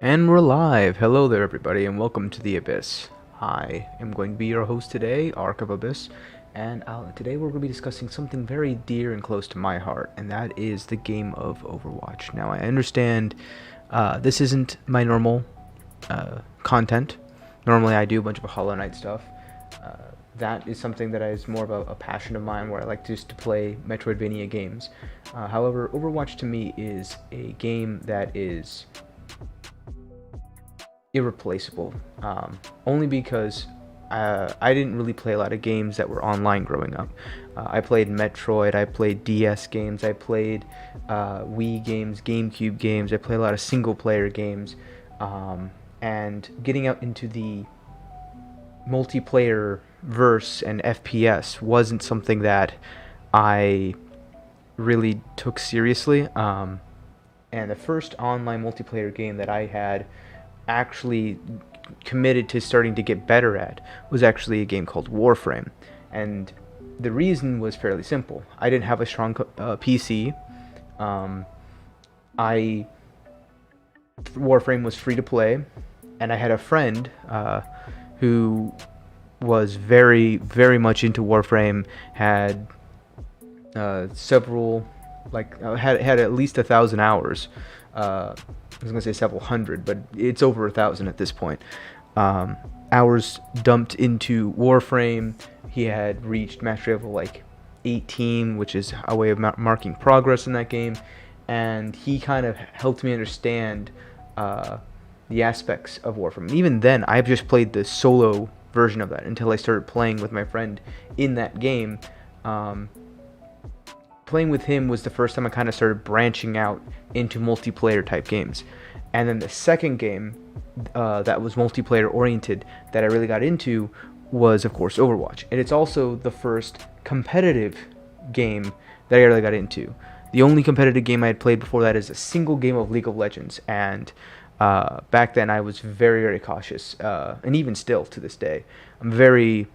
And we're live! Hello there everybody and welcome to the Abyss. I am going to be your host today, Ark of Abyss, and today we're going to be discussing something very dear and close to my heart, and that is the game of Overwatch. Now I understand this isn't my normal content. Normally I do a bunch of Hollow Knight stuff. That is something that is more of a passion of mine, where I like just to play Metroidvania games. However, Overwatch to me is a game that is irreplaceable, only because I didn't really play a lot of games that were online growing up. I played Metroid, I played DS games, I played Wii games, GameCube games, I played a lot of single player games, and getting out into the multiplayer verse and FPS wasn't something that I really took seriously, and the first online multiplayer game that I had actually committed to starting to get better at was actually a game called Warframe, and the reason was fairly simple. I didn't have a strong PC. Warframe was free to play, and I had a friend who was very, very much into Warframe, had several, had at least 1,000 hours. I was going to say several hundred, but it's over 1,000 at this point. Hours dumped into Warframe. He had reached mastery level 18, which is a way of marking progress in that game, and he kind of helped me understand the aspects of Warframe. And even then, I've just played the solo version of that until I started playing with my friend in that game. Playing with him was the first time I kind of started branching out into multiplayer type games. And then the second game that was multiplayer oriented that I really got into was, of course, Overwatch. And it's also the first competitive game that I really got into. The only competitive game I had played before that is a single game of League of Legends. And back then I was very, very cautious. And even still to this day, I'm very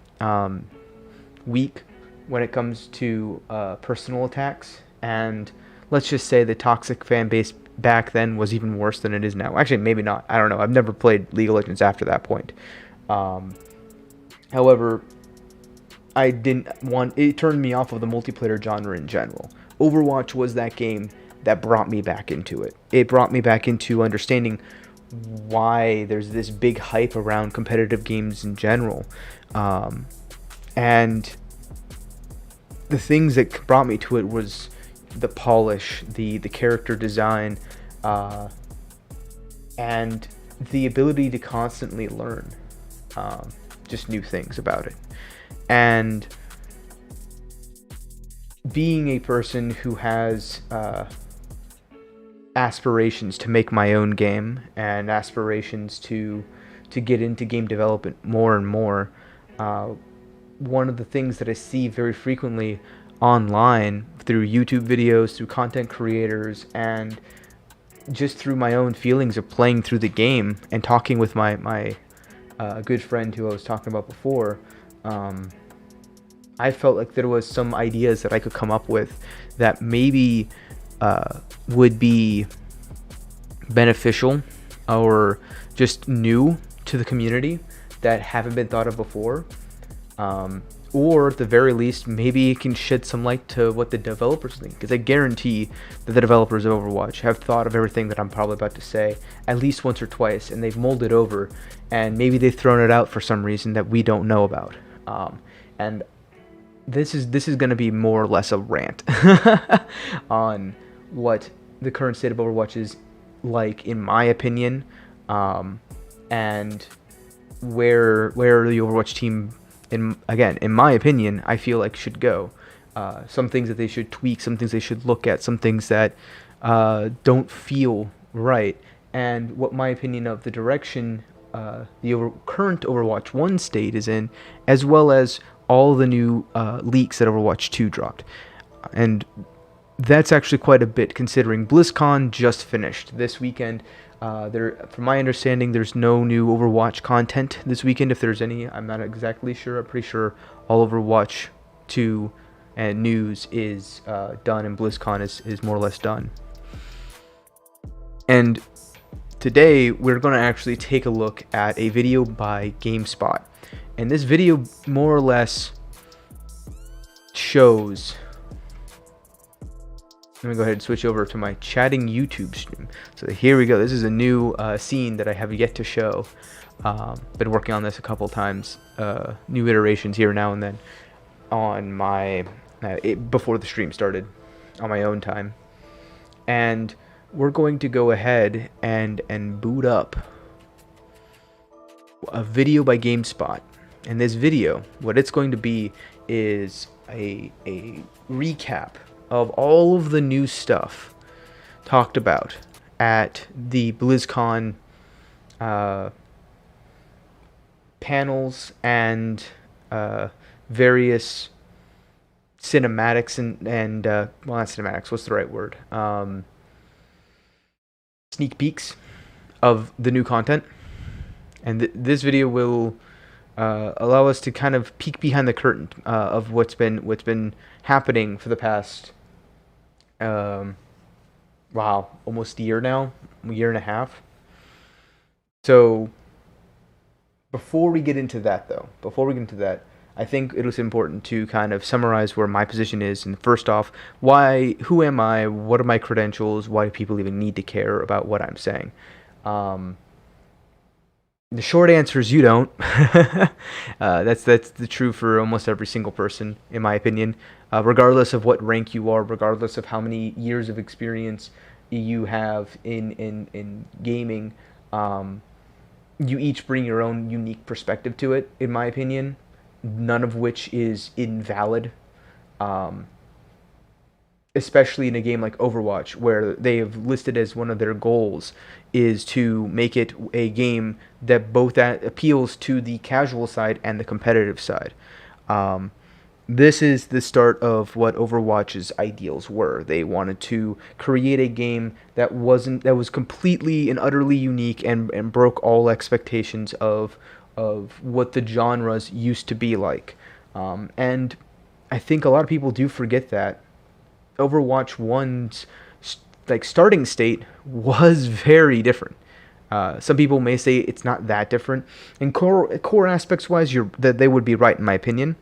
weak when it comes to personal attacks, and let's just say the toxic fan base back then was even worse than it is now. Actually, maybe not. I don't know. I've never played League of Legends after that point. However, it turned me off of the multiplayer genre in general. Overwatch was that game that brought me back into it. It brought me back into understanding why there's this big hype around competitive games in general. And the things that brought me to it was the polish, the character design, and the ability to constantly learn just new things about it. And being a person who has aspirations to make my own game and aspirations to get into game development more and more, one of the things that I see very frequently online through YouTube videos, through content creators, and just through my own feelings of playing through the game and talking with my good friend who I was talking about before, I felt like there was some ideas that I could come up with that maybe would be beneficial or just new to the community that haven't been thought of before. Or at the very least, maybe it can shed some light to what the developers think. Because I guarantee that the developers of Overwatch have thought of everything that I'm probably about to say at least once or twice, and they've mulled it over, and maybe they've thrown it out for some reason that we don't know about. And this is going to be more or less a rant on what the current state of Overwatch is like, in my opinion, and where the Overwatch team, in my opinion, I feel like should go. Some things that they should tweak, some things they should look at, some things that don't feel right, and what my opinion of the direction the current Overwatch 1 state is in, as well as all the new leaks that Overwatch 2 dropped. And that's actually quite a bit, considering BlizzCon just finished this weekend. From my understanding, there's no new Overwatch content this weekend. If there's any, I'm not exactly sure. I'm pretty sure all Overwatch 2 and news is done, and BlizzCon is more or less done. And today, we're going to actually take a look at a video by GameSpot. And this video more or less shows... Let me go ahead and switch over to my chatting YouTube stream. So here we go. This is a new scene that I have yet to show. Been working on this a couple times. New iterations here now and then on my before the stream started, on my own time. And we're going to go ahead and boot up a video by GameSpot. And this video, what it's going to be is a recap of all of the new stuff talked about at the BlizzCon panels and various cinematics and well, not cinematics, what's the right word? Sneak peeks of the new content. And this video will allow us to kind of peek behind the curtain of what's been happening for the past almost a year now, a year and a half. So before we get into that, I think it was important to kind of summarize where my position is. And first off, who am I? What are my credentials? Why do people even need to care about what I'm saying? The short answer is you don't. That's the true for almost every single person, in my opinion. Regardless of what rank you are, regardless of how many years of experience you have in gaming, you each bring your own unique perspective to it, in my opinion. None of which is invalid. Especially in a game like Overwatch, where they have listed as one of their goals is to make it a game that both appeals to the casual side and the competitive side. This is the start of what Overwatch's ideals were. They wanted to create a game that was completely and utterly unique and broke all expectations of what the genres used to be like. And I think a lot of people do forget that Overwatch 1's starting state was very different. Some people may say it's not that different. In core aspects wise, that they would be right in my opinion.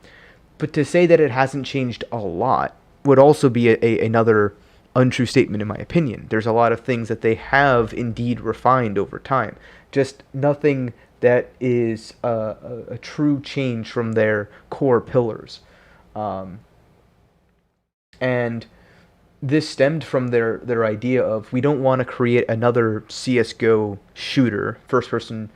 But to say that it hasn't changed a lot would also be another untrue statement in my opinion. There's a lot of things that they have indeed refined over time, just nothing that is a true change from their core pillars. Um, and this stemmed from their idea of, we don't want to create another CSGO shooter, first person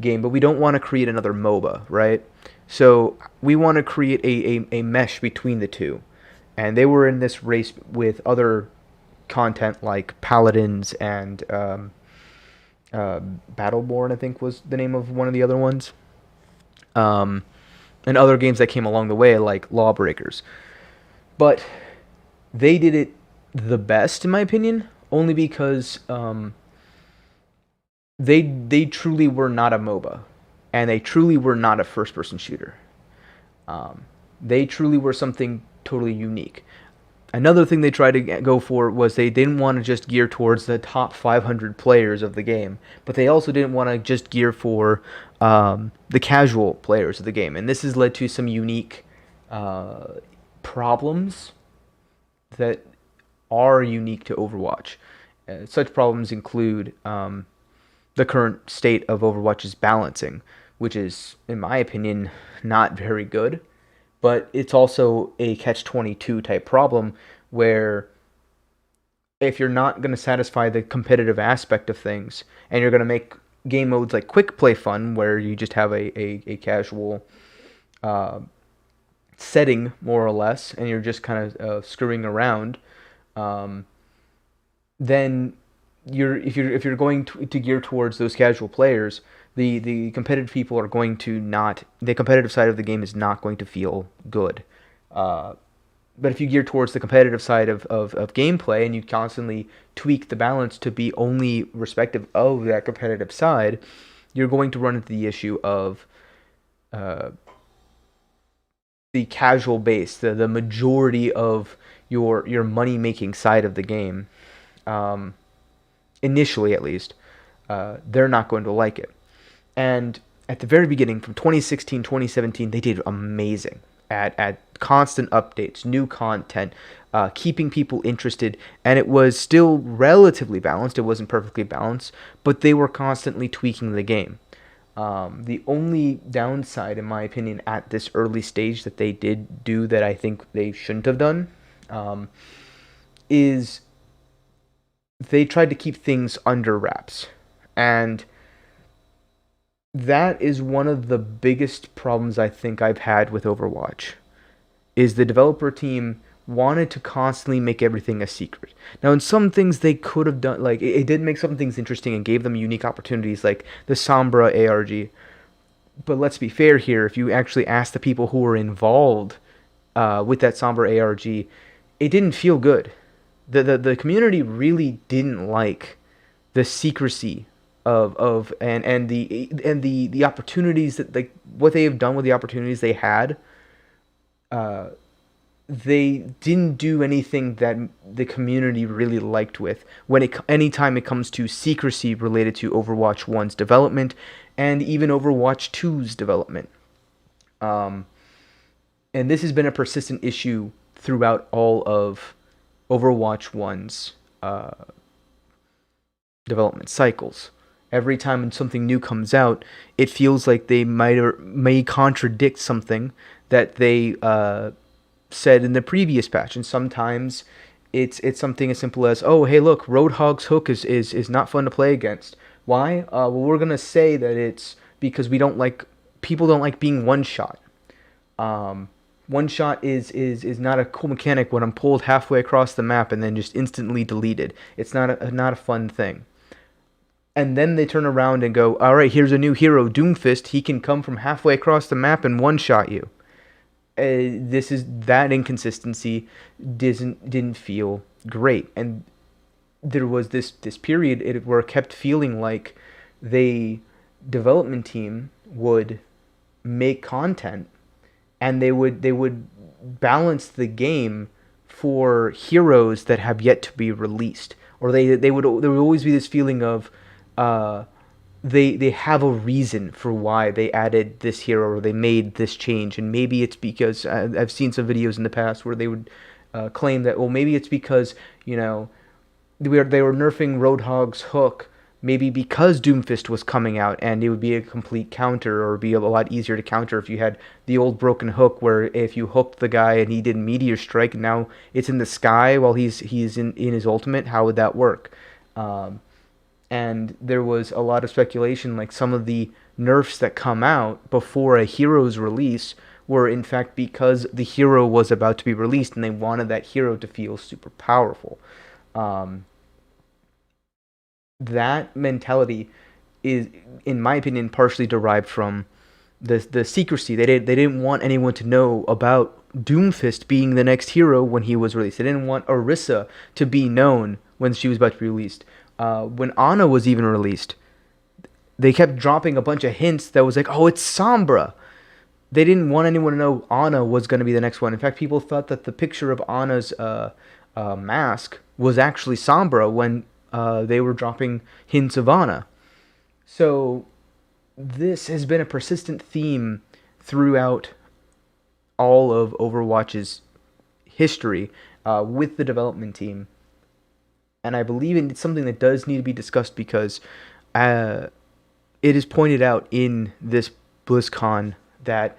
game, but we don't want to create another MOBA, right? So we want to create a mesh between the two. And they were in this race with other content like Paladins and Battleborn, I think was the name of one of the other ones. And other games that came along the way, like Lawbreakers. But they did it the best, in my opinion, only because they truly were not a MOBA, and they truly were not a first-person shooter. They truly were something totally unique. Another thing they tried to go for was they didn't want to just gear towards the top 500 players of the game, but they also didn't want to just gear for the casual players of the game. And this has led to some unique problems that are unique to Overwatch. Such problems include the current state of Overwatch's balancing, which is, in my opinion, not very good. But it's also a catch-22 type problem where if you're not going to satisfy the competitive aspect of things, and you're going to make game modes like quick play fun, where you just have a casual setting, more or less, and you're just kind of screwing around, then if you're going to gear towards those casual players, the competitive people are going to not, the competitive side of the game is not going to feel good. But if you gear towards the competitive side of gameplay, and you constantly tweak the balance to be only respective of that competitive side, you're going to run into the issue of the casual base, the majority of your money-making side of the game, initially at least, they're not going to like it. And at the very beginning, from 2016, 2017, they did amazing at constant updates, new content, keeping people interested, and it was still relatively balanced. It wasn't perfectly balanced, but they were constantly tweaking the game. The only downside, in my opinion, at this early stage that they did do that I think they shouldn't have done, is they tried to keep things under wraps. And that is one of the biggest problems I think I've had with Overwatch, is the developer team wanted to constantly make everything a secret. Now, in some things they could have done, like, it did make some things interesting and gave them unique opportunities, like the Sombra ARG. But let's be fair here, if you actually ask the people who were involved with that Sombra ARG, it didn't feel good. The community really didn't like the secrecy of the opportunities that, like, what they have done with the opportunities they had. They didn't do anything that the community really liked with anytime it comes to secrecy related to Overwatch 1's development and even Overwatch 2's development. And this has been a persistent issue throughout all of Overwatch 1's development cycles. Every time something new comes out, it feels like they may contradict something that they said in the previous patch, and sometimes it's something as simple as, oh, hey, look, Roadhog's hook is not fun to play against. Why? Well, we're gonna say that it's because people don't like being one shot. One shot is not a cool mechanic when I'm pulled halfway across the map and then just instantly deleted. It's not a fun thing. And then they turn around and go, all right, here's a new hero, Doomfist. He can come from halfway across the map and one-shot you. That inconsistency didn't feel great. And there was this period where it kept feeling like the development team would make content and they would balance the game for heroes that have yet to be released. Or there would always be this feeling of they have a reason for why they added this hero or they made this change, and maybe it's because I've seen some videos in the past where they would claim that, well, maybe it's because, you know, they were nerfing Roadhog's hook maybe because Doomfist was coming out, and it would be a complete counter, or be a lot easier to counter if you had the old broken hook where if you hooked the guy and he did Meteor Strike, and now it's in the sky while he's in his ultimate. How would that work? And there was a lot of speculation, like some of the nerfs that come out before a hero's release were in fact because the hero was about to be released and they wanted that hero to feel super powerful. Um, that mentality is, in my opinion, partially derived from the secrecy. They didn't want anyone to know about Doomfist being the next hero when he was released. They didn't want Orisa to be known when she was about to be released. When Ana was even released, they kept dropping a bunch of hints that was like, oh, it's Sombra. They didn't want anyone to know Ana was going to be the next one. In fact, people thought that the picture of Ana's mask was actually Sombra when they were dropping hints of Ana. So this has been a persistent theme throughout all of Overwatch's history with the development team. And I believe it's something that does need to be discussed because it is pointed out in this BlizzCon that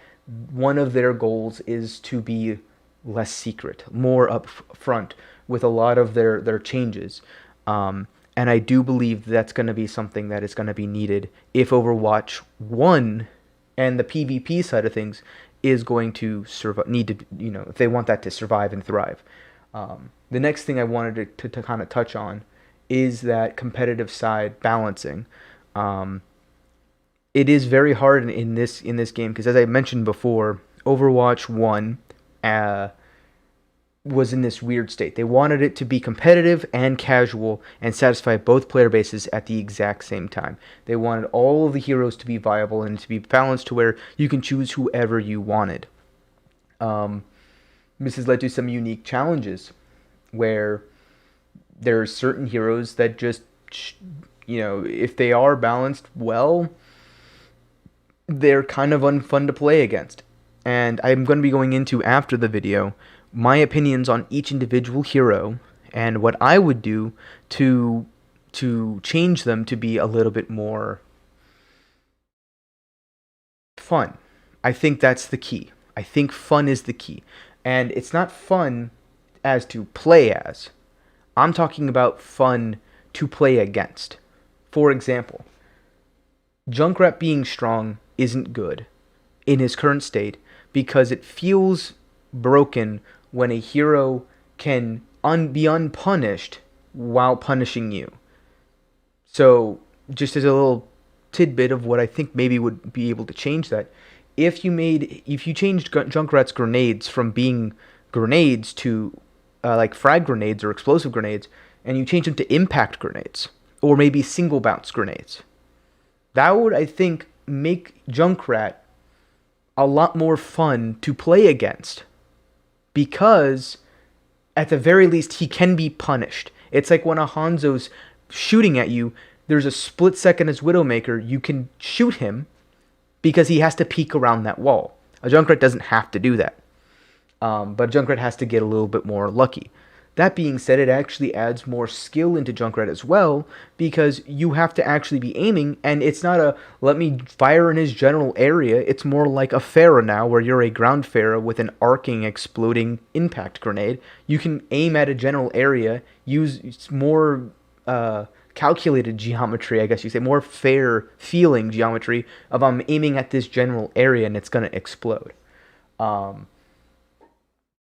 one of their goals is to be less secret, more up front with a lot of their changes. And I do believe that's going to be something that is going to be needed if Overwatch 1 and the PvP side of things is going to need to, if they want that to survive and thrive. The next thing I wanted to kind of touch on is that competitive side balancing. It is very hard in this game because, as I mentioned before, Overwatch 1 was in this weird state. They wanted it to be competitive and casual and satisfy both player bases at the exact same time. They wanted all of the heroes to be viable and to be balanced to where you can choose whoever you wanted. This has led to some unique challenges where there are certain heroes that just, if they are balanced well, they're kind of unfun to play against. And I'm going to be going into, after the video, my opinions on each individual hero and what I would do to change them to be a little bit more fun. I think that's the key. I think fun is the key. And it's not fun as to play as. I'm talking about fun to play against. For example, Junkrat being strong isn't good in his current state because it feels broken when a hero can be unpunished while punishing you. So, just as a little tidbit of what I think maybe would be able to change that, if you changed Junkrat's grenades from being grenades to like frag grenades or explosive grenades, and you change them to impact grenades or maybe single bounce grenades, that would, I think, make Junkrat a lot more fun to play against, because at the very least he can be punished. It's like when a Hanzo's shooting at you, there's a split second as Widowmaker, you can shoot him because he has to peek around that wall. A Junkrat doesn't have to do that, but Junkrat has to get a little bit more lucky. That being said, it actually adds more skill into Junkrat as well, because you have to actually be aiming, and it's not a let me fire in his general area. It's more like a Pharah now, where you're a ground Pharah with an arcing, exploding impact grenade. You can aim at a general area, use more calculated geometry, I guess you say, more fair feeling geometry of I'm aiming at this general area and it's going to explode.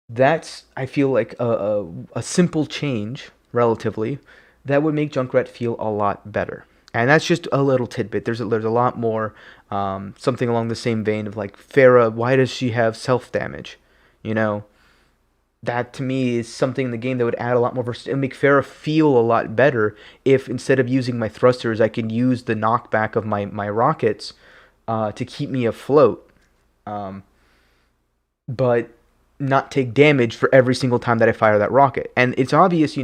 That's, I feel like, a simple change, relatively, that would make Junkrat feel a lot better. And that's just a little tidbit. There's a lot more, something along the same vein of, like, Pharah, why does she have self-damage? That, to me, is something in the game that would add a lot more versatility. It would make Pharah feel a lot better if, instead of using my thrusters, I can use the knockback of my rockets to keep me afloat. But not take damage for every single time that I fire that rocket. And it's obvious,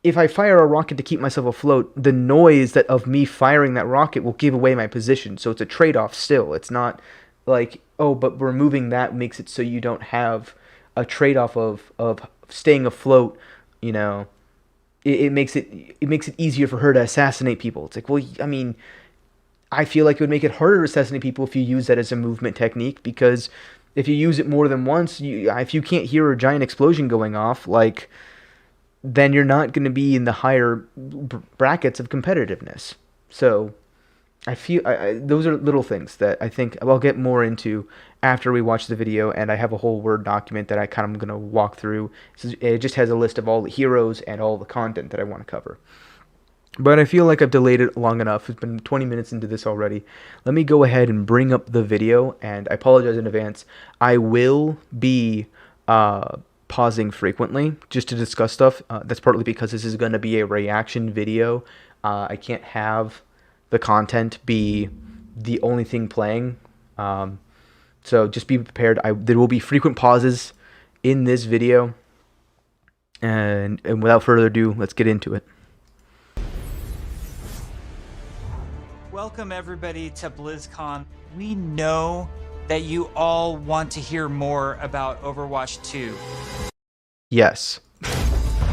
if I fire a rocket to keep myself afloat, the noise of me firing that rocket will give away my position. So it's a trade-off still. It's not like, oh, but removing that makes it so you don't have a trade-off of staying afloat, you know, it makes it easier for her to assassinate people. It's like, well, I mean, I feel like it would make it harder to assassinate people if you use that as a movement technique, because if you use it more than once, if you can't hear a giant explosion going off, like, then you're not going to be in the higher brackets of competitiveness. So I feel those are little things that I think I'll get more into after we watch the video, and I have a whole Word document that I kind of going to walk through. It just has a list of all the heroes and all the content that I want to cover. But I feel like I've delayed it long enough. It's been 20 minutes into this already. Let me go ahead and bring up the video, and I apologize in advance. I will be pausing frequently just to discuss stuff. That's partly because this is going to be a reaction video. I can't have the content be the only thing playing. So just be prepared. There will be frequent pauses in this video. And without further ado, let's get into it. Welcome everybody to BlizzCon. We know that you all want to hear more about Overwatch 2. Yes.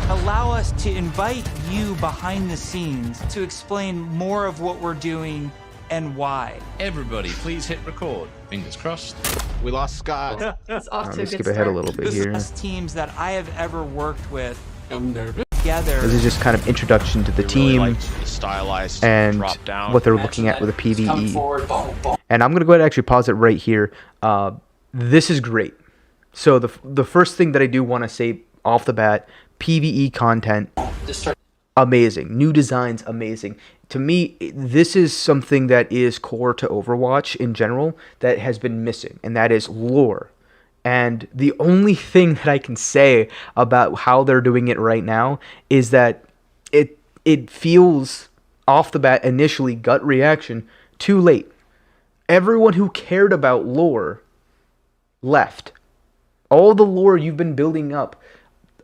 Allow us to invite you behind the scenes to explain more of what we're doing and why. Everybody, please hit record. Fingers crossed. We lost Scott. It's off to a good skip ahead a little bit This is here. the best teams that I have ever worked with I'm nervous. together. This is just kind of introduction to the team Stylized and drop down. what they're looking at with a PvE. forward, boom, boom. And I'm going to go ahead and actually pause it right here. This is great. So the first thing that I do want to say off the bat, PvE content, amazing. New designs, amazing. To me, this is something that is core to Overwatch in general that has been missing, and that is lore. And the only thing that I can say about how they're doing it right now is that it feels, off the bat, initially, gut reaction, too late. Everyone who cared about lore left. All the lore you've been building up,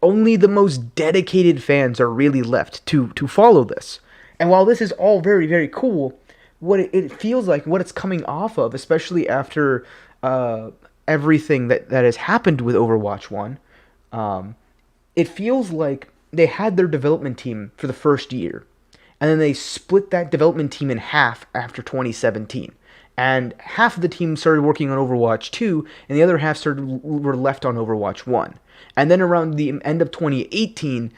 only the most dedicated fans are really left to follow this. And while this is all very, very cool, what it feels like, what it's coming off of, especially after everything that has happened with Overwatch 1, it feels like they had their development team for the first year, and then they split that development team in half after 2017. And half of the team started working on Overwatch 2, and the other half were left on Overwatch 1. And then around the end of 2018,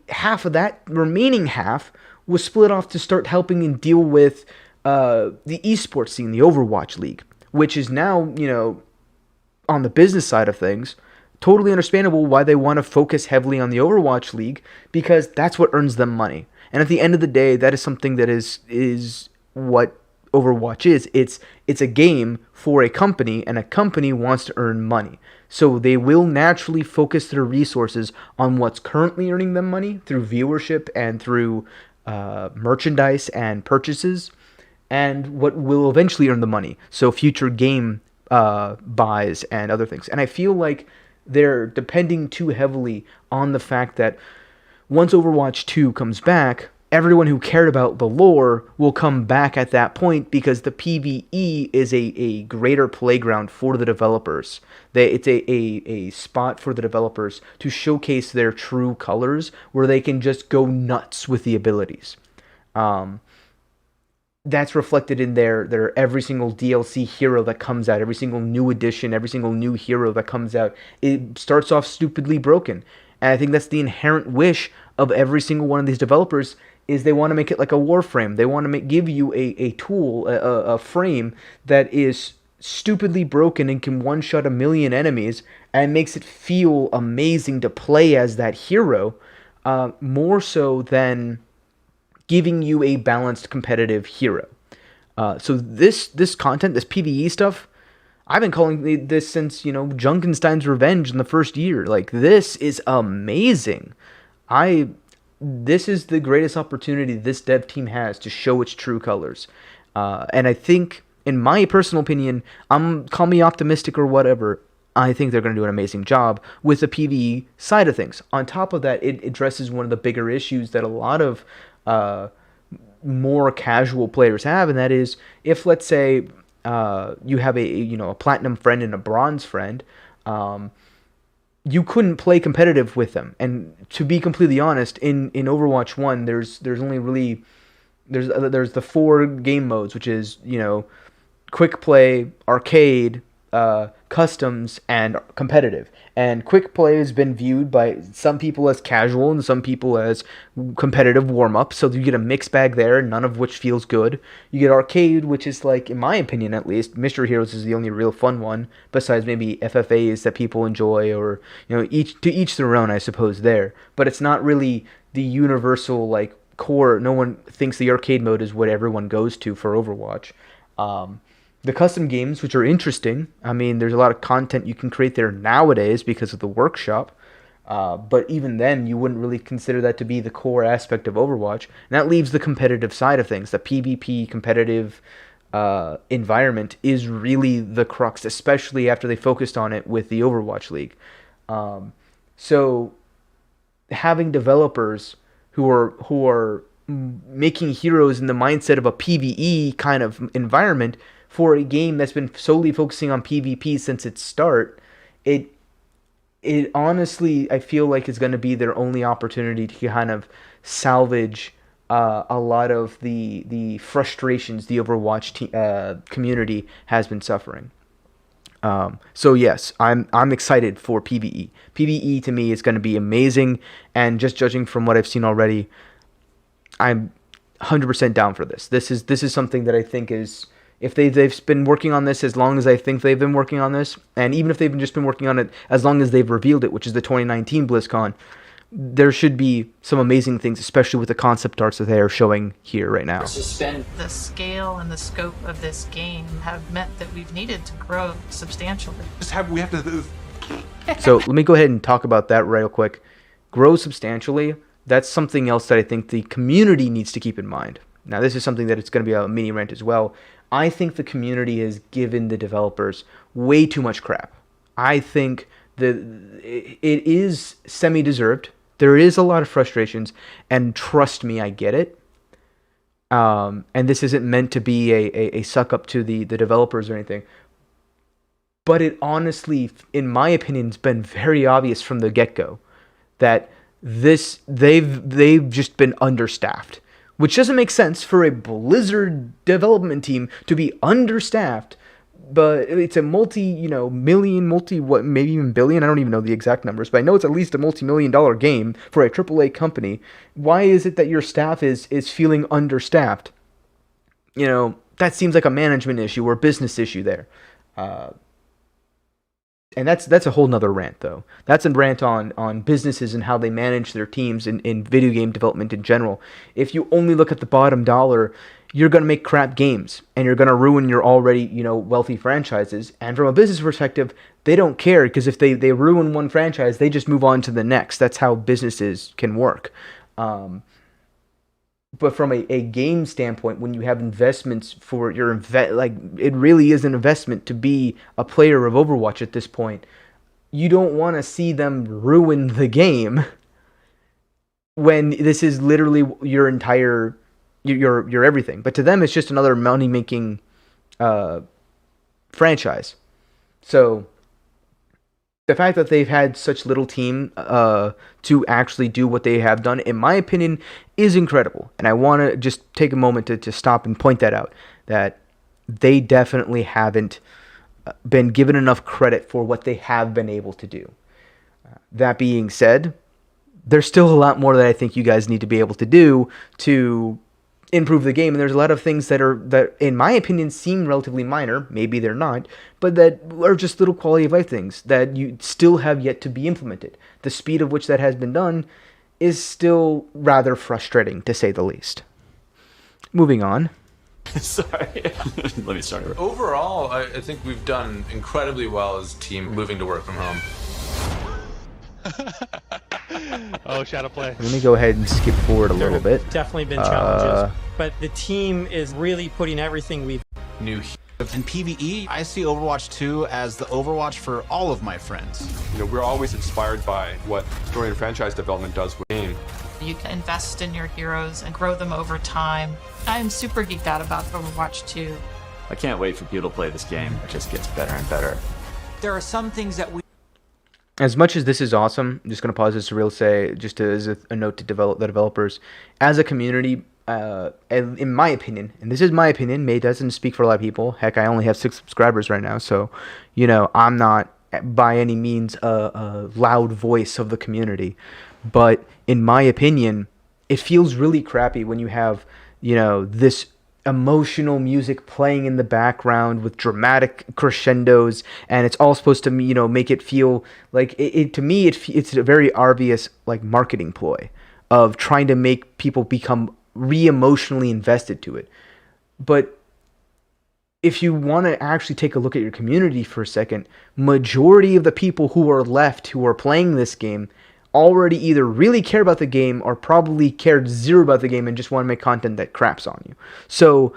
half of that remaining half was split off to start helping and deal with the esports scene, the Overwatch League, which is now, on the business side of things, totally understandable why they want to focus heavily on the Overwatch League, because that's what earns them money. And at the end of the day, that is something that is what Overwatch is. It's a game for a company, and a company wants to earn money. So they will naturally focus their resources on what's currently earning them money through viewership and through merchandise and purchases, and what will eventually earn the money. So future game buys and other things. And I feel like they're depending too heavily on the fact that once Overwatch 2 comes back, everyone who cared about the lore will come back at that point, because the PvE is a greater playground for the developers. It's a spot for the developers to showcase their true colors, where they can just go nuts with the abilities. That's reflected in their every single DLC hero that comes out, every single new edition, every single new hero that comes out. It starts off stupidly broken. And I think that's the inherent wish of every single one of these developers, is they want to make it like a Warframe. They want to give you a tool, a frame that is stupidly broken and can one-shot a million enemies, and makes it feel amazing to play as that hero, more so than giving you a balanced competitive hero. So this content, this PvE stuff, I've been calling this since, Junkenstein's Revenge in the first year. Like, this is amazing. This is the greatest opportunity this dev team has to show its true colors. And I think, in my personal opinion, call me optimistic or whatever, I think they're going to do an amazing job with the PvE side of things. On top of that, it addresses one of the bigger issues that a lot of more casual players have, and that is, if, let's say, you have a platinum friend and a bronze friend, you couldn't play competitive with them. And to be completely honest, in Overwatch 1, there's only really there's the 4 game modes, which is, quick play, arcade, customs, and competitive. And quick play has been viewed by some people as casual and some people as competitive warm-up, so you get a mixed bag there, none of which feels good. You get arcade, which is, like, in my opinion at least, Mystery Heroes is the only real fun one, besides maybe FFAs that people enjoy, or, each their own, I suppose, there. But it's not really the universal, like, core. No one thinks the arcade mode is what everyone goes to for Overwatch. The custom games, which are interesting. I mean, there's a lot of content you can create there nowadays because of the workshop. But even then, you wouldn't really consider that to be the core aspect of Overwatch. And that leaves the competitive side of things. The PvP competitive environment is really the crux, especially after they focused on it with the Overwatch League. So having developers who are making heroes in the mindset of a PvE kind of environment for a game that's been solely focusing on PvP since its start, it honestly, I feel like, is going to be their only opportunity to kind of salvage a lot of the frustrations the Overwatch community has been suffering. So yes, I'm excited for PvE. PvE to me is going to be amazing, and just judging from what I've seen already, I'm 100% down for this. This is something that I think is, if they've been working on this as long as I think they've been working on this, and even if they've just been working on it as long as they've revealed it, which is the 2019 Blizzcon, there should be some amazing things, especially with the concept arts that they are showing here right now. The scale and the scope of this game have meant that we've needed to grow substantially. We have to. So let me go ahead and talk about that real quick. Grow substantially. That's something else that I think the community needs to keep in mind. Now, this is something that it's going to be a mini rant as well. I think the community has given the developers way too much crap. I think that it is semi-deserved. There is a lot of frustrations, and trust me, I get it. And this isn't meant to be a suck-up to the developers or anything. But it honestly, in my opinion, has been very obvious from the get-go that they've just been understaffed. Which doesn't make sense for a Blizzard development team to be understaffed, but it's a multi-million, maybe even billion, I don't even know the exact numbers, but I know it's at least a multi-million-dollar game for a AAA company. Why is it that your staff is feeling understaffed? That seems like a management issue or business issue there. And that's a whole nother rant, though. That's a rant on businesses and how they manage their teams in video game development in general. If you only look at the bottom dollar, you're going to make crap games, and you're going to ruin your already, wealthy franchises. And from a business perspective, they don't care, because if they ruin one franchise, they just move on to the next. That's how businesses can work. But from a game standpoint, when you have investments for your it really is an investment to be a player of Overwatch at this point. You don't want to see them ruin the game when this is literally your entire your everything. But to them, it's just another money-making franchise. So the fact that they've had such little team to actually do what they have done, in my opinion, is incredible. And I want to just take a moment to stop and point that out, that they definitely haven't been given enough credit for what they have been able to do. That being said, there's still a lot more that I think you guys need to be able to do to improve the game, and there's a lot of things that in my opinion seem relatively minor, maybe they're not, but that are just little quality of life things that you still have yet to be implemented. The speed of which that has been done is still rather frustrating, to say the least. Moving on. Sorry. Let me start over. Overall, I think we've done incredibly well as a team moving to work from home. Oh, shadow play. Let me go ahead and skip forward a little bit. Definitely been challenges, but the team is really putting everything we've New In PvE, I see Overwatch 2 as the Overwatch for all of my friends. We're always inspired by what story and franchise development does with game. You can invest in your heroes and grow them over time. I'm super geeked out about Overwatch 2. I can't wait for people to play this game. It just gets better and better. There are some things that we as much as this is awesome, I'm just going to pause this to real say, just as a note to the developers, as a community, and in my opinion, and this is my opinion, May doesn't speak for a lot of people. Heck, I only have 6 subscribers right now, so, I'm not by any means a loud voice of the community. But in my opinion, it feels really crappy when you have, this emotional music playing in the background with dramatic crescendos, and it's all supposed to make it feel like it to me it's a very obvious like marketing ploy of trying to make people become re-emotionally invested to it. But if you want to actually take a look at your community for a second, majority of the people who are left who are playing this game already either really care about the game or probably cared zero about the game and just want to make content that craps on you. So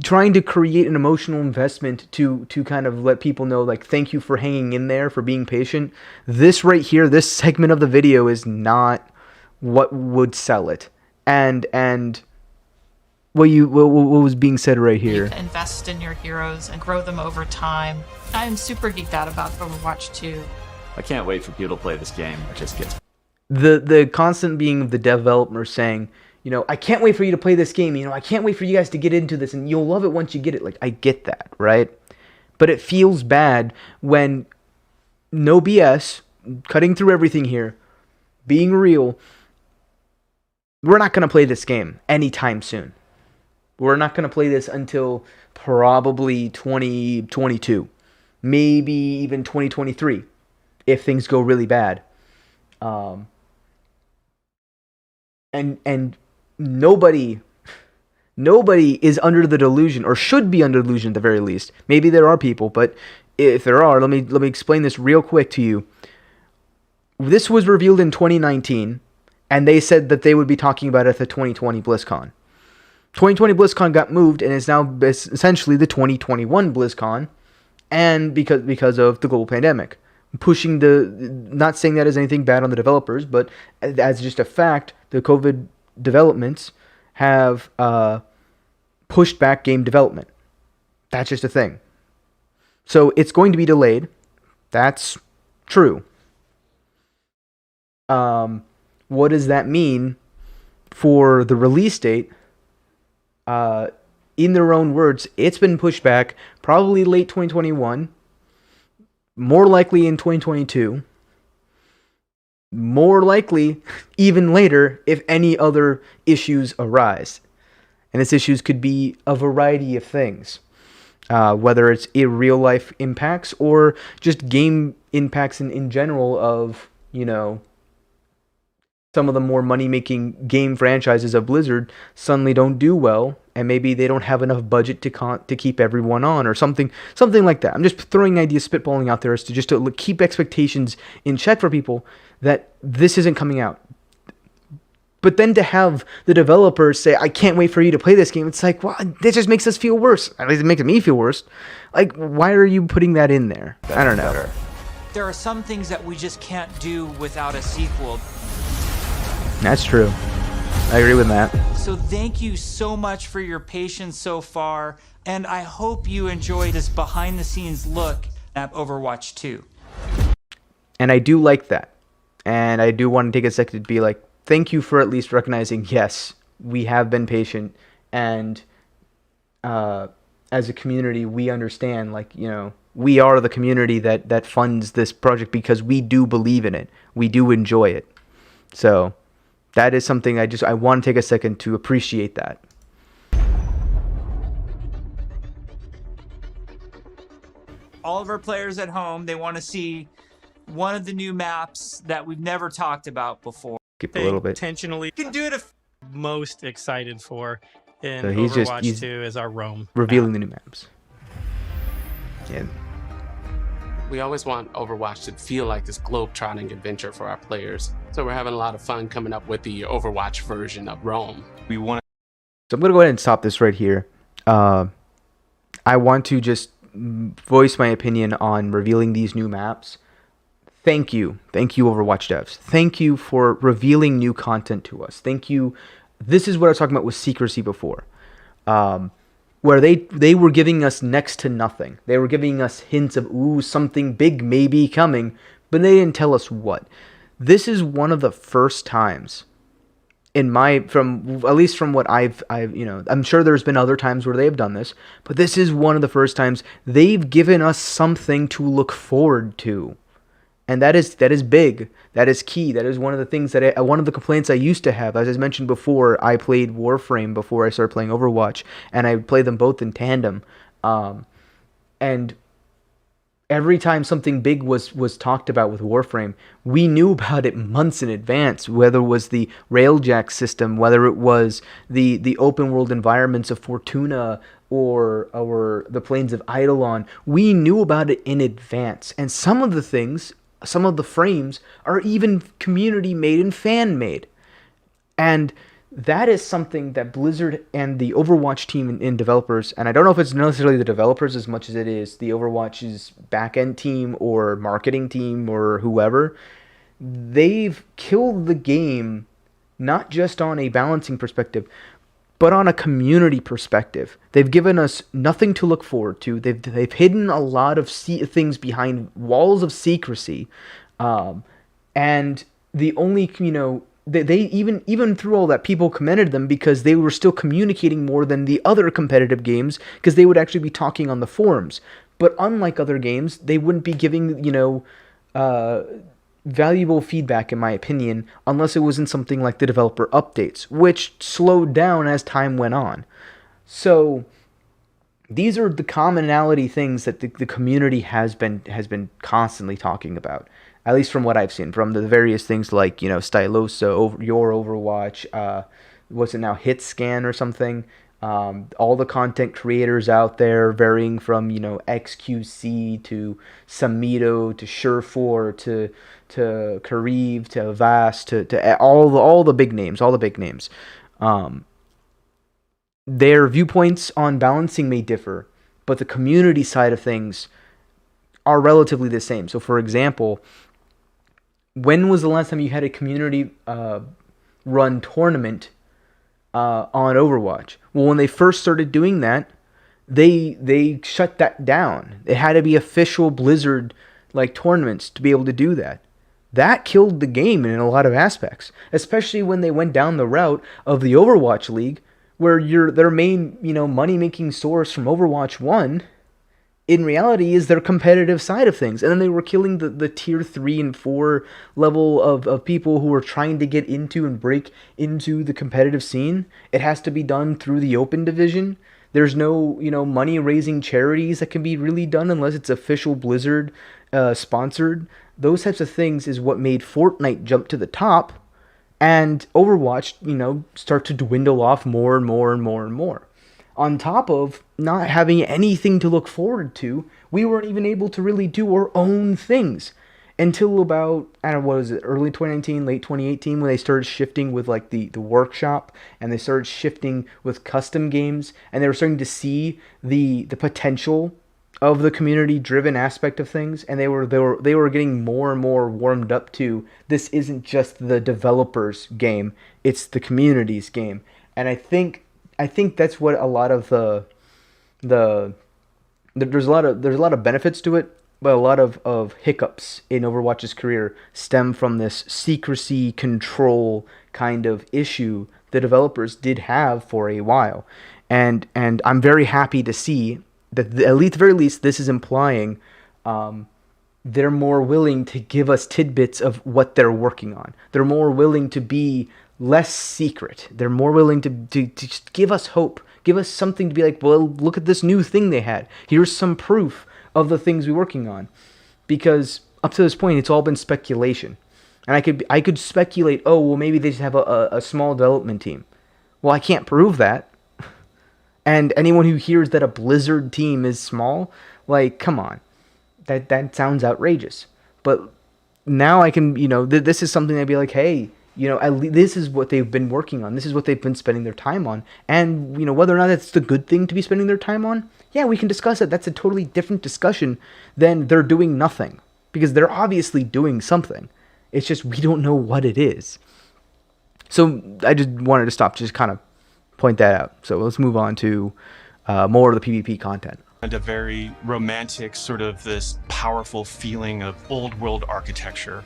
trying to create an emotional investment to kind of let people know, like, thank you for hanging in there, for being patient. This right here, this segment of the video is not what would sell it. And what was being said right here. Invest in your heroes and grow them over time. I'm super geeked out about Overwatch 2. I can't wait for people to play this game. It just gets... The constant being of the developer saying, I can't wait for you to play this game. I can't wait for you guys to get into this, and you'll love it once you get it. Like, I get that, right? But it feels bad when, no BS, cutting through everything here, being real, we're not going to play this game anytime soon. We're not going to play this until probably 2022, maybe even 2023, if things go really bad. And nobody is under the delusion, or should be under delusion at the very least. Maybe there are people, but if there are, let me explain this real quick to you. This was revealed in 2019, and they said that they would be talking about it at the 2020 BlizzCon. 2020 BlizzCon got moved and is now essentially the 2021 BlizzCon, and because of the global pandemic. Pushing not saying that as anything bad on the developers, but as just a fact, the COVID developments have pushed back game development. That's just a thing. So it's going to be delayed. That's true. What does that mean for the release date? In their own words, it's been pushed back probably late 2021. More likely in 2022. More likely even later if any other issues arise. And this issues could be a variety of things. Whether it's real life impacts or just game impacts in general of, some of the more money-making game franchises of Blizzard suddenly don't do well, and maybe they don't have enough budget to keep everyone on, or something like that. I'm just throwing ideas, spitballing out there as to keep expectations in check for people that this isn't coming out. But then to have the developers say, I can't wait for you to play this game, it's like, well, this just makes us feel worse. At least it makes me feel worse. Like, why are you putting that in there? I don't know. There are some things that we just can't do without a sequel. That's true. I agree with that. So thank you so much for your patience so far, and I hope you enjoyed this behind-the-scenes look at Overwatch 2. And I do like that. And I do want to take a second to be like, thank you for at least recognizing, yes, we have been patient, and as a community, we understand, we are the community that funds this project because we do believe in it. We do enjoy it. So that is something I want to take a second to appreciate that. All of our players at home, they want to see one of the new maps that we've never talked about before. Skip a little bit. Intentionally You can do it most excited for in So Overwatch 2 is our Rome. Revealing the new maps. Yeah. We always want Overwatch to feel like this globe-trotting adventure for our players. So we're having a lot of fun coming up with the Overwatch version of Rome. We want So I'm going to go ahead and stop this right here. I want to just voice my opinion on revealing these new maps. Thank you. Thank you, Overwatch devs. Thank you for revealing new content to us. Thank you. This is what I was talking about with secrecy before. Where they were giving us next to nothing. They were giving us hints of, ooh, something big may be coming. but they didn't tell us what. This is one of the first times at least from what I've I'm sure there's been other times where they have done this, but this is one of the first times they've given us something to look forward to. And that is big. That is key. That is one of the things one of the complaints I used to have. As I mentioned before, I played Warframe before I started playing Overwatch, and I played them both in tandem. And every time something big was talked about with Warframe, we knew about it months in advance, whether it was the Railjack system, whether it was the open world environments of Fortuna or the Plains of Eidolon. We knew about it in advance. And some of the frames are even community made and fan made. And that is something that Blizzard and the Overwatch team and developers, and I don't know if it's necessarily the developers as much as it is the Overwatch's back-end team or marketing team or whoever, they've killed the game not just on a balancing perspective, but on a community perspective. They've given us nothing to look forward to. They've hidden a lot of things behind walls of secrecy, and the only, they even through all that, people commended them because they were still communicating more than the other competitive games, because they would actually be talking on the forums. But unlike other games, they wouldn't be giving, valuable feedback, in my opinion, unless it was in something like the developer updates, which slowed down as time went on. So these are the commonality things that the community has been constantly talking about. At least from what I've seen, from the various things like, Stylosa, your Overwatch, what's it now, Hitscan or something, all the content creators out there, varying from, XQC to Samito to Surefour to Kariv to Avast to all the big names, their viewpoints on balancing may differ, but the community side of things are relatively the same. So, for example, when was the last time you had a community run tournament on Overwatch? Well, when they first started doing that, they shut that down. It had to be official Blizzard tournaments to be able to do that. That killed the game in a lot of aspects, especially when they went down the route of the Overwatch League, where their main money making source from Overwatch 1 in reality is their competitive side of things. And then they were killing the tier 3 and 4 level of people who were trying to get into and break into the competitive scene. It has to be done through the open division. There's no, money raising charities that can be really done unless it's official Blizzard sponsored. Those types of things is what made Fortnite jump to the top, and Overwatch, start to dwindle off more and more and more and more. On top of not having anything to look forward to, we weren't even able to really do our own things until about, early 2019, late 2018, when they started shifting with the workshop, and they started shifting with custom games, and they were starting to see the potential of the community driven aspect of things, and they were getting more and more warmed up to, this isn't just the developers game, it's the community's game. And I think that's what a lot of there's a lot of benefits to it, but a lot of hiccups in Overwatch's career stem from this secrecy control kind of issue the developers did have for a while. And I'm very happy to see that at the very least this is implying they're more willing to give us tidbits of what they're working on. They're more willing to be less secret. They're more willing to just give us hope, give us something to be like, well, look at this new thing they had. Here's some proof of the things we're working on. Because up to this point, it's all been speculation. And I could speculate, oh, well, maybe they just have a small development team. Well, I can't prove that. And anyone who hears that a Blizzard team is small, come on. That sounds outrageous. But now I can, this is something I'd be like, hey, this is what they've been working on. This is what they've been spending their time on. And, whether or not it's the good thing to be spending their time on, yeah, we can discuss it. That's a totally different discussion than they're doing nothing. Because they're obviously doing something. It's just we don't know what it is. So I just wanted to stop, just kind of point that out. So let's move on to more of the PvP content. and a very romantic, sort of this powerful feeling of old world architecture.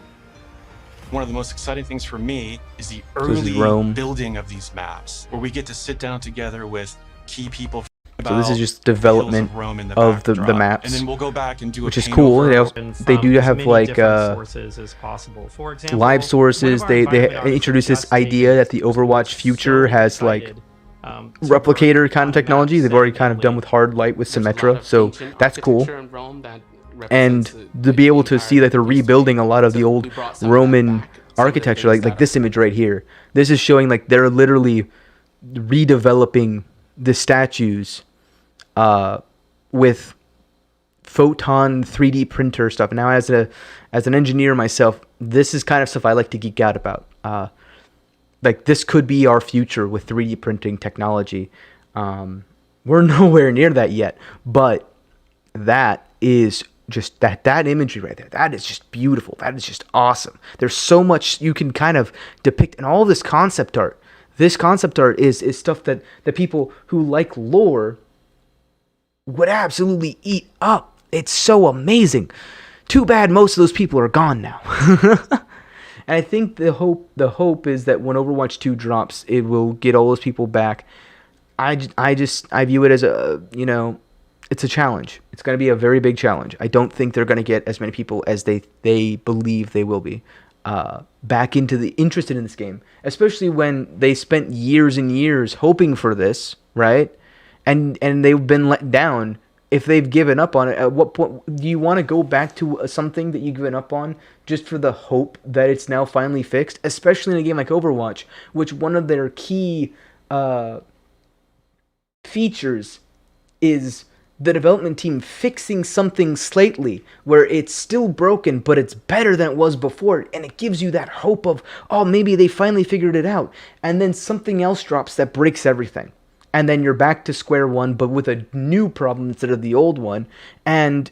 One of the most exciting things for me is the early building of these maps, where we get to sit down together with key people. So this is just development of the maps, and then we'll go back and do which is cool. They do have like sources as possible. For example, live sources. They introduced this idea that the Overwatch future has like replicator kind of technology. They've already kind of done with hard light with Symmetra, so that's cool. And to be able to see that they're rebuilding a lot of the old Roman architecture, like this image right here. This is showing like they're literally redeveloping the statues with photon 3D printer stuff. Now, as an engineer myself, this is kind of stuff I like to geek out about. Like this could be our future with 3D printing technology. We're nowhere near that yet, but that is just that imagery right there. That is just beautiful. That is just awesome. There's so much you can kind of depict, and all this concept art. This concept art is stuff that the people who like lore would absolutely eat up. It's so amazing. Too bad most of those people are gone now. And I think the hope is that when Overwatch 2 drops, it will get all those people back. I view it as it's a challenge. It's going to be a very big challenge. I don't think they're going to get as many people as they believe they will be back interested in this game, especially when they spent years and years hoping for this, right? And they've been let down. If they've given up on it, at what point do you want to go back to something that you've given up on just for the hope that it's now finally fixed? Especially in a game like Overwatch, which one of their key features is the development team fixing something slightly where it's still broken, but it's better than it was before. And it gives you that hope of, oh, maybe they finally figured it out. And then something else drops that breaks everything. And then you're back to square one, but with a new problem instead of the old one. And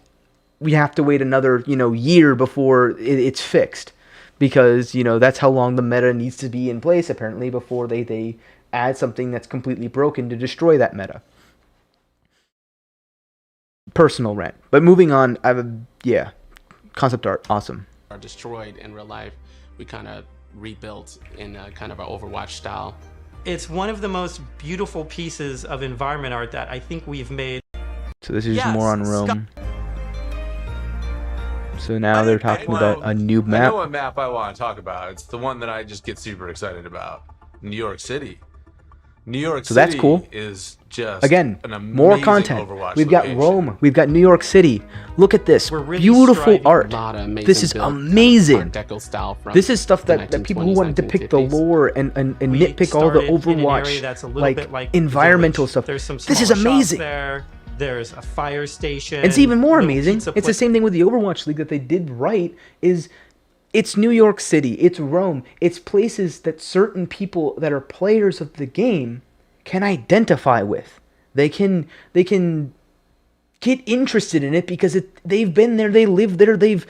we have to wait another, year before it's fixed. Because, that's how long the meta needs to be in place, apparently, before they add something that's completely broken to destroy that meta. Personal rant. But moving on, concept art, awesome. Are destroyed in real life. We kind of rebuilt in kind of our Overwatch style. It's one of the most beautiful pieces of environment art that I think we've made. So this is just more on Rome. So now they're talking about a new map. I know what map I want to talk about. It's the one that I just get super excited about. New York City. New York City that's cool. Is just again an more content. Overwatch We've got location. Rome. We've got New York City. Look at this beautiful art. This is amazing. This is stuff that people who want to depict the lore and nitpick all the Overwatch like environmental stuff. This is amazing. There's a fire station. It's even more amazing. It's the same thing with the Overwatch League that they did right. It's New York City, it's Rome, it's places that certain people that are players of the game can identify with. They can get interested in it because they've been there, they live there, they've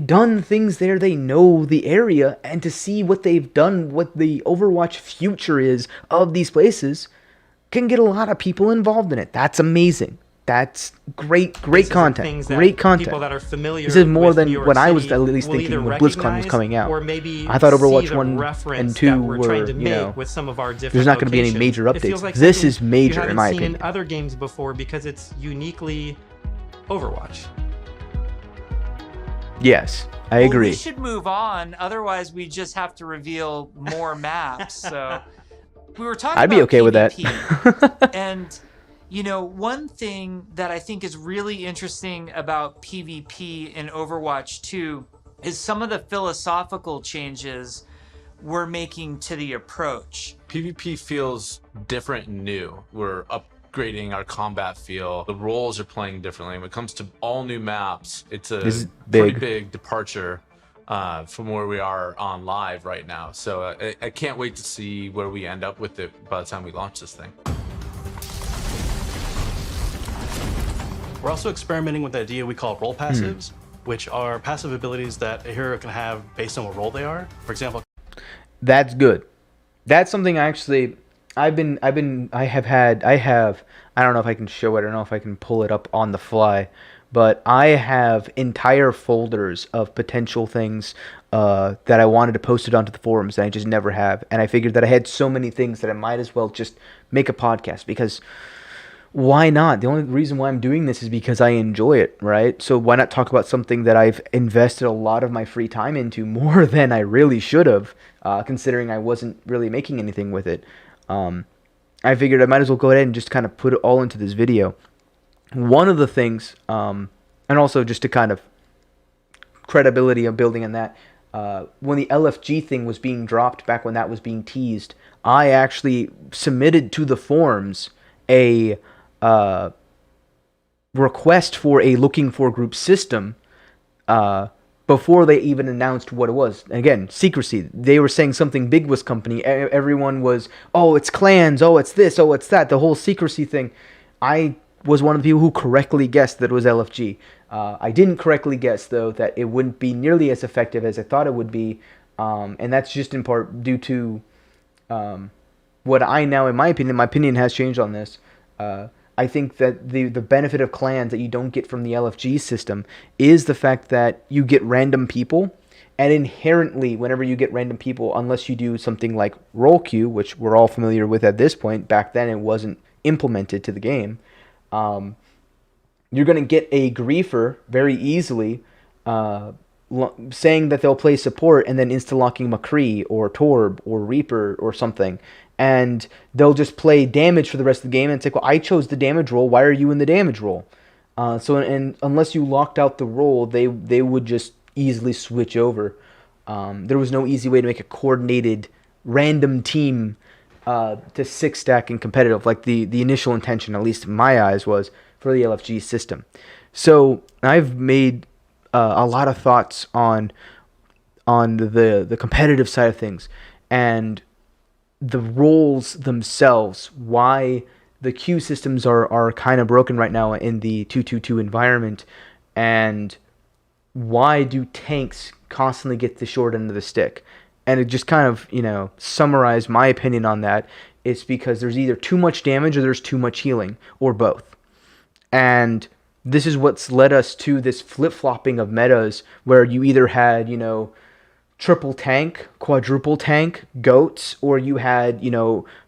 done things there, they know the area, and to see what they've done, what the Overwatch future is of these places, can get a lot of people involved in it. That's amazing. That's great content. Great content. People that are familiar this is more than what I was City at least thinking when Blizzcon was coming out. I thought Overwatch 1 and 2 were, with some of our different there's not going to be any major updates. Like this is major in my opinion. In other games before because it's uniquely Overwatch. Yes, I agree. We should move on. Otherwise, we just have to reveal more maps. So we were talking. I'd be okay with that. And one thing that I think is really interesting about PvP in Overwatch 2 is some of the philosophical changes we're making to the approach. PvP feels different and new. We're upgrading our combat feel. The roles are playing differently. When it comes to all new maps, it's a pretty big departure from where we are on live right now. So I can't wait to see where we end up with it by the time we launch this thing. We're also experimenting with the idea we call role passives, which are passive abilities that a hero can have based on what role they are. For example, that's good. That's something I have I don't know if I can show it. I don't know if I can pull it up on the fly. But I have entire folders of potential things that I wanted to post it onto the forums, and I just never have. And I figured that I had so many things that I might as well just make a podcast, because why not? The only reason why I'm doing this is because I enjoy it, right? So why not talk about something that I've invested a lot of my free time into, more than I really should have, considering I wasn't really making anything with it. I figured I might as well go ahead and just kind of put it all into this video. One of the things, and also just to kind of credibility of building on that, when the LFG thing was being dropped, back when that was being teased, I actually submitted to the forums a request for a looking for group system before they even announced what it was. And again, secrecy. They were saying something big was company. Everyone was, oh, it's clans, oh, it's this, oh, it's that. The whole secrecy thing. I was one of the people who correctly guessed that it was LFG. I didn't correctly guess, though, that it wouldn't be nearly as effective as I thought it would be. And that's just in part due to what I now, in my opinion has changed on this. I think that the benefit of clans that you don't get from the LFG system is the fact that you get random people. And inherently, whenever you get random people, unless you do something like roll queue, which we're all familiar with at this point, back then it wasn't implemented to the game, you're going to get a griefer very easily saying that they'll play support and then insta-locking McCree or Torb or Reaper or something. And they'll just play damage for the rest of the game and say, well, I chose the damage roll. Why are you in the damage roll? And unless you locked out the roll, they would just easily switch over. There was no easy way to make a coordinated random team to 6-stack and competitive, like the initial intention, at least in my eyes, was for the LFG system. So I've made a lot of thoughts on the competitive side of things, and the roles themselves, why the queue systems are kind of broken right now in the 2-2-2 environment, and why do tanks constantly get the short end of the stick. And it just kind of, summarize my opinion on that. It's because there's either too much damage or there's too much healing, or both. And this is what's led us to this flip-flopping of metas where you either had, triple tank, quadruple tank, goats, or you had,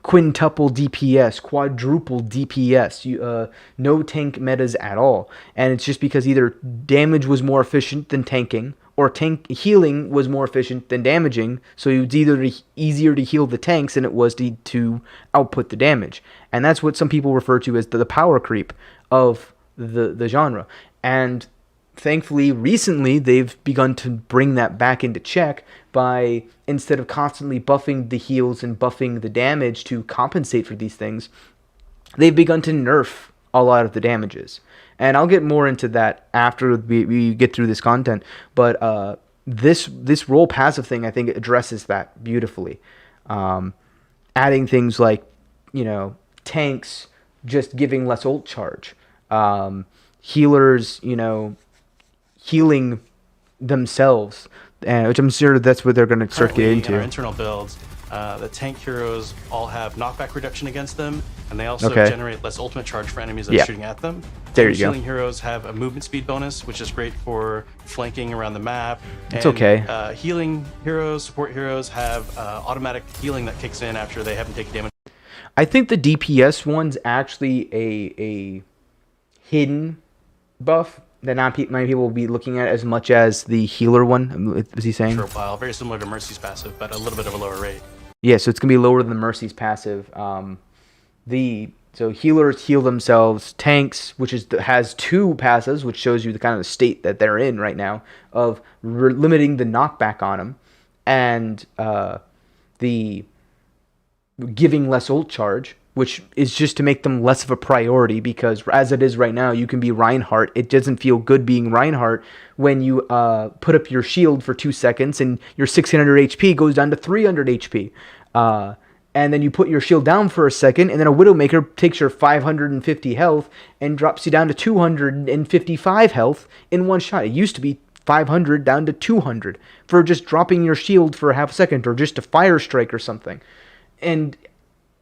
quintuple DPS, quadruple DPS, no tank metas at all. And it's just because either damage was more efficient than tanking, or tank healing was more efficient than damaging, so it was either easier to heal the tanks than it was to output the damage. And that's what some people refer to as the power creep of the genre. And thankfully, recently, they've begun to bring that back into check by, instead of constantly buffing the heals and buffing the damage to compensate for these things, they've begun to nerf a lot of the damages. And I'll get more into that after we get through this content. But this role passive thing, I think, addresses that beautifully. Adding things like, tanks just giving less ult charge. Healers, healing themselves, which I'm sure that's what they're going to start getting into. In our internal builds, the tank heroes all have knockback reduction against them, and they also generate less ultimate charge for enemies that are shooting at them. There you go. Healing heroes have a movement speed bonus, which is great for flanking around the map. It's okay. Healing heroes, support heroes have automatic healing that kicks in after they haven't taken damage. I think the DPS one's actually a hidden buff that not many people will be looking at as much as the healer one. Was he saying? For a while, very similar to Mercy's passive, but a little bit of a lower rate. Yeah, so it's gonna be lower than Mercy's passive. So healers heal themselves. Tanks, which has 2 passives, which shows you the kind of state that they're in right now of limiting the knockback on them, and the giving less ult charge, which is just to make them less of a priority, because as it is right now, you can be Reinhardt. It doesn't feel good being Reinhardt when you put up your shield for 2 seconds and your 600 HP goes down to 300 HP. And then you put your shield down for a second, and then a Widowmaker takes your 550 health and drops you down to 255 health in one shot. It used to be 500 down to 200 for just dropping your shield for a half a second, or just a fire strike or something. And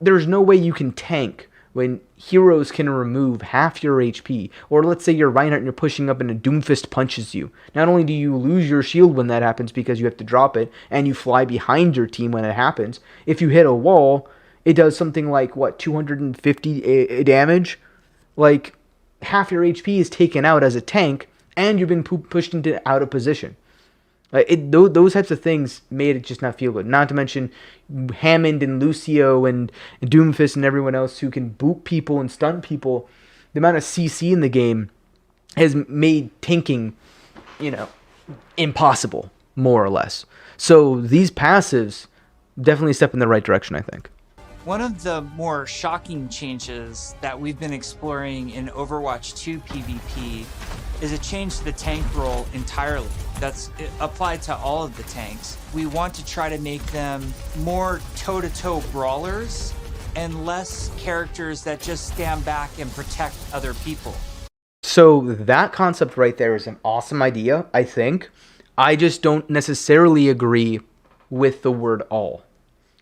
there's no way you can tank when heroes can remove half your HP, or let's say you're Reinhardt and you're pushing up and a Doomfist punches you. Not only do you lose your shield when that happens because you have to drop it, and you fly behind your team when it happens, if you hit a wall, it does something like, 250 damage? Like, half your HP is taken out as a tank, and you've been pushed into out of position. Those types of things made it just not feel good. Not to mention Hammond and Lucio and Doomfist and everyone else who can boot people and stun people. The amount of CC in the game has made tanking, impossible, more or less. So these passives definitely step in the right direction, I think. One of the more shocking changes that we've been exploring in Overwatch 2 PvP is a change to the tank role entirely. That's applied to all of the tanks. We want to try to make them more toe-to-toe brawlers and less characters that just stand back and protect other people. So that concept right there is an awesome idea, I think. I just don't necessarily agree with the word all.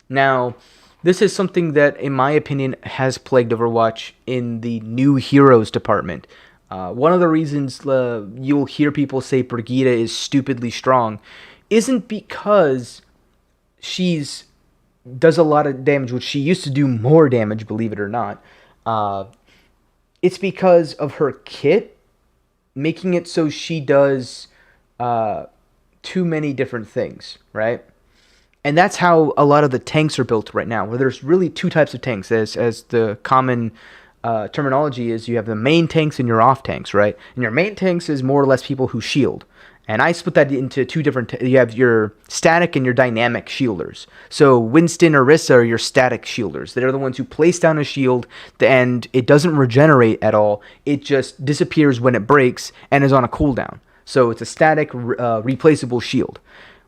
Now, this is something that, in my opinion, has plagued Overwatch in the new heroes department. One of the reasons you'll hear people say Brigitte is stupidly strong isn't because she's does a lot of damage, which she used to do more damage, believe it or not. It's because of her kit making it so she does too many different things, right? And that's how a lot of the tanks are built right now, where there's really two types of tanks. As the common terminology is, you have the main tanks and your off tanks, right? And your main tanks is more or less people who shield. And I split that into two different... you have your static and your dynamic shielders. So Winston or Orisa are your static shielders. They're the ones who place down a shield, and it doesn't regenerate at all. It just disappears when it breaks and is on a cooldown. So it's a static, replaceable shield.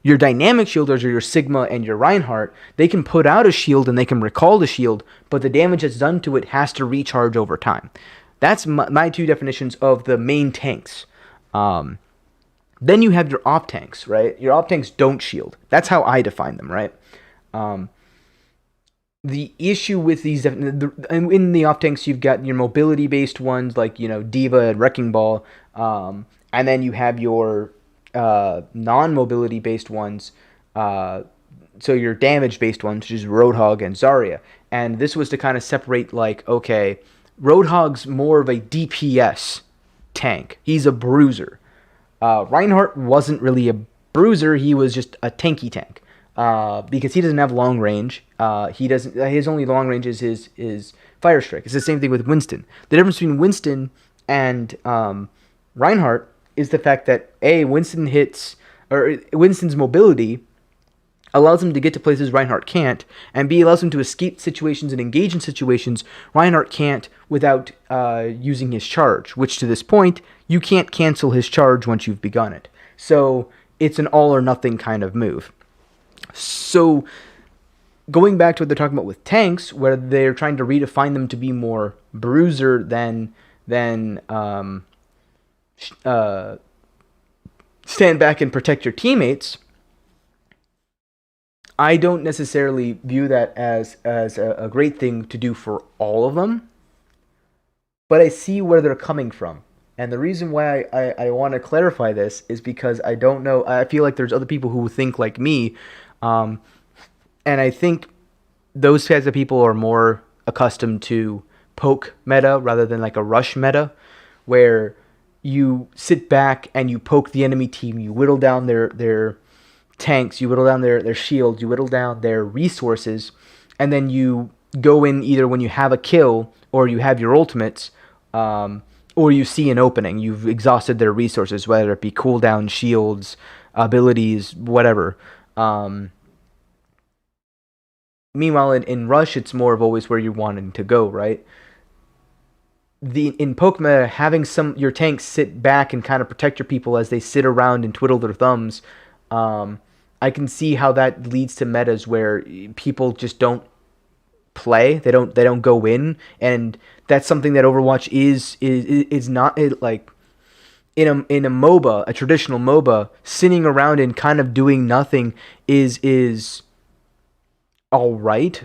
Your dynamic shielders are your Sigma and your Reinhardt. They can put out a shield and they can recall the shield, but the damage that's done to it has to recharge over time. That's my two definitions of the main tanks. Then you have your op tanks, right? Your op tanks don't shield. That's how I define them, right? The issue with these... in the op tanks, you've got your mobility-based ones like, D.Va and Wrecking Ball. And then you have your... non-mobility based ones, so your damage based ones, which is Roadhog and Zarya. And this was to kind of separate, like, okay, Roadhog's more of a DPS tank. He's a bruiser. Reinhardt wasn't really a bruiser. He was just a tanky tank, because he doesn't have long range. His only long range is his Fire Strike. It's the same thing with Winston. The difference between Winston and Reinhardt is the fact that Winston's mobility allows him to get to places Reinhardt can't, and B, allows him to escape situations and engage in situations Reinhardt can't without using his charge, which to this point, you can't cancel his charge once you've begun it. So it's an all or nothing kind of move. So going back to what they're talking about with tanks, where they're trying to redefine them to be more bruiser than stand back and protect your teammates, I don't necessarily view that as a great thing to do for all of them, but I see where they're coming from. And the reason why I want to clarify this is because I don't know, I feel like there's other people who think like me, and I think those kinds of people are more accustomed to poke meta rather than like a rush meta, where you sit back and you poke the enemy team, you whittle down their tanks, you whittle down their shields, you whittle down their resources, and then you go in either when you have a kill or you have your ultimates, or you see an opening. You've exhausted their resources, whether it be cooldown, shields, abilities, whatever. Meanwhile, in Rush, it's more of always where you're wanting to go, right? In poke meta, having your tanks sit back and kind of protect your people as they sit around and twiddle their thumbs, I can see how that leads to metas where people just don't play. They don't go in, and that's something that Overwatch is not like in a MOBA, a traditional MOBA. Sitting around and kind of doing nothing is all right.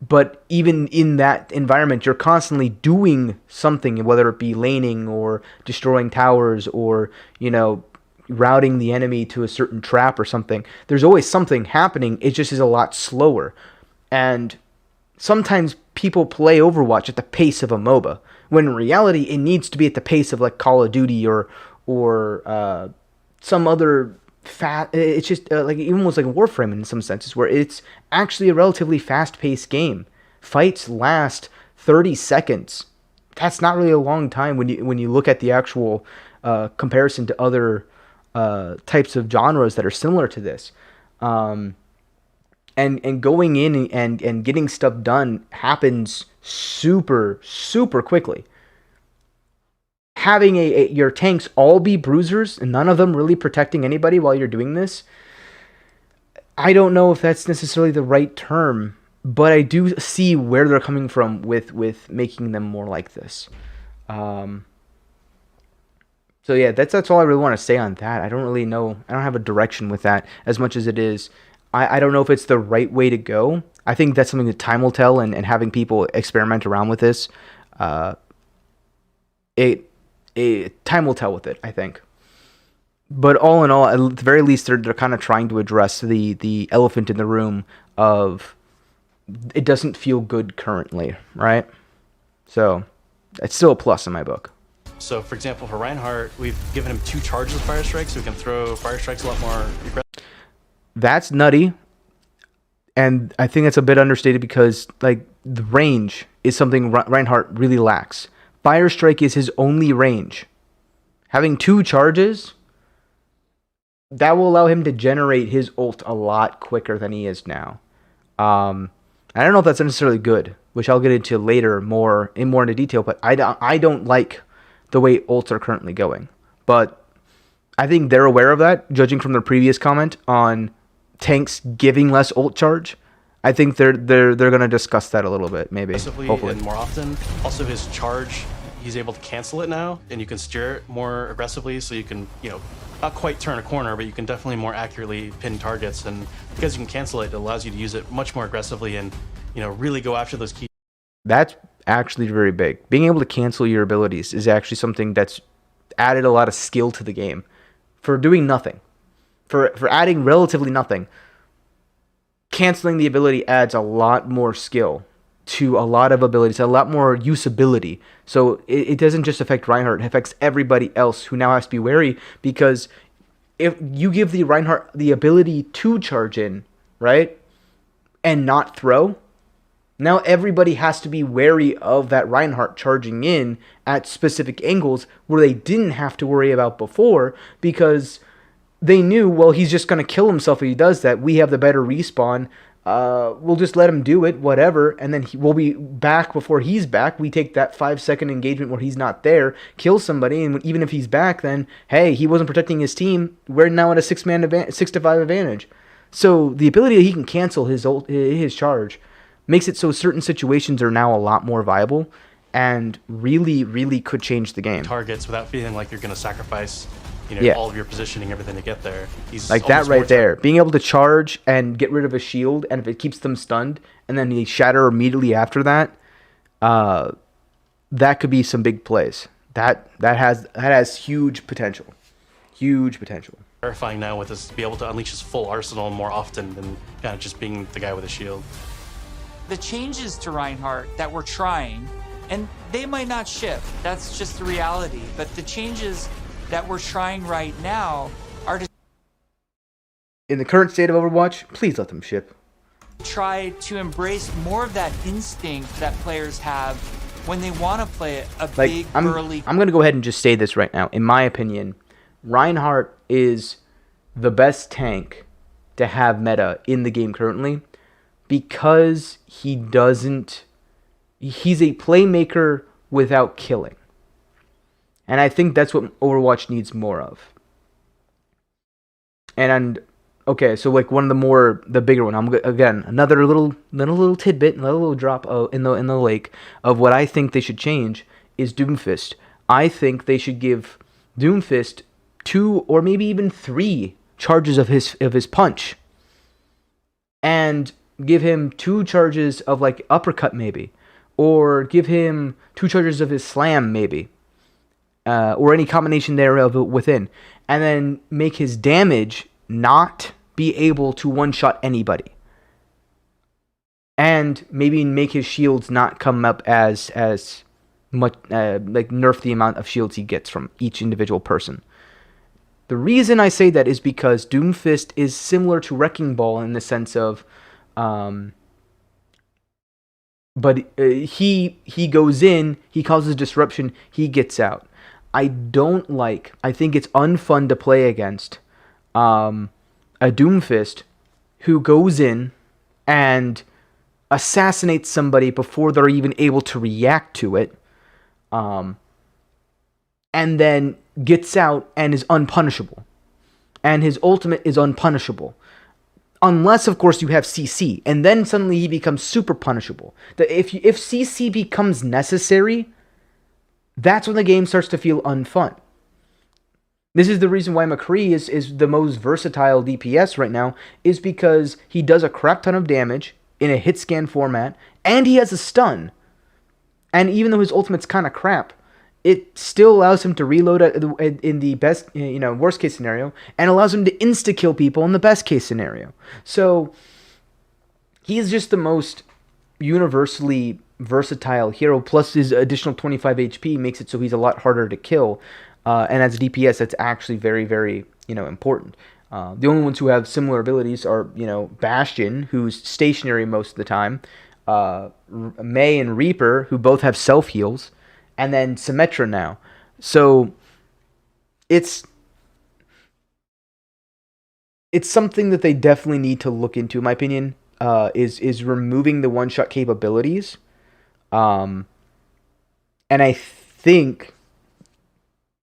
But even in that environment, you're constantly doing something, whether it be laning or destroying towers or, routing the enemy to a certain trap or something. There's always something happening. It just is a lot slower. And sometimes people play Overwatch at the pace of a MOBA, when in reality it needs to be at the pace of like Call of Duty or some other it's just like almost like Warframe in some senses, where it's actually a relatively fast-paced game. Fights last 30 seconds. That's not really a long time when you look at the actual comparison to other types of genres that are similar to this. And going in and getting stuff done happens super, super quickly. Having your tanks all be bruisers and none of them really protecting anybody while you're doing this, I don't know if that's necessarily the right term, but I do see where they're coming from with making them more like this. So yeah, that's all I really want to say on that. I don't really know. I don't have a direction with that as much as it is. I don't know if it's the right way to go. I think that's something that time will tell, and having people experiment around with this, time will tell with it, I think. But all in all, at the very least, they're kind of trying to address the elephant in the room of it doesn't feel good currently, right? So it's still a plus in my book. So, for example, for Reinhardt, we've given him 2 charges of Fire Strike, so we can throw Fire Strikes a lot more aggressive. That's nutty, and I think that's a bit understated because like the range is something Reinhardt really lacks. Fire Strike is his only range. Having 2 charges, that will allow him to generate his ult a lot quicker than he is now. I don't know if that's necessarily good, which I'll get into later more into detail, but I don't like the way ults are currently going. But I think they're aware of that, judging from their previous comment on tanks giving less ult charge. I think they're going to discuss that a little bit, maybe, hopefully. And more often. Also, his charge, he's able to cancel it now, and you can steer it more aggressively, so you can, not quite turn a corner, but you can definitely more accurately pin targets. And because you can cancel it, it allows you to use it much more aggressively and, really go after those key. That's actually very big. Being able to cancel your abilities is actually something that's added a lot of skill to the game. For doing nothing. For adding relatively nothing. Canceling the ability adds a lot more skill to a lot of abilities, a lot more usability. So it doesn't just affect Reinhardt, it affects everybody else who now has to be wary, because if you give the Reinhardt the ability to charge in, right, and not throw, now everybody has to be wary of that Reinhardt charging in at specific angles where they didn't have to worry about before, because they knew, well, he's just going to kill himself if he does that. We have the better respawn. We'll just let him do it, whatever, and then we'll be back before he's back. We take that 5-second engagement where he's not there, kill somebody, and even if he's back, then, hey, he wasn't protecting his team. We're now at a 6-to-5 advantage. So the ability that he can cancel his charge makes it so certain situations are now a lot more viable and really, really could change the game. Targets without feeling like you're going to sacrifice all of your positioning, everything to get there. He's like that right there. Being able to charge and get rid of a shield, and if it keeps them stunned, and then they shatter immediately after that, that could be some big plays. That has huge potential. Huge potential. Terrifying now with this, to be able to unleash his full arsenal more often than kind of just being the guy with a shield. The changes to Reinhardt that we're trying, and they might not ship, that's just the reality, but the changes that we're trying right now are to in the current state of Overwatch, please let them ship. Try to embrace more of that instinct that players have when they want to play big, burly. I'm going to go ahead and just say this right now. In my opinion, Reinhardt is the best tank to have meta in the game currently, because he's a playmaker without killing. And I think that's what Overwatch needs more of. And okay, so like one of the bigger one. Again, another little tidbit, another little drop in the lake of what I think they should change is Doomfist. I think they should give Doomfist 2 or maybe even 3 charges of his punch. And give him 2 charges of like uppercut maybe, or give him 2 charges of his slam maybe, or any combination thereof within, and then make his damage not be able to one-shot anybody. And maybe make his shields not come up as much, like nerf the amount of shields he gets from each individual person. The reason I say that is because Doomfist is similar to Wrecking Ball in the sense of, but he goes in, he causes disruption, he gets out. I think it's unfun to play against a Doomfist who goes in and assassinates somebody before they're even able to react to it, and then gets out and is unpunishable. And his ultimate is unpunishable. Unless, of course, you have CC. And then suddenly he becomes super punishable. If CC becomes necessary, that's when the game starts to feel unfun. This is the reason why McCree is the most versatile DPS right now, is because he does a crap ton of damage in a hit scan format, and he has a stun. And even though his ultimate's kind of crap, it still allows him to reload in the best, worst case scenario, and allows him to insta-kill people in the best case scenario. So he's just the most universally versatile hero, plus his additional 25 HP makes it so he's a lot harder to kill. And as a DPS, that's actually very, very, important. The only ones who have similar abilities are, Bastion, who's stationary most of the time, May and Reaper, who both have self-heals, and then Symmetra now. So it's something that they definitely need to look into, in my opinion, is removing the one-shot capabilities. And I think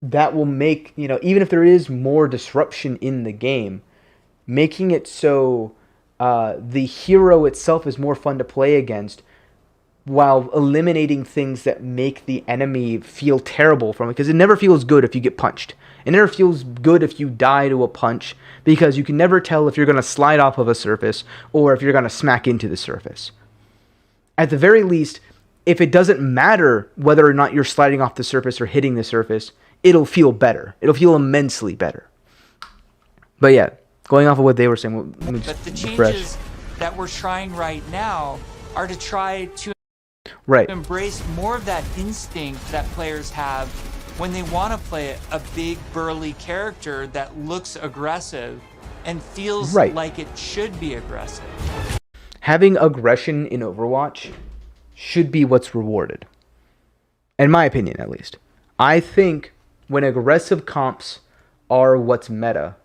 that will make, even if there is more disruption in the game, making it so the hero itself is more fun to play against, while eliminating things that make the enemy feel terrible from it. Because it never feels good if you get punched. It never feels good if you die to a punch, because you can never tell if you're going to slide off of a surface or if you're going to smack into the surface. At the very least, if it doesn't matter whether or not you're sliding off the surface or hitting the surface, it'll feel better. It'll feel immensely better. But yeah, going off of what they were saying, but the changes that we're trying right now are to try to embrace more of that instinct that players have when they want to play a big burly character that looks aggressive and feels like it should be aggressive. Having aggression in Overwatch should be what's rewarded. In my opinion, at least. I think when aggressive comps are what's meta,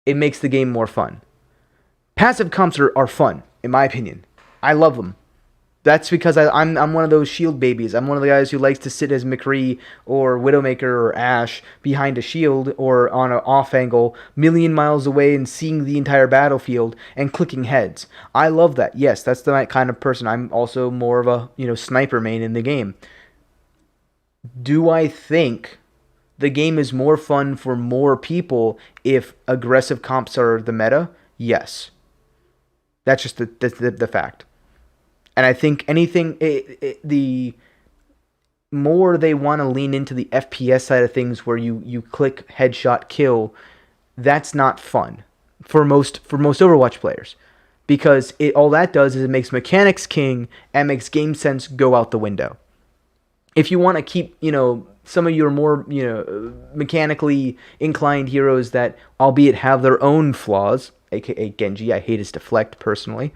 it makes the game more fun. Passive comps are fun, in my opinion. I love them. That's because I'm one of those shield babies. I'm one of the guys who likes to sit as McCree or Widowmaker or Ashe behind a shield or on an off angle, million miles away and seeing the entire battlefield and clicking heads. I love that. Yes, that's the kind of person. I'm also more of a sniper main in the game. Do I think the game is more fun for more people if aggressive comps are the meta? Yes. That's just the fact. And I think the more they want to lean into the FPS side of things, where you click headshot kill, that's not fun for most Overwatch players, because all that does is it makes mechanics king and makes game sense go out the window. If you want to keep some of your more mechanically inclined heroes that albeit have their own flaws, aka Genji, I hate his deflect personally.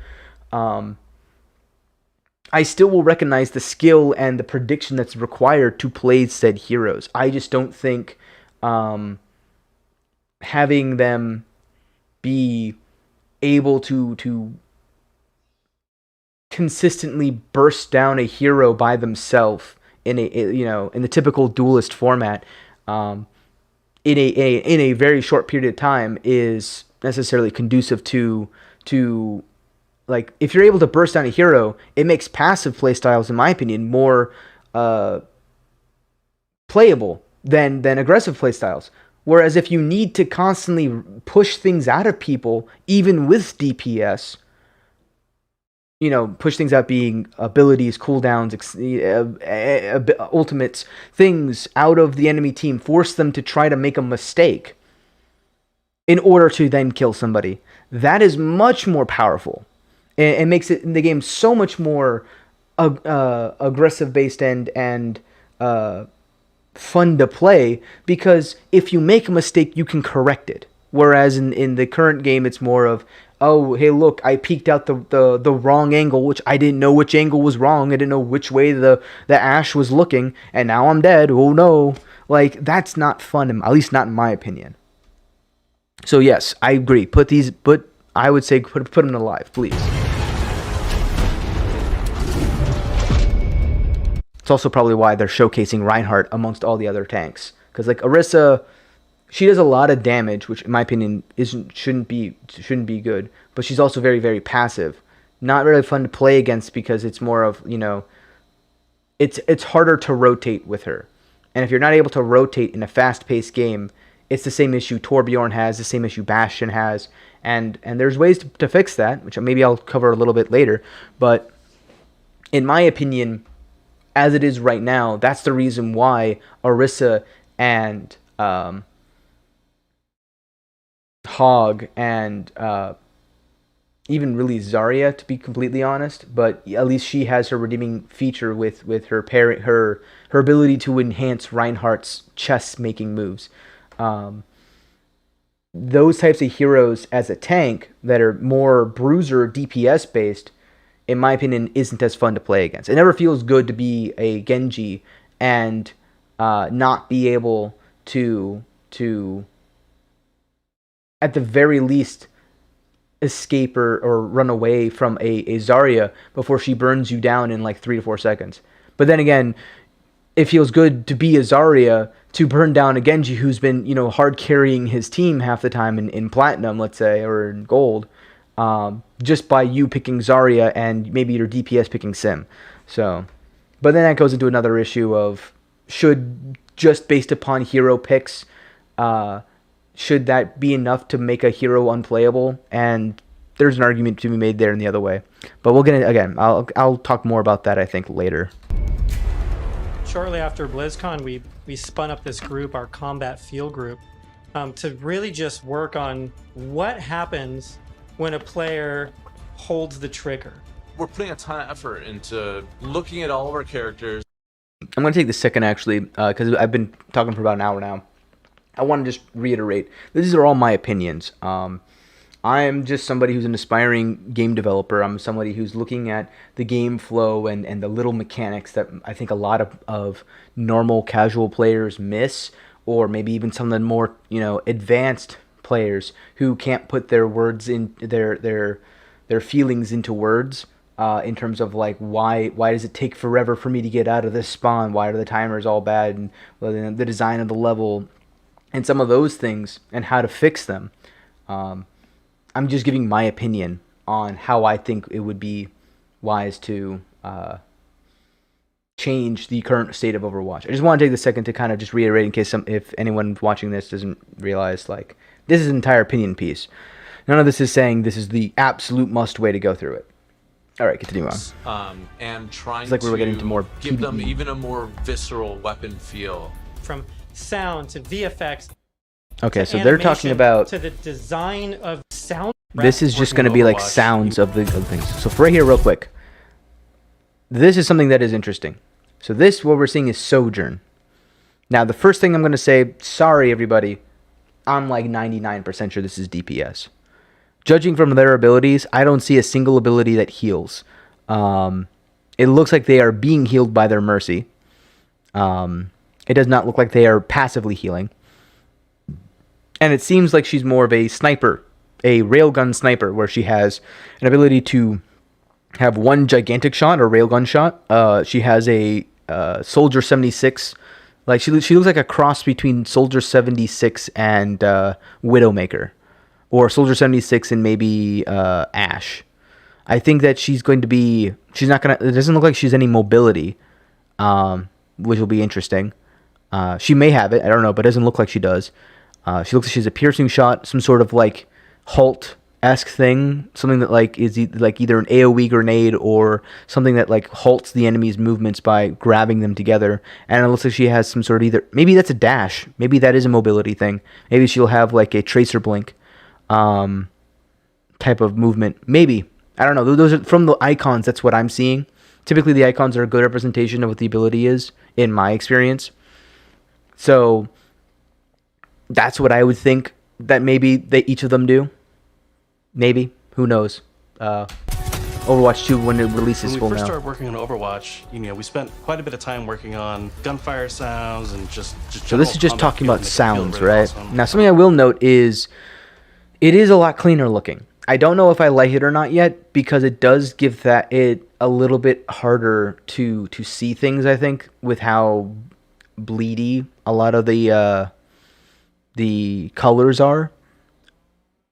I still will recognize the skill and the prediction that's required to play said heroes. I just don't think having them be able to consistently burst down a hero by themselves in in the typical duelist format in a very short period of time is necessarily conducive to like, if you're able to burst down a hero, it makes passive playstyles, in my opinion, more playable than aggressive playstyles. Whereas if you need to constantly push things out of people, even with DPS, push things out being abilities, cooldowns, ultimates, things out of the enemy team, force them to try to make a mistake in order to then kill somebody. That is much more powerful. It makes it in the game so much more aggressive based and fun to play, because if you make a mistake, you can correct it. Whereas in the current game, it's more of, oh, hey, look, I peeked out the wrong angle, which I didn't know which angle was wrong. I didn't know which way the Ashe was looking, and now I'm dead. Oh, no. Like, that's not fun, at least not in my opinion. So, yes, I agree. I would say put them alive, please. It's also probably why they're showcasing Reinhardt amongst all the other tanks. Because, like, Orisa, she does a lot of damage, which in my opinion shouldn't be good. But she's also very, very passive. Not really fun to play against because it's more of, it's harder to rotate with her. And if you're not able to rotate in a fast-paced game, it's the same issue Torbjorn has, the same issue Bastion has. And there's ways to fix that, which maybe I'll cover a little bit later. But in my opinion, as it is right now, that's the reason why Orisa and Hog and even really Zarya, to be completely honest, but at least she has her redeeming feature with her ability to enhance Reinhardt's chess making moves. Those types of heroes as a tank that are more bruiser DPS based, in my opinion, isn't as fun to play against. It never feels good to be a Genji and not be able to at the very least escape or run away from a Zarya before she burns you down in like 3 to 4 seconds. But then again, it feels good to be a Zarya to burn down a Genji who's been, hard carrying his team half the time in Platinum, let's say, or in Gold, just by you picking Zarya and maybe your DPS picking Sim. So, but then that goes into another issue of should, just based upon hero picks, should that be enough to make a hero unplayable? And there's an argument to be made there in the other way. But we'll get into, again, I'll talk more about that, I think, later. Shortly after BlizzCon, we spun up this group, our combat field group, to really just work on what happens when a player holds the trigger. We're putting a ton of effort into looking at all of our characters. I'm going to take the second, actually, because I've been talking for about an hour now. I want to just reiterate, these are all my opinions. I'm just somebody who's an aspiring game developer. I'm somebody who's looking at the game flow and the little mechanics that I think a lot of normal casual players miss, or maybe even some of the more advanced players who can't put their words in their feelings into words. In terms of like why does it take forever for me to get out of this spawn? Why are the timers all bad? And the design of the level and some of those things and how to fix them. I'm just giving my opinion on how I think it would be wise to change the current state of Overwatch. I just want to take the second to kind of just reiterate in case if anyone watching this doesn't realize, like, this is an entire opinion piece. None of this is saying this is the absolute must way to go through it. All right, continue on. And trying it's like we were getting to more give PvE. them even a more visceral weapon feel. From sound to VFX. Okay, so they're talking about to the design of sound. This is just going to be like sounds of the things. So for right here, real quick, this is something that is interesting. So this, what we're seeing, is Sojourn. Now, the first thing I'm going to say, sorry everybody, I'm like 99% sure this is DPS. Judging from their abilities, I don't see a single ability that heals. It looks like they are being healed by their Mercy. It does not look like they are passively healing. And it seems like she's more of a sniper, a railgun sniper, where she has an ability to have one gigantic shot or railgun shot. She has a Soldier 76. Like she looks like a cross between Soldier 76 and Widowmaker. Or Soldier 76 and maybe Ashe. I think that she's going to be... She's not going to... It doesn't look like she's any mobility, which will be interesting. She may have it. I don't know, but it doesn't look like she does. She looks like she has a piercing shot, some sort of like halt-esque thing, something that like is like either an AoE grenade or something that like halts the enemy's movements by grabbing them together. And it looks like she has some sort of maybe that's a dash, maybe that is a mobility thing. Maybe she'll have like a tracer blink type of movement. Maybe, I don't know. Those are from the icons. That's what I'm seeing. Typically, the icons are a good representation of what the ability is, in my experience. So that's what I would think that maybe each of them do. Maybe. Who knows? Overwatch 2, when it releases full now. When we first started working on Overwatch, we spent quite a bit of time working on gunfire sounds and just so this is just talking about sounds, really right? awesome. Now, something I will note is it is a lot cleaner looking. I don't know if I like it or not yet, because it does give it a little bit harder to see things, I think, with how bleedy a lot of the colors are.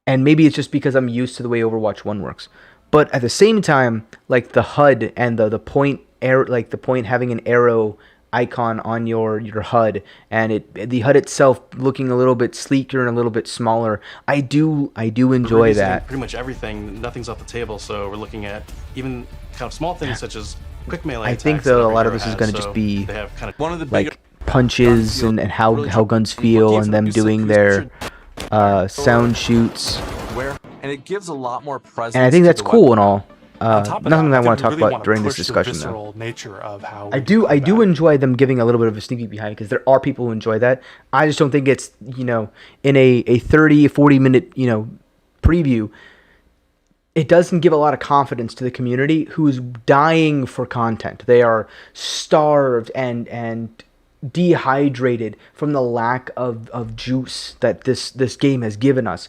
And maybe it's just because I'm used to the way Overwatch 1 works. But at the same time, like the HUD and the point having an arrow icon on your HUD, and the HUD itself looking a little bit sleeker and a little bit smaller. I do enjoy that. Pretty much everything, nothing's off the table. So we're looking at even kind of small things such as quick melee. I think though a lot of this is going to just be they have kind of one of the like punches and how guns feel, and them doing their sound shoots. And it gives a lot more presence. And I think that's cool and all. Nothing that I want to talk about during this discussion, though. Nature of how I do enjoy them giving a little bit of a sneak peek behind, because there are people who enjoy that. I just don't think it's, in a 30-40 minute, preview, it doesn't give a lot of confidence to the community who's dying for content. They are starved and dehydrated from the lack of juice that this game has given us.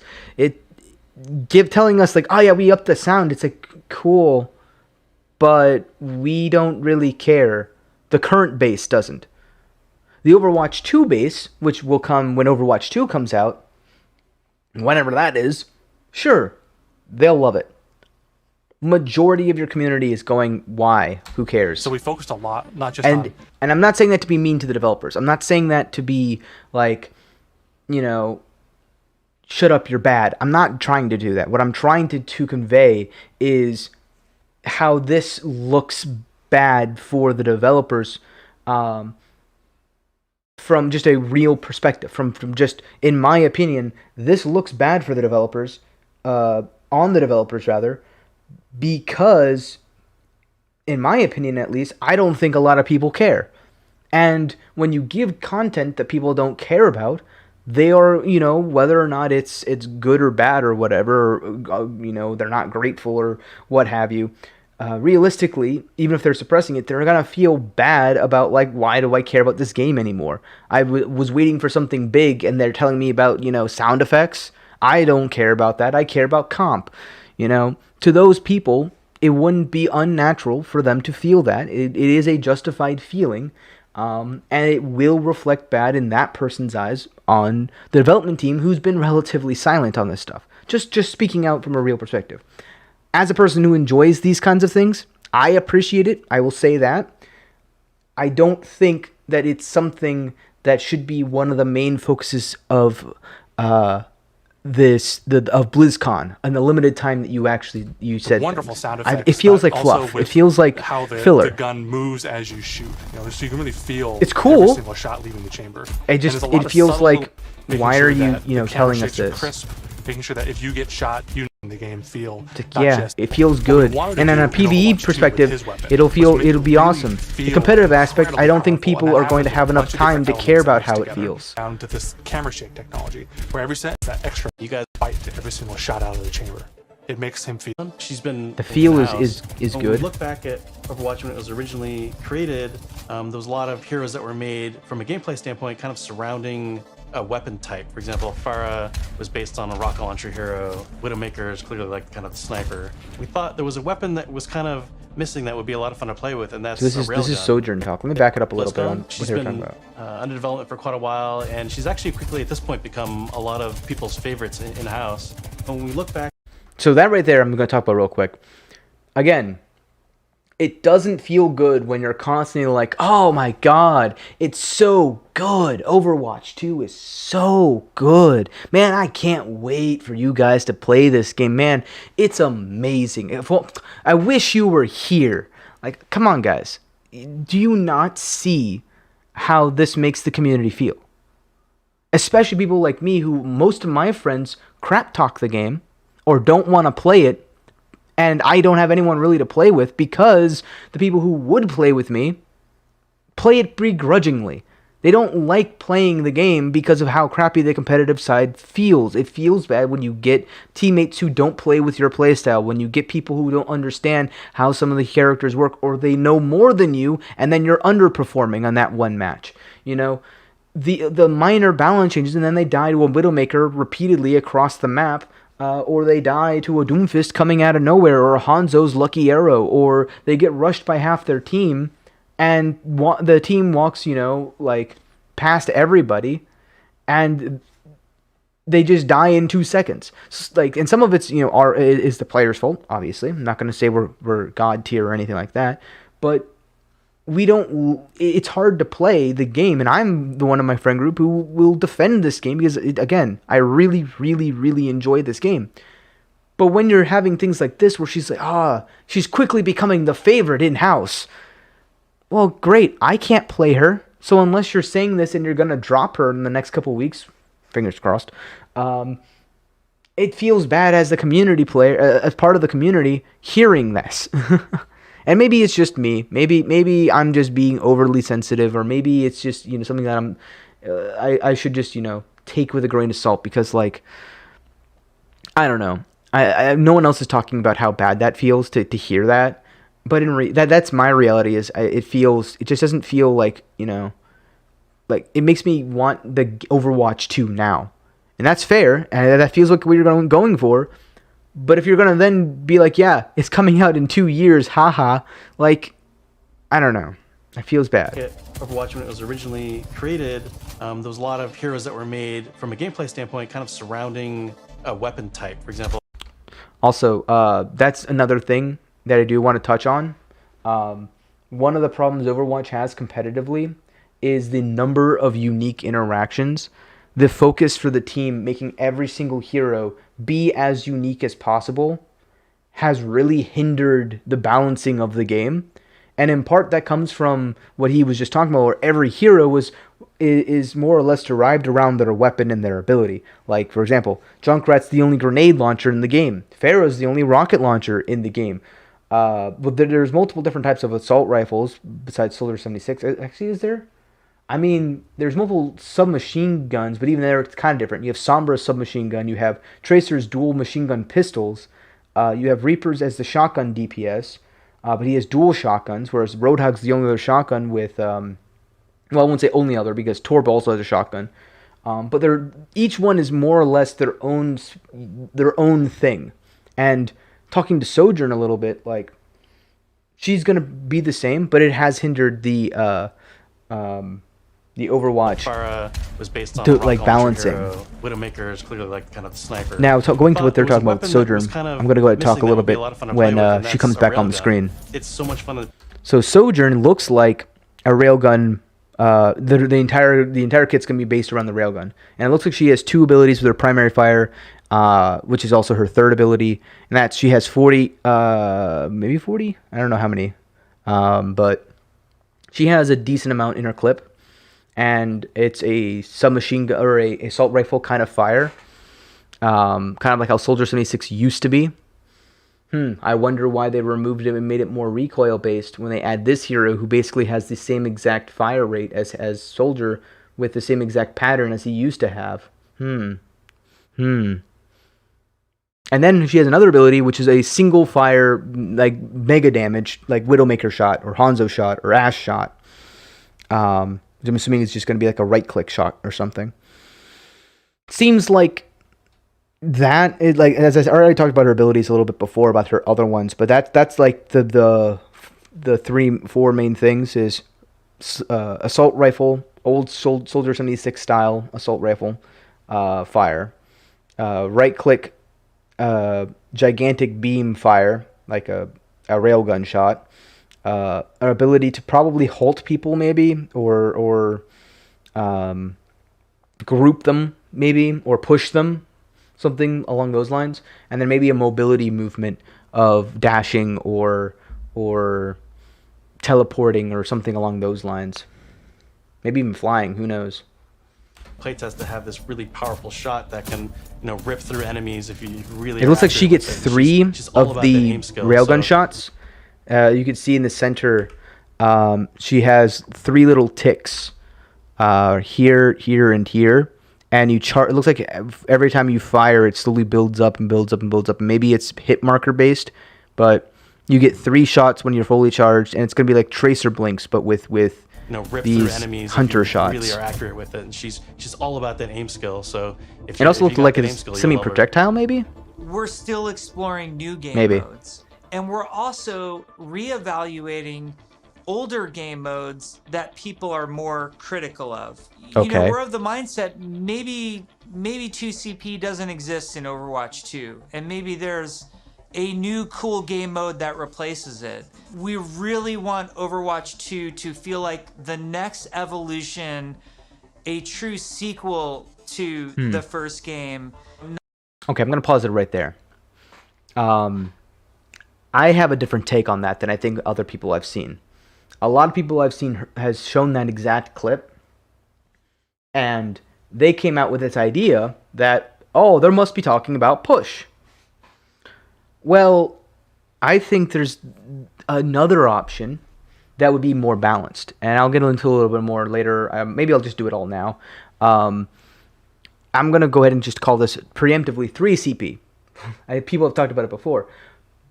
Telling us like, oh yeah, we upped the sound. It's like, cool, but we don't really care. The current base doesn't. The Overwatch 2 base, which will come when Overwatch 2 comes out, whenever that is, sure, they'll love it. Majority of your community is going, why? Who cares? So we focused a lot, not just on... And I'm not saying that to be mean to the developers. I'm not saying that to be like, shut up, you're bad. I'm not trying to do that. What I'm trying to convey is how this looks bad for the developers from just a real perspective. From just, in my opinion, this looks bad for the developers, on the developers rather, because, in my opinion at least, I don't think a lot of people care. And when you give content that people don't care about, they are, whether or not it's good or bad or whatever, or, they're not grateful or what have you. Realistically, even if they're suppressing it, they're going to feel bad about, like, why do I care about this game anymore? I was waiting for something big, and they're telling me about, sound effects. I don't care about that. I care about comp. To those people, it wouldn't be unnatural for them to feel that. It is a justified feeling. And it will reflect bad in that person's eyes on the development team, who's been relatively silent on this stuff. Just speaking out from a real perspective. As a person who enjoys these kinds of things, I appreciate it. I will say that. I don't think that it's something that should be one of the main focuses of BlizzCon and the limited time that you said wonderful sound effects. It feels like fluff. It feels like how filler. The gun moves as you shoot. So you can really feel it's cool. Every single shot leaving the chamber. It feels like, why are you telling us this? Crisp, making sure that if you get shot, the game feel it feels good. And on a PvE perspective, it'll be awesome. The competitive aspect, I don't think people are going to have enough time to care about how it feels. Down to this camera shake technology, where every set that extra you guys fight to every single shot out of the chamber. It makes him feel. The feel is good. When we look back at Overwatch when it was originally created, there was a lot of heroes that were made from a gameplay standpoint, kind of surrounding a weapon type. For example, Pharah was based on a rocket launcher hero. Widowmaker is clearly like kind of the sniper. We thought there was a weapon that was kind of missing that would be a lot of fun to play with, and that's this is Sojourn talk. Let me back it up a little bit on what she's you're been talking about. Under development for quite a while, and she's actually quickly at this point become a lot of people's favorites in-house. When we look back, so that right there, I'm going to talk about real quick. Again, it doesn't feel good when you're constantly like, oh my god, it's so good. Overwatch 2 is so good. Man, I can't wait for you guys to play this game. Man, it's amazing. I wish you were here. Like, come on, guys. Do you not see how this makes the community feel? Especially people like me, who most of my friends crap talk the game or don't want to play it. And I don't have anyone really to play with because the people who would play with me play it begrudgingly. They don't like playing the game because of how crappy the competitive side feels. It feels bad when you get teammates who don't play with your playstyle, when you get people who don't understand how some of the characters work, or they know more than you, and then you're underperforming on that one match. You know, the minor balance changes, and then they die to a Widowmaker repeatedly across the map. Or they die to a Doomfist coming out of nowhere, or a Hanzo's Lucky Arrow, or they get rushed by half their team, and the team walks, like, past everybody, and they just die in 2 seconds. Like, and some of it's, is the player's fault, obviously. I'm not going to say we're God tier or anything like that, but it's hard to play the game, and I'm the one in my friend group who will defend this game because, again, I really, really, really enjoy this game. But when you're having things like this where she's like, she's quickly becoming the favorite in-house. Well, great, I can't play her, so unless you're saying this and you're going to drop her in the next couple weeks, fingers crossed, it feels bad as the community player, as part of the community, hearing this. And maybe it's just me. Maybe I'm just being overly sensitive, or maybe it's just something that I should just take with a grain of salt, because like, I don't know. No one else is talking about how bad that feels to hear that, but that's my reality. It just doesn't feel like like it makes me want the Overwatch 2 now, and that's fair, and that feels like what you're going for. But if you're going to then be like, yeah, it's coming out in 2 years, haha, like, I don't know. It feels bad. Overwatch, when it was originally created, there was a lot of heroes that were made from a gameplay standpoint kind of surrounding a weapon type, for example. Also, that's another thing that I do want to touch on. One of the problems Overwatch has competitively is the number of unique interactions. The focus for the team, making every single hero be as unique as possible, has really hindered the balancing of the game. And in part, that comes from what he was just talking about, where every hero is more or less derived around their weapon and their ability. Like, for example, Junkrat's the only grenade launcher in the game. Pharaoh's the only rocket launcher in the game. But there's multiple different types of assault rifles besides Soldier 76. Actually, is there? I mean, there's multiple submachine guns, but even there it's kind of different. You have Sombra's submachine gun, you have Tracer's dual machine gun pistols, you have Reaper's as the shotgun DPS, but he has dual shotguns, whereas Roadhog's the only other shotgun with, well, I won't say only other, because Torb also has a shotgun. But each one is more or less their own thing. And talking to Sojourn a little bit, like, she's going to be the same, but it has hindered the Overwatch Pharah was based on like balancing. Widowmaker is clearly like kind of the sniper. Now, going to what they're talking about with Sojourn, I'm going to go ahead and talk a little bit when she comes back on the screen. It's so much fun. So Sojourn looks like a railgun. The entire kit's going to be based around the railgun, and it looks like she has 2 abilities with her primary fire, which is also her third ability, and that's she has 40, maybe 40. I don't know how many, but she has a decent amount in her clip. And it's a submachine gun or a assault rifle kind of fire, kind of like how Soldier 76 used to be. I wonder why they removed it and made it more recoil based when they add this hero who basically has the same exact fire rate as Soldier with the same exact pattern as he used to have. And then she has another ability which is a single fire, like mega damage, like Widowmaker shot or Hanzo shot or Ashe shot. I'm assuming it's just going to be like a right-click shot or something. Seems like that is like, as I already talked about her abilities a little bit before about her other ones, but that's like the 3-4 main things is assault rifle, old Soldier 76 style assault rifle, fire, right-click, gigantic beam fire like a railgun shot, an ability to probably halt people maybe, or group them maybe, or push them, something along those lines. And then maybe a mobility movement of dashing or teleporting or something along those lines. Maybe even flying, who knows. Playtest to have this really powerful shot that can, rip through enemies if you really. It looks like she gets 3 of the railgun shots. You can see in the center, she has 3 little ticks, here, here, and here. And it looks like every time you fire, it slowly builds up and builds up and builds up. Maybe it's hit marker based, but you get 3 shots when you're fully charged, and it's gonna be like tracer blinks, but with rip these through enemies hunter if you shots. really are accurate with it, and she's all about that aim skill. So if It also looked like it's semi-projectile, maybe. We're still exploring new game Maybe. modes, and we're also reevaluating older game modes that people are more critical of. Okay. We're of the mindset maybe 2CP doesn't exist in Overwatch 2, and maybe there's a new cool game mode that replaces it. We really want Overwatch 2 to feel like the next evolution, a true sequel to the first game. Okay, I'm gonna pause it right there. I have a different take on that than I think other people I've seen. A lot of people I've seen has shown that exact clip, and they came out with this idea that, oh, they must be talking about push. Well, I think there's another option that would be more balanced, and I'll get into a little bit more later. Maybe I'll just do it all now. I'm going to go ahead and just call this preemptively 3CP. People have talked about it before,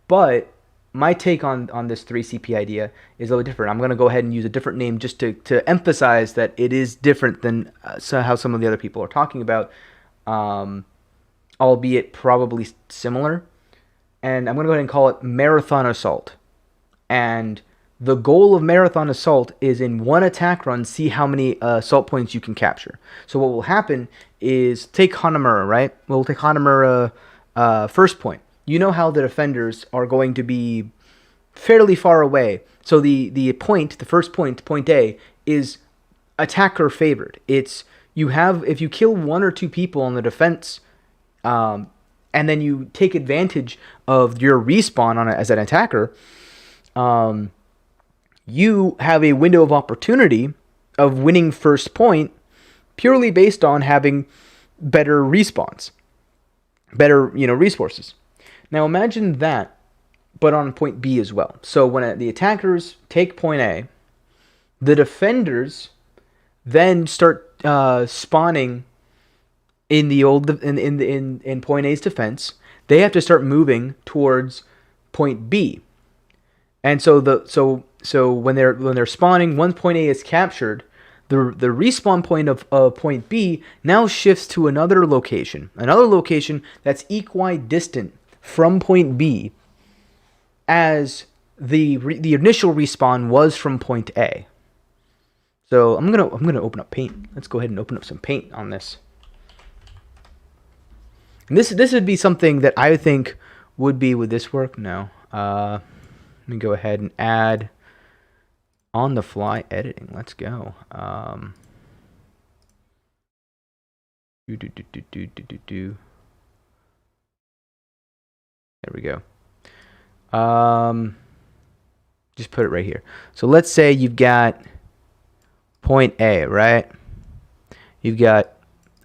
but my take on this 3CP idea is a little different. I'm going to go ahead and use a different name just to emphasize that it is different than how some of the other people are talking about, albeit probably similar. And I'm going to go ahead and call it Marathon Assault. And the goal of Marathon Assault is in one attack run, see how many assault points you can capture. So what will happen is, take Hanamura, right? We'll take Hanamura first point. You know how the defenders are going to be fairly far away. So the first point, point A, is attacker favored. It's, if you kill 1 or 2 people on the defense, and then you take advantage of your respawn on it as an attacker, you have a window of opportunity of winning first point purely based on having better respawns, better resources. Now imagine that, but on point B as well. So when the attackers take point A, the defenders then start spawning in the in point A's defense. They have to start moving towards point B, and so when they're spawning, once point A is captured, the respawn point of point B now shifts to another location that's equidistant from point B as the initial respawn was from point A. So I'm gonna open up Paint. Let's go ahead and open up some Paint on this. And this would be something that I think would would this work? No. Let me go ahead and add on the fly editing. Let's go. There we go. Just put it right here. So let's say you've got point A, right? You've got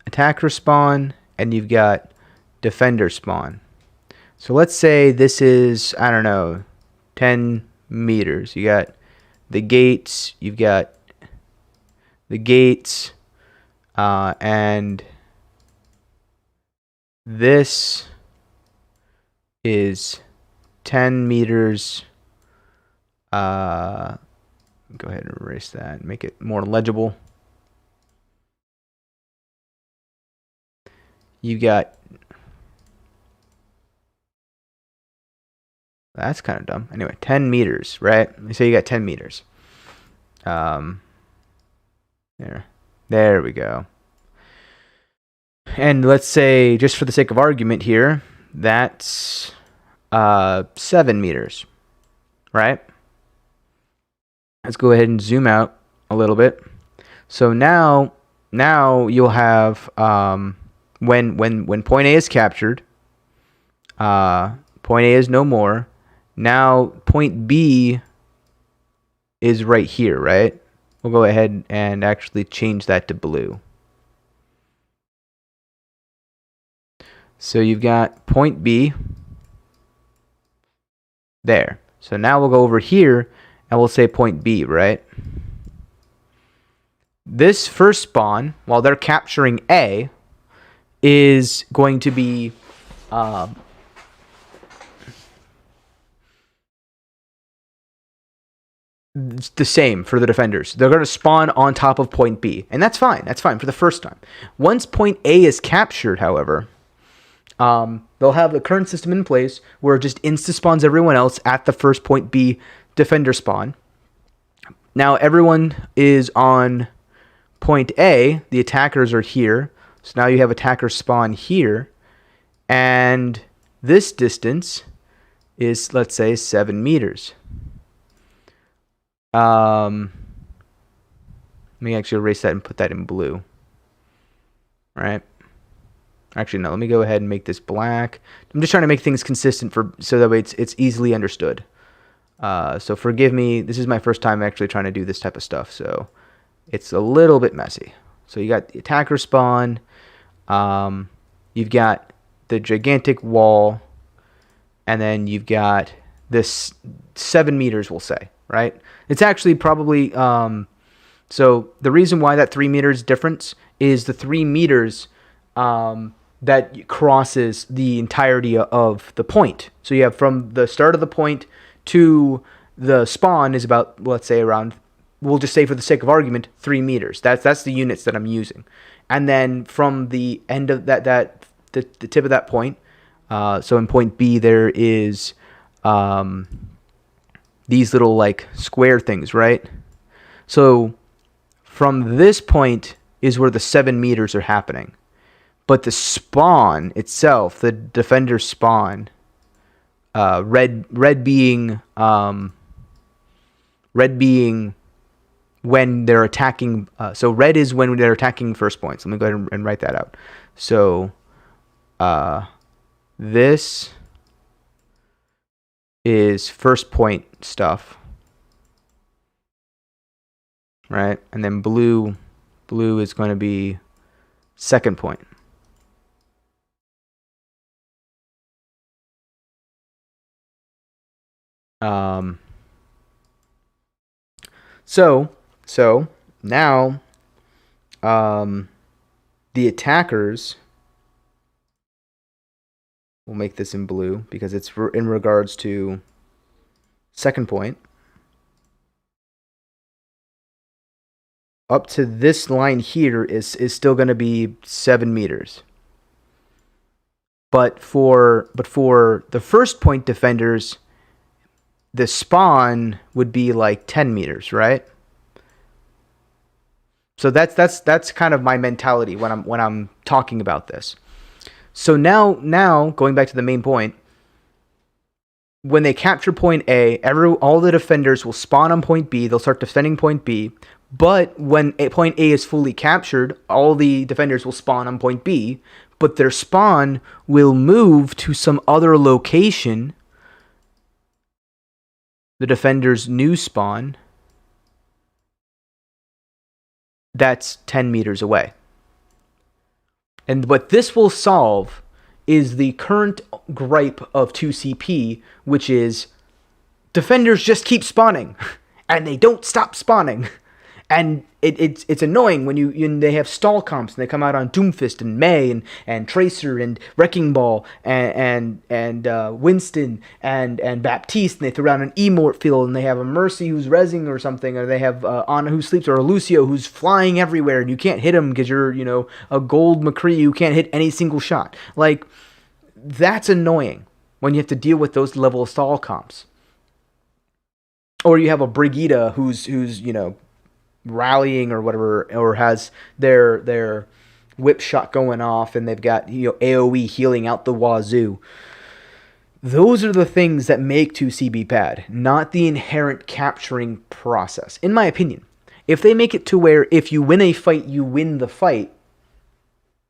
attacker spawn and you've got defender spawn. So let's say this is, I don't know, 10 meters. You got the gates, you've got the gates, and this is 10 meters. Go ahead and erase that and make it more legible. You got, that's kind of dumb. Anyway, 10 meters, right? So you got 10 meters. There we go. And let's say, just for the sake of argument here, that's 7 meters, right? let's go ahead and zoom out a little bit. So now you'll have when point A is captured, point A is no more. Now point B is right here, right? We'll go ahead and actually change that to blue. So you've got point B there. So now we'll go over here and we'll say point B, right? This first spawn, while they're capturing A, is going to be the same for the defenders. They're going to spawn on top of point B, and that's fine. That's fine for the first time. Once point A is captured, however, they'll have the current system in place where it just insta-spawns everyone else at the first point B defender spawn. Now everyone is on point A. The attackers are here. So now you have attackers spawn here. And this distance is, let's say, 7 meters. Let me actually erase that and put that in blue. Right? Actually, no. Let me go ahead and make this black. I'm just trying to make things consistent so that way it's easily understood. So forgive me. This is my first time actually trying to do this type of stuff, so it's a little bit messy. So you got the attacker spawn. You've got the gigantic wall, and then you've got this 7 meters, we'll say, right? It's actually probably so the reason why that 3 meters difference is the 3 meters that crosses the entirety of the point. So you have from the start of the point to the spawn is about, let's say, around, we'll just say for the sake of argument, 3 meters. That's the units that I'm using. And then from the end of the tip of that point, so in point B there is these little like square things, right? So from this point is where the 7 meters are happening. But the spawn itself, the defender spawn, red being when they're attacking. So red is when they're attacking first points. Let me go ahead and write that out. So this is first point stuff, right? And then blue is going to be second point. So now the attackers, we'll make this in blue because it's in regards to second point. Up to this line here is still going to be 7 meters. But for the first point defenders, the spawn would be like 10 meters, right? So that's kind of my mentality when I'm talking about this. So now going back to the main point, when they capture point A, all the defenders will spawn on point B. They'll start defending point B. But when point A is fully captured, all the defenders will spawn on point B. But their spawn will move to some other location. The defender's new spawn, that's 10 meters away. And what this will solve is the current gripe of 2CP, which is defenders just keep spawning and they don't stop spawning. And it's annoying when they have stall comps and they come out on Doomfist and May and Tracer and Wrecking Ball and Winston and Baptiste, and they throw out an Emort field and they have a Mercy who's rezzing or something, or they have Ana who sleeps, or a Lucio who's flying everywhere and you can't hit him because you're a gold McCree who can't hit any single shot. Like, that's annoying when you have to deal with those level of stall comps. Or you have a Brigida who's rallying or whatever, or has their whip shot going off and they've got AoE healing out the wazoo. Those are the things that make 2C be bad, not the inherent capturing process, in my opinion. If they make it to where if you win a fight, you win the fight,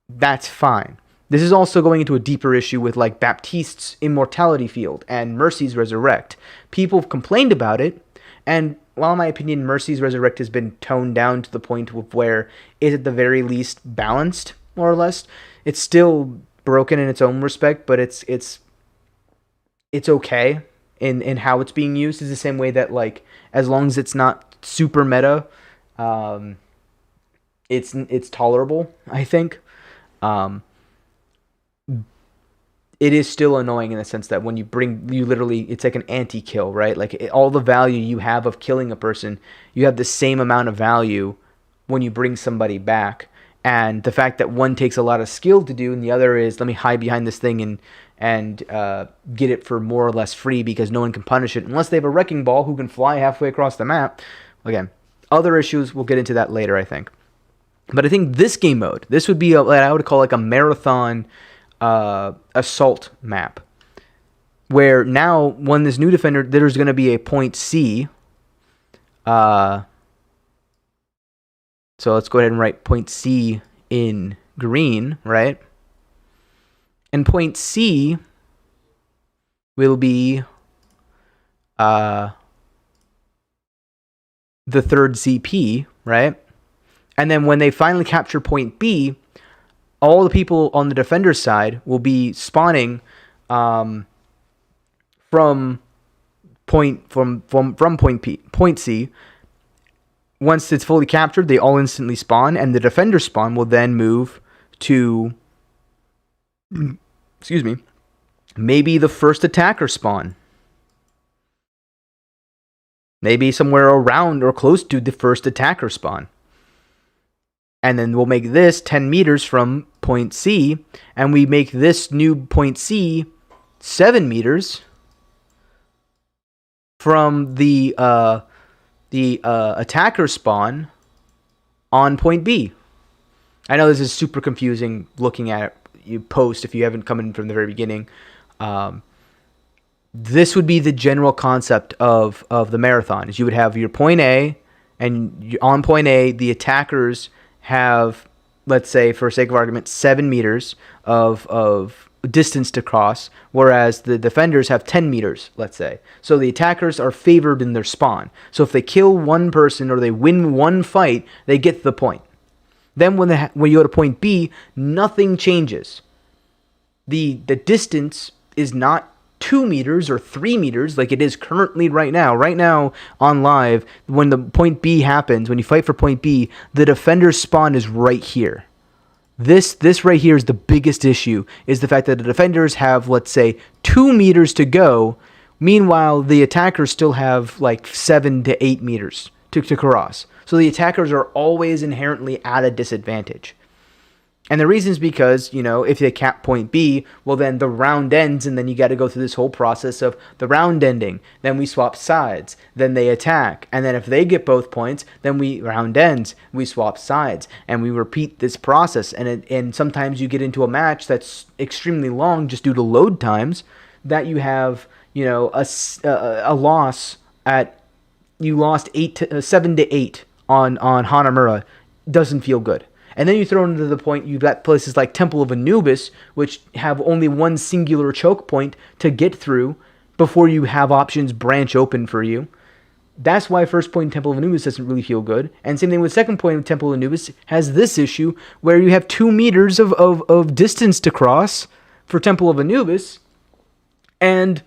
that's fine. This is also going into a deeper issue with like Baptiste's Immortality Field and Mercy's Resurrect. People have complained about it, and while in my opinion Mercy's Resurrect has been toned down to the point of where it's at the very least balanced, more or less, it's still broken in its own respect, but it's okay in how it's being used. Is the same way that, like, as long as it's not super meta, it's tolerable, I think. It is still annoying in the sense that when you literally, it's like an anti-kill, right? Like, all the value you have of killing a person, you have the same amount of value when you bring somebody back. And the fact that one takes a lot of skill to do and the other is, let me hide behind this thing and get it for more or less free because no one can punish it unless they have a wrecking ball who can fly halfway across the map. Again, other issues, we'll get into that later, I think. But I think this game mode, this would be what I would call like a marathon assault map, where now when this new defender, there's going to be a point C. So let's go ahead and write point C in green, right? And point C will be the third CP, right? And then when they finally capture point B, all the people on the defender's side will be spawning from point C. Once it's fully captured, they all instantly spawn, and the defender spawn will then move to, excuse me, maybe the first attacker spawn. Maybe somewhere around or close to the first attacker spawn. And then we'll make this 10 meters from point C, and we make this new point C 7 meters from the attacker spawn on point B. I know this is super confusing looking at it, you post if you haven't come in from the very beginning. This would be the general concept of the marathon. Is you would have your point A, and on point A, the attackers have, let's say, for sake of argument, 7 meters of distance to cross, whereas the defenders have 10 meters, let's say. So the attackers are favored in their spawn. So if they kill one person or they win one fight, they get the point. Then when you go to point B, nothing changes. The distance is not 2 meters or 3 meters like it is currently right now. Right now on live, when the point B happens, when you fight for point B, the defender's spawn is right here. This right here is the biggest issue, is the fact that the defenders have, let's say, 2 meters to go. Meanwhile, the attackers still have like 7 to 8 meters to cross. So the attackers are always inherently at a disadvantage. And the reason is because, if they cap point B, well, then the round ends, and then you got to go through this whole process of the round ending. Then we swap sides. Then they attack. And then if they get both points, then round ends. We swap sides. And we repeat this process. And sometimes you get into a match that's extremely long just due to load times, that you have, a loss at, you lost 7 to 8 on Hanamura. Doesn't feel good. And then you throw into the point, you've got places like Temple of Anubis, which have only one singular choke point to get through before you have options branch open for you. That's why first point Temple of Anubis doesn't really feel good. And same thing with second point Temple of Anubis has this issue where you have 2 meters of distance to cross for Temple of Anubis, and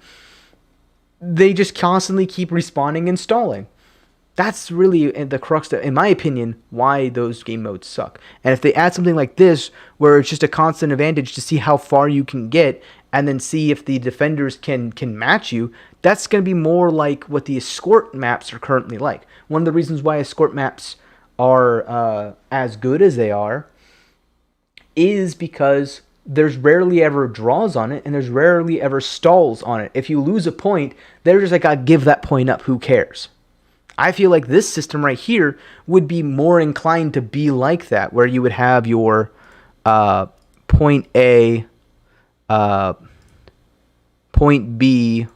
they just constantly keep respawning and stalling. That's really the crux, in my opinion, why those game modes suck. And if they add something like this, where it's just a constant advantage to see how far you can get, and then see if the defenders can match you, that's going to be more like what the escort maps are currently like. One of the reasons why escort maps are as good as they are is because there's rarely ever draws on it, and there's rarely ever stalls on it. If you lose a point, they're just like, I'll give that point up, who cares? I feel like this system right here would be more inclined to be like that, where you would have your point A point B,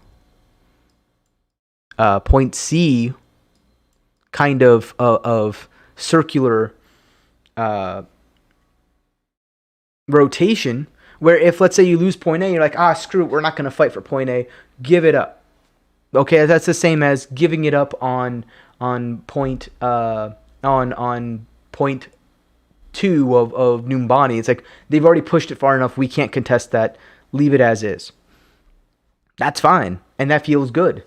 point C kind of circular rotation, where if, let's say, you lose point A, you're like, screw it, we're not going to fight for point A, give it up. Okay, that's the same as giving it up on point on point 2 of Numbani. It's like they've already pushed it far enough, we can't contest that, leave it as is. That's fine, and that feels good.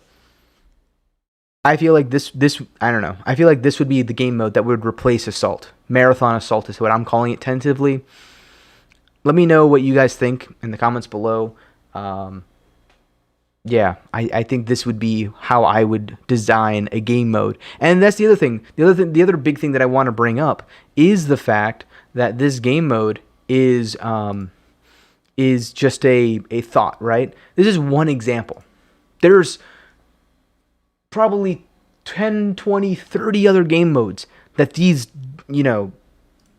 I feel like this I don't know. I feel like this would be the game mode that would replace Assault. Marathon Assault is what I'm calling it tentatively. Let me know what you guys think in the comments below. Yeah, I think this would be how I would design a game mode. And that's the other thing. The other big thing that I want to bring up is the fact that this game mode is just a thought, right? This is one example. There's probably 10, 20, 30 other game modes that these,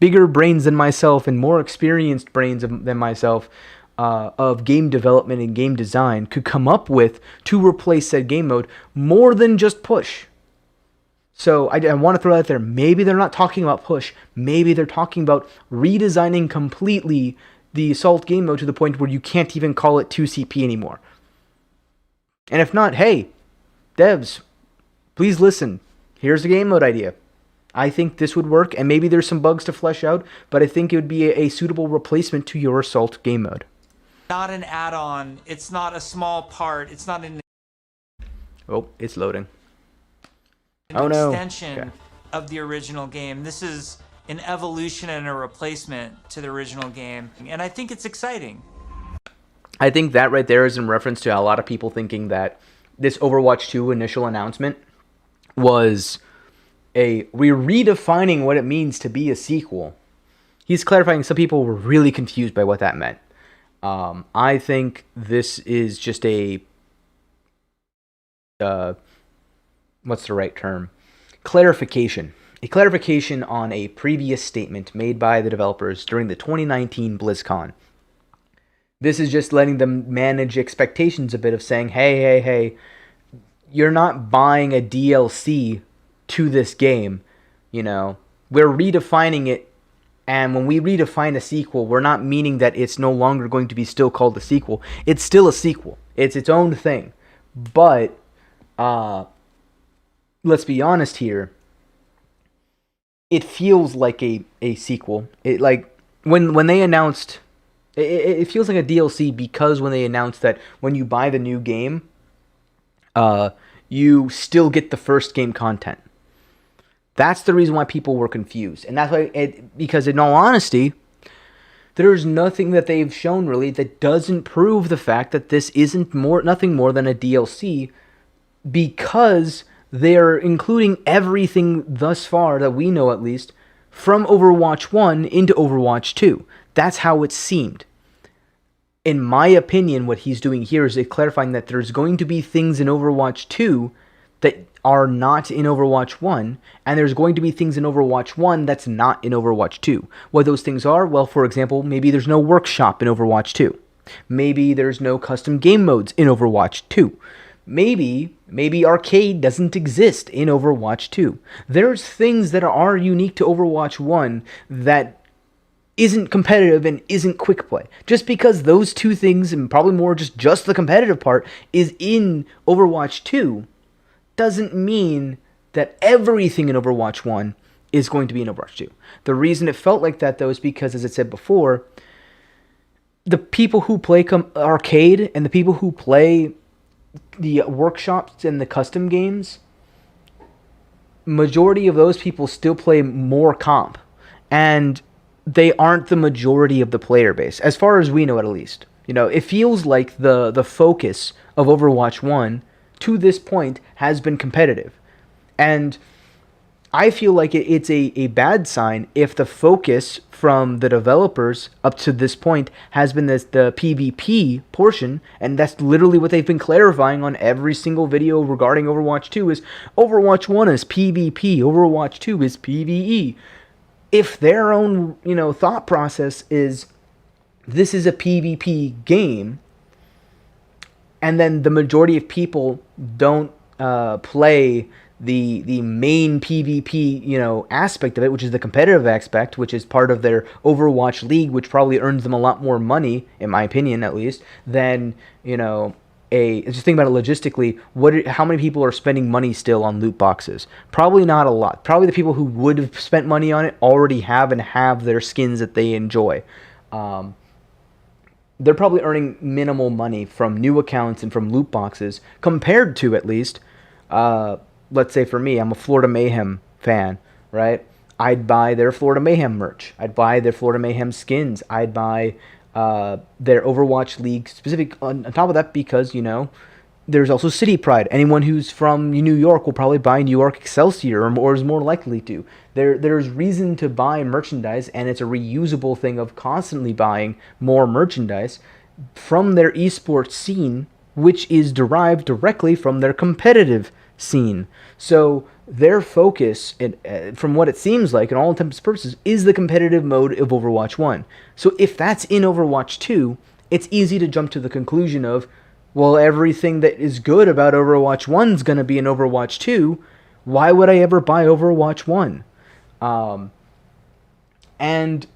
bigger brains than myself and more experienced brains than myself of game development and game design could come up with to replace said game mode more than just push. So I want to throw that there. Maybe they're not talking about push. Maybe they're talking about redesigning completely the Assault game mode to the point where you can't even call it 2CP anymore. And if not, hey, devs, please listen. Here's a game mode idea. I think this would work, and maybe there's some bugs to flesh out, but I think it would be a suitable replacement to your Assault game mode. Not an add-on. It's not a small part. It's not an Oh, it's loading. Oh no. Extension of the original game. This is an evolution and a replacement to the original game, and I think it's exciting. I think that right there is in reference to a lot of people thinking that this Overwatch 2 initial announcement was we're redefining what it means to be a sequel. He's clarifying some people were really confused by what that meant. I think this is just what's the right term? Clarification. A clarification on a previous statement made by the developers during the 2019 Blizzcon. This is just letting them manage expectations a bit of saying, hey, you're not buying a DLC to this game. We're redefining it, and when we redefine a sequel, we're not meaning that it's no longer going to be still called a sequel. It's still a sequel. It's its own thing. But let's be honest here. It feels like a sequel. It like when they announced it feels like a DLC, because when they announced that when you buy the new game, you still get the first game content. That's the reason why people were confused. And that's why because in all honesty, there's nothing that they've shown really that doesn't prove the fact that this isn't nothing more than a DLC, because they're including everything thus far that we know, at least, from Overwatch 1 into Overwatch 2. That's how it seemed. In my opinion, what he's doing here is clarifying that there's going to be things in Overwatch 2 that are not in Overwatch 1, and there's going to be things in Overwatch 1 that's not in Overwatch 2. What those things are, well, for example, maybe there's no workshop in Overwatch 2. Maybe there's no custom game modes in Overwatch 2. Maybe arcade doesn't exist in Overwatch 2. There's things that are unique to Overwatch 1 that isn't competitive and isn't quick play. Just because those two things, and probably more just the competitive part, is in Overwatch 2, doesn't mean that everything in Overwatch 1 is going to be in Overwatch 2. The reason it felt like that, though, is because, as I said before, the people who play arcade and the people who play the workshops and the custom games, majority of those people still play more comp, and they aren't the majority of the player base, as far as we know, at least. It feels like the focus of Overwatch 1 to this point has been competitive, and I feel like it's a bad sign if the focus from the developers up to this point has been the PvP portion, and that's literally what they've been clarifying on every single video regarding Overwatch 2 is Overwatch 1 is PvP, Overwatch 2 is PvE. If their own, thought process is this is a PvP game, and then the majority of people don't play the main PvP aspect of it, which is the competitive aspect, which is part of their Overwatch League, which probably earns them a lot more money, in my opinion at least, than just think about it logistically. How many people are spending money still on loot boxes? Probably not a lot. Probably the people who would have spent money on it already have their skins that they enjoy. They're probably earning minimal money from new accounts and from loot boxes compared to, at least, let's say for me, I'm a Florida Mayhem fan, right? I'd buy their Florida Mayhem merch. I'd buy their Florida Mayhem skins. I'd buy their Overwatch League specific on top of that, because there's also city pride. Anyone who's from New York will probably buy New York Excelsior, or is more likely to. There's reason to buy merchandise, and it's a reusable thing of constantly buying more merchandise from their esports scene, which is derived directly from their competitive scene. So their focus, from what it seems like, in all intents and purposes, is the competitive mode of Overwatch 1. So if that's in Overwatch 2, it's easy to jump to the conclusion of, well, everything that is good about Overwatch 1 is going to be in Overwatch 2. Why would I ever buy Overwatch 1? And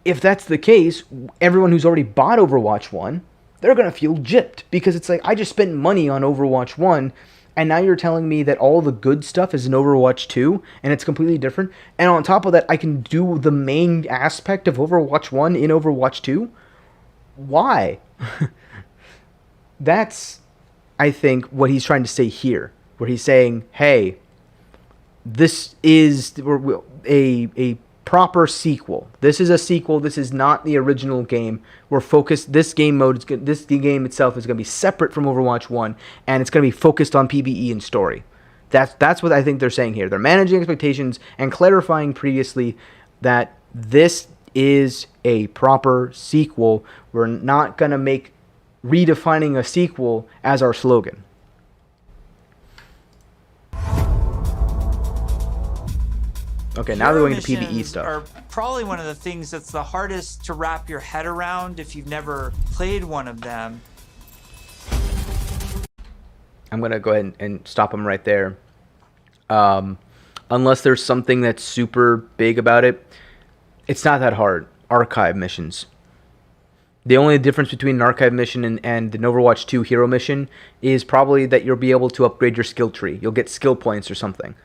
if that's the case, everyone who's already bought Overwatch 1, they're going to feel gypped, because it's like, I just spent money on Overwatch 1, and now you're telling me that all the good stuff is in Overwatch 2, and it's completely different. And on top of that, I can do the main aspect of Overwatch 1 in Overwatch 2? Why? That's, I think, what he's trying to say here, where he's saying, hey, this is a proper sequel. This is a sequel. This is not the original game. We're focused. This game game itself is going to be separate from Overwatch 1, and it's going to be focused on PvE and story. That's what I think they're saying here. They're managing expectations and clarifying previously that this is a proper sequel. We're not going to make redefining a sequel as our slogan. Okay, now they're going to PvE stuff. Are probably one of the things that's the hardest to wrap your head around if you've never played one of them. I'm going to go ahead and stop them right there. Unless there's something that's super big about it, it's not that hard. Archive missions. The only difference between an archive mission and an Overwatch 2 hero mission is probably that you'll be able to upgrade your skill tree. You'll get skill points or something.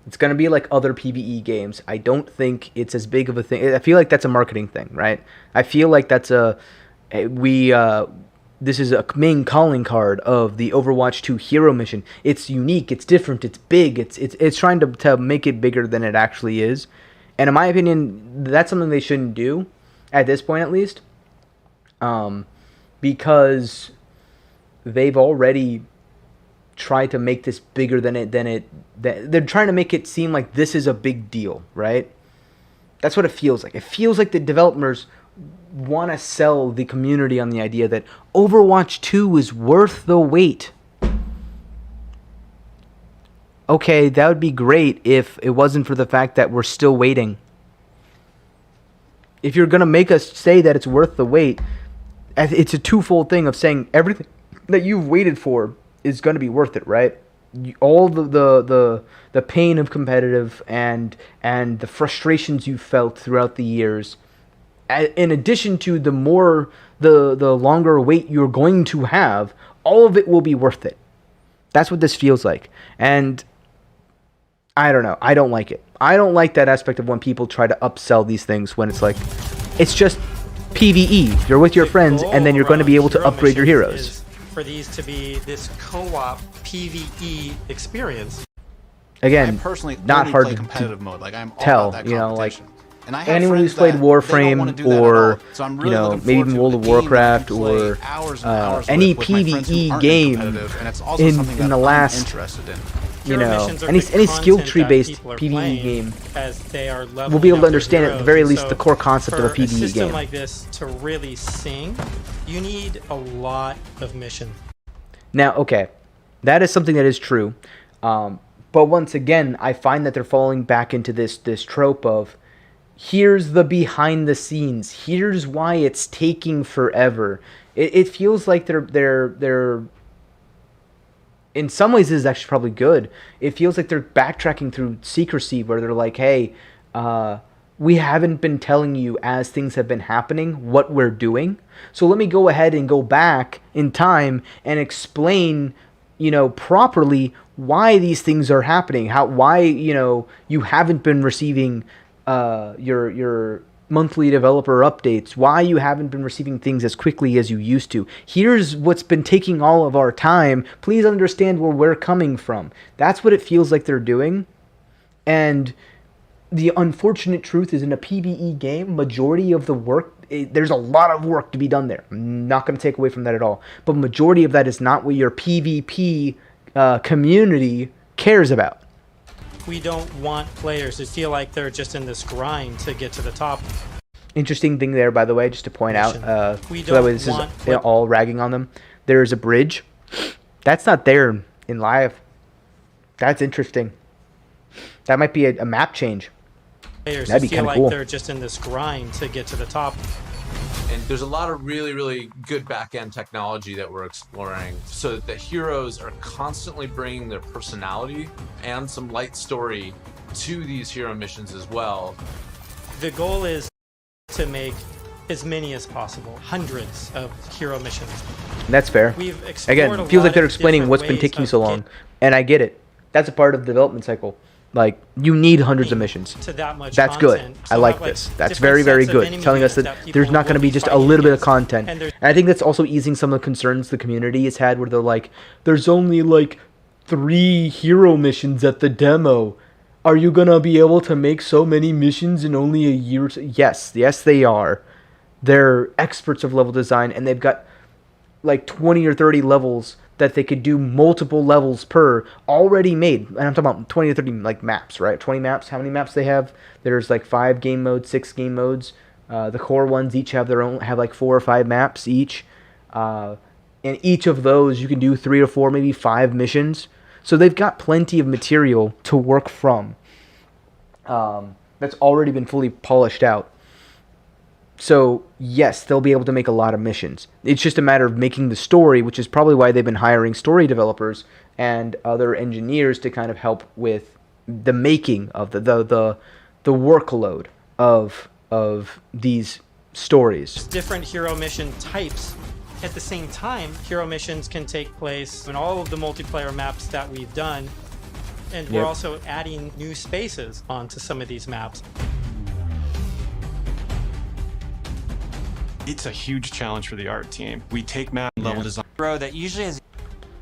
It's going to be like other PvE games. I don't think it's as big of a thing. I feel like that's a marketing thing, right? I feel like that's this is a main calling card of the Overwatch 2 hero mission. It's unique, it's different, it's big, it's trying to make it bigger than it actually is. And in my opinion, that's something they shouldn't do, at this point at least. Because they've already tried to make this bigger than they're trying to make it seem like this is a big deal, right? That's what it feels like. It feels like the developers want to sell the community on the idea that Overwatch 2 is worth the wait. Okay, that would be great if it wasn't for the fact that we're still waiting. If you're going to make us say that it's worth the wait, it's a twofold thing of saying everything that you've waited for is going to be worth it, right? All the pain of competitive and the frustrations you felt throughout the years, in addition to the longer wait you're going to have, all of it will be worth it. That's what this feels like. And I don't know. I don't like it. I don't like that aspect of when people try to upsell these things when it's like, it's just PvE. You're with your friends, and then you're going to be able to upgrade your heroes. For these to be this co-op PvE experience. Again, I personally not hard play to competitive mode. Like, I'm all tell, about that you know, like and I have anyone who's played Warframe or maybe even World of Warcraft or any PvE game in the last any skill tree based PvE game will be able to understand at the very least the core concept of a PvE game. For a system like this to really sing, you need a lot of missions. Now, okay, that is something that is true, but once again, I find that they're falling back into this trope of, here's the behind the scenes, here's why it's taking forever. It feels like they're in some ways, this is actually probably good. It feels like they're backtracking through secrecy, where they're like, hey, we haven't been telling you as things have been happening what we're doing. So let me go ahead and go back in time and explain, properly why these things are happening. Why you haven't been receiving your monthly developer updates, why you haven't been receiving things as quickly as you used to. Here's what's been taking all of our time. Please understand where we're coming from. That's what it feels like they're doing. And the unfortunate truth is, in a PvE game, majority of the work, there's a lot of work to be done there. I'm not going to take away from that at all. But majority of that is not what your PvP community cares about. We don't want players to feel like they're just in this grind to get to the top. Interesting thing there, by the way, just to point out, We so that way don't this is want all ragging on them. There's a bridge. That's not there in live. That's interesting. That might be a map change. Players That'd be feel kind of like cool. they're just in this grind to get to the top. And there's a lot of really, really good back-end technology that we're exploring so that the heroes are constantly bringing their personality and some light story to these hero missions as well. The goal is to make as many as possible, hundreds of hero missions. That's fair. We've explored a Again, feels like lot they're of explaining different what's been ways taking of so long, and I get it. That's a part of the development cycle. Like, you need hundreds of missions. to that much That's content. good. So I like have, like, this. That's different very, very sets of good. enemy Telling us units that that there's people not going to will be be just a fighting little bit of against, content. and And there's- I think that's also easing some of the concerns the community has had, where they're like, there's only like 3 hero missions at the demo. Are you going to be able to make so many missions in only a year? Yes, they are. They're experts of level design, and they've got like 20 or 30 levels that they could do multiple levels per already made. And I'm talking about 20 or 30 like maps, right? 20 maps. How many maps they have? There's like 5 game modes, 6 game modes. The core ones each have their own, have like 4 or 5 maps each. And each of those you can do 3 or 4, maybe 5 missions. So they've got plenty of material to work from. That's already been fully polished out. So, yes, they'll be able to make a lot of missions. It's just a matter of making the story, which is probably why they've been hiring story developers and other engineers to kind of help with the making of the workload of these stories. Different hero mission types. At the same time, hero missions can take place in all of the multiplayer maps that we've done, and we're Yep. also adding new spaces onto some of these maps. It's a huge challenge for the art team. We take map level design. Row that usually has,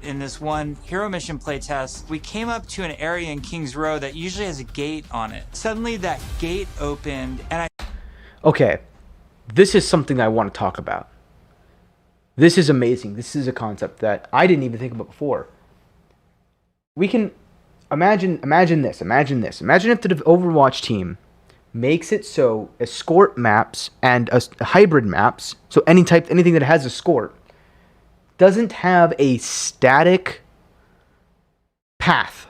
in this one hero mission playtest, we came up to an area in King's Row that usually has a gate on it. Suddenly that gate opened, and Okay, this is something I want to talk about. This is amazing. This is a concept that I didn't even think about before. We can imagine this. Imagine if the Overwatch team makes it so escort maps and hybrid maps, so anything that has escort, doesn't have a static path.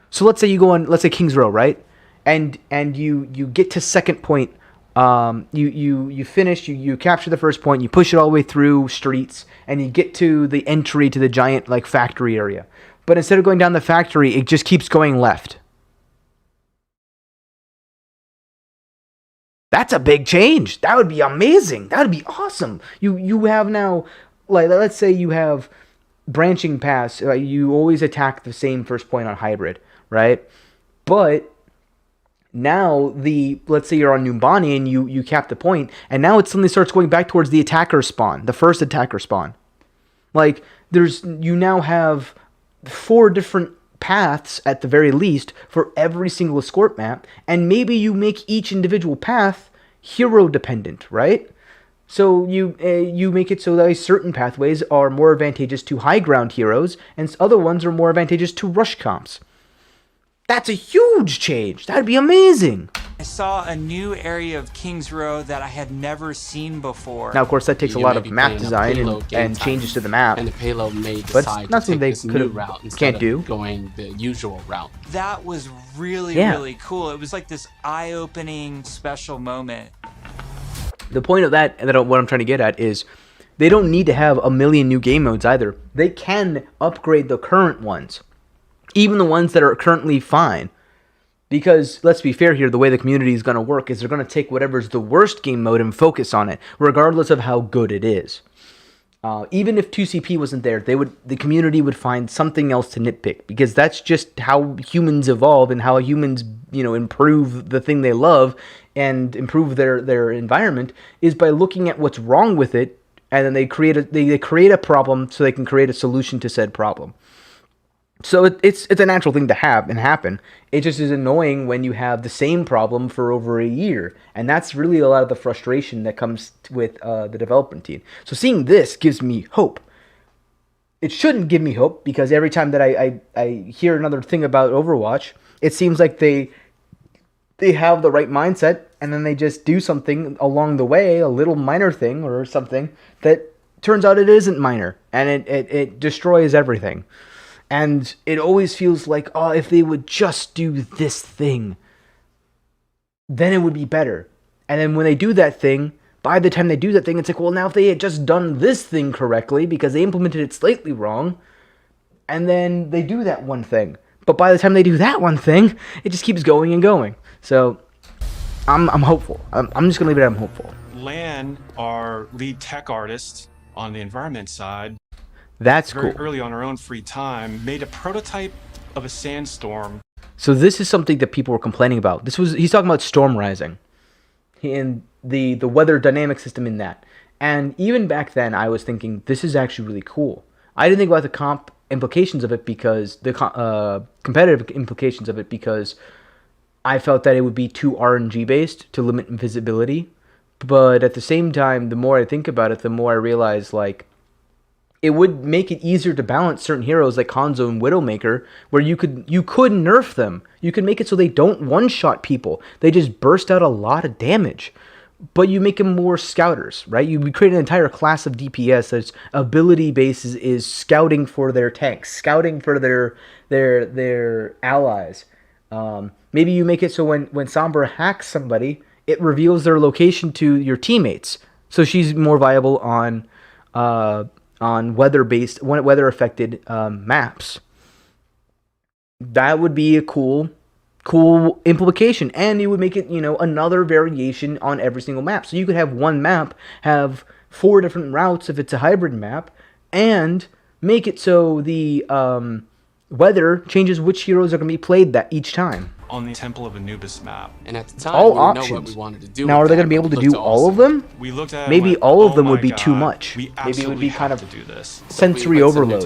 So let's say you go on, let's say King's Row, right? And you get to second point. You finish, you capture the first point, you push it all the way through streets, and you get to the entry to the giant like factory area. But instead of going down the factory, it just keeps going left. That's a big change. That would be amazing. That would be awesome. You have now, like, let's say you have branching paths. You always attack the same first point on hybrid, right? But now let's say you're on Numbani and you cap the point, and now it suddenly starts going back towards the attacker spawn, the first attacker spawn. Like, you now have 4 different paths at the very least for every single escort map, and maybe you make each individual path hero dependent, right? So you make it so that certain pathways are more advantageous to high ground heroes and other ones are more advantageous to rush comps. That's a huge change. That'd be amazing. I saw a new area of King's Row that I had never seen before. Now, of course, that takes a lot of map design and changes to the map. And the payload may but decide it's nothing to they take this new route instead can't do. of going the usual route. That was really, Yeah. really cool. It was like this eye-opening special moment. The point of that, and what I'm trying to get at is, They don't need to have a million new game modes either. They can upgrade the current ones, even the ones that are currently fine. Because, let's be fair here, the way the community is going to work is they're going to take whatever's the worst game mode and focus on it, regardless of how good it is. Even if 2CP wasn't there, the community would find something else to nitpick, because that's just how humans evolve and how humans, improve the thing they love and improve their environment, is by looking at what's wrong with it, and then they create a problem so they can create a solution to said problem. So it's a natural thing to have and happen. It just is annoying when you have the same problem for over a year. And that's really a lot of the frustration that comes with the development team. So seeing this gives me hope. It shouldn't give me hope, because every time that I hear another thing about Overwatch, it seems like they have the right mindset, and then they just do something along the way, a little minor thing or something, that turns out it isn't minor. And it destroys everything. And it always feels like, oh, if they would just do this thing, then it would be better. And then when they do that thing, by the time they do that thing, it's like, well, now if they had just done this thing correctly, because they implemented it slightly wrong, and then they do that one thing. But by the time they do that one thing, it just keeps going and going. So I'm hopeful. I'm just going to leave it at I'm hopeful. Lan, our lead tech artist on the environment side, that's very cool. early on our own free time, made a prototype of a sandstorm. So this is something that people were complaining about. He's talking about storm rising and the weather dynamic system in that. And even back then, I was thinking, this is actually really cool. I didn't think about the comp implications of it, because the competitive implications of it, because I felt that it would be too RNG based to limit invisibility. But at the same time, the more I think about it, the more I realize, like, it would make it easier to balance certain heroes like Hanzo and Widowmaker, where you could nerf them. You can make it so they don't one-shot people. They just burst out a lot of damage. But you make them more scouters, right? You create an entire class of DPS that's ability basis is scouting for their tanks, scouting for their allies. Maybe you make it so when Sombra hacks somebody, it reveals their location to your teammates. So she's more viable on weather affected maps. That would be a cool implication, and it would make it another variation on every single map. So you could have one map have 4 different routes if it's a hybrid map, and make it so the weather changes which heroes are going to be played that each time. On the Temple of Anubis map. And at the time, all we options. Know what we wanted to do. Now, are they going to be able to do all of them? We looked at maybe all of them would be too much. Maybe it would be kind of sensory overload,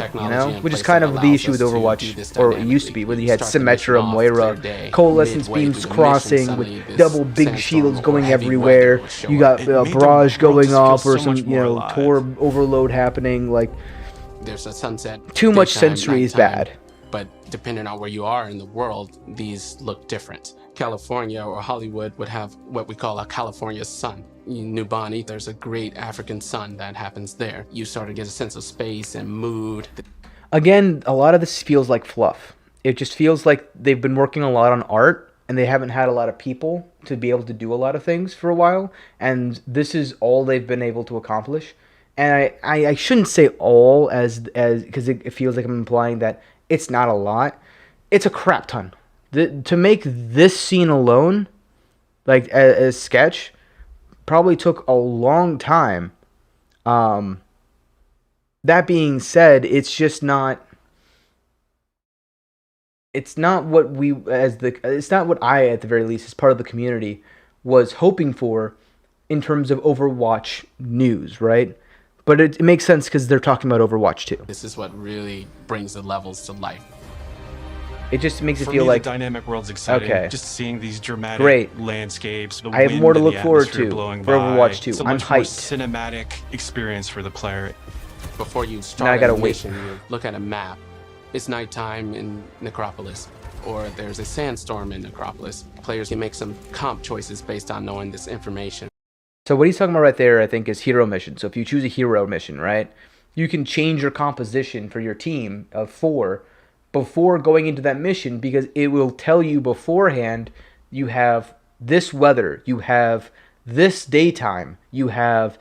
which is kind of the issue with Overwatch, or it used to be, where you had Symmetra, Moira, Coalescence Beams crossing with double big shields going everywhere. You got Barrage going off, or some Torb overload happening. Like, there's a sunset. Too much sensory is bad. But depending on where you are in the world, these look different. California or Hollywood would have what we call a California sun. In New Bonnie, there's a great African sun that happens there. You sort of get a sense of space and mood. Again, a lot of this feels like fluff. It just feels like they've been working a lot on art, and they haven't had a lot of people to be able to do a lot of things for a while, and this is all they've been able to accomplish. And I shouldn't say all, as because it feels like I'm implying that it's not a lot. It's a crap ton. To make this scene alone, like as sketch, probably took a long time. That being said, it's just not. It's not what it's not what I, at the very least, as part of the community, was hoping for in terms of Overwatch news, right? But it makes sense because they're talking about Overwatch 2. This is what really brings the levels to life. It just makes it For feel me, like the dynamic world's exciting. Okay. Just seeing these dramatic Great. landscapes. I have more to look forward to for Overwatch 2. It's a I'm much more hyped. cinematic experience for the player. Before you Now I start gotta a wait. mission, you look at a map. It's nighttime in Necropolis, or there's a sandstorm in Necropolis. Players can make some comp choices based on knowing this information. So what he's talking about right there, I think, is hero mission. So if you choose a hero mission, right, you can change your composition for your team of 4 before going into that mission, because it will tell you beforehand you have this weather, you have this daytime, you have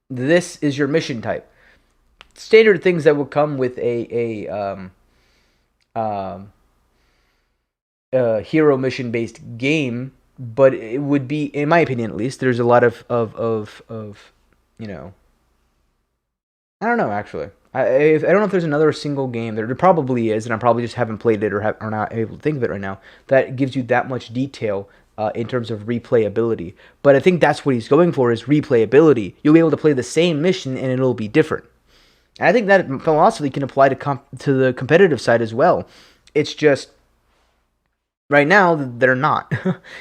this is your mission type. Standard things that would come with a hero mission based game, but it would be, in my opinion at least, there's a lot of you know, I don't know actually. I don't know if there's another single game. There probably is, and I probably just haven't played it or are not able to think of it right now, that gives you that much detail in terms of replayability. But I think that's what he's going for, is replayability. You'll be able to play the same mission and it'll be different. And I think that philosophy can apply to the competitive side as well. It's just, right now, they're not.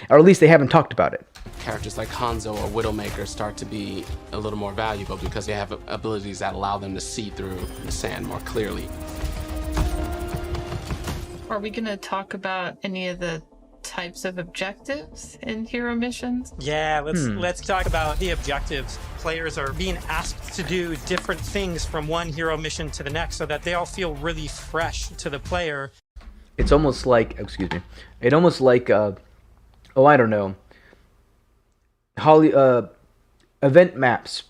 Or at least they haven't talked about it. Characters like Hanzo or Widowmaker start to be a little more valuable because they have abilities that allow them to see through the sand more clearly. Are we going to talk about any of the types of objectives in hero missions? Yeah, let's talk about the objectives. Players are being asked to do different things from one hero mission to the next so that they all feel really fresh to the player. It's almost like, it almost like, I don't know, event maps.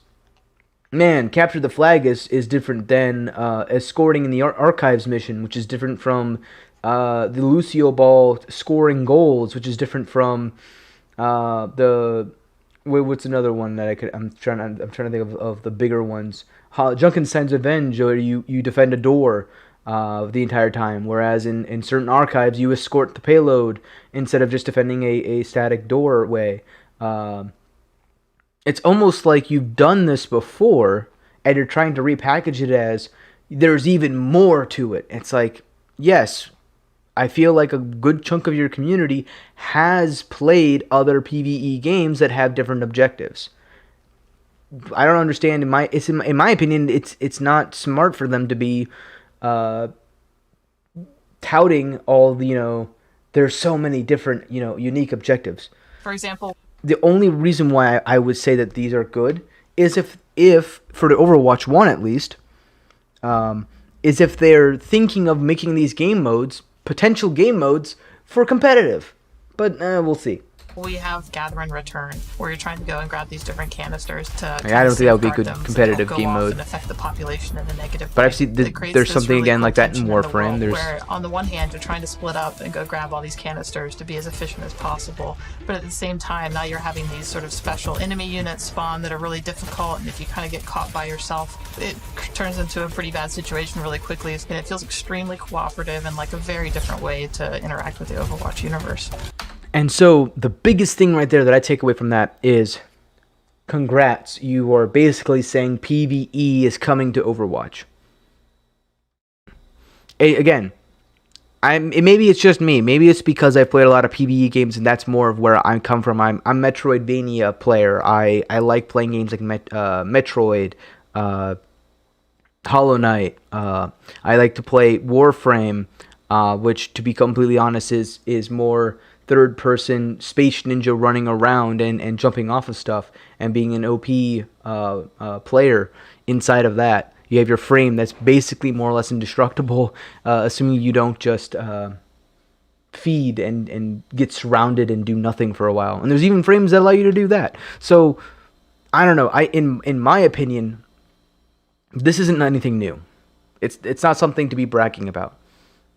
Man, Capture the Flag is different than escorting in the Archives mission, which is different from the Lucio Ball scoring goals, which is different from what's another one that I'm trying to think of the bigger ones. Junkenstein's Revenge, or you defend a door the entire time, whereas in certain archives you escort the payload instead of just defending a static doorway. It's almost like you've done this before and you're trying to repackage it as there's even more to it. It's like, yes, I feel like a good chunk of your community has played other PvE games that have different objectives. I don't understand. In my opinion, it's not smart for them to be touting all the, there's so many different, unique objectives. For example, the only reason why I would say that these are good is if for the Overwatch 1 at least, is if they're thinking of making these potential game modes for competitive. But we'll see. We have Gather and Return, where you're trying to go and grab these different canisters to. I don't think that would be a good competitive game mode. And affect the population in a negative but way. I've seen there's something really again like that in Warframe. Where on the one hand you're trying to split up and go grab all these canisters to be as efficient as possible, but at the same time now you're having these sort of special enemy units spawn that are really difficult, and if you kind of get caught by yourself, it turns into a pretty bad situation really quickly, and it feels extremely cooperative and like a very different way to interact with the Overwatch universe. And so the biggest thing right there that I take away from that is, congrats, you are basically saying PvE is coming to Overwatch. Again, maybe it's just me. Maybe it's because I've played a lot of PvE games and that's more of where I come from. I'm a Metroidvania player. I like playing games like Metroid, Hollow Knight. I like to play Warframe, which, to be completely honest, is more third-person space ninja running around and jumping off of stuff and being an OP player inside of that. You have your frame that's basically more or less indestructible, assuming you don't just feed and get surrounded and do nothing for a while. And there's even frames that allow you to do that. So, I don't know. In my opinion, this isn't anything new. It's not something to be bragging about.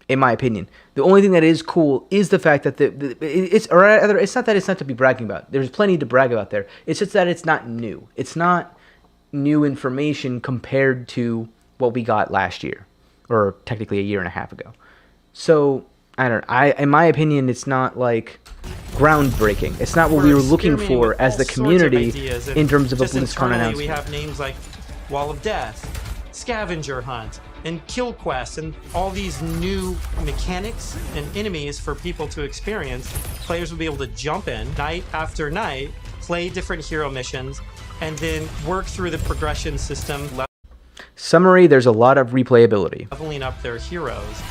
In my opinion, the only thing that is cool is the fact that it's not that it's not to be bragging about. There's plenty to brag about there. It's just that it's not new. It's not new information compared to what we got last year, or technically a year and a half ago. So in my opinion, it's not like groundbreaking. It's not what we were looking for as the community in terms of a BlizzCon announcement. We have names like Wall of Death, Scavenger Hunt, and Kill Quest, and all these new mechanics and enemies for people to experience. Players will be able to jump in night after night, play different hero missions, and then work through the progression system. Summary, there's a lot of replayability. Leveling up their heroes.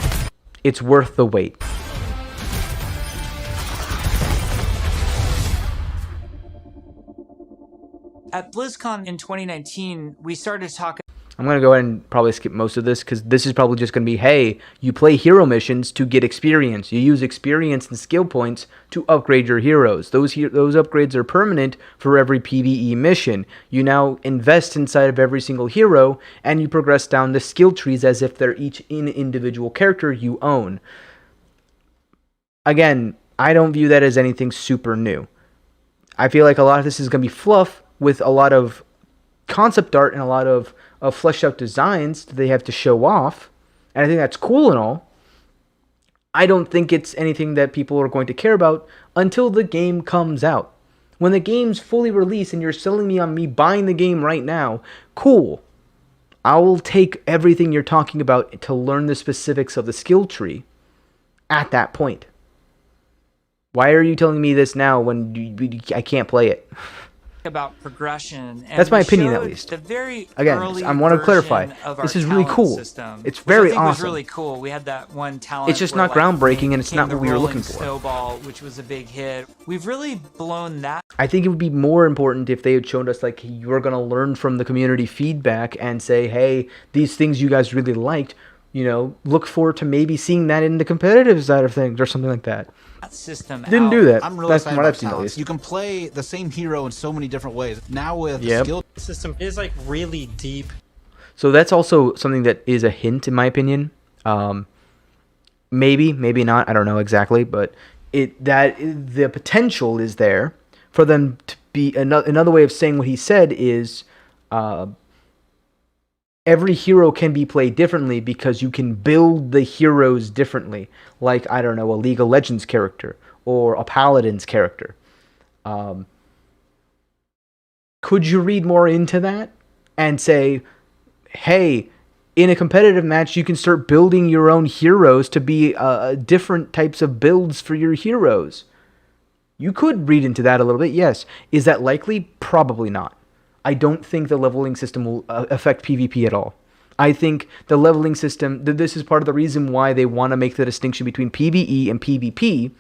It's worth the wait. At BlizzCon in 2019, we started talking. I'm going to go ahead and probably skip most of this because this is probably just going to be, hey, you play hero missions to get experience. You use experience and skill points to upgrade your heroes. Those upgrades are permanent for every PvE mission. You now invest inside of every single hero, and you progress down the skill trees as if they're each an individual character you own. Again, I don't view that as anything super new. I feel like a lot of this is going to be fluff with a lot of concept art and a lot of fleshed out designs that they have to show off, and I think that's cool and all. I don't think it's anything that people are going to care about until the game comes out. When the game's fully released and you're selling me on me buying the game right now, cool. I will take everything you're talking about to learn the specifics of the skill tree at that point. Why are you telling me this now when I can't play it? About progression. And that's my opinion, at least. The very Again, I want to clarify. This is really cool. System, it's very awesome. Was really cool. We had that one talent. It's just not groundbreaking, and it's not what we were looking for. Snowball, which was a big hit. We've really blown that. I think it would be more important if they had shown us like you're gonna learn from the community feedback and say, hey, these things you guys really liked. You know, look forward to maybe seeing that in the competitive side of things or something like that. System didn't do that. I'm really excited about talents. You can play the same hero in so many different ways. Now with the skill system is like really deep. So that's also something that is a hint in my opinion. Maybe not. I don't know exactly, but the potential is there for them to be another way of saying what he said is every hero can be played differently because you can build the heroes differently. Like, I don't know, a League of Legends character or a Paladin's character. Could you read more into that and say, hey, in a competitive match, you can start building your own heroes to be different types of builds for your heroes? You could read into that a little bit, yes. Is that likely? Probably not. I don't think the leveling system will affect PvP at all. I think the leveling system, this is part of the reason why they want to make the distinction between PvE and PvP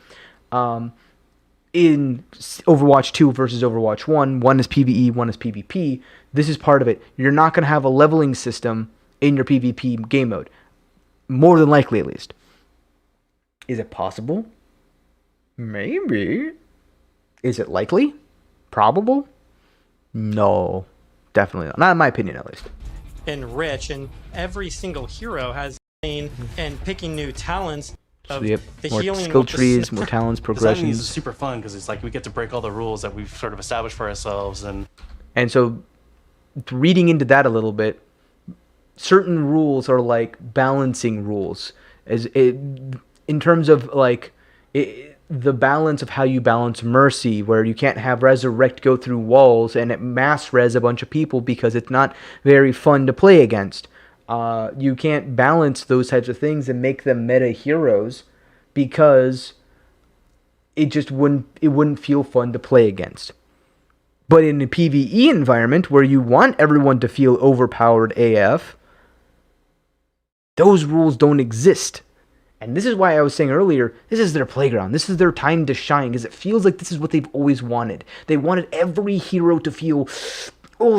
in Overwatch 2 versus Overwatch 1. One is PvE, one is PvP. This is part of it. You're not going to have a leveling system in your PvP game mode. More than likely, at least. Is it possible? Maybe. Is it likely? Probable? No, definitely not. Not in my opinion, at least. And rich, and every single hero has and picking new talents. Of so the more healing skill trees, more talents, progressions. This is super fun because it's like we get to break all the rules that we've sort of established for ourselves, and so reading into that a little bit, certain rules are like balancing rules, in terms of like. The balance of how you balance Mercy, where you can't have Resurrect go through walls and it mass res a bunch of people because it's not very fun to play against. You can't balance those types of things and make them meta heroes because it wouldn't feel fun to play against. But in a PvE environment where you want everyone to feel overpowered AF, those rules don't exist. And this is why I was saying earlier, this is their playground. This is their time to shine, because it feels like this is what they've always wanted. They wanted every hero to feel,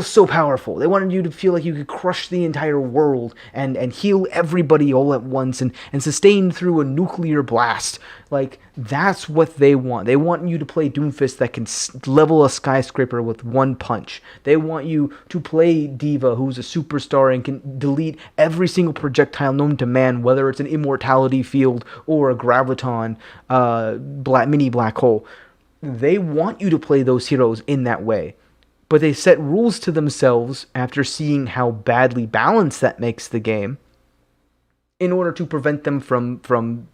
so powerful. They wanted you to feel like you could crush the entire world and heal everybody all at once and sustain through a nuclear blast. Like, that's what they want. They want you to play Doomfist that can level a skyscraper with one punch. They want you to play D.Va, who's a superstar and can delete every single projectile known to man, whether it's an immortality field or a graviton mini black hole. They want you to play those heroes in that way. But they set rules to themselves after seeing how badly balanced that makes the game in order to prevent them from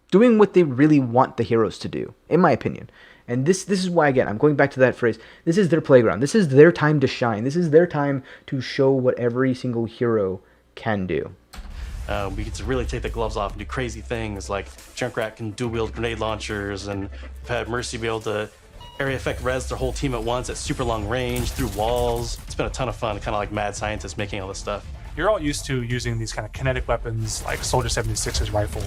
doing what they really want the heroes to do, in my opinion. And this is why, again, I'm going back to that phrase. This is their playground. This is their time to shine. This is their time to show what every single hero can do. We get to really take the gloves off and do crazy things, like Junkrat can dual-wield grenade launchers, and we've had Mercy be able to area effect res their whole team at once at super long range through walls. It's been a ton of fun, kind of like mad scientists making all this stuff. You're all used to using these kind of kinetic weapons like Soldier 76's rifle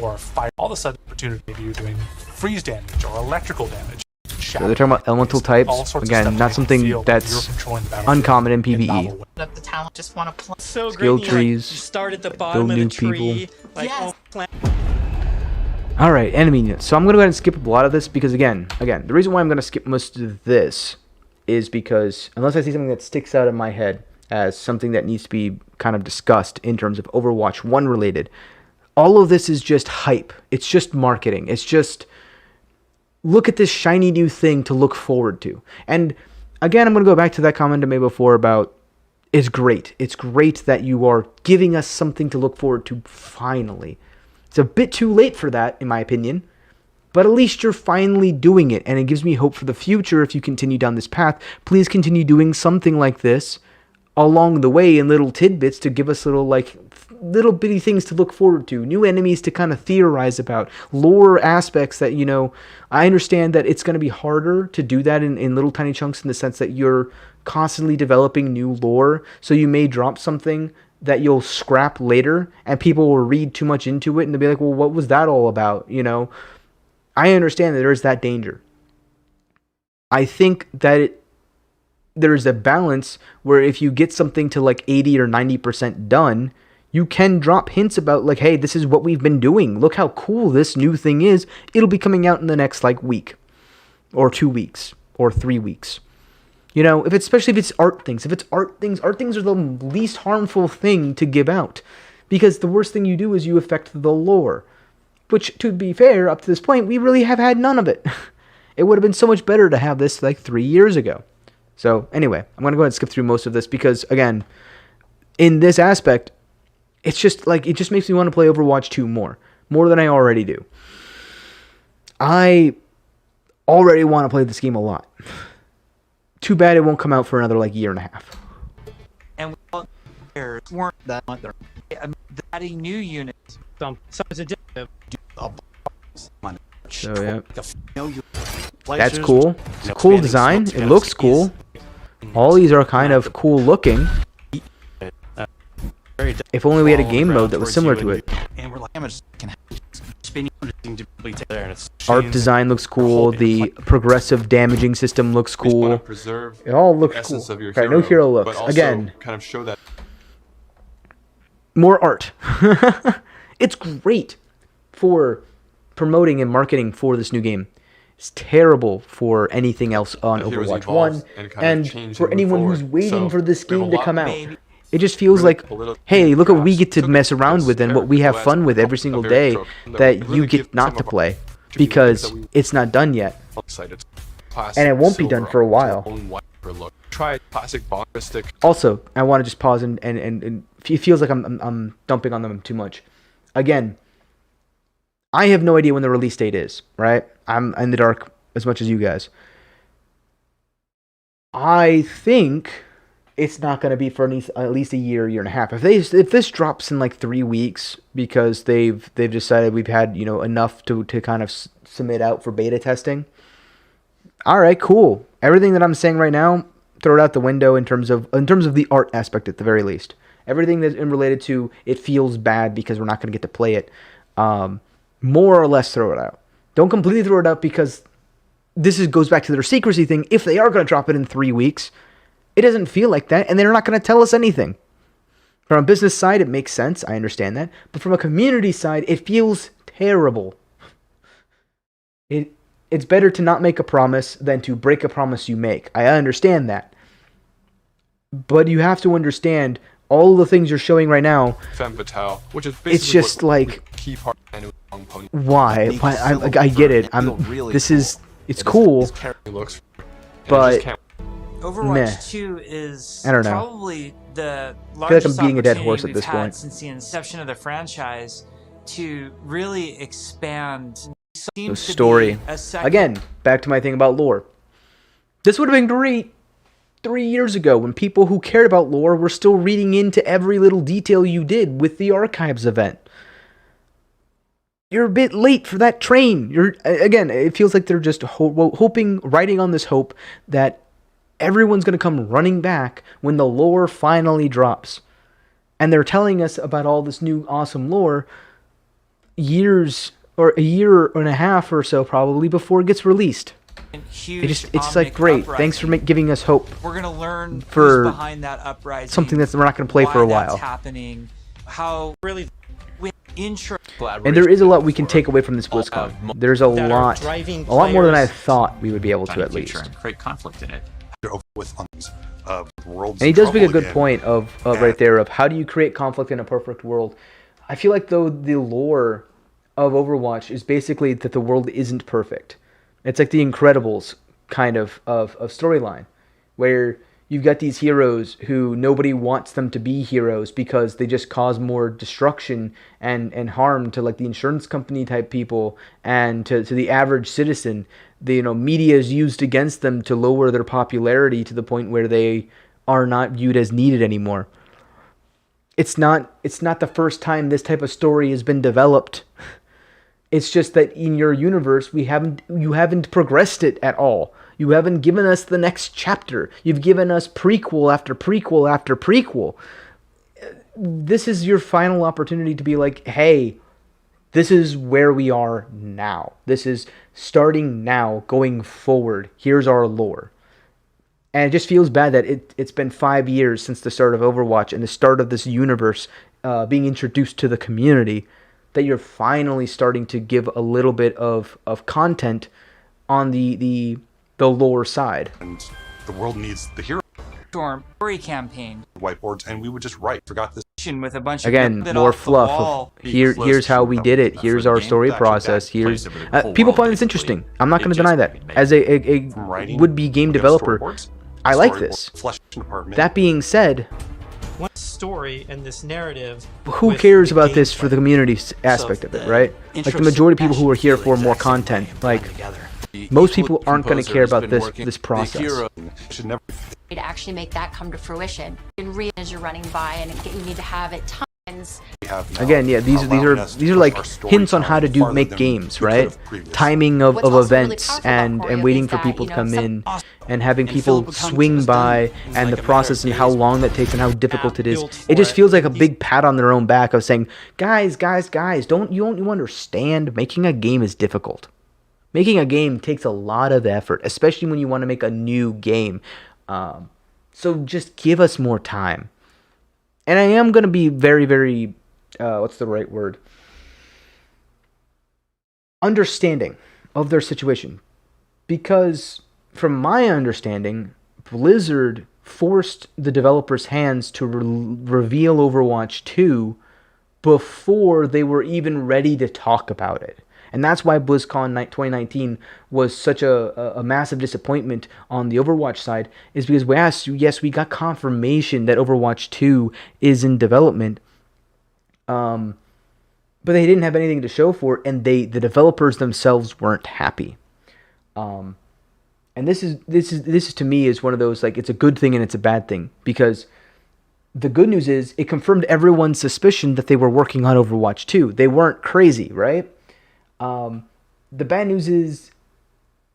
or fire. All of a sudden, opportunity, maybe you're doing freeze damage or electrical damage. shadow. So they're talking about elemental types. All sorts of Again, stuff not you something feel that's you're controlling the battlefield uncommon in in PvE. novel ways. That the talent just want to play. So Skill great. trees, You start at the bottom of new the tree. people. Like, Yes. Alright, enemy units. So I'm going to go ahead and skip a lot of this because, again, the reason why I'm going to skip most of this is because unless I see something that sticks out in my head as something that needs to be kind of discussed in terms of Overwatch 1 related, all of this is just hype. It's just marketing. It's just, look at this shiny new thing to look forward to. And again, I'm going to go back to that comment I made before about it's great. It's great that you are giving us something to look forward to finally. It's a bit too late for that, in my opinion, but at least you're finally doing it, and it gives me hope for the future if you continue down this path. Please continue doing something like this along the way in little tidbits to give us little bitty things to look forward to, new enemies to kind of theorize about, lore aspects that, I understand that it's going to be harder to do that in little tiny chunks in the sense that you're constantly developing new lore, so you may drop something that you'll scrap later and people will read too much into it and they'll be like, well, what was that all about? I understand that there's that danger. I think that there's a balance where if you get something to like 80 or 90% done, you can drop hints about like, hey, this is what we've been doing. Look how cool this new thing is. It'll be coming out in the next week or 2 weeks or 3 weeks. Especially if it's art things. If it's art things are the least harmful thing to give out. Because the worst thing you do is you affect the lore. Which, to be fair, up to this point, we really have had none of it. It would have been so much better to have this 3 years ago. So, anyway, I'm going to go ahead and skip through most of this because, again, in this aspect, it's just it just makes me want to play Overwatch 2 more than I already do. I already want to play this game a lot. Too bad it won't come out for another year and a half. And there weren't that much. Adding new units. So it's addictive. So yeah, that's cool. It's a cool design. It looks cool. All these are kind of cool looking. If only we had a game mode that was similar to it. Art design looks cool. The progressive damaging system looks cool. It all looks cool. Okay, no hero looks. Again, kind of show that more art. It's great for promoting and marketing for this new game. It's terrible for anything else on Overwatch 1 and for anyone who's waiting for this game to come out. It just feels like, hey, look what we get to mess around with and what we have fun with every single day that you get not to play because it's not done yet. And it won't be done for a while. Try classic bombastic. Also, I want to just pause and it feels like I'm dumping on them too much. Again, I have no idea when the release date is, right? I'm in the dark as much as you guys. I think it's not going to be for at least a year and a half. If this drops in 3 weeks because they've decided we've had enough to kind of submit out for beta testing. All right, cool. Everything that I'm saying right now, throw it out the window in terms of the art aspect at the very least. Everything that's related to it feels bad because we're not going to get to play it. More or less throw it out. Don't completely throw it out because this goes back to their secrecy thing. If they are going to drop it in 3 weeks, it doesn't feel like that, and they're not going to tell us anything. From a business side, it makes sense. I understand that. But from a community side, it feels terrible. It's better to not make a promise than to break a promise you make. I understand that. But you have to understand all the things you're showing right now. Femme fatale, which is basically it's just key part. Why? I get it. It's cool. But Overwatch 2 is probably the largest opportunity we've had since the inception of the franchise to really expand the story. Again, back to my thing about lore. This would have been great 3 years ago when people who cared about lore were still reading into every little detail you did with the Archives event. You're a bit late for that train. Again, it feels like they're just riding on this hope that everyone's going to come running back when the lore finally drops. And they're telling us about all this new awesome lore a year and a half or so probably before it gets released. huge. It's like great. Thanks for giving us hope. We're gonna learn for who's behind that uprising. Something that we're not gonna play for a while. That's happening. How really. And there is a lot we can take away from this BlizzCon. There's a lot more than I thought we would be able to, at least. Create conflict in it. And he does make a good point of right there of how do you create conflict in a perfect world. I feel like though the lore of Overwatch is basically that the world isn't perfect. It's like the Incredibles kind of storyline, where you've got these heroes who nobody wants them to be heroes because they just cause more destruction and harm to like the insurance company type people and to the average citizen. The media is used against them to lower their popularity to the point where they are not viewed as needed anymore. It's not the first time this type of story has been developed. It's just that in your universe you haven't progressed it at all. You haven't given us the next chapter. You've given us prequel after prequel after prequel. This is your final opportunity to be like, hey, this is where we are now. This is starting now, going forward. Here's our lore. And it just feels bad that it's been 5 years since the start of Overwatch and the start of this universe being introduced to the community, that you're finally starting to give a little bit of content on the lore side. And the world needs the hero Storm story campaign whiteboards, and we would just write. Forgot this. With a bunch Again, of more fluff. Here's how we did it. Here's our story process. Here's people find this interesting. I'm not going to deny that. As a would-be game developer, I like this. That being said, one story in this narrative. Who cares about this for the community aspect of it, right? Like the majority of people who are here for more content, like most people aren't going to care about this process. To actually make that come to fruition, and read as you're running by, and you need to have it times. Again, yeah, these are like hints on how to make games, right? Timing of events and waiting for people to come in and having people swing by and the process and how long that takes and how difficult it is. It just feels like a big pat on their own back of saying, guys, don't you understand? Making a game is difficult. Making a game takes a lot of effort, especially when you want to make a new game. So just give us more time. And I am going to be very, very, what's the right word? Understanding of their situation. Because from my understanding, Blizzard forced the developers' hands to reveal Overwatch 2 before they were even ready to talk about it. And that's why BlizzCon 2019 was such a massive disappointment on the Overwatch side, is because yes, we got confirmation that Overwatch 2 is in development, but they didn't have anything to show for it, and the developers themselves weren't happy. And this is to me is one of those, like, it's a good thing and it's a bad thing, because the good news is it confirmed everyone's suspicion that they were working on Overwatch 2. They weren't crazy, right? The bad news is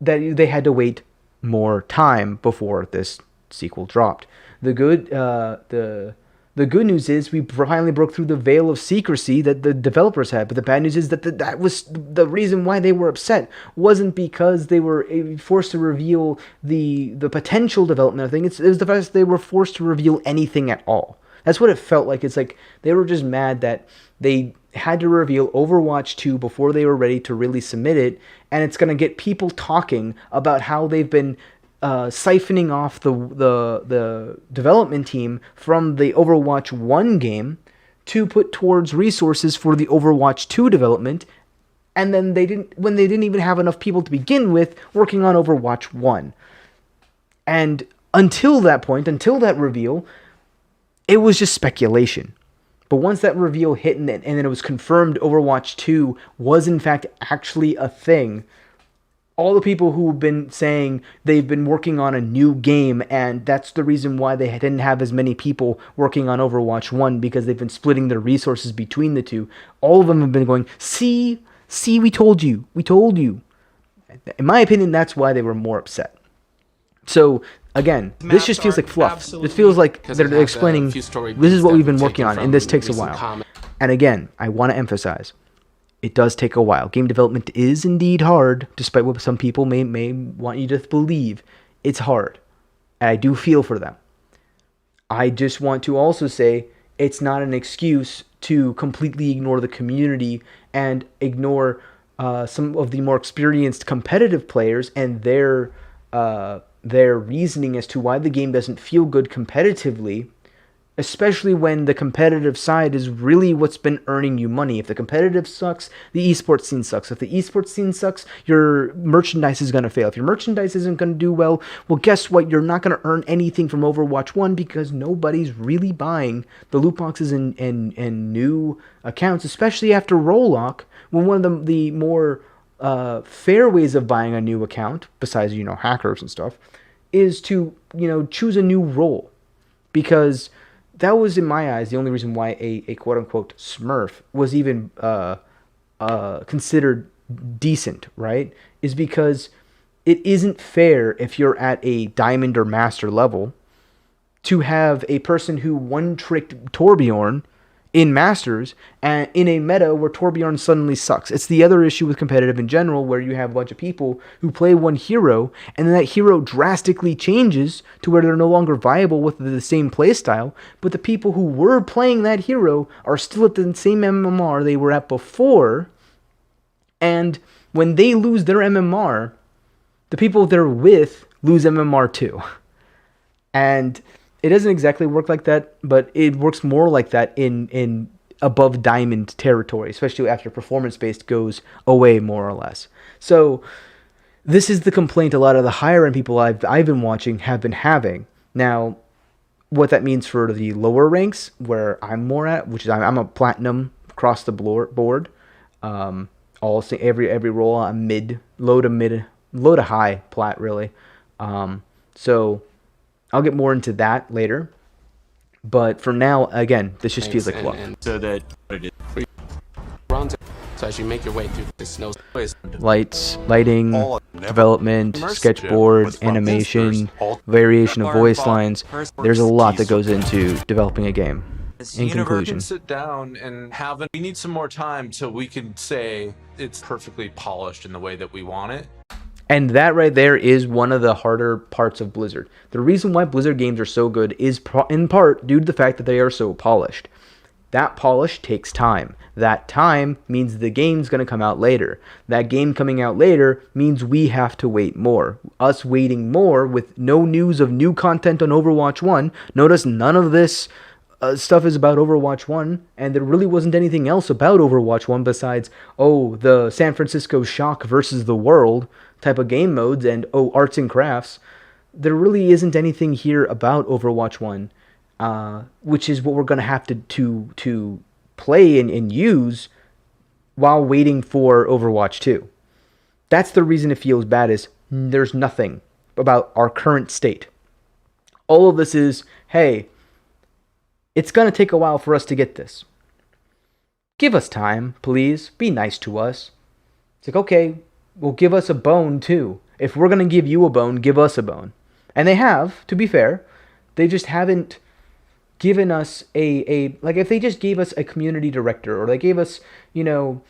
that they had to wait more time before this sequel dropped. The good news is we finally broke through the veil of secrecy that the developers had. But the bad news is that that was the reason why they were upset. Wasn't because they were forced to reveal the potential development of things. It was the fact that they were forced to reveal anything at all. That's what it felt like. It's like they were just mad that they had to reveal Overwatch 2 before they were ready to really submit it, and it's going to get people talking about how they've been siphoning off the development team from the Overwatch 1 game to put towards resources for the Overwatch 2 development, and then they didn't even have enough people to begin with working on Overwatch 1. And until that point, until that reveal, it was just speculation. But once that reveal hit and then it was confirmed Overwatch 2 was in fact actually a thing, all the people who've been saying they've been working on a new game and that's the reason why they didn't have as many people working on Overwatch 1 because they've been splitting their resources between the two, all of them have been going, see, we told you. In my opinion, that's why they were more upset. So again, this just feels like fluff. It feels like they're explaining this is what we've been working on, and this takes a while. And again, I want to emphasize, It does take a while. Game development is indeed hard, despite what some people may want you to believe. It's hard. And I do feel for them. I just want to also say it's not an excuse to completely ignore the community and ignore some of the more experienced competitive players and their reasoning as to why the game doesn't feel good competitively, especially when the competitive side is really what's been earning you money. If the competitive sucks, the esports scene sucks. If the esports scene sucks, your merchandise is going to fail. If your merchandise isn't going to do well, guess what? You're not going to earn anything from Overwatch 1 because nobody's really buying the loot boxes and new accounts, especially after Rollock, when one of the more fair ways of buying a new account, besides, hackers and stuff, is to, choose a new role. Because that was, in my eyes, the only reason why a quote-unquote Smurf was even considered decent, right? Is because it isn't fair if you're at a Diamond or Master level to have a person who one-tricked Torbjorn in Masters and in a meta where Torbjorn suddenly sucks. It's the other issue with competitive in general, where you have a bunch of people who play one hero and then that hero drastically changes to where they're no longer viable with the same playstyle, but the people who were playing that hero are still at the same MMR they were at before, and when they lose their MMR, the people they're with lose MMR too. And it doesn't exactly work like that, but it works more like that in above Diamond territory, especially after performance-based goes away, more or less. So this is the complaint a lot of the higher-end people I've been watching have been having. Now, what that means for the lower ranks, where I'm more at, which is I'm a platinum across the board. Every role I'm low to high plat, really. So I'll get more into that later, but for now, again, this just feels like fluff. So that so as you make your way through the snow, lighting, development, sketchboard, animation, variation of voice lines. There's a lot that goes into developing a game. In conclusion, sit down and we need some more time till we can say it's perfectly polished in the way that we want it. And that right there is one of the harder parts of Blizzard. The reason why Blizzard games are so good is in part due to the fact that they are so polished. That polish takes time. That time means the game's going to come out later. That game coming out later means we have to wait more. Us waiting more with no news of new content on Overwatch 1. Notice none of this stuff is about Overwatch 1, and there really wasn't anything else about Overwatch 1 besides, the San Francisco Shock versus the world type of game modes and, arts and crafts. There really isn't anything here about Overwatch 1, which is what we're going to have to play and use while waiting for Overwatch 2. That's the reason it feels bad, is there's nothing about our current state. All of this is, hey, it's going to take a while for us to get this. Give us time, please. Be nice to us. It's like, okay, well, give us a bone, too. If we're going to give you a bone, give us a bone. And they have, to be fair. They just haven't given us like, if they just gave us a community director, or they gave us, you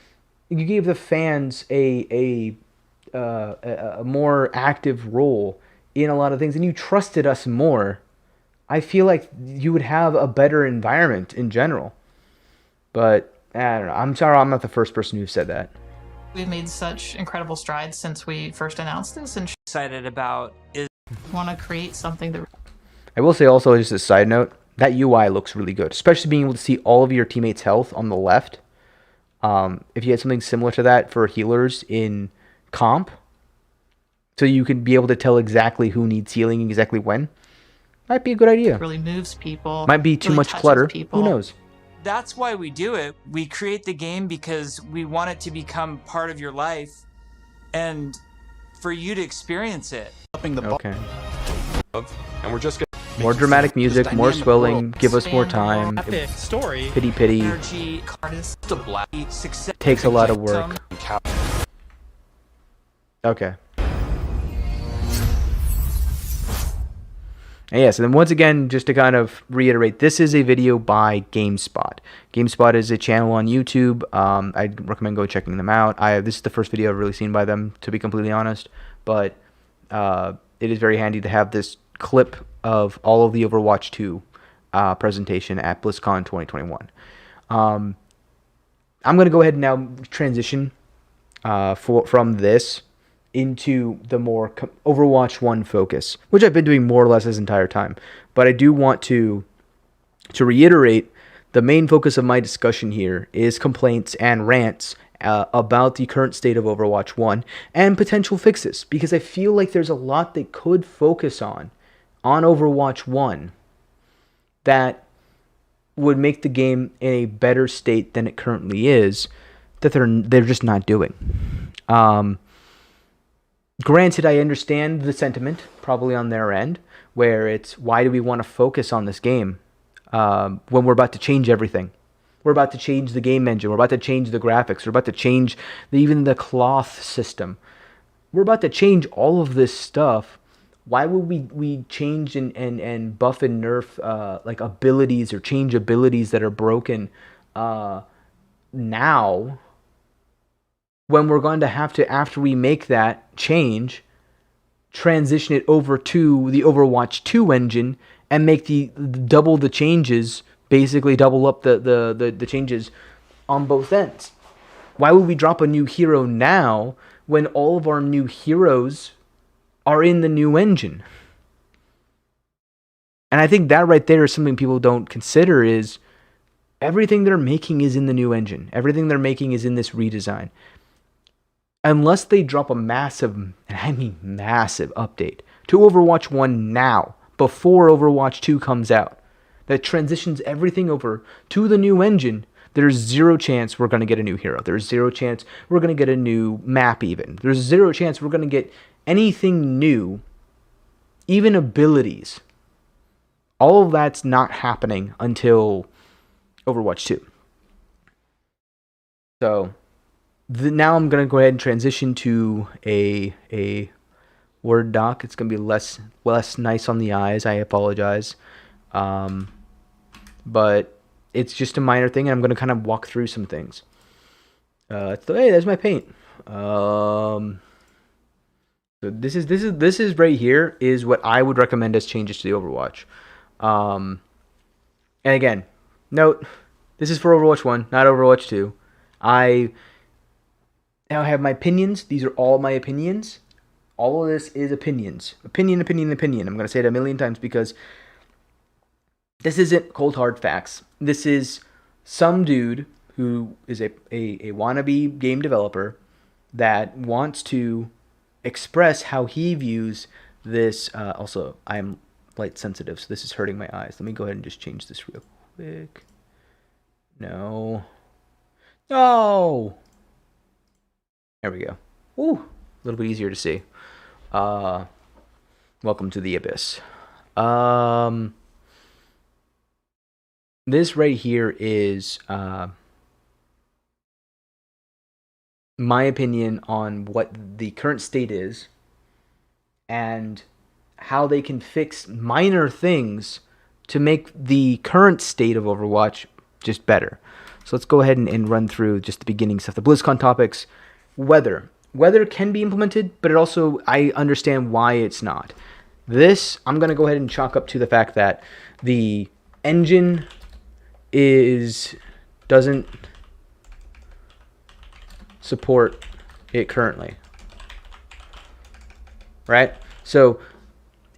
gave the fans a more active role in a lot of things, and you trusted us more, I feel like you would have a better environment in general. But I don't know. I'm sorry, I'm not the first person who said that. We've made such incredible strides since we first announced this, and excited about is want to create something that. I will say also, just a side note, that UI looks really good, especially being able to see all of your teammates' health on the left. If you had something similar to that for healers in comp, so you can be able to tell exactly who needs healing and exactly when. Might be a good idea. Really moves people. Might be too much clutter. Who knows? That's why we do it. We create the game because we want it to become part of your life and for you to experience it. Okay. And we're just more dramatic music, more swelling, give us more time. Epic story. Pity. Energy, takes a lot of work. Okay. And yes, and then once again, just to kind of reiterate, this is a video by GameSpot. GameSpot is a channel on YouTube. I'd recommend go checking them out. This is the first video I've really seen by them, to be completely honest. But it is very handy to have this clip of all of the Overwatch 2 presentation at Blizzcon 2021. I'm going to go ahead and now transition from this into the more Overwatch 1 focus, which I've been doing more or less this entire time. But I do want to reiterate, the main focus of my discussion here is complaints and rants about the current state of Overwatch 1 and potential fixes, because I feel like there's a lot they could focus on Overwatch 1 that would make the game in a better state than it currently is, that they're just not doing. Granted, I understand the sentiment probably on their end, where it's, why do we want to focus on this game when we're about to change everything? We're about to change the game engine. We're about to change the graphics. We're about to change even the cloth system. We're about to change all of this stuff. Why would we change and buff and nerf like abilities or change abilities that are broken now, when we're going to have to, after we make that change, transition it over to the Overwatch 2 engine and make double the changes, basically double up the changes on both ends? Why would we drop a new hero now when all of our new heroes are in the new engine? And I think that right there is something people don't consider, is everything they're making is in the new engine. Everything they're making is in this redesign. Unless they drop a massive, and I mean massive, update to Overwatch 1 now, before Overwatch 2 comes out, that transitions everything over to the new engine, there's zero chance we're going to get a new hero. There's zero chance we're going to get a new map even. There's zero chance we're going to get anything new, even abilities. All of that's not happening until Overwatch 2. So now I'm going to go ahead and transition to a Word doc. It's going to be less nice on the eyes. I apologize. But it's just a minor thing, and I'm going to kind of walk through some things. Hey, there's my paint. So this is right here is what I would recommend as changes to the Overwatch. And again, note, this is for Overwatch 1, not Overwatch 2. I now have my opinions. These are all my opinions. All of this is opinions. Opinion. I'm going to say it a million times because this isn't cold hard facts. This is some dude who is a wannabe game developer that wants to express how he views this. Also, I'm light sensitive, so this is hurting my eyes. Let me go ahead and just change this real quick. No. There we go. Ooh, a little bit easier to see. Welcome to the abyss. This right here is my opinion on what the current state is and how they can fix minor things to make the current state of Overwatch just better. So let's go ahead and run through just the beginning stuff. The BlizzCon topics. Weather can be implemented, but it also, I understand why it's not. This, I'm going to go ahead and chalk up to the fact that the engine doesn't support it currently. Right? So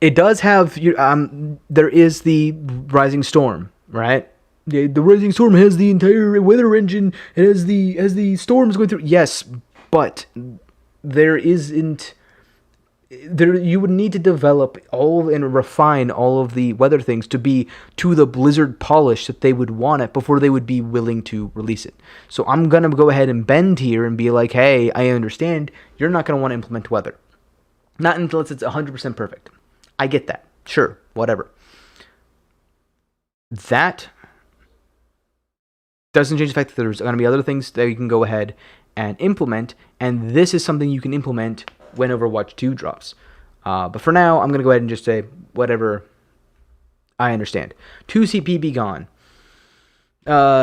it does have, there is the Rising Storm, right? The Rising Storm has the entire weather engine. It has the storms going through. Yes, but there isn't. You would need to develop and refine all of the weather things to be to the Blizzard polish that they would want it before they would be willing to release it. So I'm gonna go ahead and bend here and be like, hey, I understand you're not gonna want to implement weather, not unless it's 100% perfect. I get that. Sure, whatever. That doesn't change the fact that there's going to be other things that you can go ahead and implement, and this is something you can implement when Overwatch 2 drops. But for now, I'm going to go ahead and just say whatever I understand. 2 CP be gone.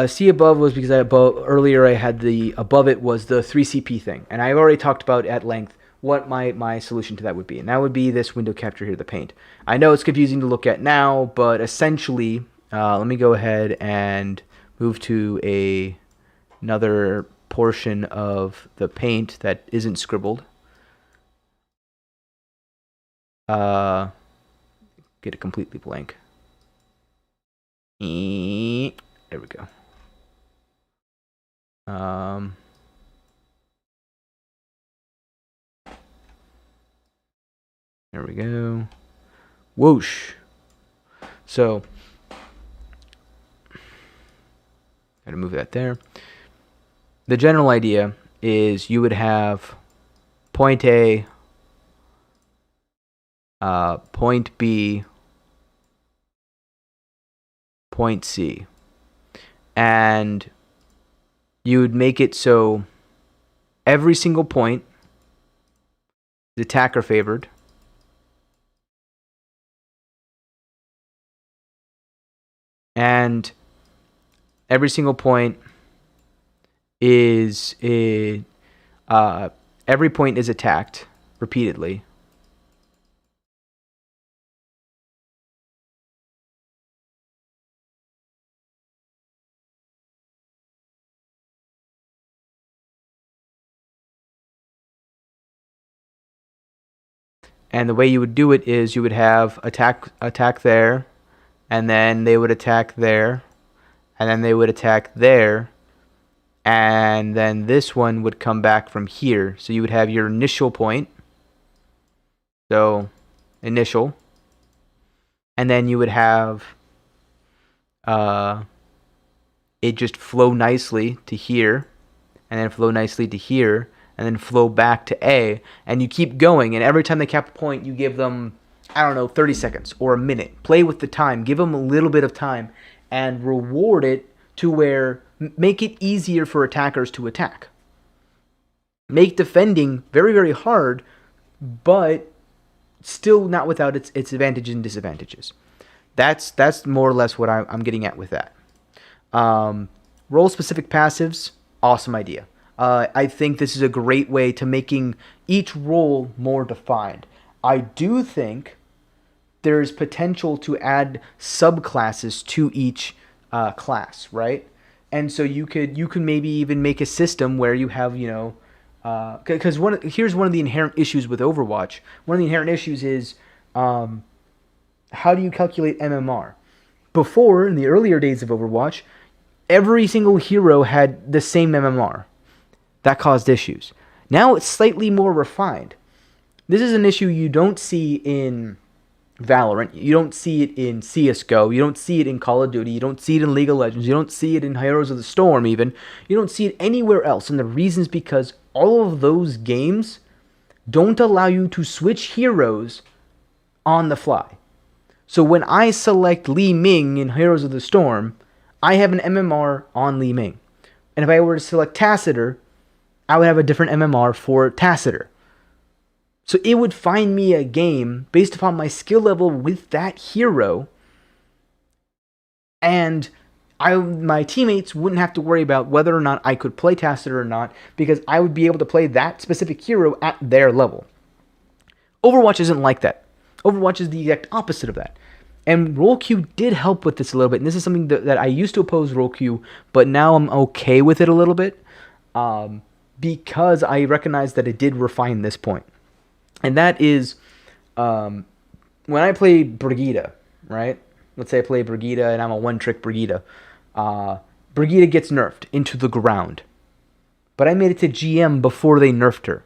C above was because earlier I had the above it was the 3 CP thing, and I've already talked about at length what my solution to that would be, and that would be this window capture here, the paint. I know it's confusing to look at now, but essentially, let me go ahead and move to another portion of the paint that isn't scribbled. Get it completely blank. There we go. There we go. Whoosh. So, gotta move that there. The general idea is you would have point A, point B, point C. And you would make it so every single point is attacker favored. And every single point is every point is attacked repeatedly. And the way you would do it is you would have attack there, and then they would attack there, and then they would attack there, and then this one would come back from here. So you would have your initial point. So initial. And then you would have it just flow nicely to here, and then flow nicely to here, and then flow back to A, and you keep going, and every time they cap a point, you give them, I don't know, 30 seconds or a minute. Play with the time. Give them a little bit of time, and reward it to where, make it easier for attackers to attack. Make defending very, very hard, but still not without its advantages and disadvantages. That's more or less what I'm getting at with that. Role-specific passives, awesome idea. I think this is a great way to making each role more defined. I do think there's potential to add subclasses to each class, right? And so you can maybe even make a system where you have, you know, because here's one of the inherent issues with Overwatch. One of the inherent issues is how do you calculate MMR? Before, in the earlier days of Overwatch, every single hero had the same MMR. That caused issues. Now it's slightly more refined. This is an issue you don't see in Valorant. You don't see it in CSGO. You don't see it in Call of Duty. You don't see it in League of Legends. You don't see it in Heroes of the Storm even. You don't see it anywhere else. And the reason is because all of those games don't allow you to switch heroes on the fly. So when I select Li Ming in Heroes of the Storm, I have an MMR on Li Ming. And if I were to select Tacitor, I would have a different MMR for Tacitor. So it would find me a game based upon my skill level with that hero, and my teammates wouldn't have to worry about whether or not I could play Tacitor or not, because I would be able to play that specific hero at their level. Overwatch isn't like that. Overwatch is the exact opposite of that. And role queue did help with this a little bit, and this is something that I used to oppose role queue, but now I'm okay with it a little bit. Because I recognize that it did refine this point. And that is, when I play Brigida, right? Let's say I play Brigida and I'm a one-trick Brigida. Brigida gets nerfed into the ground. But I made it to GM before they nerfed her.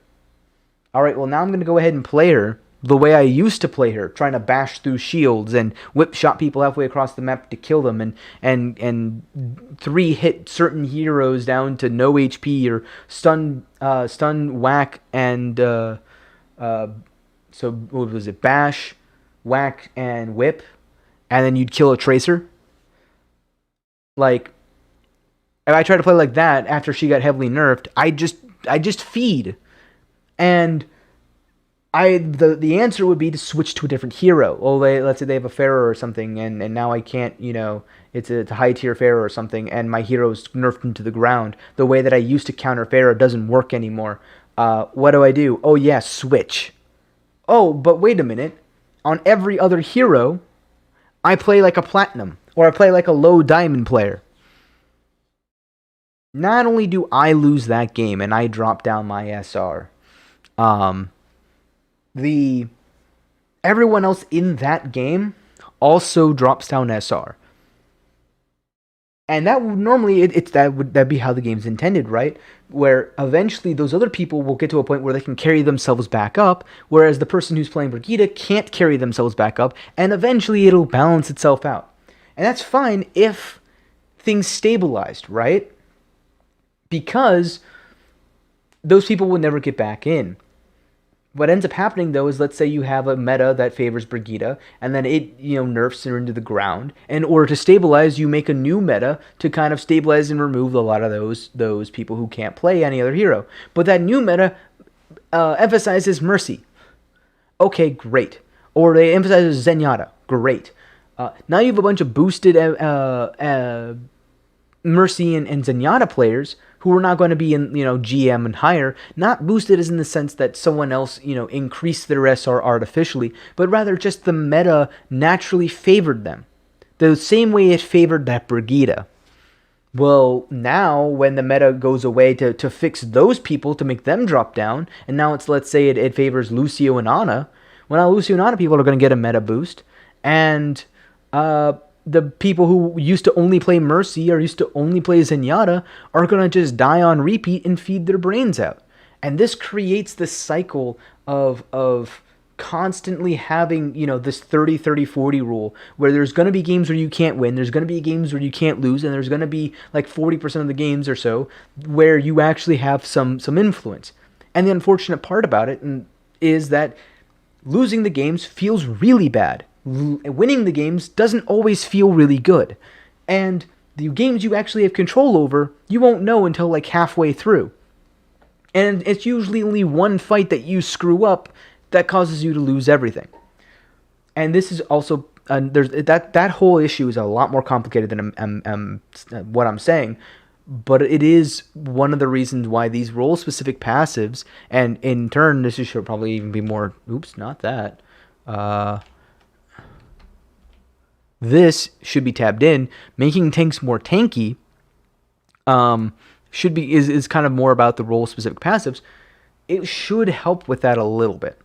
Alright, well now I'm going to go ahead and play her the way I used to play her, trying to bash through shields and whip shot people halfway across the map to kill them, and 3-hit certain heroes down to no HP, or stun, whack, and so what was it? Bash, whack, and whip, and then you'd kill a tracer. Like, if I try to play like that after she got heavily nerfed, I just feed, and The answer would be to switch to a different hero. Oh, let's say they have a Pharaoh or something, and now I can't, it's a high tier Pharaoh or something, and my hero's nerfed into the ground. The way that I used to counter Pharaoh doesn't work anymore. What do? Oh yeah, switch. Oh, but wait a minute. On every other hero, I play like a platinum, or I play like a low diamond player. Not only do I lose that game and I drop down my SR, everyone else in that game also drops down SR. And that would normally that'd be how the game's intended, right? Where eventually those other people will get to a point where they can carry themselves back up, whereas the person who's playing Brigitte can't carry themselves back up, and eventually it'll balance itself out. And that's fine if things stabilized, right? Because those people will never get back in. What ends up happening, though, is let's say you have a meta that favors Brigitte, and then it, nerfs her into the ground. And in order to stabilize, you make a new meta to kind of stabilize and remove a lot of those people who can't play any other hero. But that new meta emphasizes Mercy. Okay, great. Or they emphasize Zenyatta. Great. Now you have a bunch of boosted Mercy and Zenyatta players who are not going to be in, GM and higher, not boosted as in the sense that someone else, increased their SR artificially, but rather just the meta naturally favored them. The same way it favored that Brigitte. Well, now when the meta goes away to fix those people, to make them drop down, and now let's say it favors Lucio and Ana, well, now Lucio and Ana people are going to get a meta boost, and the people who used to only play Mercy or used to only play Zenyatta are going to just die on repeat and feed their brains out. And this creates this cycle of constantly having, this 30-30-40 rule, where there's going to be games where you can't win, there's going to be games where you can't lose, and there's going to be like 40% of the games or so where you actually have some influence. And the unfortunate part about it is that losing the games feels really bad. Winning the games doesn't always feel really good. And the games you actually have control over, you won't know until like halfway through. And it's usually only one fight that you screw up that causes you to lose everything. And this is also, that whole issue is a lot more complicated than what I'm saying. But it is one of the reasons why these role-specific passives, and in turn, this should probably even be more, not that. This should be tabbed in. Making tanks more tanky is kind of more about the role-specific passives. It should help with that a little bit.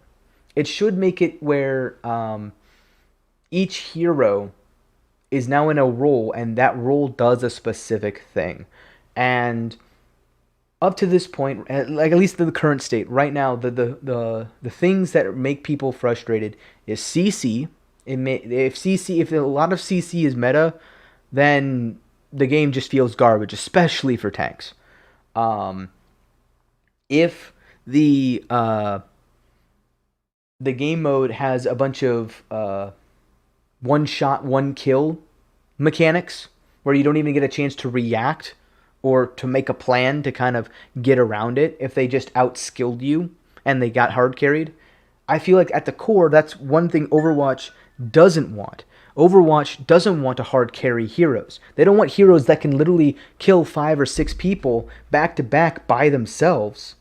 It should make it where each hero is now in a role, and that role does a specific thing. And up to this point, like at least in the current state, right now, the things that make people frustrated is CC. If a lot of CC is meta, then the game just feels garbage, especially for tanks. If the game mode has a bunch of one shot, one kill mechanics, where you don't even get a chance to react or to make a plan to kind of get around it, if they just outskilled you and they got hard carried, I feel like at the core, that's one thing Overwatch doesn't want. Overwatch doesn't want to hard carry heroes. They don't want heroes that can literally kill 5 or 6 people back to back by themselves.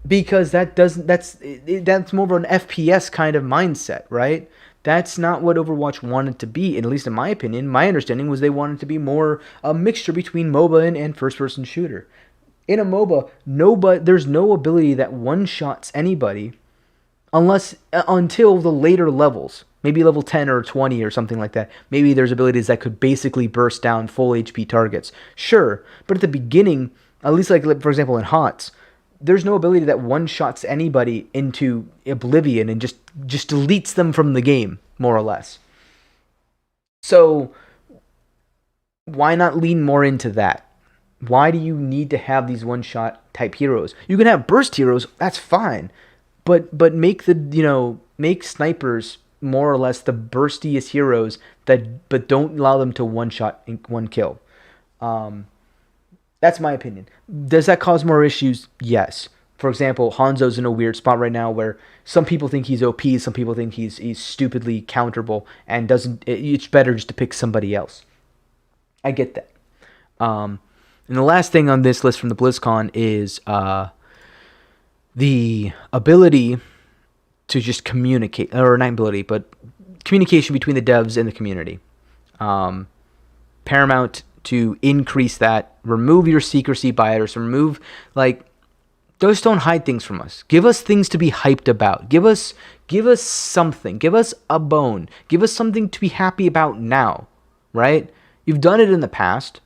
Because that's more of an FPS kind of mindset, right? That's not what Overwatch wanted to be, at least in my opinion. My understanding was they wanted to be more a mixture between MOBA and first-person shooter. In a MOBA, there's no ability that one-shots anybody until the later levels. Maybe level 10 or 20 or something like that. Maybe there's abilities that could basically burst down full HP targets. Sure, but at the beginning, at least like for example in HOTS, there's no ability that one-shots anybody into oblivion and just deletes them from the game, more or less. So, why not lean more into that? Why do you need to have these one-shot type heroes? You can have burst heroes, that's fine. But make make snipers more or less the burstiest heroes but don't allow them to one-shot one kill. That's my opinion. Does that cause more issues? Yes. For example, Hanzo's in a weird spot right now where some people think he's OP, some people think he's stupidly counterable, and it's better just to pick somebody else. I get that. And the last thing on this list from the BlizzCon is the ability to just communicate, or not ability, but communication between the devs and the community. Paramount to increase that. Remove your secrecy bias. Remove, just don't hide things from us. Give us things to be hyped about. Give us something. Give us a bone. Give us something to be happy about now, right? You've done it in the past,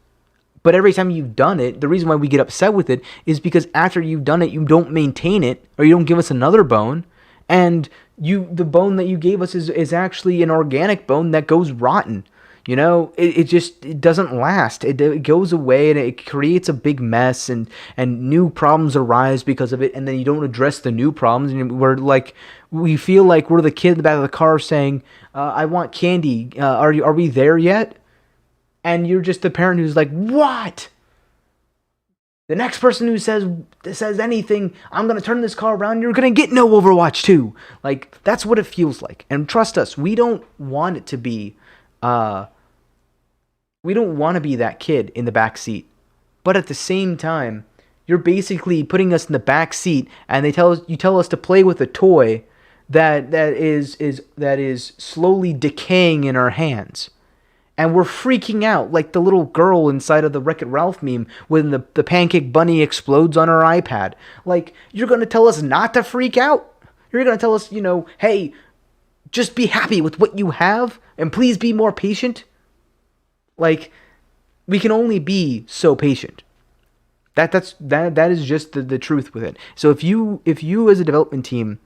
but every time you've done it, the reason why we get upset with it is because after you've done it, you don't maintain it, or you don't give us another bone, and the bone that you gave us is actually an organic bone that goes rotten. It doesn't last. It goes away, and it creates a big mess, and new problems arise because of it, and then you don't address the new problems, and we feel like we're the kid in the back of the car saying, I want candy. Are we there yet? And you're just the parent who's like, what? The next person who says anything, I'm going to turn this car around, you're going to get no Overwatch 2. That's what it feels like. And trust us, we don't want it to be, we don't want to be that kid in the back seat. But at the same time, you're basically putting us in the back seat, and you tell us to play with a toy that is slowly decaying in our hands. And we're freaking out like the little girl inside of the Wreck-It Ralph meme when the pancake bunny explodes on her iPad. You're going to tell us not to freak out? You're going to tell us, hey, just be happy with what you have and please be more patient? We can only be so patient. That is just the truth with it. So if you as a development team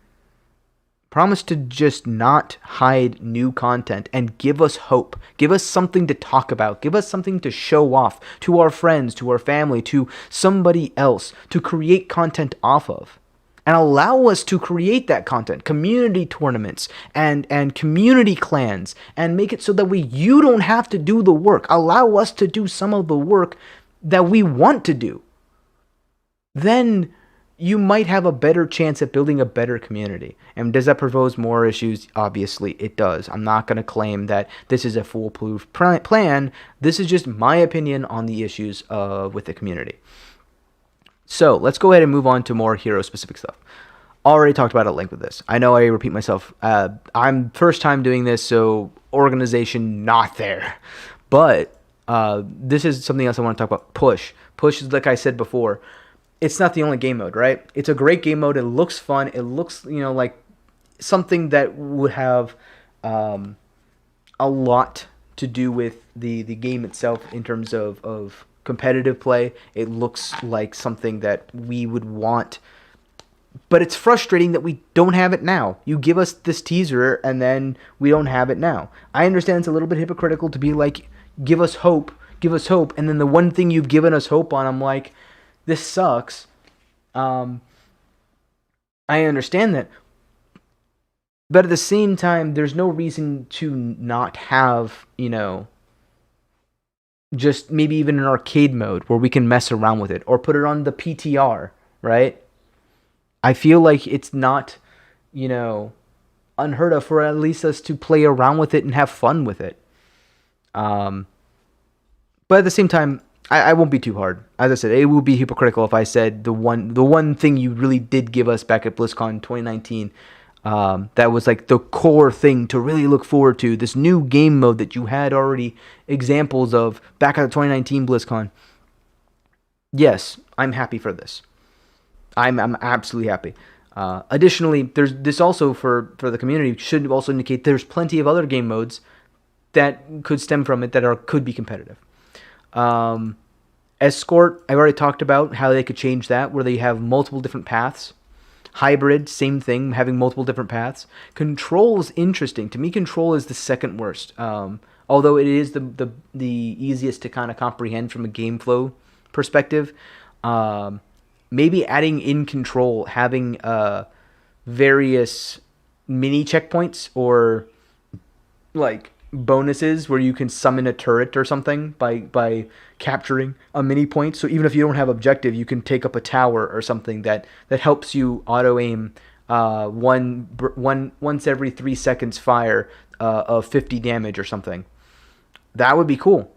promise to just not hide new content and give us hope. Give us something to talk about. Give us something to show off to our friends, to our family, to somebody else, to create content off of. And allow us to create that content, community tournaments and community clans, and make it so that you don't have to do the work. Allow us to do some of the work that we want to do. Then you might have a better chance at building a better community. And does that pose more issues? Obviously, it does. I'm not going to claim that this is a foolproof plan. This is just my opinion on the issues with the community. So let's go ahead and move on to more hero-specific stuff. Already talked about at length with this. I know I repeat myself. I'm first time doing this, so organization not there. But this is something else I want to talk about. Push. Push is, like I said before, it's not the only game mode, right? It's a great game mode. It looks fun. It looks, like something that would have a lot to do with the game itself in terms of competitive play. It looks like something that we would want. But it's frustrating that we don't have it now. You give us this teaser, and then we don't have it now. I understand it's a little bit hypocritical to be like, give us hope, and then the one thing you've given us hope on, I'm like, this sucks. I understand that. But at the same time, there's no reason to not have, just maybe even an arcade mode where we can mess around with it or put it on the PTR, right? I feel like it's not, unheard of for at least us to play around with it and have fun with it. But at the same time, I won't be too hard. As I said, it would be hypocritical if I said the one thing you really did give us back at BlizzCon 2019, that was like the core thing to really look forward to, this new game mode that you had already examples of back at the 2019 BlizzCon. Yes, I'm happy for this. I'm absolutely happy. Additionally, there's this also for the community should also indicate there's plenty of other game modes that could stem from it that could be competitive. Escort, I've already talked about how they could change that, where they have multiple different paths. Hybrid, same thing, having multiple different paths. Control is interesting. To me, Control is the second worst. Although it is the easiest to kind of comprehend from a game flow perspective. Maybe adding in Control, having various mini checkpoints, or like bonuses where you can summon a turret or something by capturing a mini point. So even if you don't have objective, you can take up a tower or something that helps you auto aim once every 3 seconds fire of 50 damage or something. That would be cool.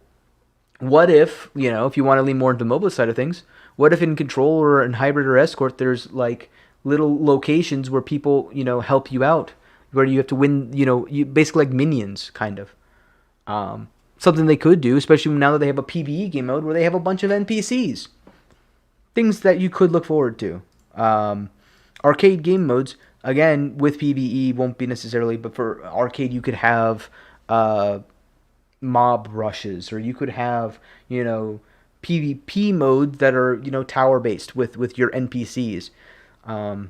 What if, if you want to lean more into the mobile side of things, what if in Control or in Hybrid or Escort, there's like little locations where people, help you out, where you have to win, you basically like minions, kind of. Something they could do, especially now that they have a PvE game mode where they have a bunch of NPCs. Things that you could look forward to. Arcade game modes, again, with PvE won't be necessarily, but for arcade you could have mob rushes, or you could have, PvP modes that are, tower based with your NPCs. I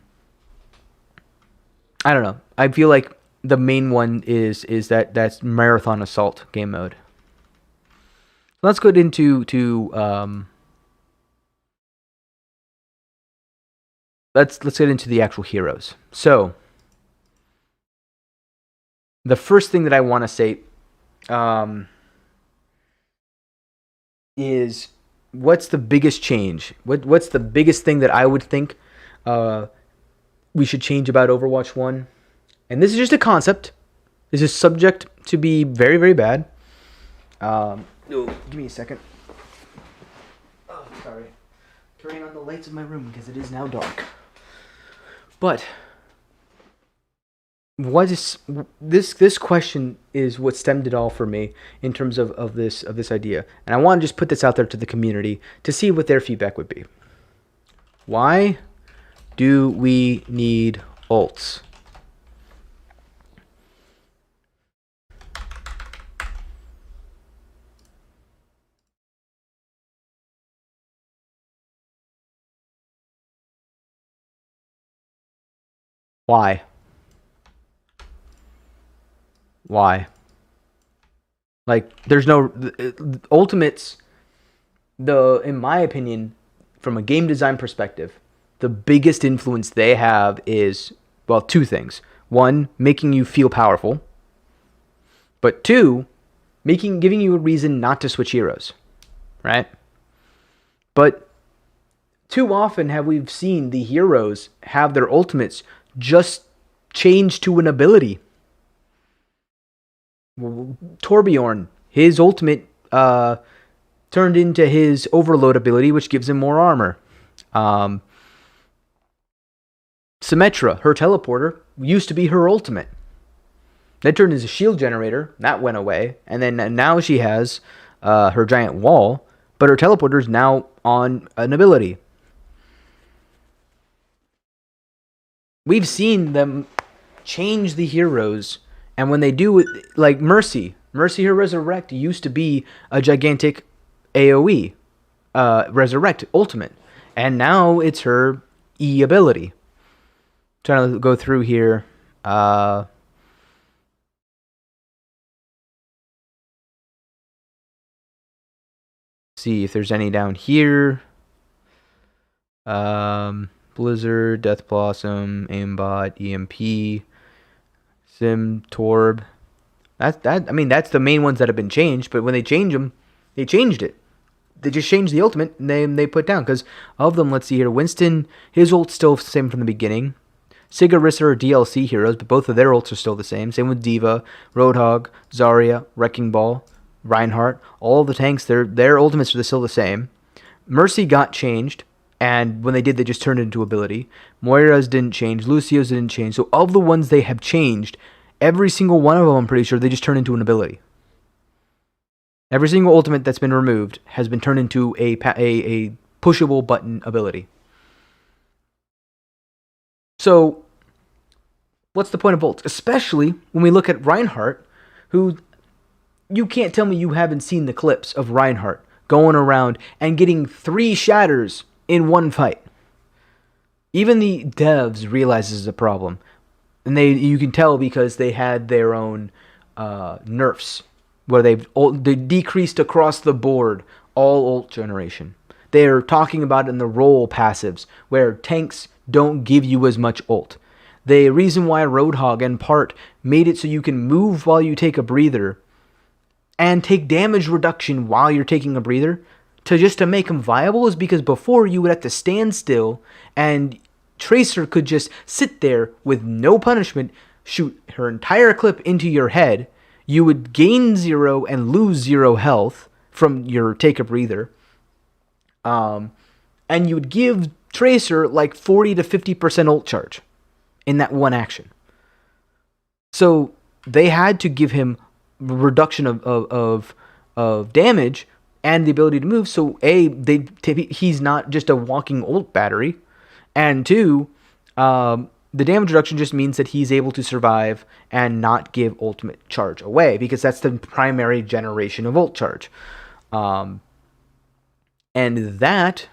don't know. I feel like the main one is that's Marathon Assault game mode. Let's go into let's get into the actual heroes. So the first thing that I want to say is, what's the biggest change? What's the biggest thing that I would think we should change about Overwatch 1? And this is just a concept. This is subject to be very, very bad. Give me a second. Oh, sorry. Turning on the lights of my room because it is now dark. But what is this question is what stemmed it all for me in terms of this idea. And I want to just put this out there to the community to see what their feedback would be. Why do we need ults? Why? Like, there's no ultimates. In my opinion, from a game design perspective, the biggest influence they have is, well, two things. One, making you feel powerful. But two, giving you a reason not to switch heroes, right? But too often have we seen the heroes have their ultimates just change to an ability. Torbjorn, his ultimate turned into his overload ability, which gives him more armor. Symmetra, her teleporter, used to be her ultimate. That turned into a shield generator. That went away. And then now she has her giant wall, but her teleporter is now on an ability. We've seen them change the heroes, and when they do it, like Mercy her Resurrect used to be a gigantic AoE, Resurrect ultimate, and now it's her E ability. Trying to go through here. See if there's any down here. Blizzard, Death Blossom, Aimbot, EMP, Sim, Torb. That's the main ones that have been changed. But when they change them, they changed it. They just changed the ultimate and they put down. Because of them, let's see here. Winston, his ult's still the same from the beginning. Sig and Orisa are DLC heroes, but both of their ults are still the same. Same with Diva, Roadhog, Zarya, Wrecking Ball, Reinhardt. All the tanks, their ultimates are still the same. Mercy got changed. And when they did, they just turned it into ability. Moira's didn't change. Lucio's didn't change. So of the ones they have changed, every single one of them, I'm pretty sure, they just turned into an ability. Every single ultimate that's been removed has been turned into a pushable button ability. So, what's the point of ults? Especially when we look at Reinhardt, who you can't tell me you haven't seen the clips of Reinhardt going around and getting 3 shatters in one fight. Even the devs realize this is a problem. And you can tell because they had their own nerfs where they decreased across the board all ult generation. They're talking about it in the role passives where tanks don't give you as much ult. The reason why Roadhog and Part made it so you can move while you take a breather and take damage reduction while you're taking a breather to make them viable is because before you would have to stand still and Tracer could just sit there with no punishment, shoot her entire clip into your head. You would gain 0 and lose 0 health from your take a breather. And you would give Tracer like 40 to 50% ult charge in that one action. So they had to give him reduction of damage and the ability to move. So he's not just a walking ult battery, and 2, the damage reduction just means that he's able to survive and not give ultimate charge away, because that's the primary generation of ult charge. And that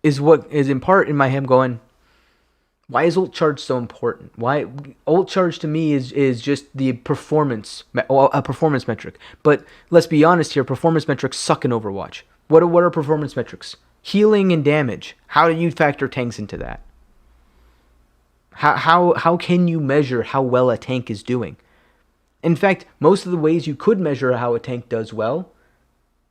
is what is in part in my head going, why is ult charge so important? Why ult charge to me is just the performance, a performance metric. But let's be honest here, performance metrics suck in Overwatch. What are performance metrics? Healing and damage. How do you factor tanks into that? How can you measure how well a tank is doing? In fact, most of the ways you could measure how a tank does well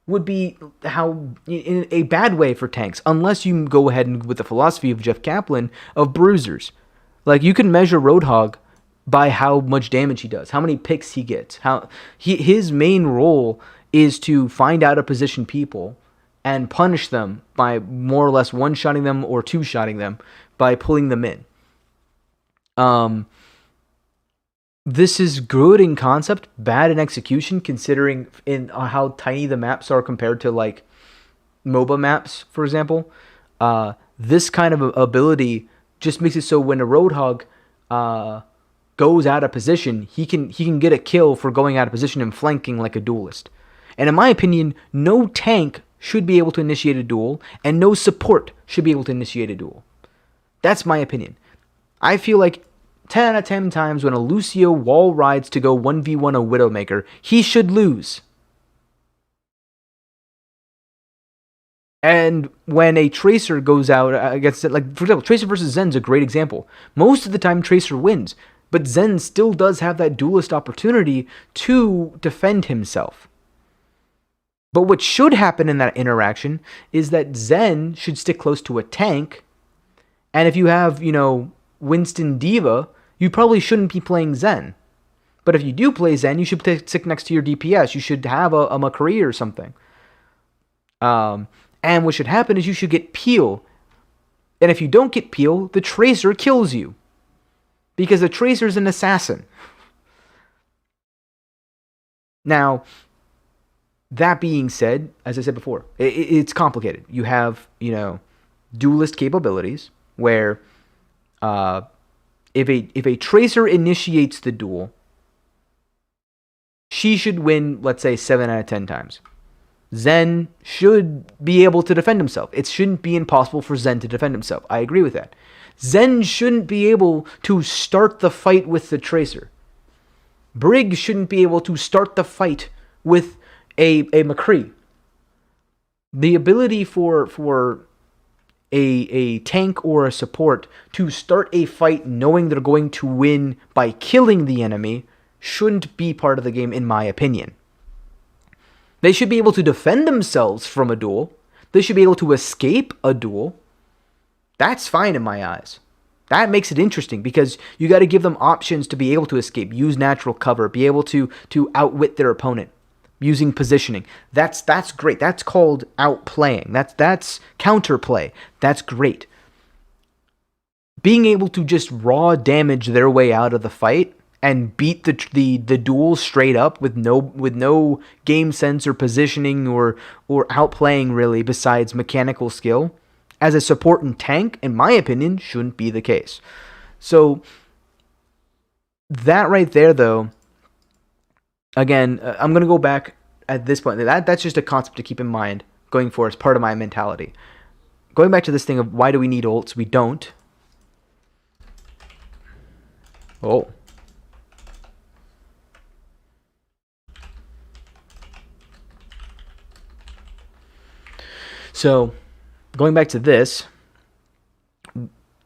would be how in a bad way for tanks, unless you go ahead and with the philosophy of Jeff Kaplan of bruisers. Like, you can measure Roadhog by how much damage he does, how many picks he gets. His main role is to find out a position people and punish them by more or less one-shotting them or two-shotting them by pulling them in. This is good in concept, bad in execution, considering in how tiny the maps are compared to like MOBA maps, for example. This kind of ability just makes it so when a Roadhog goes out of position, he can get a kill for going out of position and flanking like a duelist. And in my opinion, no tank should be able to initiate a duel, and no support should be able to initiate a duel. That's my opinion. I feel like 10 out of 10 times when a Lucio wall rides to go 1v1 a Widowmaker, he should lose. And when a Tracer goes out against it, like for example, Tracer versus Zen's a great example. Most of the time Tracer wins, but Zen still does have that duelist opportunity to defend himself. But what should happen in that interaction is that Zen should stick close to a tank, and if you have, Winston Diva, you probably shouldn't be playing Zen. But if you do play Zen, you should stick next to your DPS. You should have a McCree or something. And what should happen is you should get Peel. And if you don't get Peel, the Tracer kills you. Because the Tracer's an assassin. Now, that being said, as I said before, it's complicated. You have, duelist capabilities where if a Tracer initiates the duel, she should win, let's say, 7 out of 10 times. Zen should be able to defend himself. It shouldn't be impossible for Zen to defend himself. I agree with that. Zen shouldn't be able to start the fight with the Tracer. Brig shouldn't be able to start the fight with a McCree. The ability for a tank or a support to start a fight knowing they're going to win by killing the enemy shouldn't be part of the game, in my opinion. They should be able to defend themselves from a duel. They should be able to escape a duel. That's fine in my eyes. That makes it interesting because you got to give them options to be able to escape, use natural cover, be able to outwit their opponent using positioning. That's great. That's called outplaying. That's counterplay. That's great. Being able to just raw damage their way out of the fight and beat the duel straight up with no game sense or positioning or outplaying really besides mechanical skill, as a support and tank, in my opinion, shouldn't be the case. So that right there, though, again, I'm going to go back at this point. That's just a concept to keep in mind going forward as part of my mentality. Going back to this thing of why do we need ults? We don't. Oh. So, going back to this,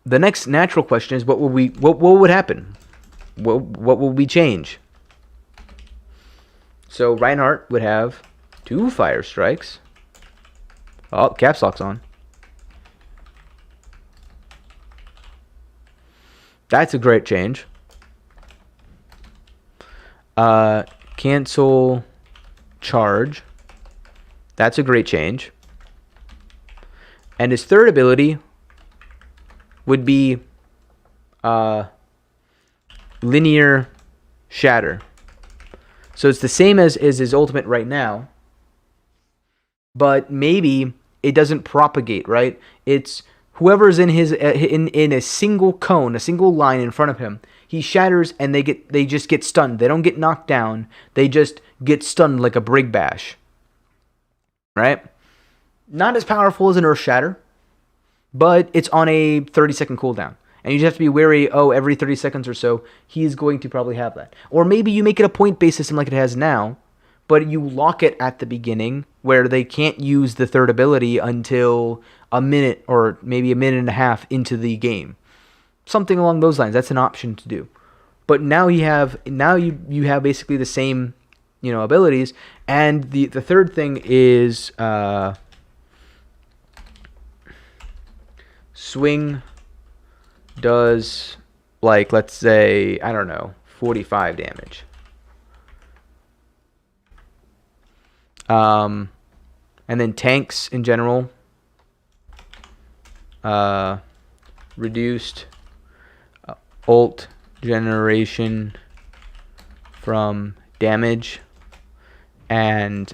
the next natural question is what would happen? What will we change? So Reinhardt would have 2 fire strikes. Oh, caps lock's on. That's a great change. Cancel charge. That's a great change. And his third ability would be linear shatter. So it's the same as his ultimate right now, but maybe it doesn't propagate, right? It's whoever's in his in a single cone, a single line in front of him. He shatters and they just get stunned. They don't get knocked down. They just get stunned like a Brig Bash. Right? Not as powerful as an Earth Shatter, but it's on a 30-second cooldown. And you just have to be wary, every 30 seconds or so, he's going to probably have that. Or maybe you make it a point-based system like it has now, but you lock it at the beginning where they can't use the third ability until a minute or maybe a minute and a half into the game. Something along those lines. That's an option to do. But now you have basically the same, abilities. And the third thing is swing does, like, let's say, I don't know, 45 damage. And then tanks in general, reduced ult generation from damage and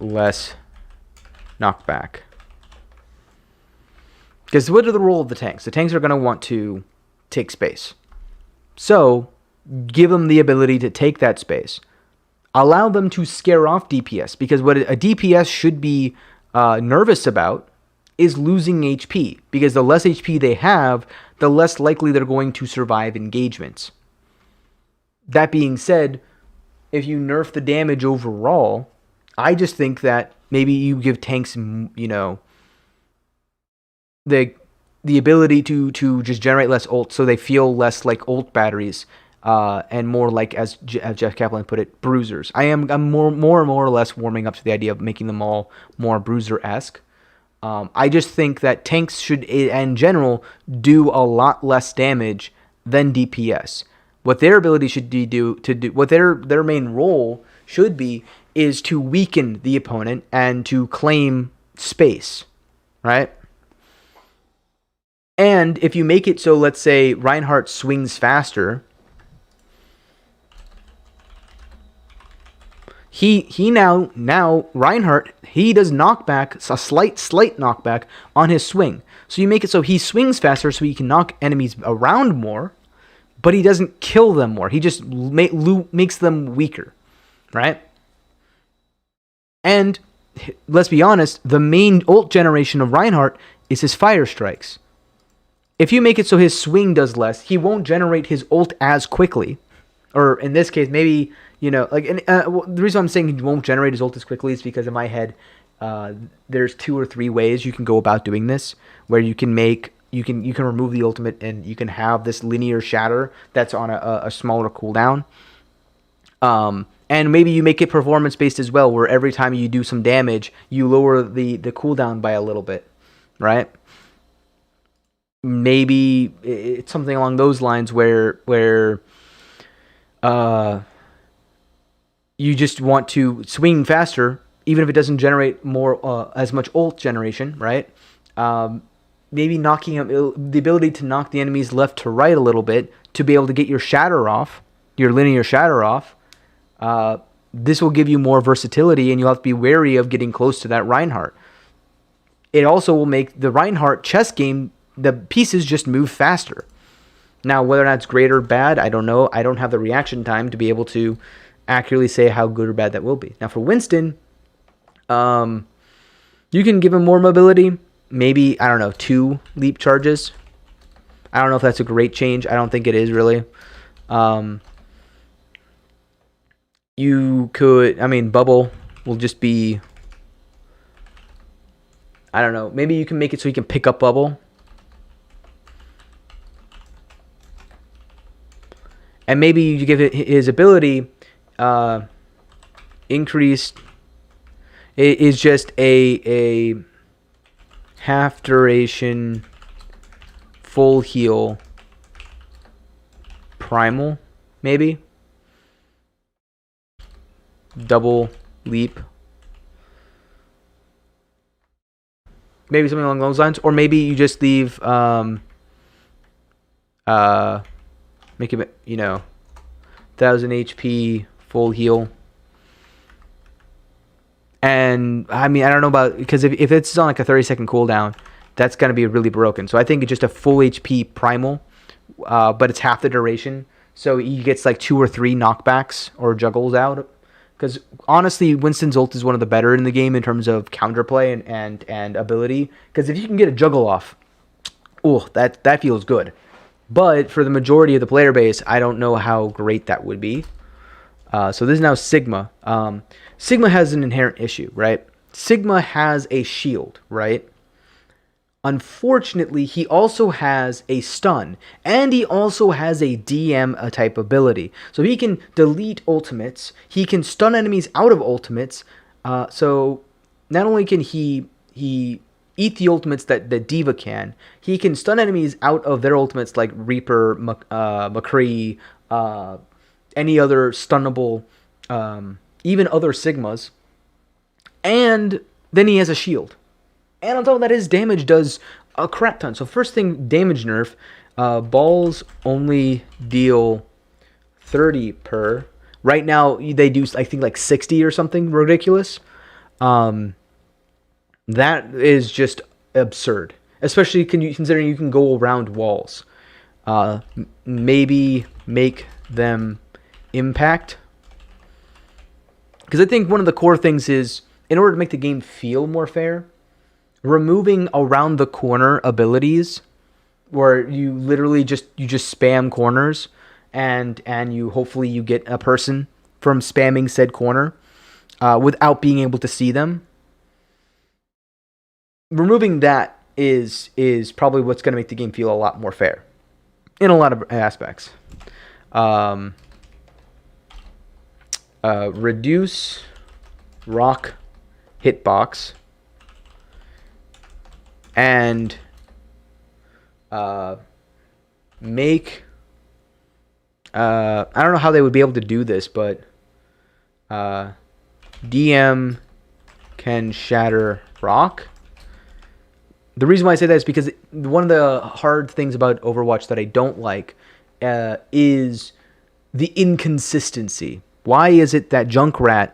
less knockback. Because what are the role of the tanks? The tanks are going to want to take space. So give them the ability to take that space. Allow them to scare off DPS. Because what a DPS should be nervous about is losing HP. Because the less HP they have, the less likely they're going to survive engagements. That being said, if you nerf the damage overall, I just think that maybe you give tanks, the ability to just generate less ult, so they feel less like ult batteries, and more like, as Jeff Kaplan put it, bruisers. I'm more or less warming up to the idea of making them all more bruiser-esque. I just think that tanks should, in general, do a lot less damage than DPS. What their ability should do what their main role should be is to weaken the opponent and to claim space, right? And if you make it so, let's say Reinhardt swings faster, he now Reinhardt, he does knockback, a slight knockback on his swing. So you make it so he swings faster so he can knock enemies around more, but he doesn't kill them more. He just makes them weaker, right? And let's be honest, the main ult generation of Reinhardt is his fire strikes. If you make it so his swing does less, he won't generate his ult as quickly. Or in this case, maybe, the reason I'm saying he won't generate his ult as quickly is because in my head, there's 2 or 3 ways you can go about doing this, where you can remove the ultimate and you can have this linear shatter that's on a smaller cooldown. And maybe you make it performance based as well, where every time you do some damage, you lower the cooldown by a little bit, right? Maybe it's something along those lines where you just want to swing faster, even if it doesn't generate more as much ult generation, right? Maybe knocking the ability to knock the enemies left to right a little bit to be able to get your shatter off, your linear shatter off. This will give you more versatility, and you'll have to be wary of getting close to that Reinhardt. It also will make the Reinhardt chess game, the pieces just move faster. Now, whether or not it's great or bad, I don't know. I don't have the reaction time to be able to accurately say how good or bad that will be. Now, for Winston, you can give him more mobility. Maybe, 2 leap charges. I don't know if that's a great change. I don't think it is, really. You could, bubble will just be, I don't know. Maybe you can make it so you can pick up bubble. And maybe you give it his ability increased. It is just a half duration full heal primal, maybe double leap, maybe something along those lines. Or maybe you just leave make it, 1000 HP full heal. And I mean, I don't know about, because if it's on like a 30-second cooldown, that's going to be really broken. So I think it's just a full HP primal, but it's half the duration. So he gets like 2 or 3 knockbacks or juggles out. Because honestly, Winston's ult is one of the better in the game in terms of counterplay and ability. Because if you can get a juggle off, that feels good. But for the majority of the player base, I don't know how great that would be. So this is now Sigma. Sigma has an inherent issue, right? Sigma has a shield, right? Unfortunately, he also has a stun, and he also has a DM type ability. So he can delete ultimates, he can stun enemies out of ultimates. So not only can he eat the ultimates that D.Va can, he can stun enemies out of their ultimates like Reaper, McCree, any other stunnable, even other Sigmas. And then he has a shield. And on top of that, his damage does a crap ton. So first thing, damage nerf. Balls only deal 30 per. Right now, they do, I think, like 60 or something ridiculous. That is just absurd. Especially considering you can go around walls. Maybe make them impact. Because I think one of the core things is, in order to make the game feel more fair, removing around the corner abilities, where you literally just spam corners, and you hopefully you get a person from spamming said corner without being able to see them. Removing that is probably what's going to make the game feel a lot more fair in a lot of aspects. Reduce rock hitbox. And make, I don't know how they would be able to do this, but DM can shatter rock. The reason why I say that is because one of the hard things about Overwatch that I don't like is the inconsistency. Why is it that Junkrat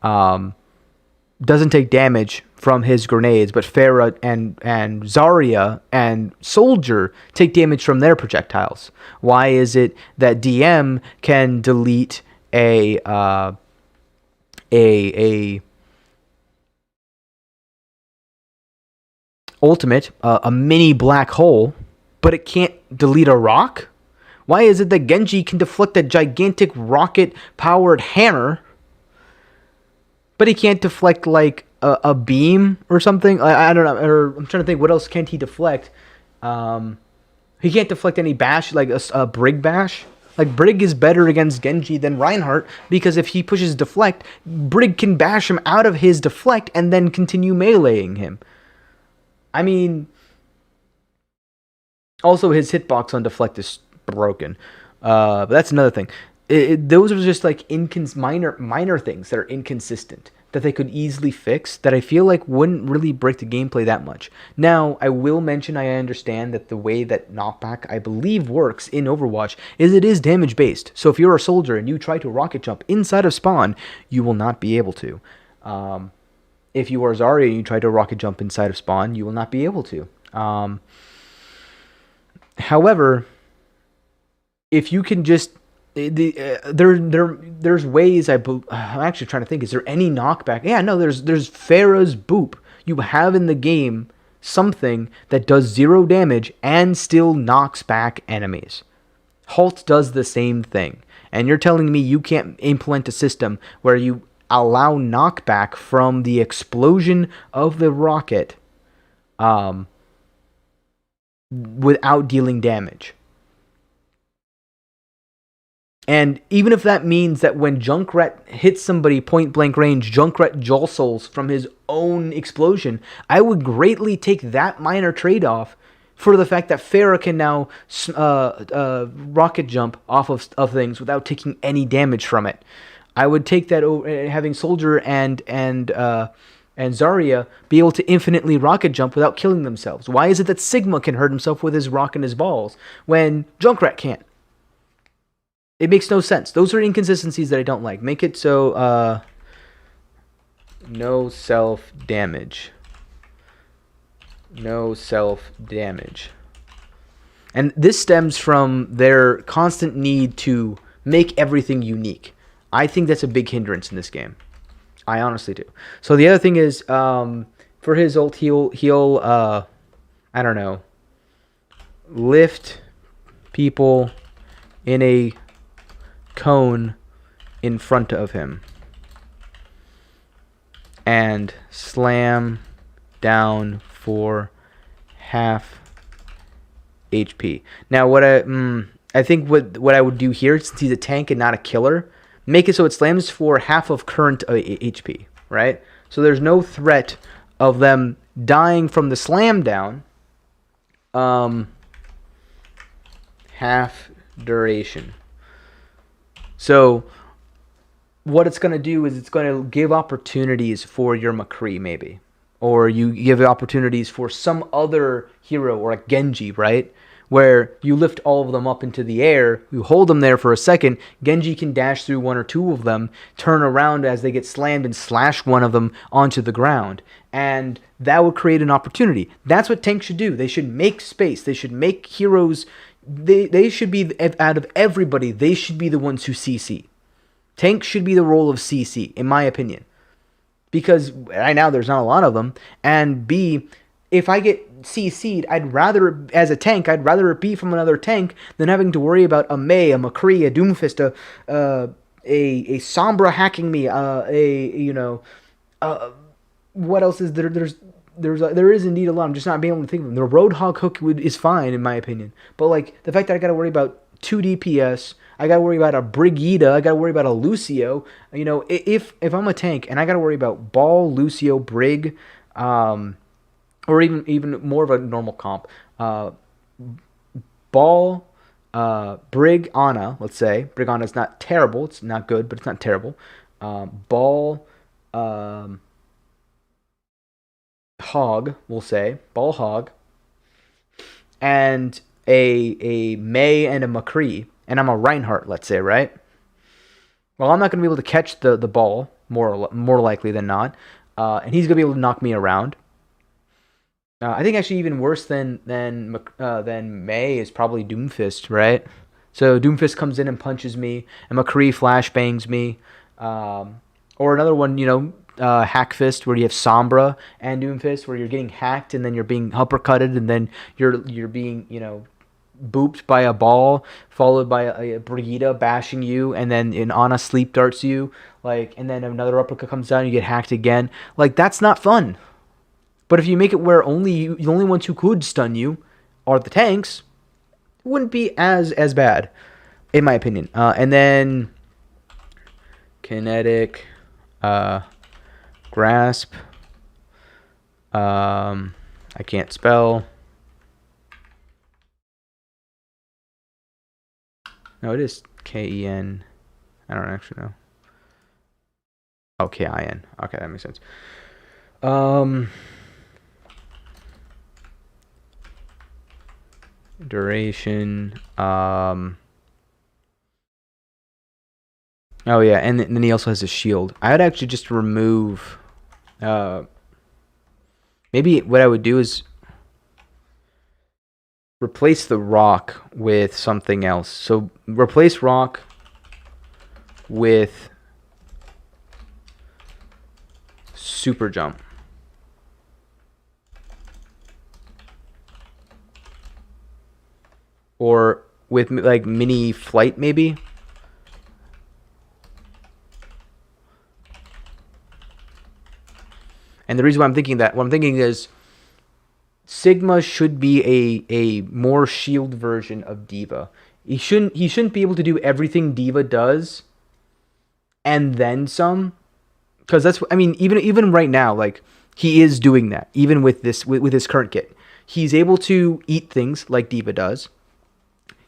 doesn't take damage from his grenades, but Pharah and Zarya and Soldier take damage from their projectiles? Why is it that DM can delete a ultimate, a mini black hole, but it can't delete a rock? Why is it that Genji can deflect a gigantic rocket-powered hammer, but he can't deflect like a beam or something? I don't know. Or I'm trying to think, what else can't he deflect? He can't deflect any bash, like a Brig bash. Like, Brig is better against Genji than Reinhardt, because if he pushes deflect, Brig can bash him out of his deflect and then continue meleeing him. I mean, also his hitbox on deflect is broken. But that's another thing. Those are just like minor things that are inconsistent that they could easily fix, that I feel like wouldn't really break the gameplay that much. Now, I will mention I understand that the way that knockback, I believe, works in Overwatch is it is damage based. So if you're a soldier and you try to rocket jump inside of spawn, you will not be able to. If you are Zarya and you try to rocket jump inside of spawn, you will not be able to. However, if you can just there's ways. I'm actually trying to think. Is there any knockback? Yeah, no. There's Pharah's boop. You have in the game something that does 0 damage and still knocks back enemies. Halt does the same thing, and you're telling me you can't implement a system where you allow knockback from the explosion of the rocket, without dealing damage? And even if that means that when Junkrat hits somebody point blank range, Junkrat jostles from his own explosion, I would greatly take that minor trade off for the fact that Pharah can now rocket jump off of things without taking any damage from it. I would take that over, having Soldier and Zarya be able to infinitely rocket jump without killing themselves. Why is it that Sigma can hurt himself with his rock and his balls when Junkrat can't? It makes no sense. Those are inconsistencies that I don't like. Make it so no self-damage. No self-damage. And this stems from their constant need to make everything unique. I think that's a big hindrance in this game. I honestly do. So the other thing is, for his ult, he'll I don't know, lift people in a cone in front of him and slam down for half HP. Now, what I think what I would do here, since he's a tank and not a killer, make it so it slams for half of current HP, right? So there's no threat of them dying from the slam down. Half duration. So what it's going to do is it's going to give opportunities for your McCree, maybe. Or you give opportunities for some other hero, or like Genji, right? Where you lift all of them up into the air, you hold them there for a second, Genji can dash through one or two of them, turn around as they get slammed and slash one of them onto the ground. And that would create an opportunity. That's what tanks should do. They should make space. They should make heroes. They should be, out of everybody, they should be the ones who CC. Tanks should be the role of CC, in my opinion. Because right now there's not a lot of them. And B, if I get CC'd, as a tank, I'd rather it be from another tank than having to worry about a Mei, a McCree, a Doomfist, a Sombra hacking me, what else is there? There is indeed a lot. I'm just not being able to think of them. The Roadhog hook is fine, in my opinion. But like the fact that I got to worry about 2 DPS, I got to worry about a Brigida, I got to worry about a Lucio. You know, if I'm a tank and I got to worry about Ball, Lucio, Brig, or even more of a normal comp, Ball, Brig, Ana, let's say. Brig Ana's not terrible. It's not good, but it's not terrible. Ball, Hog, we'll say. Ball, Hog. And a Mei and a McCree. And I'm a Reinhardt, let's say, right? Well, I'm not going to be able to catch the ball, more likely than not. And he's going to be able to knock me around. I think actually even worse than Mei is probably Doomfist, right? So Doomfist comes in and punches me, and McCree flashbangs me. Or another one, Hackfist, where you have Sombra and Doomfist, where you're getting hacked and then you're being uppercutted, and then you're being, booped by a ball, followed by a Brigida bashing you, and then an Ana sleep darts you, and then another uppercut comes down, and you get hacked again. That's not fun. But if you make it where the only ones who could stun you are the tanks, it wouldn't be as bad, in my opinion. And then kinetic grasp. I can't spell. No, it is K-E-N. I don't actually know. Oh, K-I-N. Okay, that makes sense. Duration. Oh yeah, and then he also has a shield. I would actually just remove. Maybe what I would do is replace the rock with something else. So replace rock with super jump. Or with mini flight, maybe. And the reason why I'm thinking that, what I'm thinking is, Sigma should be a more shield version of D.Va. He shouldn't be able to do everything D.Va does, and then some. Because that's, I mean, even right now, like, he is doing that. Even with this, with his current kit, he's able to eat things like D.Va does.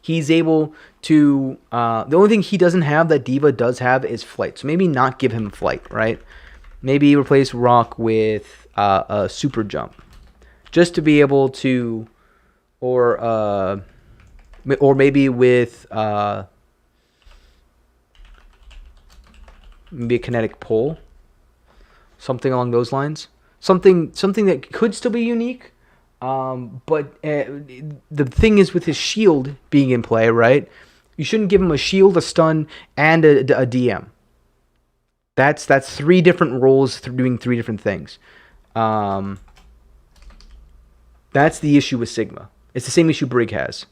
He's able to. The only thing he doesn't have that D.Va does have is flight. So maybe not give him flight, right? Maybe replace rock with a super jump, just to be able to, or maybe with maybe a kinetic pull, something along those lines. Something that could still be unique. But the thing is, with his shield being in play, right? You shouldn't give him a shield, a stun, and a DM. That's 3 different roles doing 3 different things. That's the issue with Sigma. It's the same issue Brig has.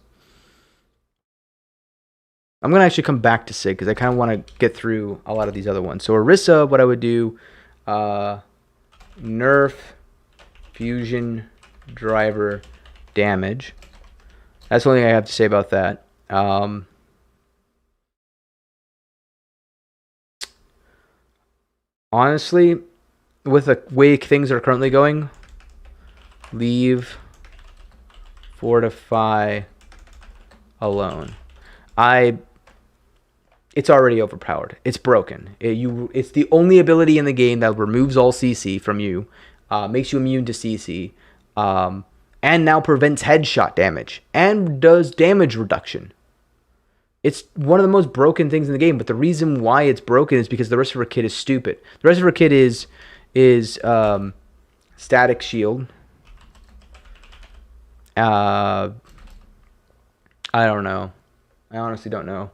I'm going to actually come back to Sig because I kind of want to get through a lot of these other ones. So Orisa, what I would do, nerf, fusion, driver, damage. That's the only thing I have to say about that. Honestly, with the way things are currently going, leave Fortify alone. It's already overpowered. It's broken. It's the only ability in the game that removes all CC from you, makes you immune to CC, and now prevents headshot damage and does damage reduction. It's one of the most broken things in the game, but the reason why it's broken is because the rest of her kit is stupid. The rest of her kit is static shield. I don't know. I honestly don't know.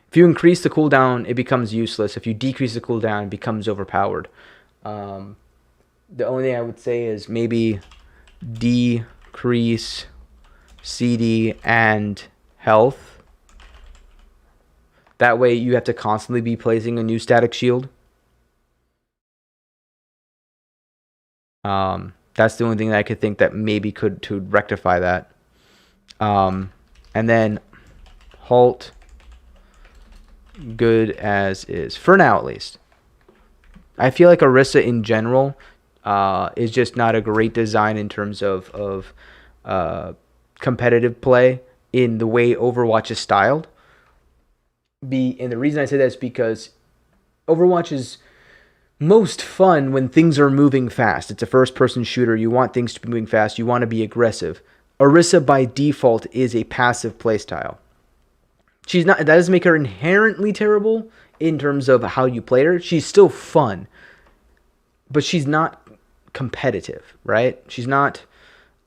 If you increase the cooldown, it becomes useless. If you decrease the cooldown, it becomes overpowered. The only thing I would say is maybe decrease CD and health. That way you have to constantly be placing a new static shield. That's the only thing that I could think that maybe could to rectify that. And then halt, good as is. For now, at least. I feel like Orisa in general is just not a great design in terms of competitive play in the way Overwatch is styled. And the reason I say that is because Overwatch is most fun when things are moving fast. It's a first-person shooter. You want things to be moving fast. You want to be aggressive. Orisa, by default, is a passive playstyle. She's not. That doesn't make her inherently terrible in terms of how you play her. She's still fun, but she's not competitive, right? She's not.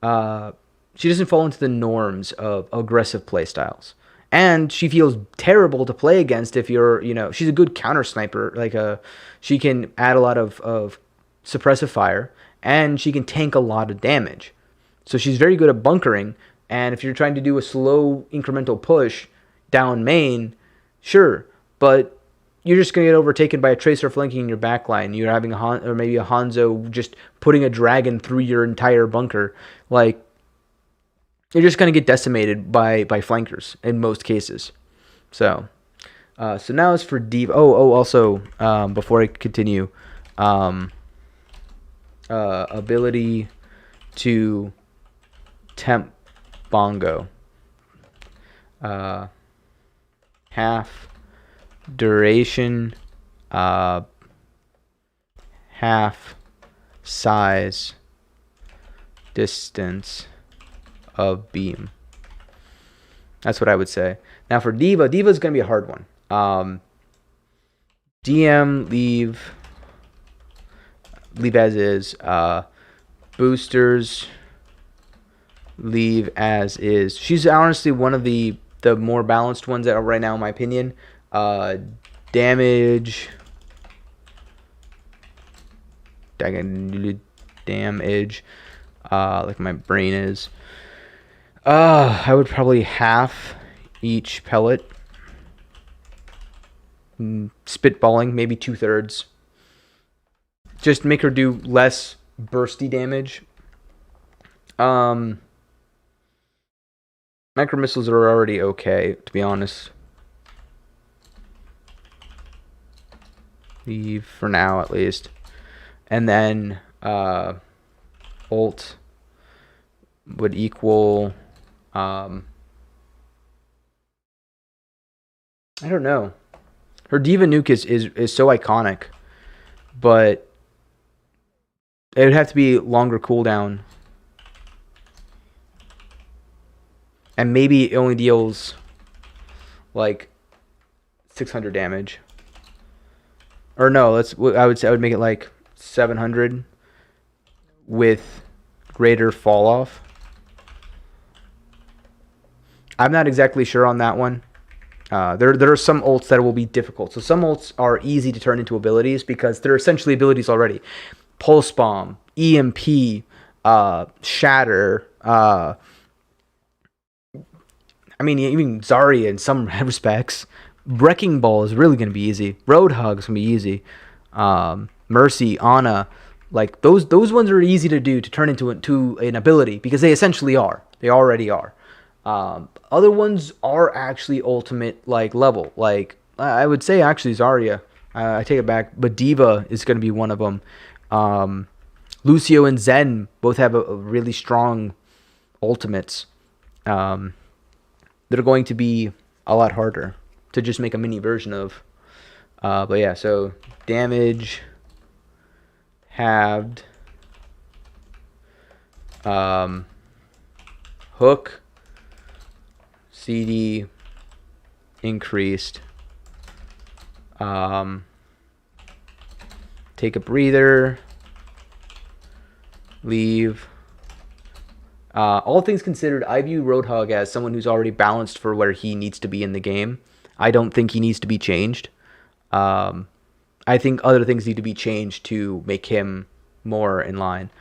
She doesn't fall into the norms of aggressive playstyles. And she feels terrible to play against if you're, she's a good counter sniper. Like she can add a lot of suppressive fire, and she can tank a lot of damage. So she's very good at bunkering. And if you're trying to do a slow incremental push down main, sure, but you're just going to get overtaken by a Tracer flanking in your backline. You're having or maybe a Hanzo just putting a dragon through your entire bunker. Like, you're just going to get decimated by flankers in most cases. So now as for D.Va. Also, before I continue, ability to temp bongo. Half duration, half size, distance of beam. That's what I would say. Now for D.Va, D.Va is going to be a hard one. DM leave as is. Boosters leave as is. She's honestly one of the more balanced ones that are right now, in my opinion. Damage. Like my brain is. I would probably half each pellet. Spitballing, maybe 2/3. Just make her do less bursty damage. Micro missiles are already okay, to be honest. Leave for now, at least. And then ult would equal... I don't know. Her Diva Nuke is so iconic, but it would have to be longer cooldown. And maybe it only deals like 600 damage. Or no, I would say I would make it like 700 with greater fall off. I'm not exactly sure on that one. There are some ults that will be difficult. So some ults are easy to turn into abilities because they're essentially abilities already. Pulse Bomb, EMP, Shatter, I mean, even Zarya in some respects. Wrecking Ball is really going to be easy. Roadhog is going to be easy. Mercy, Ana, like those ones are easy to do to turn into an ability because they essentially are. They already are. Other ones are actually ultimate like level. Like I would say actually Zarya. I take it back, but Diva is going to be one of them. Lucio and Zen both have a really strong ultimates. That are going to be a lot harder to just make a mini version of. But yeah, so damage halved, hook, CD increased, take a breather, leave. All things considered, I view Roadhog as someone who's already balanced for where he needs to be in the game. I don't think he needs to be changed. I think other things need to be changed to make him more in line.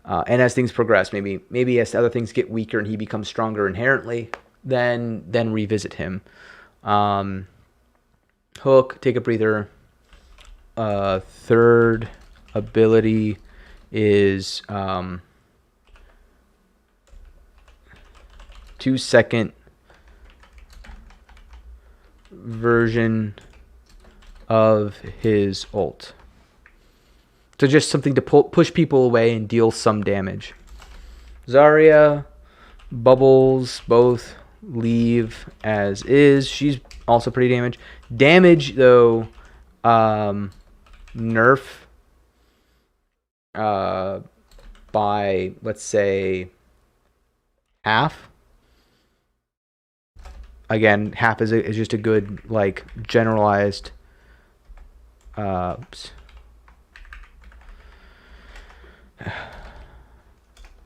And as things progress, maybe as other things get weaker and he becomes stronger inherently, then revisit him. Hook, take a breather. Third ability is 2-second version of his ult. So just something to push people away and deal some damage. Zarya, Bubbles, both leave as is. She's also pretty damaged. Damage, though, nerf by, let's say, half. Again, half is just a good, like, generalized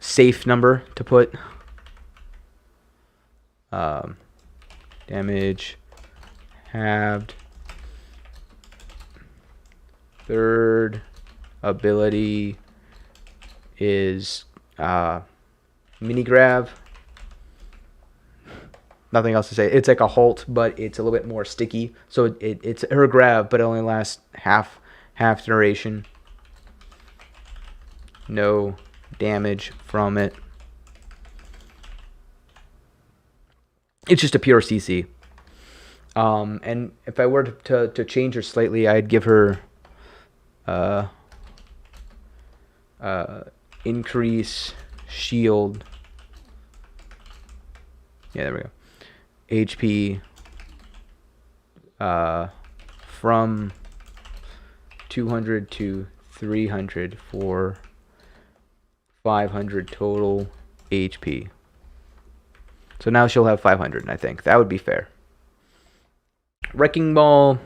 safe number to put. Damage halved. Third ability is mini grab. Nothing else to say. It's like a halt, but it's a little bit more sticky. So it's her grab, but it only lasts half duration. No damage from it. It's just a pure CC. And if I were to change her slightly, I'd give her increase shield. Yeah, there we go. HP from 200 to 300 for 500 total HP. So now she'll have 500, I think. That would be fair. Wrecking Ball.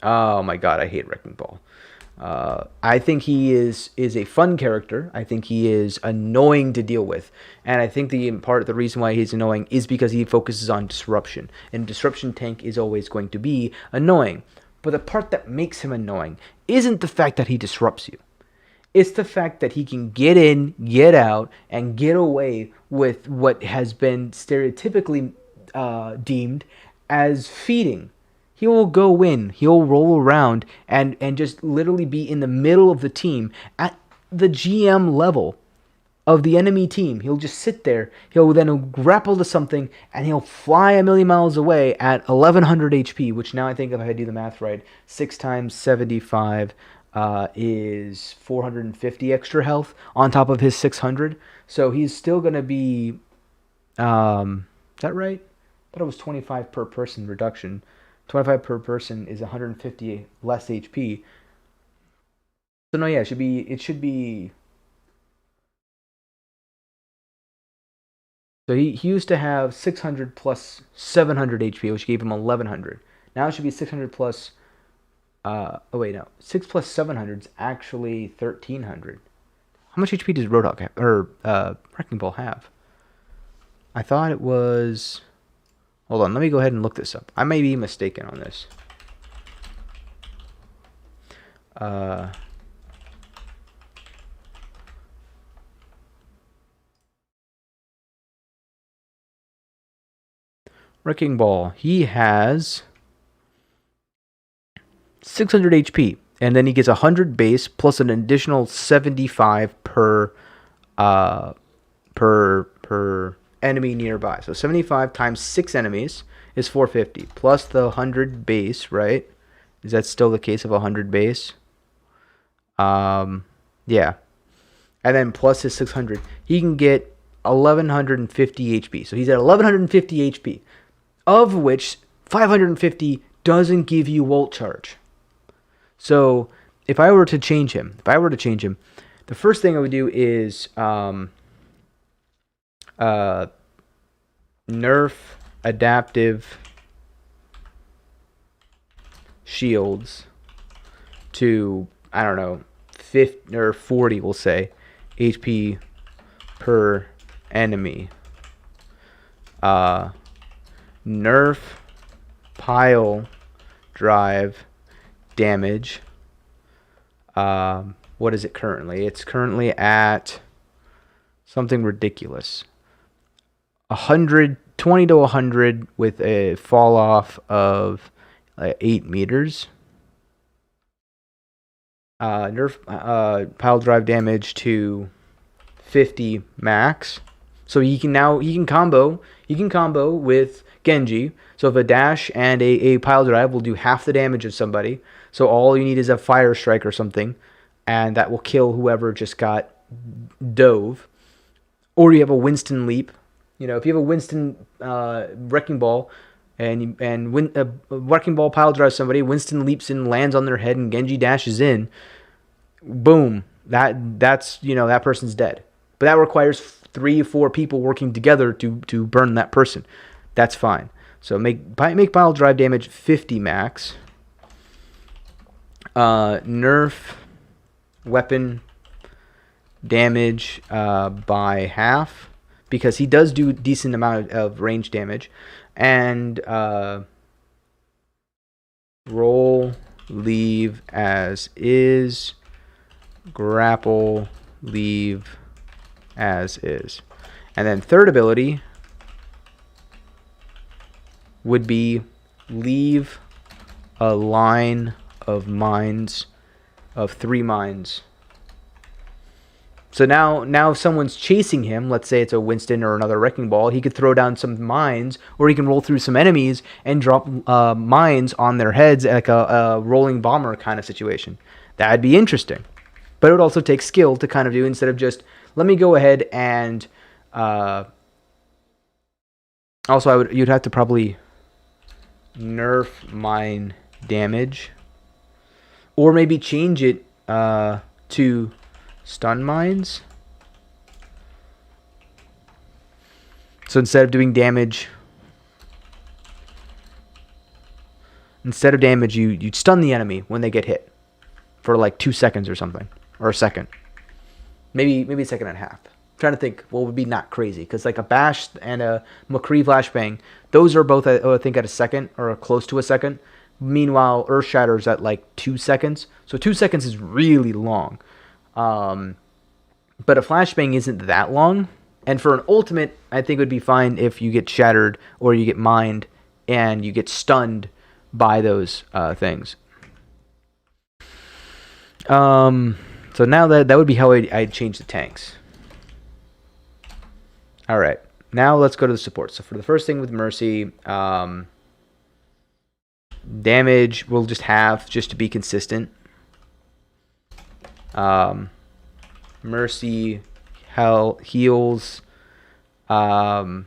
Oh my god, I hate Wrecking Ball. I think he is a fun character. I think he is annoying to deal with. And I think the reason why he's annoying is because he focuses on disruption. And disruption tank is always going to be annoying. But the part that makes him annoying isn't the fact that he disrupts you. It's the fact that he can get in, get out, and get away with what has been stereotypically deemed as feeding. He will go in, he'll roll around, and just literally be in the middle of the team at the GM level. of the enemy team. He'll just sit there. He'll then grapple to something, and he'll fly a million miles away at 1100 HP, which now I think if I do the math right, 6 times 75 is 450 extra health on top of his 600. So he's still going to be... is that right? I thought it was 25 per person reduction. 25 per person is 150 less HP. So no, yeah, it should be... So he used to have 600 plus 700 HP, which gave him 1100. Now it should be 600 plus... oh wait, no. 6 plus 700 is actually 1300. How much HP does Roadhog have, or Wrecking Ball have? I thought it was... Hold on, let me go ahead and look this up. I may be mistaken on this. Wrecking Ball, he has 600 HP, and then he gets 100 base plus an additional 75 per enemy nearby. So 75 times 6 enemies is 450 plus the 100 base, right? Is that still the case of 100 base? Yeah. And then plus his 600, he can get 1150 HP. So he's at 1150 HP, of which 550 doesn't give you Volt Charge. So if I were to change him, the first thing I would do is nerf adaptive shields to, I don't know, 50 or 40, we'll say, HP per enemy. Nerf pile drive damage. What is it currently? It's currently at something ridiculous. 120 to 100 with a fall off of 8 meters. Nerf pile drive damage to 50 max. So he can combo with Genji. So if a dash and a pile drive will do half the damage of somebody. So all you need is a fire strike or something, and that will kill whoever just got dove. Or you have a Winston leap. You know, if you have a Winston Wrecking Ball and a Wrecking Ball pile drives somebody, Winston leaps in, lands on their head, and Genji dashes in. Boom. That's that person's dead. But that requires 3 or 4 people working together to burn that person. That's fine. So make pile drive damage 50 max. Nerf weapon damage by half, because he does do a decent amount of range damage. And roll, leave as is, grapple, leave as is. And then third ability would be leave a line of mines, of 3 mines. So now if someone's chasing him, let's say it's a Winston or another Wrecking Ball, he could throw down some mines, or he can roll through some enemies and drop mines on their heads, like a rolling bomber kind of situation. That'd be interesting. But it would also take skill to kind of do, instead of just, let me go ahead and... also, you'd have to probably nerf mine damage. Or maybe change it to stun mines. So instead of doing damage, you'd stun the enemy when they get hit for like 2 seconds or something, or a second, maybe a second and a half. I'm trying to think what would be not crazy, because like a bash and a McCree flashbang, those are both I think at a second or close to a second. Meanwhile, Earth Shatter's at like 2 seconds. So 2 seconds is really long. But a flashbang isn't that long. And for an ultimate, I think it would be fine if you get shattered or you get mined and you get stunned by those things. So now that would be how I'd change the tanks. All right. Now let's go to the support. So for the first thing with Mercy, damage we'll just have just to be consistent. Mercy heals. We'll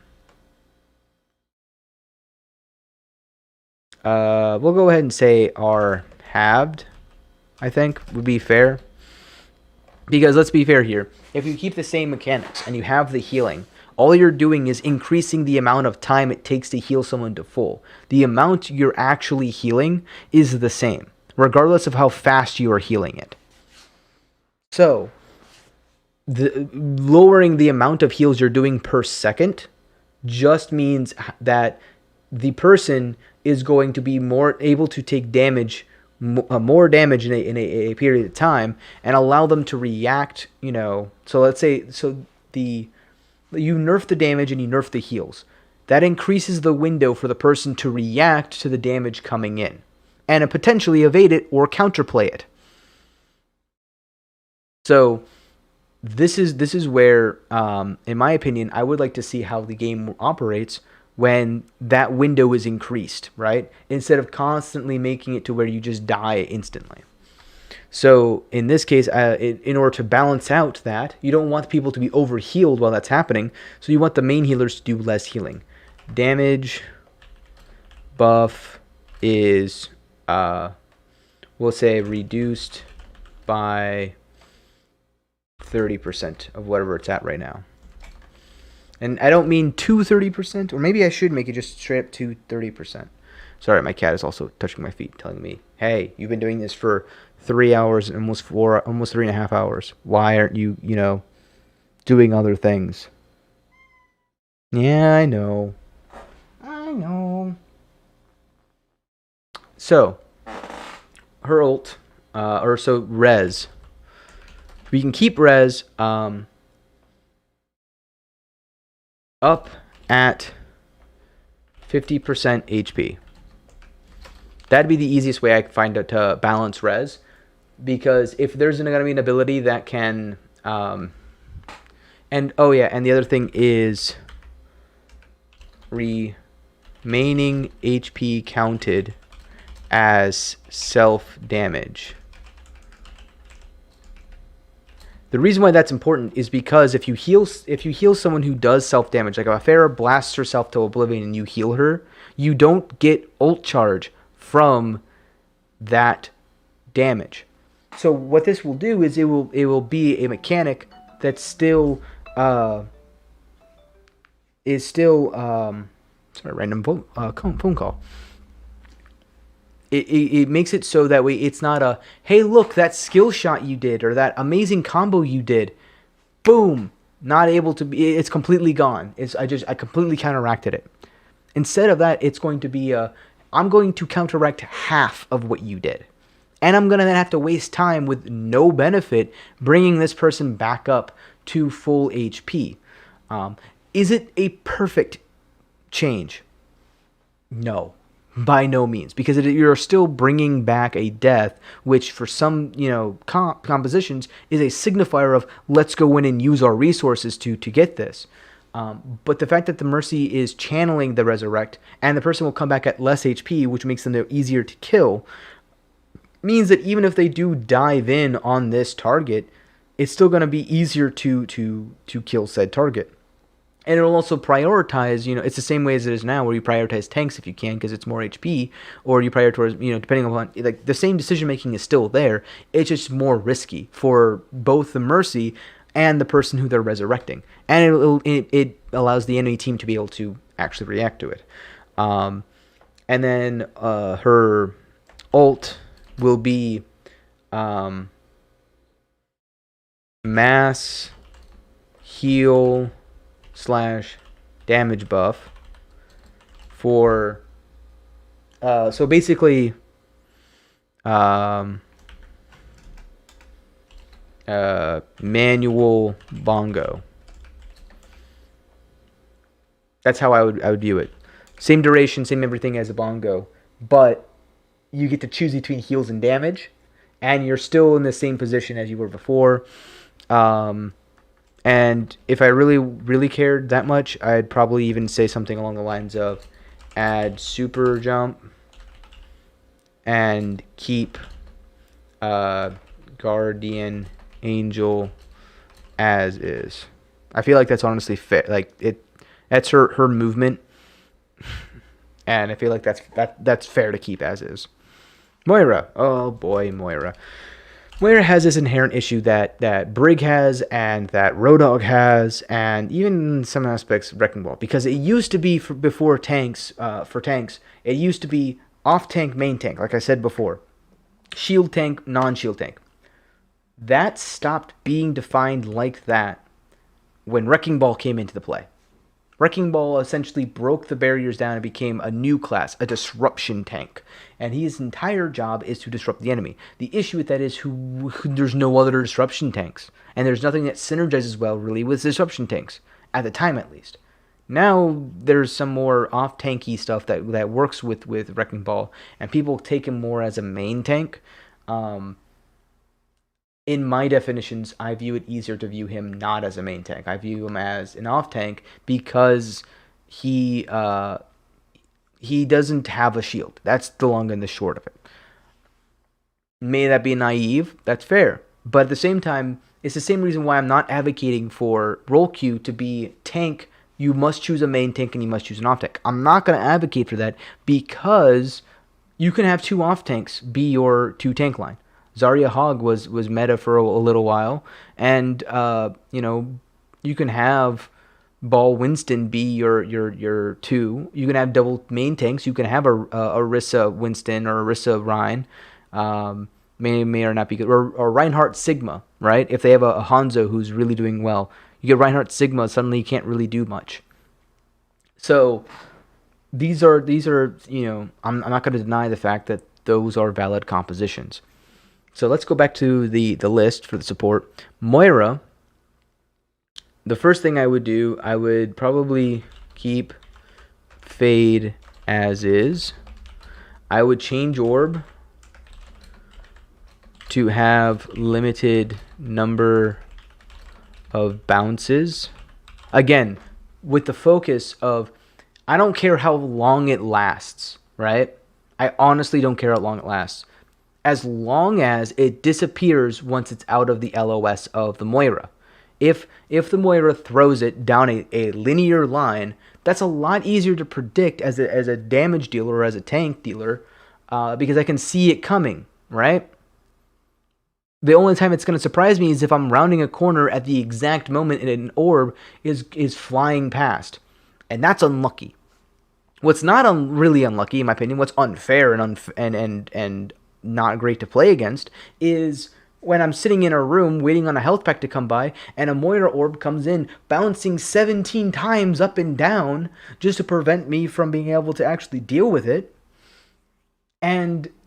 go ahead and say are halved, I think would be fair. Because let's be fair here. If you keep the same mechanics and you have the healing, all you're doing is increasing the amount of time it takes to heal someone to full. The amount you're actually healing is the same, regardless of how fast you are healing it. So, lowering the amount of heals you're doing per second just means that the person is going to be more able to take damage, more damage in a period of time, and allow them to react. So let's say you nerf the damage and you nerf the heals. That increases the window for the person to react to the damage coming in, and potentially evade it or counterplay it. So this is where, in my opinion, I would like to see how the game operates when that window is increased, right? Instead of constantly making it to where you just die instantly. So in this case, in order to balance out that, you don't want people to be overhealed while that's happening, so you want the main healers to do less healing. Damage buff is, we'll say, reduced by 30% of whatever it's at right now. And I don't mean to 30%, or maybe I should make it just straight up to 30%. Sorry, my cat is also touching my feet, telling me, hey, you've been doing this for 3 hours, almost 3.5 hours. Why aren't you, doing other things? Yeah, I know. So, her ult, res. We can keep res up at 50% HP. That'd be the easiest way I could find out to balance res, because if there's going to be an ability that can, and the other thing is remaining HP counted as self damage. The reason why that's important is because if you heal someone who does self damage, like if a Pharah blasts herself to oblivion and you heal her, you don't get ult charge from that damage. So what this will do is it will be a mechanic that's still random phone call. It makes it so that way it's not a, hey, look, that skill shot you did or that amazing combo you did, boom, not able to be, it's completely gone. I completely counteracted it. Instead of that, it's going to be I'm going to counteract half of what you did. And I'm going to then have to waste time with no benefit bringing this person back up to full HP. Is it a perfect change? No. By no means, because you're still bringing back a death, which for some compositions is a signifier of let's go in and use our resources to get this. But the fact that the Mercy is channeling the Resurrect and the person will come back at less HP, which makes them easier to kill, means that even if they do dive in on this target, it's still going to be easier to kill said target. And it'll also prioritize, it's the same way as it is now, where you prioritize tanks if you can, because it's more HP, or you prioritize, depending upon, like, the same decision making is still there. It's just more risky for both the Mercy and the person who they're resurrecting, and it allows the enemy team to be able to actually react to it. And then her ult will be mass heal / damage buff for so basically manual bongo. That's how I would view it. Same duration, same everything as a bongo, but you get to choose between heals and damage, and you're still in the same position as you were before. And And if I really cared that much, I'd probably even say something along the lines of add super jump and keep guardian angel as is. I feel like that's honestly fair. Like that's her movement, and I feel like that's fair to keep as is. Moira, oh boy, Moira. Moira has this inherent issue that Brig has, and that Roadhog has, and even in some aspects Wrecking Ball. Because it used to be before tanks, it used to be off tank, main tank, like I said before. Shield tank, non-shield tank. That stopped being defined like that when Wrecking Ball came into the play. Wrecking Ball essentially broke the barriers down and became a new class, a disruption tank. And his entire job is to disrupt the enemy. The issue with that is there's no other disruption tanks. And there's nothing that synergizes well, really, with disruption tanks. At the time, at least. Now, there's some more off-tanky stuff that works with Wrecking Ball. And people take him more as a main tank. In my definitions, I view it easier to view him not as a main tank. I view him as an off tank because he doesn't have a shield. That's the long and the short of it. May that be naive? That's fair. But at the same time, it's the same reason why I'm not advocating for role queue to be tank. You must choose a main tank and you must choose an off tank. I'm not going to advocate for that because you can have two off tanks be your two tank line. Zarya Hog was meta for a little while, and you can have Ball Winston be your two. You can have double main tanks. You can have a Orisa Winston or Orisa Ryan, may or not be good, or Reinhardt Sigma, right? If they have a Hanzo who's really doing well, you get Reinhardt Sigma. Suddenly, you can't really do much. So these are I'm not going to deny the fact that those are valid compositions. So let's go back to the list for the support. Moira, the first thing I would do, I would probably keep Fade as is. I would change Orb to have limited number of bounces. Again, with the focus of, I don't care how long it lasts, right? I honestly don't care how long it lasts. As long as it disappears once it's out of the LOS of the Moira. If the Moira throws it down a linear line, that's a lot easier to predict as a damage dealer or as a tank dealer, because I can see it coming, right? The only time it's going to surprise me is if I'm rounding a corner at the exact moment and an orb is flying past, and that's unlucky. What's not really unlucky, in my opinion, what's unfair and not great to play against, is when I'm sitting in a room waiting on a health pack to come by and a Moira orb comes in bouncing 17 times up and down just to prevent me from being able to actually deal with it.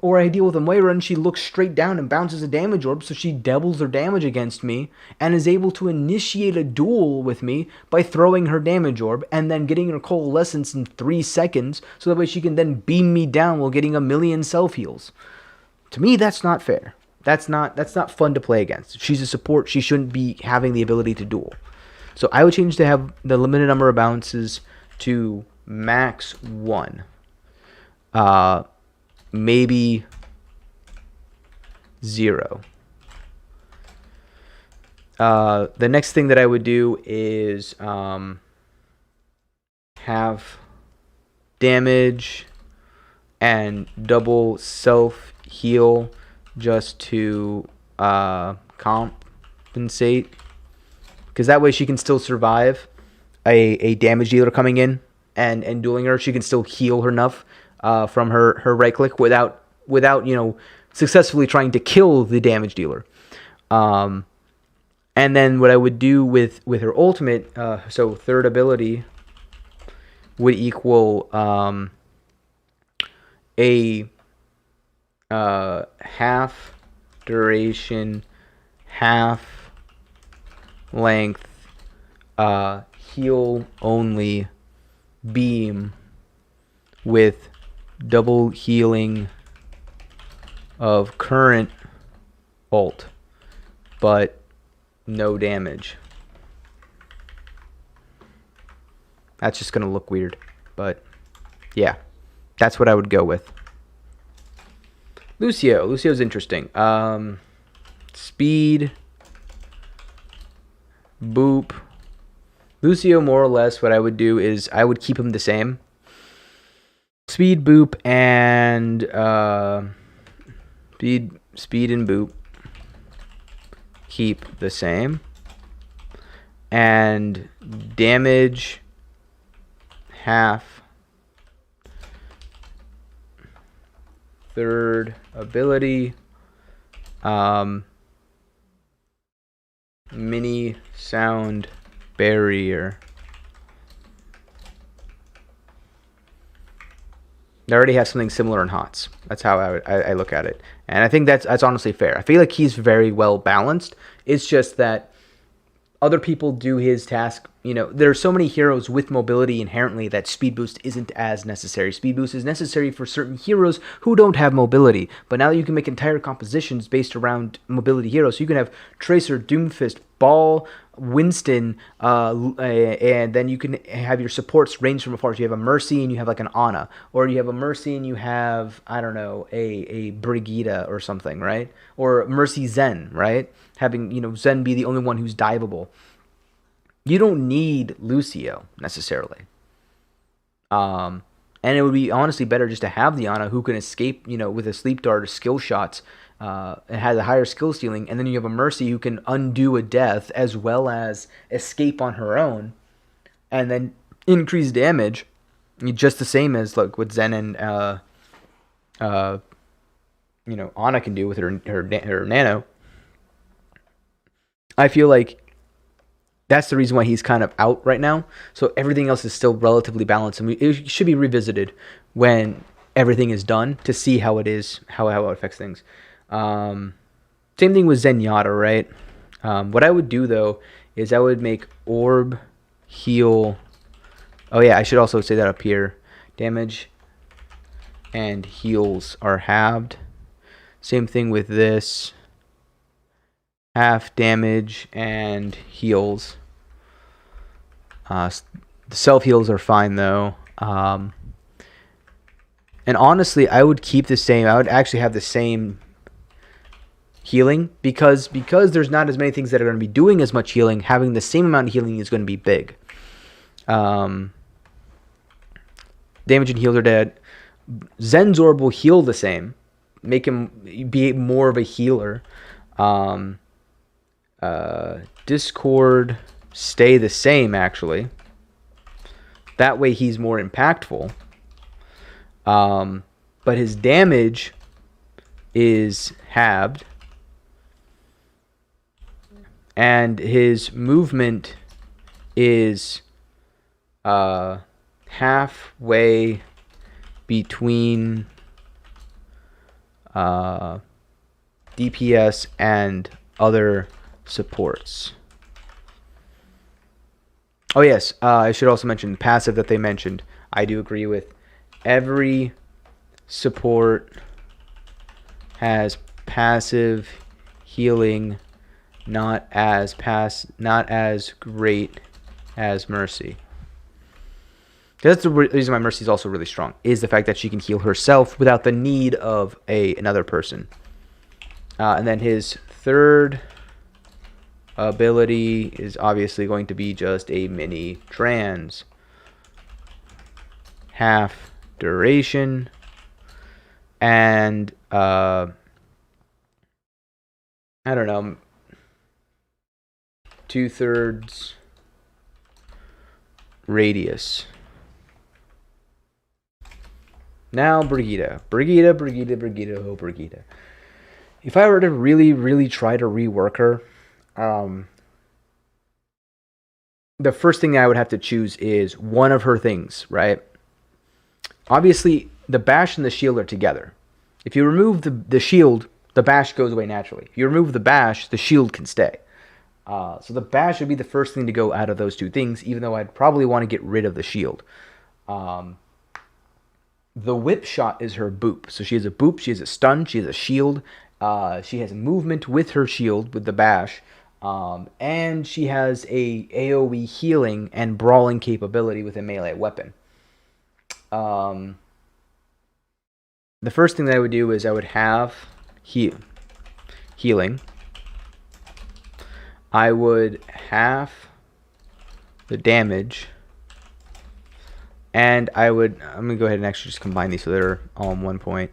Or I deal with a Moira and she looks straight down and bounces a damage orb, so she doubles her damage against me and is able to initiate a duel with me by throwing her damage orb and then getting her coalescence in 3 seconds, so that way she can then beam me down while getting a million self heals. To me, that's not fair. That's not fun to play against. If she's a support, she shouldn't be having the ability to duel. So I would change to have the limited number of bounces to max 1. Maybe 0. The next thing that I would do is have damage and double self heal just to compensate, because that way she can still survive a damage dealer coming in and dueling her. She can still heal her enough from her right click without successfully trying to kill the damage dealer. And then what I would do with her ultimate, so third ability would equal a half duration, half length, heal only beam with double healing of current ult, but no damage. That's just going to look weird. But, yeah. That's what I would go with. Lucio. Lucio's interesting. Speed. Boop. Lucio, more or less, what I would do is I would keep him the same. Speed, boop, and speed and boop. Keep the same. And damage half. Third ability. Mini sound barrier. They already have something similar in HOTS. That's how I look at it. And I think that's honestly fair. I feel like he's very well balanced. It's just that other people do his task. You know, there are so many heroes with mobility inherently that speed boost isn't as necessary. Speed boost is necessary for certain heroes who don't have mobility. But now you can make entire compositions based around mobility heroes. So you can have Tracer, Doomfist, Ball, Winston, and then you can have your supports range from afar. So you have a Mercy and you have like an Ana, or you have a Mercy and you have, I don't know, a Brigitte or something, right? Or Mercy Zen, right? Having, you know, Zen be the only one who's diveable. You don't need Lucio necessarily. And it would be honestly better just to have the Ana who can escape, you know, with a sleep dart or skill shots. It has a higher skill ceiling, and then you have a Mercy who can undo a death as well as escape on her own, and then increase damage, just the same as like what Zen and you know, Ana can do with her nano. I feel like that's the reason why he's kind of out right now. So everything else is still relatively balanced, and it should be revisited when everything is done to see how it is, how it affects things. Same thing with Zenyatta, right? What I would do though is I would make orb, heal. Oh yeah, I should also say that up here. Damage and heals are halved. Same thing with this. Half damage and heals. The self heals are fine though. And honestly, I would keep the same. I would actually have the same healing because there's not as many things that are going to be doing as much healing. Having the same amount of healing is going to be big. Damage and heals are dead. Zen's orb will heal the same, make him be more of a healer. Discord stay the same actually. That way he's more impactful. But his damage is halved. And his movement is halfway between DPS and other supports. Oh yes, I should also mention the passive that they mentioned. I do agree with. Every support has passive healing, not as great as Mercy. That's the reason why Mercy is also really strong, is the fact that she can heal herself without the need of another person. And then his third ability is obviously going to be just a mini trans. Half duration. And, I don't know, 2/3 radius. Now Brigitte. Brigitte. Oh, Brigitte. If I were to really try to rework her, the first thing I would have to choose is one of her things, right? Obviously, the bash and the shield are together. If you remove the shield, the bash goes away naturally. If you remove the bash, the shield can stay. So the bash would be the first thing to go out of those two things, even though I'd probably want to get rid of the shield. The whip shot is her boop. So she has a boop, she has a stun, she has a shield. She has movement with her shield, with the bash. And she has a AoE healing and brawling capability with a melee weapon. The first thing that I would do is I would have healing. I would half the damage. And I'm going to go ahead and actually just combine these so they're all in 1 point.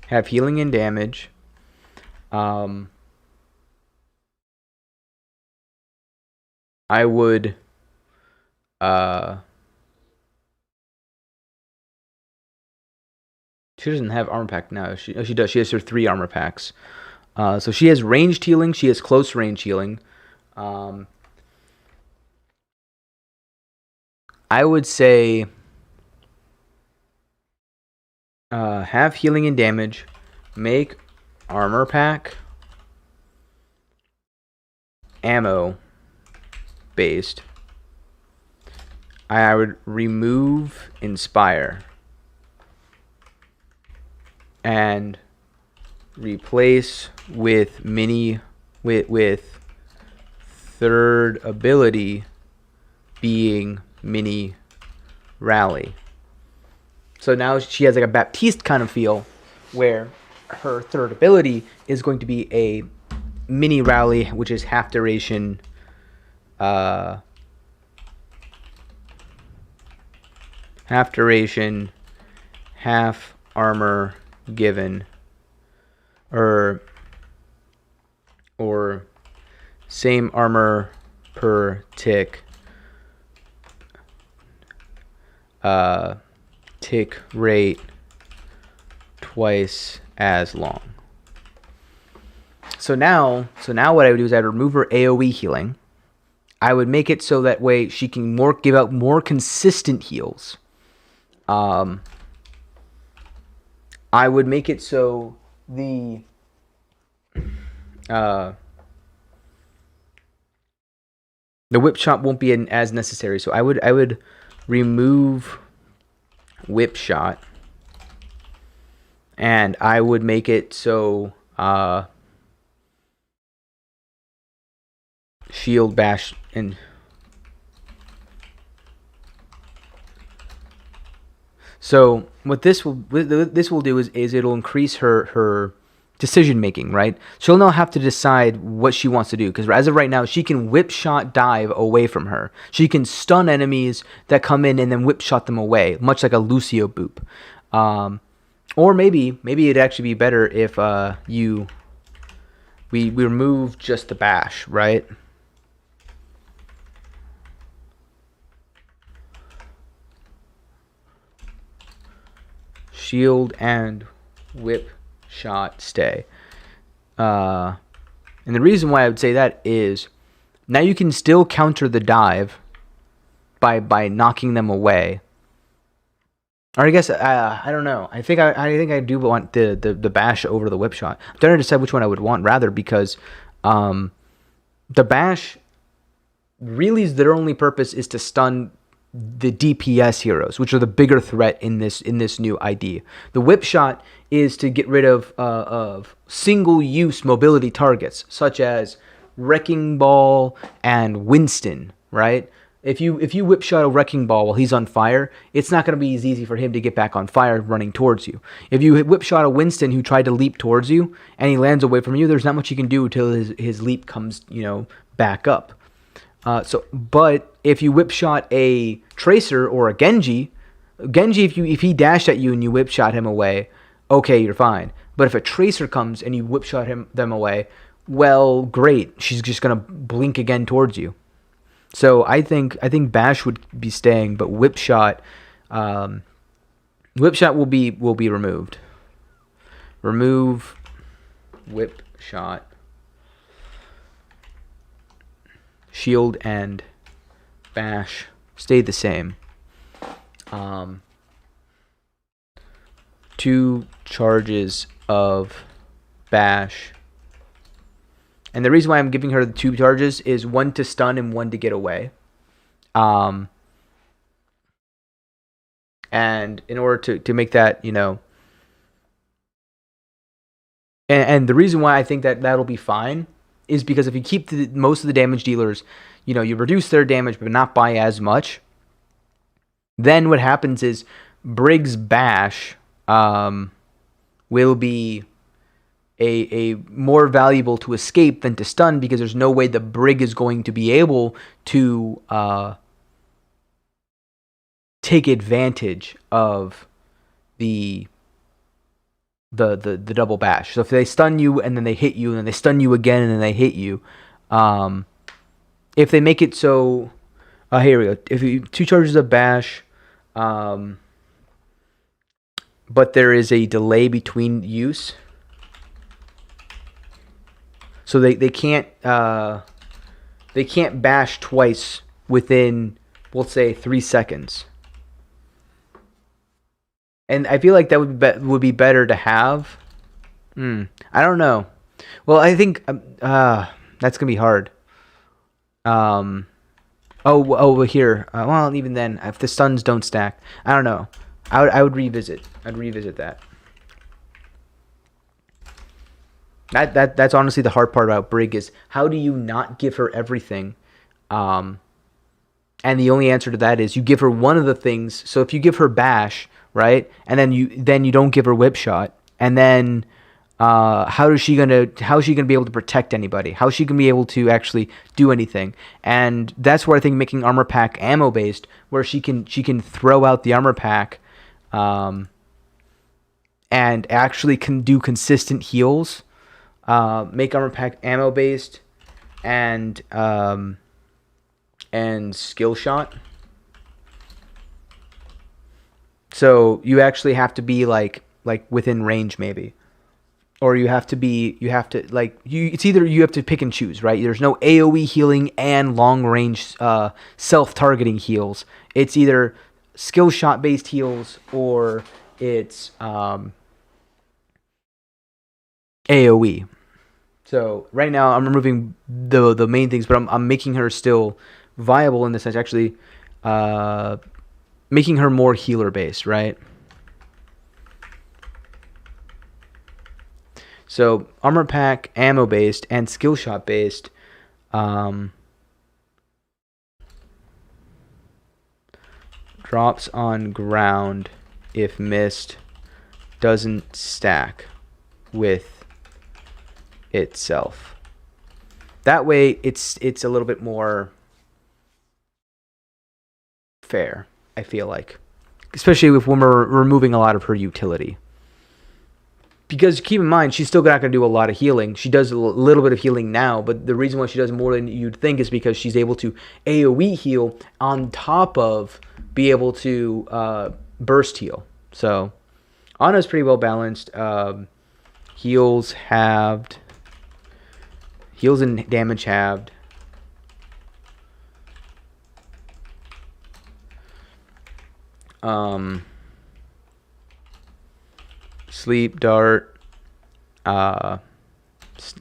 Have healing and damage. I would she doesn't have armor pack now. She does. She has her 3 armor packs. So she has ranged healing. She has close range healing. I would say have healing and damage. Make armor pack ammo based. I would remove inspire and replace with with third ability being mini rally. So now she has like a Baptiste kind of feel where her third ability is going to be a mini rally, which is half duration, half armor given, or same armor per tick, tick rate twice as long. So now what I would do is I'd remove her AoE healing. I would make it so that way she can give out more consistent heals. I would make it so the whip shot won't be as necessary. So I would remove whip shot, and I would make it so shield bash and so what this will do is it'll increase her decision making, right? She'll now have to decide what she wants to do, because as of right now she can whip shot dive away from her. She can stun enemies that come in and then whip shot them away, much like a Lucio boop. Or maybe it'd actually be better if we remove just the bash, right? Shield and whip shot stay. And the reason why I would say that is now you can still counter the dive by knocking them away. Or I guess I don't know. I think I do want the bash over the whip shot. I'm trying to decide which one I would want rather, because the bash really their only purpose is to stun the DPS heroes, which are the bigger threat in this new ID. The whip shot is to get rid of single use mobility targets such as Wrecking Ball and Winston, right? If you whip shot a Wrecking Ball while he's on fire, it's not going to be as easy for him to get back on fire running towards you. If you whip shot a Winston who tried to leap towards you and he lands away from you, there's not much you can do until his leap comes, back up. But if you whip shot a Tracer or a Genji, if he dashed at you and you whip shot him away, okay, you're fine. But if a Tracer comes and you whip shot them away, well, great. She's just gonna blink again towards you. So I think bash would be staying, but whip shot will be removed. Remove whip shot. Shield and bash stay the same. 2 charges of bash. And the reason why I'm giving her the 2 charges is 1 to stun and 1 to get away. And in order to make that, And the reason why I think that that'll be fine is because if you keep most of the damage dealers, you reduce their damage but not by as much, then what happens is Brig's Bash will be a more valuable to escape than to stun, because there's no way the Brig is going to be able to take advantage of the double bash. So if they stun you and then they hit you and then they stun you again and then they hit you, if they make it so, here we go. If you 2 charges of bash, but there is a delay between use, so they can't bash twice within, we'll say, 3 seconds. And I feel like that would be better to have. I don't know. Well, I think that's gonna be hard. Here. Well, even then, if the stuns don't stack, I don't know. I would revisit. I'd revisit that. That's honestly the hard part about Brig, is how do you not give her everything? And the only answer to that is you give her one of the things. So if you give her bash, right, and then you don't give her whip shot, and then how is she gonna be able to protect anybody? How is she gonna be able to actually do anything? And that's where I think making armor pack ammo based, where she can throw out the armor pack, and actually can do consistent heals. Make armor pack ammo based, and skill shot. So you actually have to be like within range, maybe, or it's either you have to pick and choose, right? There's no AoE healing and long range self-targeting heals. It's either skill shot based heals or it's AoE. So right now I'm removing the main things, but I'm making her still viable in the sense, actually making her more healer based, right? So armor pack ammo based and skill shot based, drops on ground if missed, doesn't stack with itself. That way it's a little bit more fair, I feel like, especially when we're removing a lot of her utility. Because keep in mind, she's still not going to do a lot of healing. She does a little bit of healing now, but the reason why she does more than you'd think is because she's able to AoE heal on top of be able to burst heal. So Ana's pretty well balanced. Heals halved. Heals and damage halved. Sleep, dart,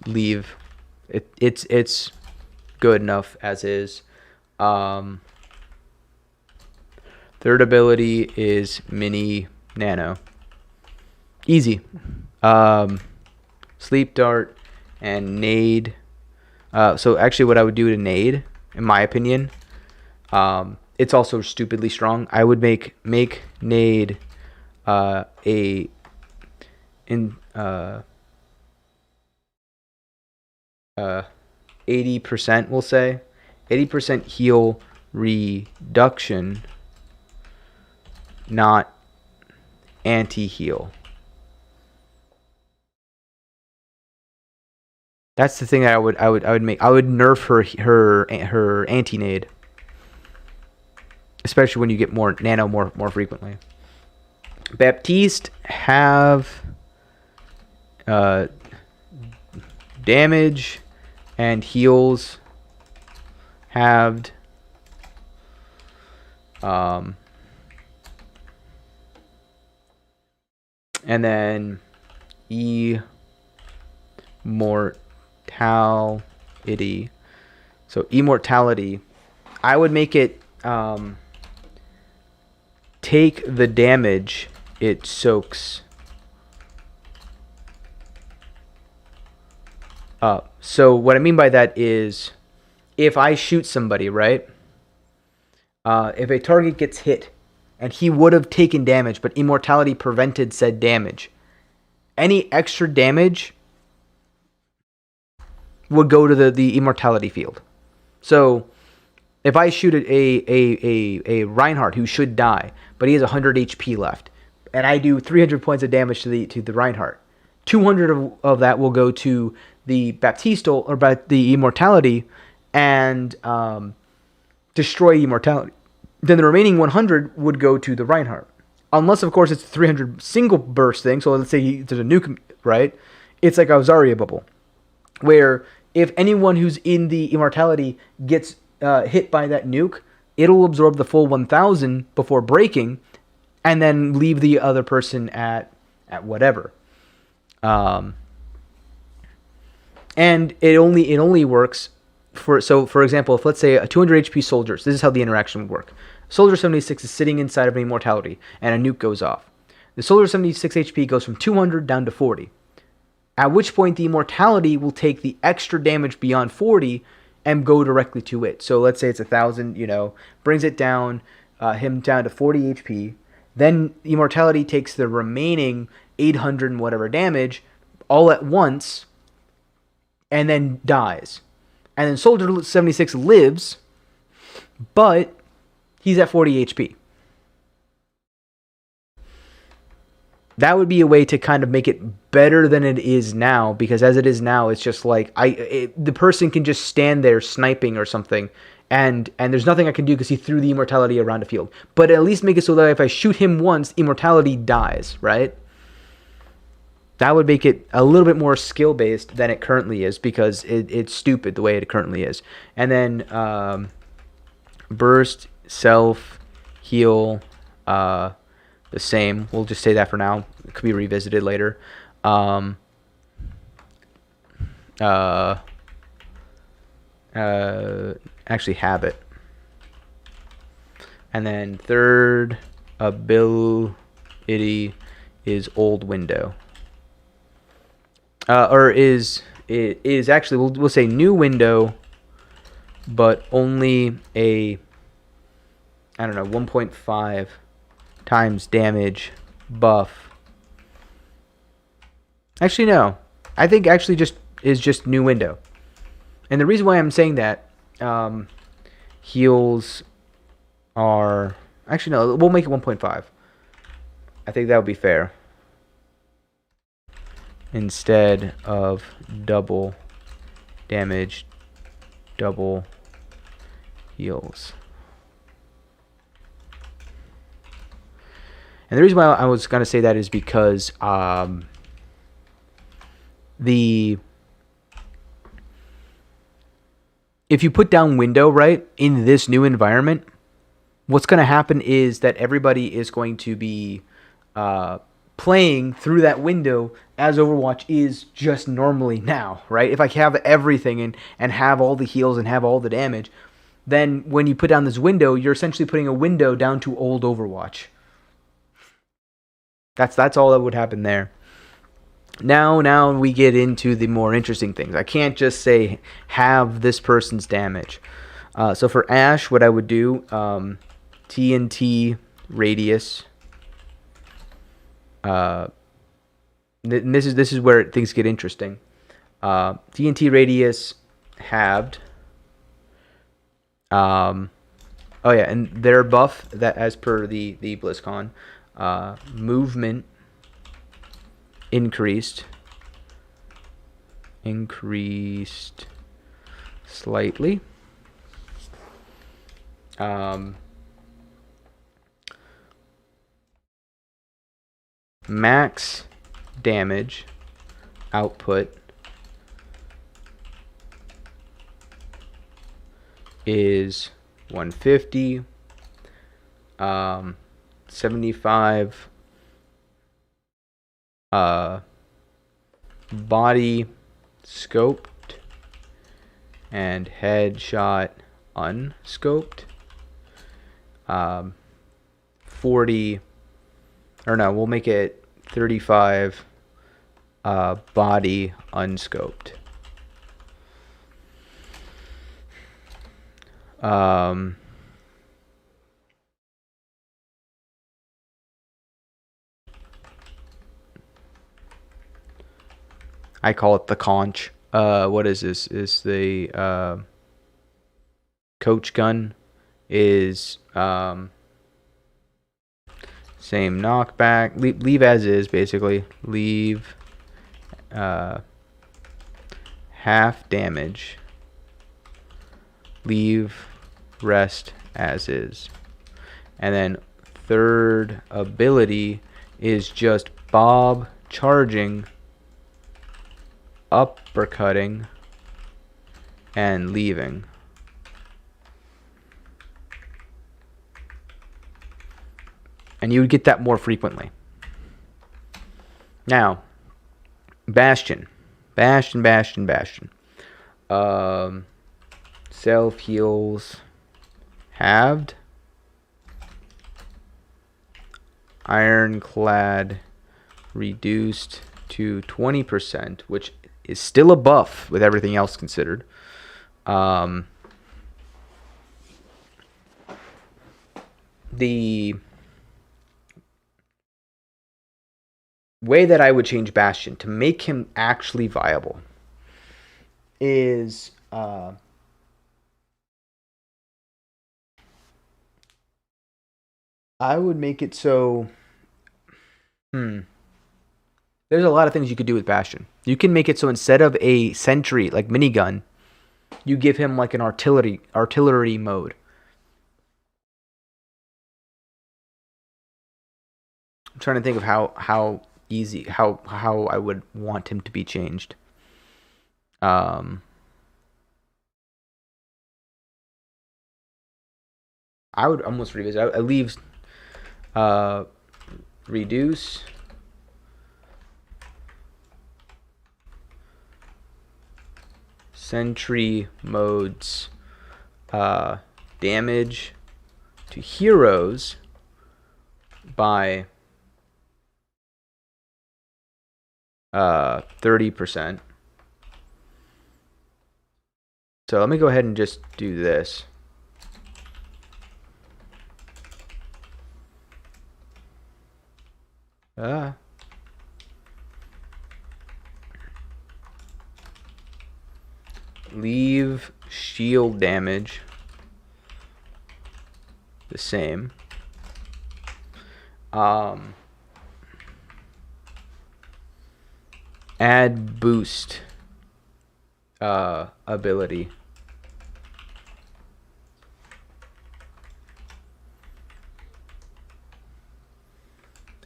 leave. It's good enough as is. Third ability is mini nano. Easy. Sleep, dart, and nade. So actually what I would do to nade, in my opinion, it's also stupidly strong. I would make nade 80%, we'll say 80% heal reduction, not anti-heal. That's the thing that I would make. I would nerf her anti-nade, especially when you get more nano more frequently. Baptiste have damage and heals halved. And then immortality. So immortality, I would make it take the damage it soaks So what I mean by that is, if I shoot somebody, right? If a target gets hit, and he would have taken damage, but immortality prevented said damage, any extra damage would go to the immortality field. So if I shoot a Reinhardt who should die, but he has 100 HP left, and I do 300 points of damage to the Reinhardt, 200 of that will go to the Baptistal, or the immortality, and destroy immortality. Then the remaining 100 would go to the Reinhardt. Unless, of course, it's a 300 single burst thing. So let's say there's a nuke, right? It's like a Zarya bubble, where if anyone who's in the immortality gets hit by that nuke, it'll absorb the full 1,000 before breaking, and then leave the other person at whatever. And it only works for example, if let's say a 200 HP soldier, this is how the interaction would work. Soldier 76 is sitting inside of an immortality, and a nuke goes off. The soldier 76 HP goes from 200 down to 40. At which point the immortality will take the extra damage beyond 40 and go directly to it. So let's say it's 1,000, brings it down, him down to 40 HP. Then immortality takes the remaining 800 and whatever damage all at once, and then dies. And then soldier 76 lives, but he's at 40 HP. That would be a way to kind of make it better than it is now, because as it is now, it's just like the person can just stand there sniping or something, and there's nothing I can do because he threw the immortality around the field. But at least make it so that if I shoot him once, immortality dies, right? That would make it a little bit more skill-based than it currently is, because it's stupid the way it currently is. And then burst, self, heal, the same. We'll just say that for now. It could be revisited later. Actually habit. And then third ability is old window. It is actually, we'll say new window, but only a, 1.5 times damage buff. Actually, no. I think actually just new window. And the reason why I'm saying that, heals are, actually no, we'll make it 1.5. I think that would be fair. Instead of double damage, double heals. And the reason why I was going to say that is because if you put down window, right, in this new environment, what's going to happen is that everybody is going to be playing through that window as Overwatch is just normally now, right? If I have everything and have all the heals and have all the damage, then when you put down this window, you're essentially putting a window down to old Overwatch. That's all that would happen there. Now we get into the more interesting things. I can't just say have this person's damage. So for Ashe, what I would do, TNT radius. This is where things get interesting. TNT radius halved. Oh yeah, and their buff that as per the BlizzCon, movement increased slightly. Max damage output is 150. 75 body scoped and headshot unscoped. 40, or no, we'll make it 35 body unscoped. I call it the conch. What is this? Is the coach gun is same knockback. Leave as is, basically. Leave half damage. Leave rest as is. And then third ability is just Bob charging, uppercutting, and leaving. And you would get that more frequently. Now, Bastion. Self heals halved. Ironclad reduced to 20%, which is still a buff with everything else considered. The way that I would change Bastion to make him actually viable is I would make it so there's a lot of things you could do with Bastion. You can make it so instead of a sentry like minigun, you give him like an artillery mode. I'm trying to think of how easy how I would want him to be changed. I would almost revisit. I leave reduce sentry modes damage to heroes by 30%. So let me go ahead and just do this. Leave shield damage the same. Add boost ability.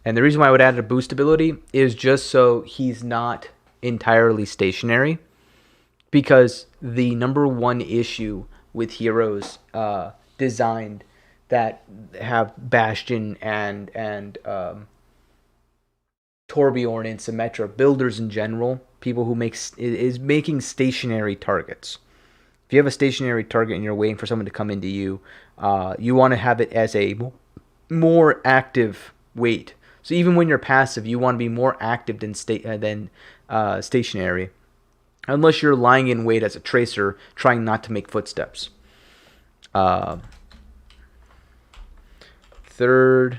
And the reason why I would add a boost ability is just so he's not entirely stationary. Because the number one issue with heroes designed that have Bastion and Torbjorn and Symmetra, builders in general, people who is making stationary targets. If you have a stationary target and you're waiting for someone to come into you, you want to have it as a more active weight. So even when you're passive, you want to be more active than stationary. Unless you're lying in wait as a tracer, trying not to make footsteps. Third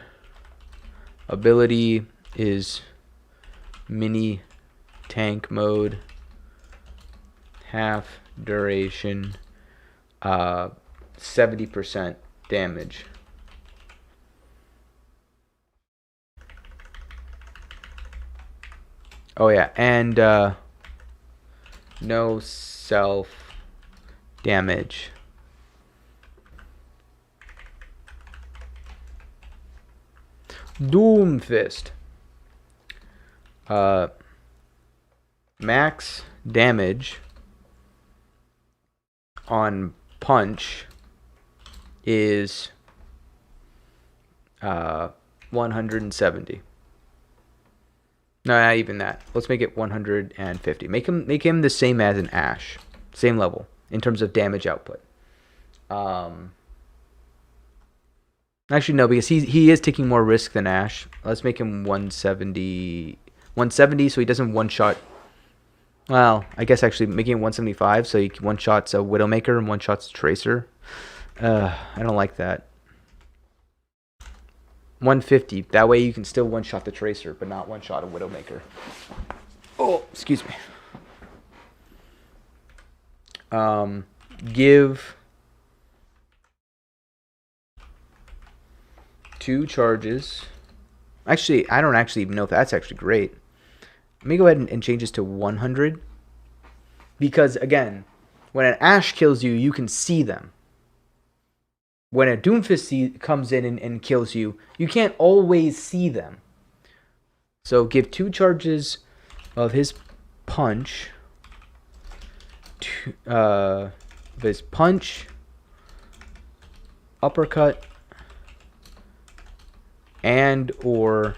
ability is mini tank mode. Half duration. 70% damage. Oh yeah, and no self damage. Doomfist. Max damage on punch is 170. No, not even that. Let's make it 150. Make him the same as an Ashe, same level in terms of damage output. Actually, no, because he is taking more risk than Ashe. Let's make him 170, so he doesn't one shot. Well, I guess actually making it 175, so he one shots a Widowmaker and one shots a Tracer. I don't like that. 150. That way you can still one-shot the Tracer, but not one-shot a Widowmaker. Oh, excuse me. Give 2 charges. Actually, I don't actually even know if that's actually great. Let me go ahead and change this to 100. Because, again, when an Ashe kills you, you can see them. When a Doomfist comes in and kills you, you can't always see them. So give 2 charges of his punch. His punch, uppercut, and or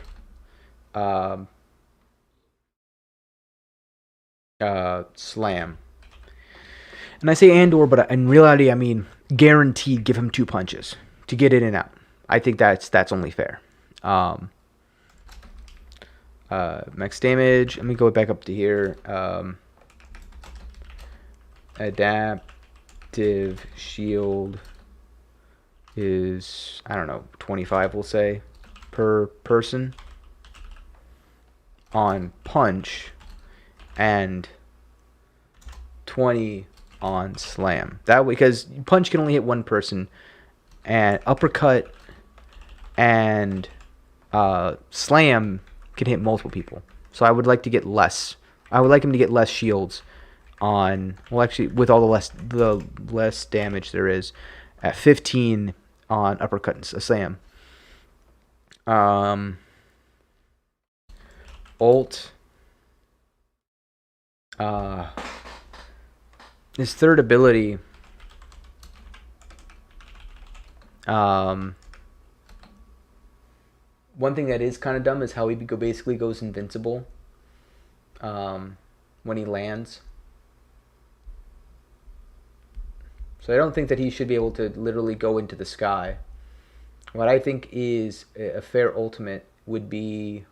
slam. And I say and or, but in reality, I mean guaranteed give him 2 punches to get in and out. I think that's only fair. Max damage. Let me go back up to here. Adaptive shield is, I don't know, 25 we'll say per person on punch and 20 on slam. That way, because punch can only hit 1 person, and uppercut and slam can hit multiple people. So I would like to get less. I would like him to get less shields on, well, actually, with all the less damage there is, at 15 on uppercut and slam. Ult. His third ability. One thing that is kind of dumb is how he basically goes invincible when he lands. So I don't think that he should be able to literally go into the sky. What I think is a fair ultimate would be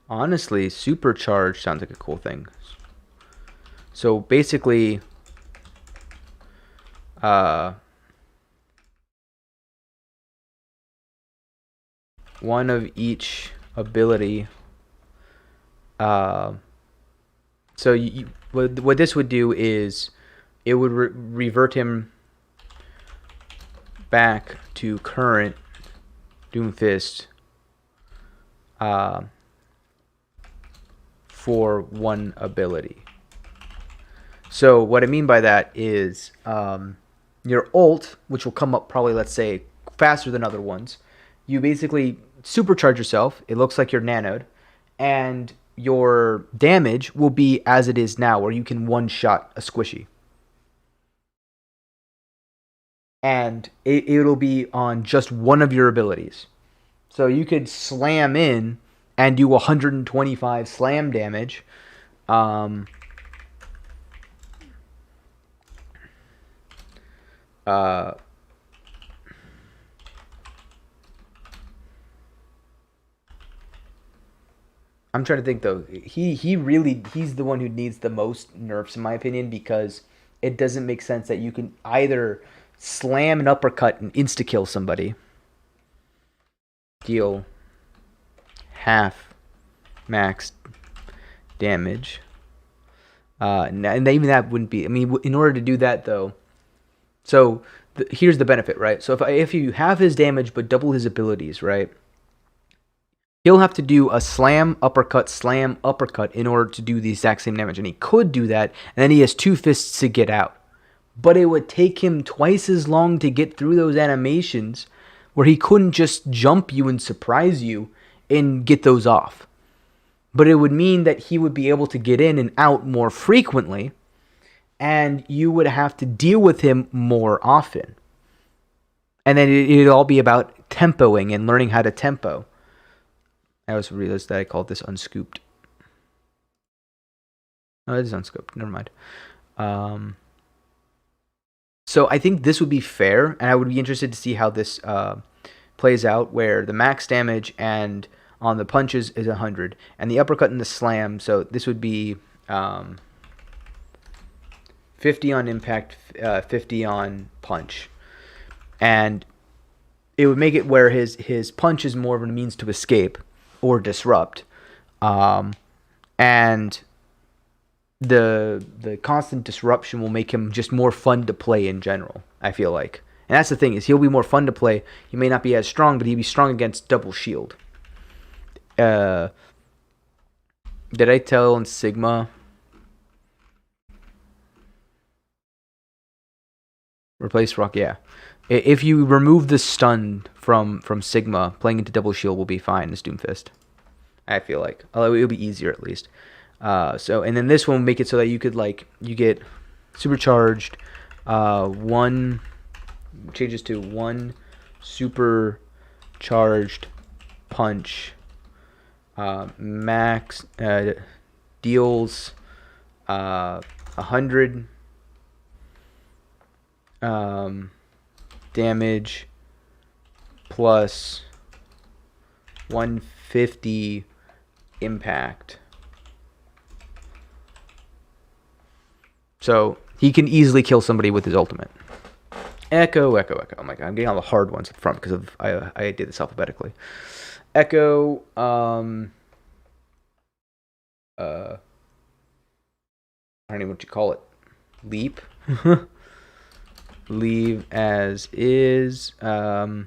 honestly, supercharge sounds like a cool thing. So basically, one of each ability. So what this would do is it would revert him back to current Doomfist for 1 ability. So what I mean by that is your ult, which will come up probably, let's say, faster than other ones, you basically supercharge yourself. It looks like you're nanoed, and your damage will be as it is now, where you can one-shot a squishy. And it'll be on just one of your abilities. So you could slam in and do 125 slam damage. I'm trying to think though. He's the one who needs the most nerfs in my opinion, because it doesn't make sense that you can either slam an uppercut and insta kill somebody, deal half max damage, and even that wouldn't be. I mean, in order to do that though, so here's the benefit, right? So if you have his damage but double his abilities, right? He'll have to do a slam, uppercut in order to do the exact same damage. And he could do that, and then he has 2 fists to get out. But it would take him twice as long to get through those animations, where he couldn't just jump you and surprise you and get those off. But it would mean that he would be able to get in and out more frequently, and you would have to deal with him more often. And then it'd all be about tempoing and learning how to tempo. I also realized that I called this unscooped. Oh, it is unscooped. Never mind. So I think this would be fair, and I would be interested to see how this plays out, where the max damage and on the punches is 100, and the uppercut and the slam, so this would be 50 on impact, 50 on punch. And it would make it where his punch is more of a means to escape or disrupt. And the constant disruption will make him just more fun to play in general, I feel like. And that's the thing, is he'll be more fun to play. He may not be as strong, but he'll be strong against double shield. Did I tell in Sigma? Replace Rock, yeah. If you remove the stun from Sigma, playing into double shield will be fine as Doomfist. I feel like. Although it'll be easier at least. And then this one will make it so that you could you get supercharged, one changes to one supercharged punch, max deals 100 damage plus 150 impact. So he can easily kill somebody with his ultimate. Echo. Oh my god, I'm getting all the hard ones up front because I did this alphabetically. Echo. I don't even know what you call it. Leap. Leave as is. I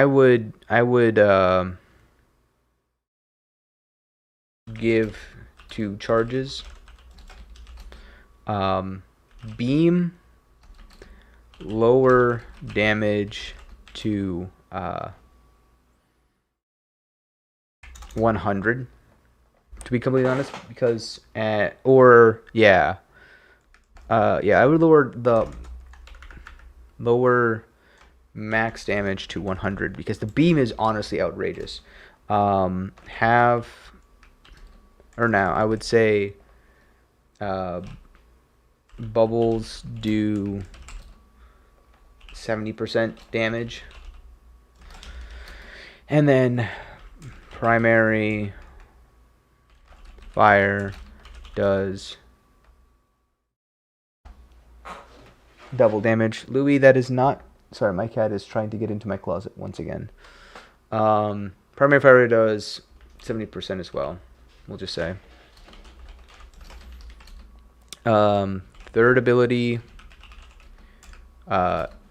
would give 2 charges. Beam, lower damage to 100, to be completely honest, because I would lower max damage to 100 because the beam is honestly outrageous. I would say bubbles do 70% damage, and then primary fire does double damage. Louis, that is not... Sorry, my cat is trying to get into my closet once again. Primary fire does 70% as well, we'll just say. Third ability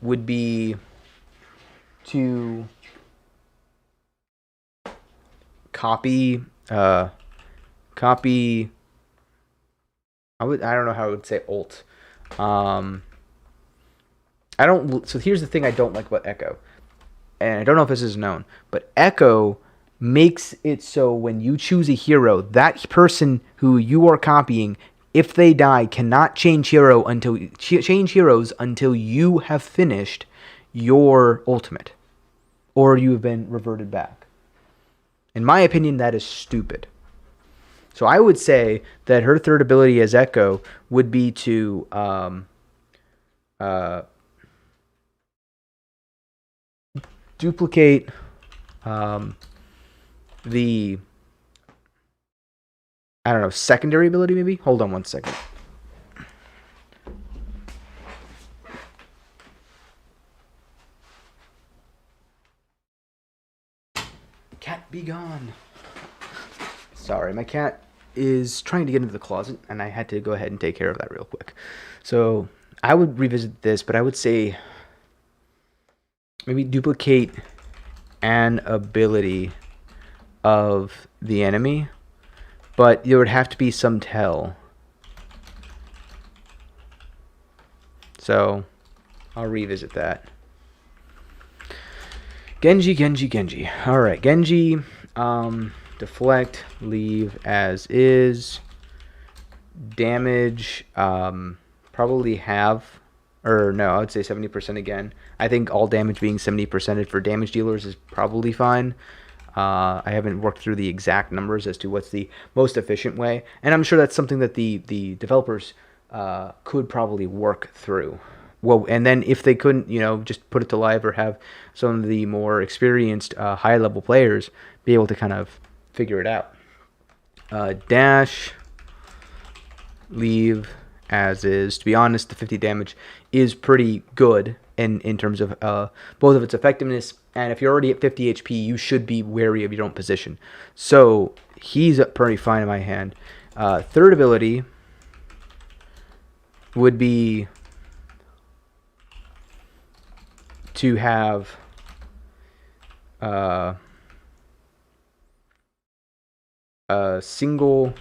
would be to copy. I don't know how I would say ult. So here's the thing I don't like about Echo, and I don't know if this is known, but Echo makes it so when you choose a hero, that person who you are copying, if they die, cannot change heroes until you have finished your ultimate, or you have been reverted back. In my opinion, that is stupid. So I would say that her third ability as Echo would be to duplicate the secondary ability maybe? Hold on one second. Cat, be gone. Sorry, my cat is trying to get into the closet, and I had to go ahead and take care of that real quick. So I would revisit this, but I would say maybe duplicate an ability of the enemy, but there would have to be some tell. So I'll revisit that. Genji. Alright, Genji, deflect, leave as is. Damage, probably half, or no, I would say 70% again. I think all damage being 70% for damage dealers is probably fine. I haven't worked through the exact numbers as to what's the most efficient way, and I'm sure that's something that the developers could probably work through. Well, and then if they couldn't, just put it to live or have some of the more experienced high-level players be able to kind of figure it out. Dash, leave as is. To be honest, the 50 damage is pretty good in terms of both of its effectiveness, and if you're already at 50 HP, you should be wary of your own position. So he's up pretty fine in my hand. Third ability would be to have a single,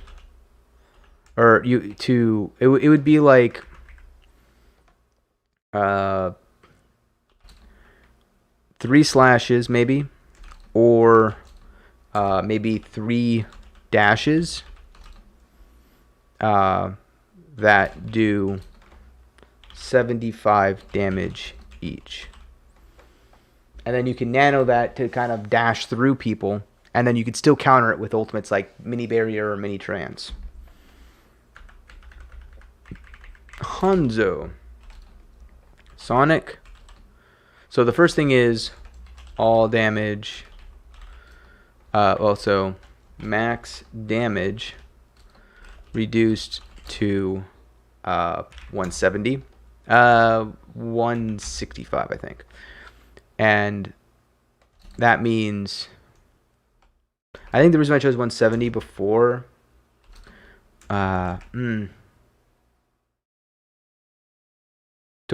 or it would be like 3 slashes maybe, or maybe 3 dashes that do 75 damage each. And then you can nano that to kind of dash through people, and then you can still counter it with ultimates like Mini Barrier or Mini Trance. Hanzo. Sonic. So the first thing is all damage. Also max damage reduced to 170. 165, I think. And that means, I think the reason I chose 170 before, do I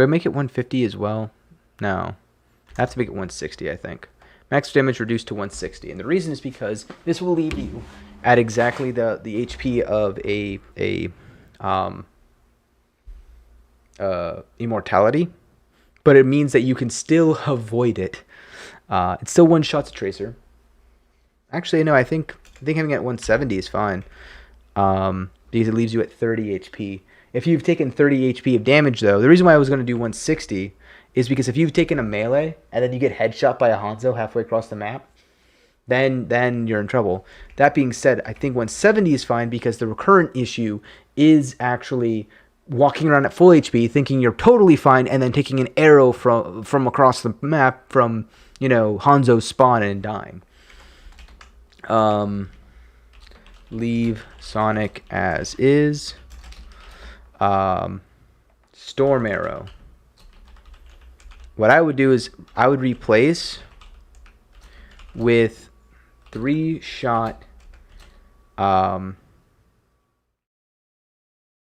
make it 150 as well? No. I have to make it 160, I think. Max damage reduced to 160. And the reason is because this will leave you at exactly the HP of a immortality. But it means that you can still avoid it. It's still one shot to Tracer. Actually, no, I think having it at 170 is fine. Because it leaves you at 30 HP. If you've taken 30 HP of damage, though, the reason why I was going to do 160 is because if you've taken a melee and then you get headshot by a Hanzo halfway across the map, then you're in trouble. That being said, I think 170 is fine because the recurrent issue is actually walking around at full HP, thinking you're totally fine, and then taking an arrow from across the map from, Hanzo's spawn and dying. Leave Sonic as is. Storm Arrow. What I would do is I would replace with 3-shot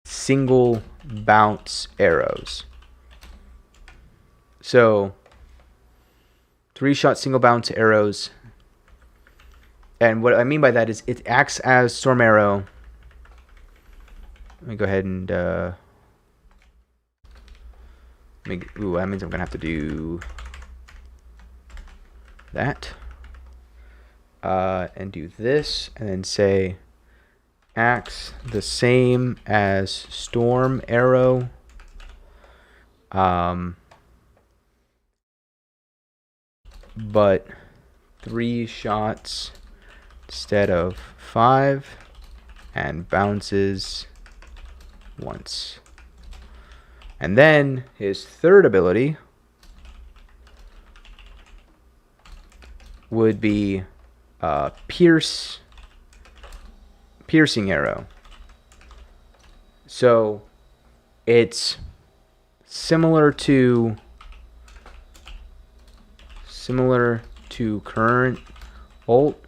single bounce arrows. So 3-shot single bounce arrows, and what I mean by that is it acts as Storm Arrow. Let me go ahead and that means I'm gonna have to do that and do this, and then say acts the same as Storm Arrow, but 3 shots instead of 5, and bounces once. And then his third ability would be piercing arrow. So it's similar to current ult,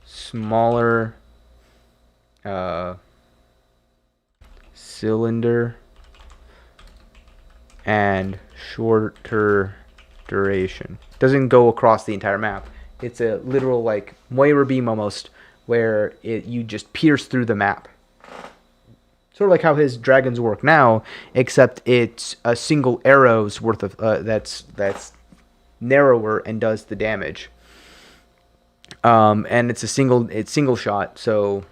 smaller cylinder, and shorter duration. Doesn't go across the entire map. It's a literal like Moira beam almost, where you just pierce through the map. Sort of like how his dragons work now, except it's a single arrow's worth of that's narrower and does the damage. And it's single shot, so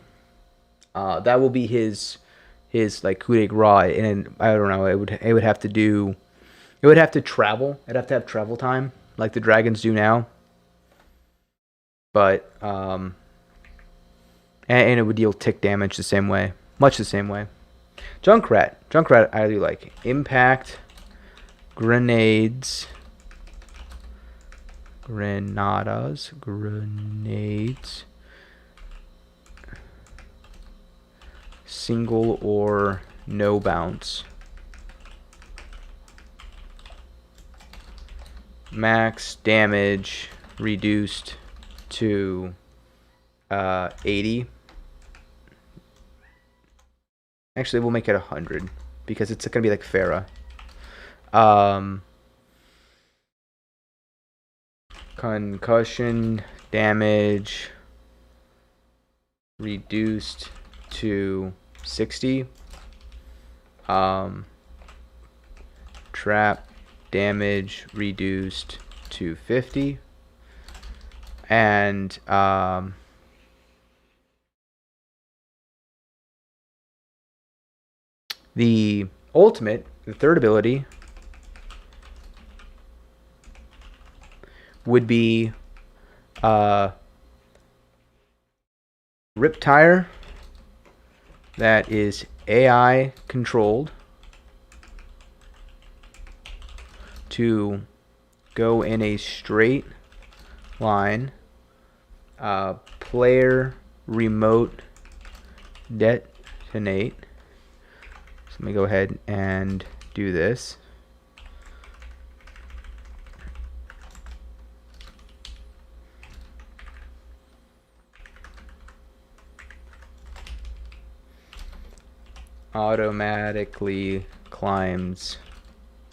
that will be his like coup de grace. And I don't know, it would have to travel. It'd have to have travel time like the dragons do now. but and it would deal tick damage the same way, much the same way. Junkrat I do like. Impact, grenades, grenades, single or no bounce, max damage reduced to 80. Actually, we'll make it 100 because it's gonna be like Pharah. Concussion damage reduced to 60. Trap damage reduced to 50. And the ultimate, the third ability, would be Riptire, that is AI controlled, to go in a straight line, player remote detonate. So let me go ahead and do this. Automatically climbs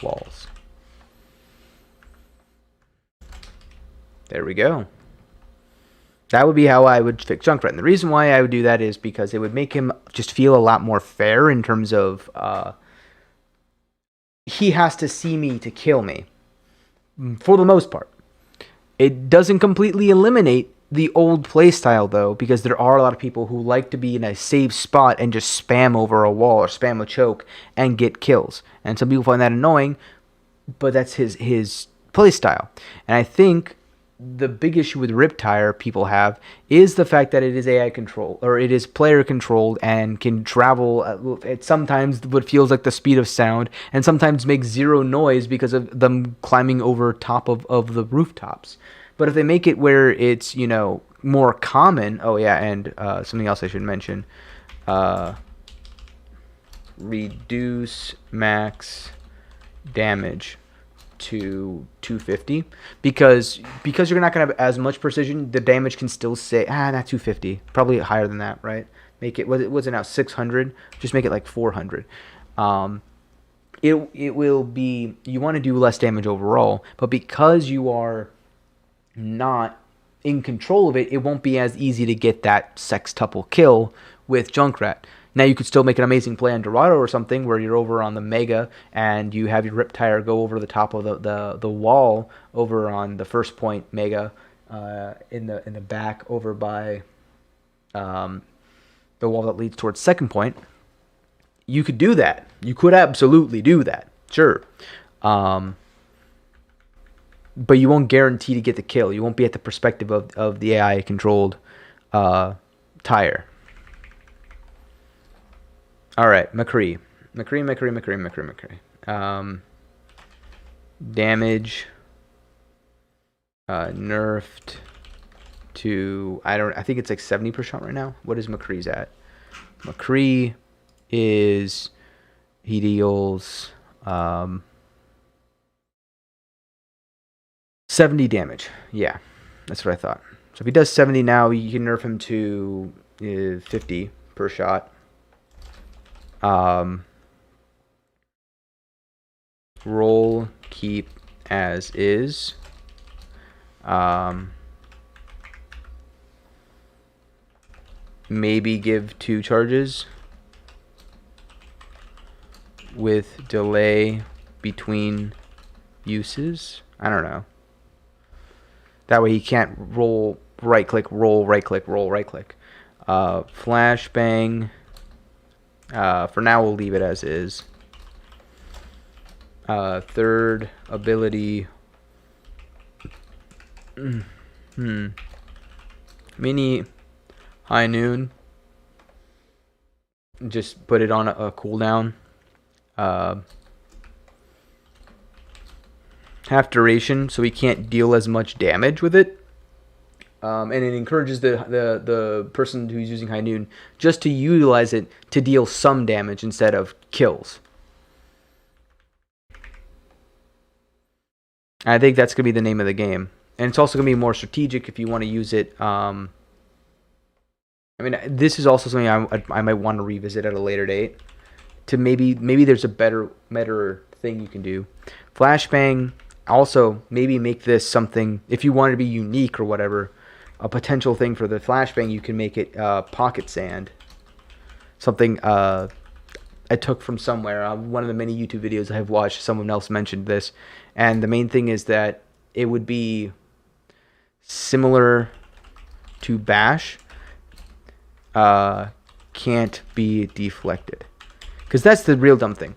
walls. There we go. That would be how I would fix Junkrat. And the reason why I would do that is because it would make him just feel a lot more fair in terms of he has to see me to kill me, for the most part. It doesn't completely eliminate the old playstyle, though, because there are a lot of people who like to be in a safe spot and just spam over a wall or spam a choke and get kills. And some people find that annoying, but that's his playstyle. And I think the big issue with Riptire people have is the fact that it is AI controlled, or it is player controlled, and can travel at sometimes what feels like the speed of sound, and sometimes make zero noise because of them climbing over top of the rooftops. But if they make it where it's, you know, more common, oh yeah, and something else I should mention, reduce max damage to 250, because you're not gonna have as much precision. The damage can still say not 250, probably higher than that, right? Make it, what's it now, 600? Just make it like 400. It will be, you want to do less damage overall, but because you are not in control of it, it won't be as easy to get that sextuple kill with Junkrat. Now you could still make an amazing play on Dorado or something where you're over on the Mega and you have your Riptire go over the top of the wall over on the first point Mega in the back over by the wall that leads towards second point. You could do that. You could absolutely do that. Sure. But you won't guarantee to get the kill. You won't be at the perspective of the AI controlled tire. All right, McCree. Damage nerfed to, I think it's like 70 per shot right now. What is McCree's at? McCree is, he deals 70 damage. Yeah, that's what I thought. So if he does 70 now, you can nerf him to 50 per shot. Roll, keep as is. Maybe give 2 charges with delay between uses. I don't know. That way he can't roll, right click, roll, right click, roll, right click. Flashbang. For now, we'll leave it as is. Third ability. Mini High Noon. Just put it on a cooldown. Half duration, so he can't deal as much damage with it. And it encourages the person who's using High Noon just to utilize it to deal some damage instead of kills. I think that's going to be the name of the game. And it's also going to be more strategic if you want to use it. I mean, this is also something I might want to revisit at a later date. To maybe there's a better thing you can do. Flashbang, also maybe make this something, if you want to be unique or whatever, a potential thing for the flashbang, you can make it pocket sand. Something I took from somewhere. One of the many YouTube videos I have watched, someone else mentioned this. And the main thing is that it would be similar to Bash. Can't be deflected. Because that's the real dumb thing.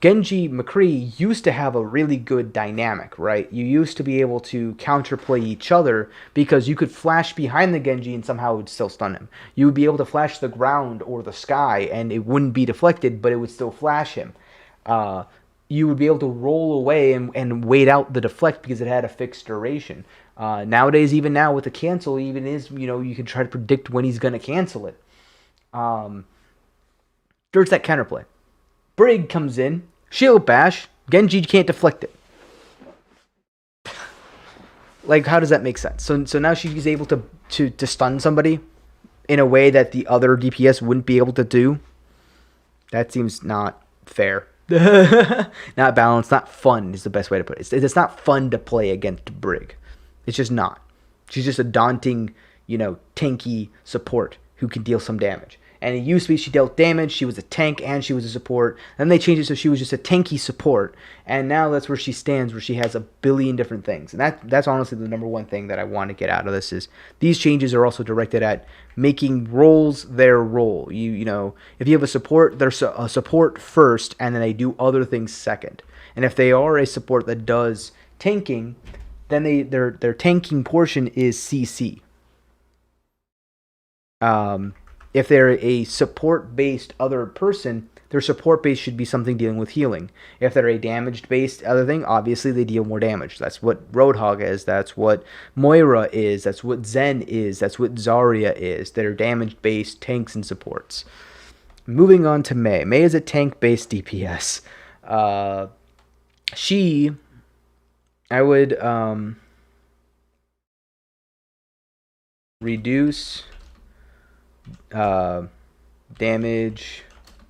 Genji McCree used to have a really good dynamic, right? You used to be able to counterplay each other because you could flash behind the Genji and somehow it would still stun him. You would be able to flash the ground or the sky and it wouldn't be deflected, but it would still flash him. You would be able to roll away and wait out the deflect because it had a fixed duration. Nowadays, even now with the cancel, even is, you can try to predict when he's going to cancel it. There's that counterplay. Brig comes in. Shield bash, Genji can't deflect it. Like, how does that make sense? So now she's able to stun somebody in a way that the other DPS wouldn't be able to do. That seems not fair. Not balanced, not fun is the best way to put it. It's not fun to play against Brig. It's just not. She's just a daunting, tanky support who can deal some damage. And it used to be she dealt damage, she was a tank, and she was a support. Then they changed it so she was just a tanky support. And now that's where she stands, where she has a billion different things. And that's honestly the number one thing that I want to get out of this is these changes are also directed at making roles their role. If you have a support, there's a support first, and then they do other things second. And if they are a support that does tanking, then their tanking portion is CC. If they're a support-based other person, their support-based should be something dealing with healing. If they're a damage-based other thing, obviously they deal more damage. That's what Roadhog is. That's what Moira is. That's what Zen is. That's what Zarya is. They're damage-based tanks and supports. Moving on to Mei. Mei is a tank-based DPS. I would reduce damage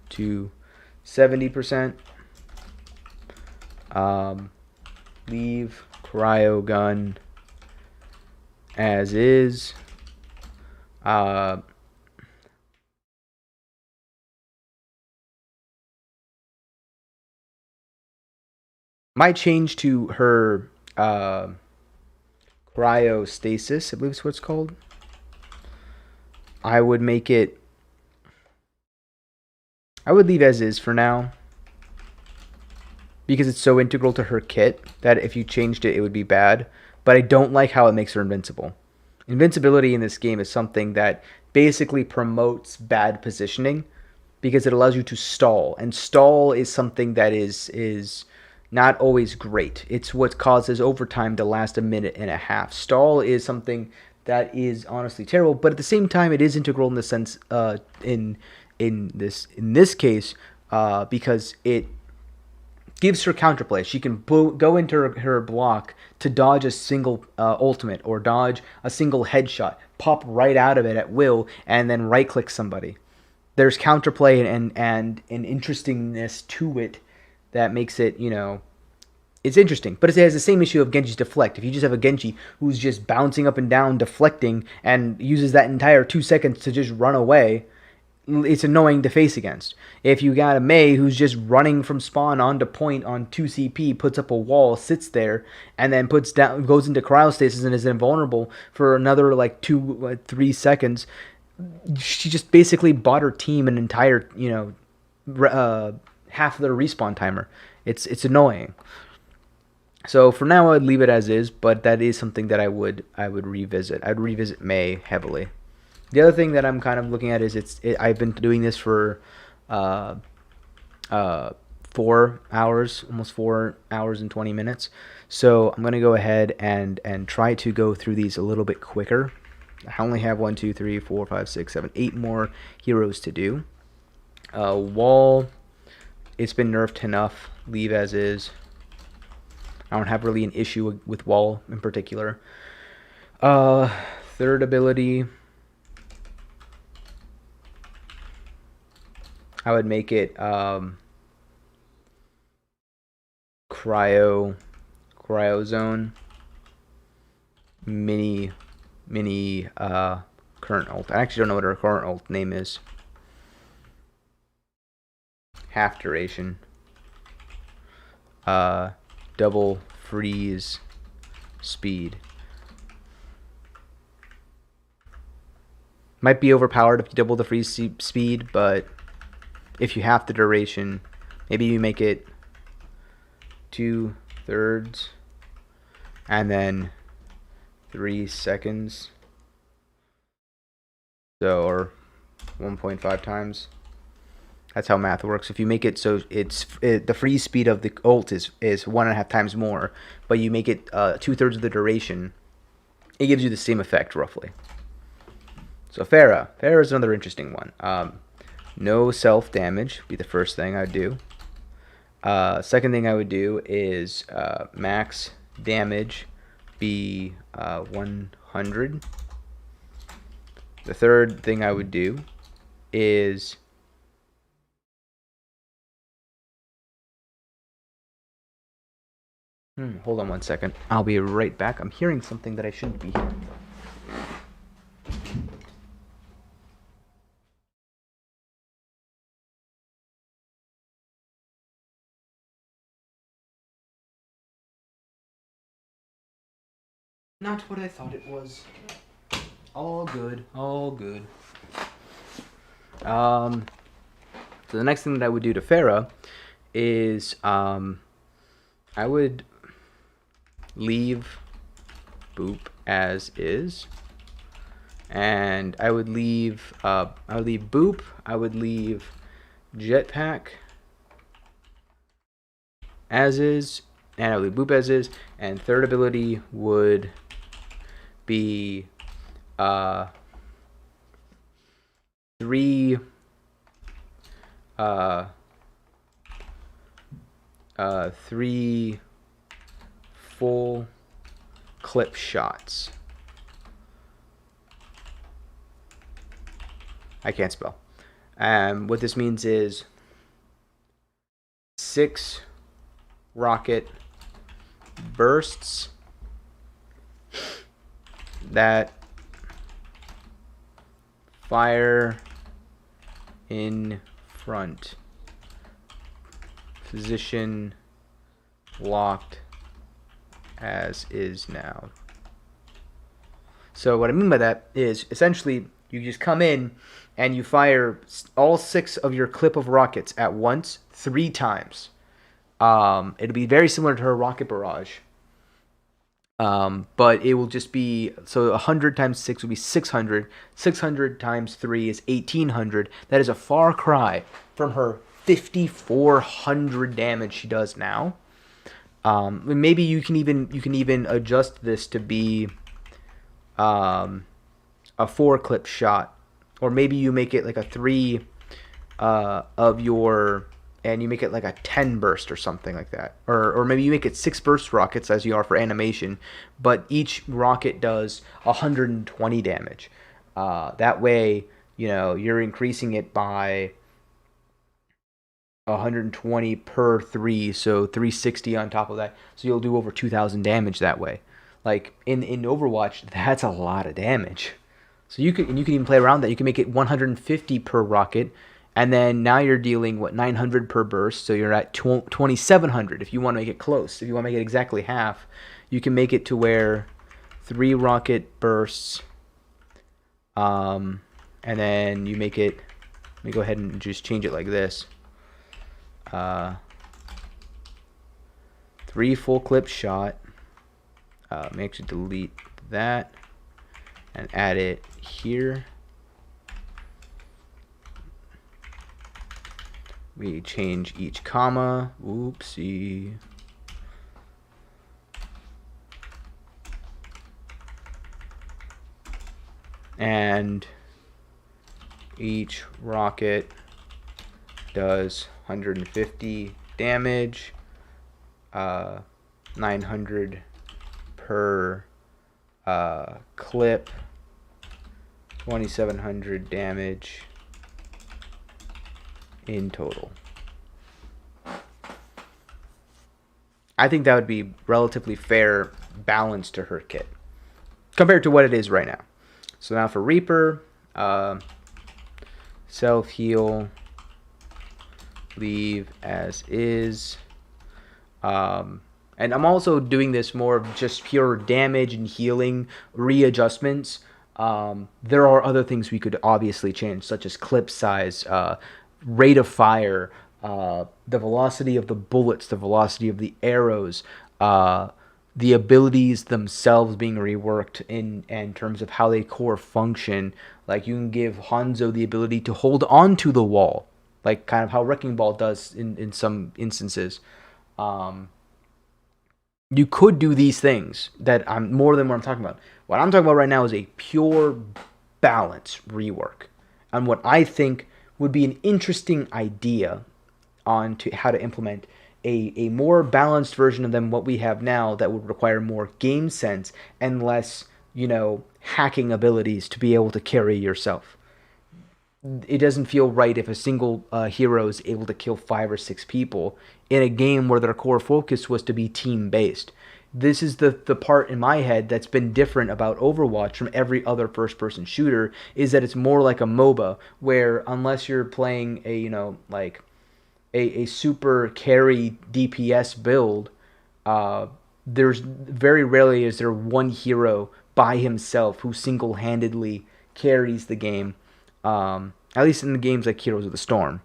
to 70%. Leave cryo gun as is. Might change to her cryostasis, I believe is what it's called. I would make it... I would leave as is for now. Because it's so integral to her kit that if you changed it, it would be bad. But I don't like how it makes her invincible. Invincibility in this game is something that basically promotes bad positioning. Because it allows you to stall. And stall is something that is not always great. It's what causes overtime to last a minute and a half. Stall is something that is honestly terrible, but at the same time, it is integral in the sense in this case because it gives her counterplay. She can go into her block to dodge a single ultimate or dodge a single headshot, pop right out of it at will, and then right click somebody. There's counterplay and an interestingness to it that makes it, it's interesting, but it has the same issue of Genji's deflect. If you just have a Genji who's just bouncing up and down, deflecting, and uses that entire 2 seconds to just run away, it's annoying to face against. If you got a Mei who's just running from spawn onto point on 2 CP, puts up a wall, sits there, and then goes into cryostasis and is invulnerable for another 2-3 seconds, she just basically bought her team an entire, half of their respawn timer. It's annoying. So for now, I'd leave it as is, but that is something that I would revisit. I'd revisit May heavily. The other thing that I'm kind of looking at is I've been doing this for 4 hours, almost 4 hours and 20 minutes. So I'm gonna go ahead and try to go through these a little bit quicker. I only have 1, 2, 3, 4, 5, 6, 7, 8 more heroes to do. Wall, it's been nerfed enough. Leave as is. I don't have really an issue with Wall in particular. Third ability, I would make it cryo zone, mini current ult. I actually don't know what her current ult name is. Half duration. Double freeze speed. Might be overpowered if you double the freeze speed, but if you half the duration, maybe you make it 2/3 and then 3 seconds. So, or 1.5 times. That's how math works. If you make it so the freeze speed of the ult is 1.5 times more, but you make it 2/3 of the duration, it gives you the same effect roughly. So Pharah is another interesting one. No self damage be the first thing I'd do. Second thing I would do is max damage be 100. The third thing I would do is hold on one second. I'll be right back. I'm hearing something that I shouldn't be hearing. Not what I thought it was. All good. All good. So the next thing that I would do to Pharah is I would leave Boop as is, and I would leave Boop. I would leave Jetpack as is, and I would leave Boop as is, and third ability would be 3 full clip shots. I can't spell. What this means is 6 rocket bursts that fire in front, position locked as is now. So what I mean by that is essentially you just come in and you fire all 6 of your clip of rockets at once 3 times. It'll be very similar to her rocket barrage. But it will just be, so 100 times 6 would be 600. 600 times 3 is 1800. That is a far cry from her 5400 damage she does now. Maybe you can even adjust this to be a 4 clip shot, or maybe you make it like a 3 of your, and you make it like a 10 burst or something like that. Or maybe you make it 6 burst rockets as you are for animation, but each rocket does 120 damage. That way, you know, you're increasing it by 120 per 3, so 360 on top of that. So you'll do over 2,000 damage that way. Like in Overwatch, that's a lot of damage. So you can even play around that. You can make it 150 per rocket. And then now you're dealing, 900 per burst, so you're at 2,700 if you want to make it close. If you want to make it exactly half, you can make it to where 3 rocket bursts, and then you make it, let me go ahead and just change it like this. 3 3 full clip shot. Make sure to delete that and add it here. We change each comma. Oopsie. And each rocket does 150 damage, 900 per clip, 2700 damage in total. I think that would be relatively fair balance to her kit compared to what it is right now. So now for Reaper, self-heal, leave as is. And I'm also doing this more of just pure damage and healing readjustments. There are other things we could obviously change, such as clip size, rate of fire, the velocity of the bullets, the velocity of the arrows, the abilities themselves being reworked in terms of how they core function. Like you can give Hanzo the ability to hold on to the wall, like kind of how Wrecking Ball does in some instances. You could do these things that I'm more than what I'm talking about. What I'm talking about right now is a pure balance rework on what I think would be an interesting idea on to how to implement a more balanced version of them what we have now that would require more game sense and less, hacking abilities to be able to carry yourself. It doesn't feel right if a single hero is able to kill 5 or 6 people in a game where their core focus was to be team-based. This is the part in my head that's been different about Overwatch from every other first-person shooter, is that it's more like a MOBA, where unless you're playing a super carry DPS build, there's very rarely is there one hero by himself who single-handedly carries the game. At least in the games like Heroes of the Storm.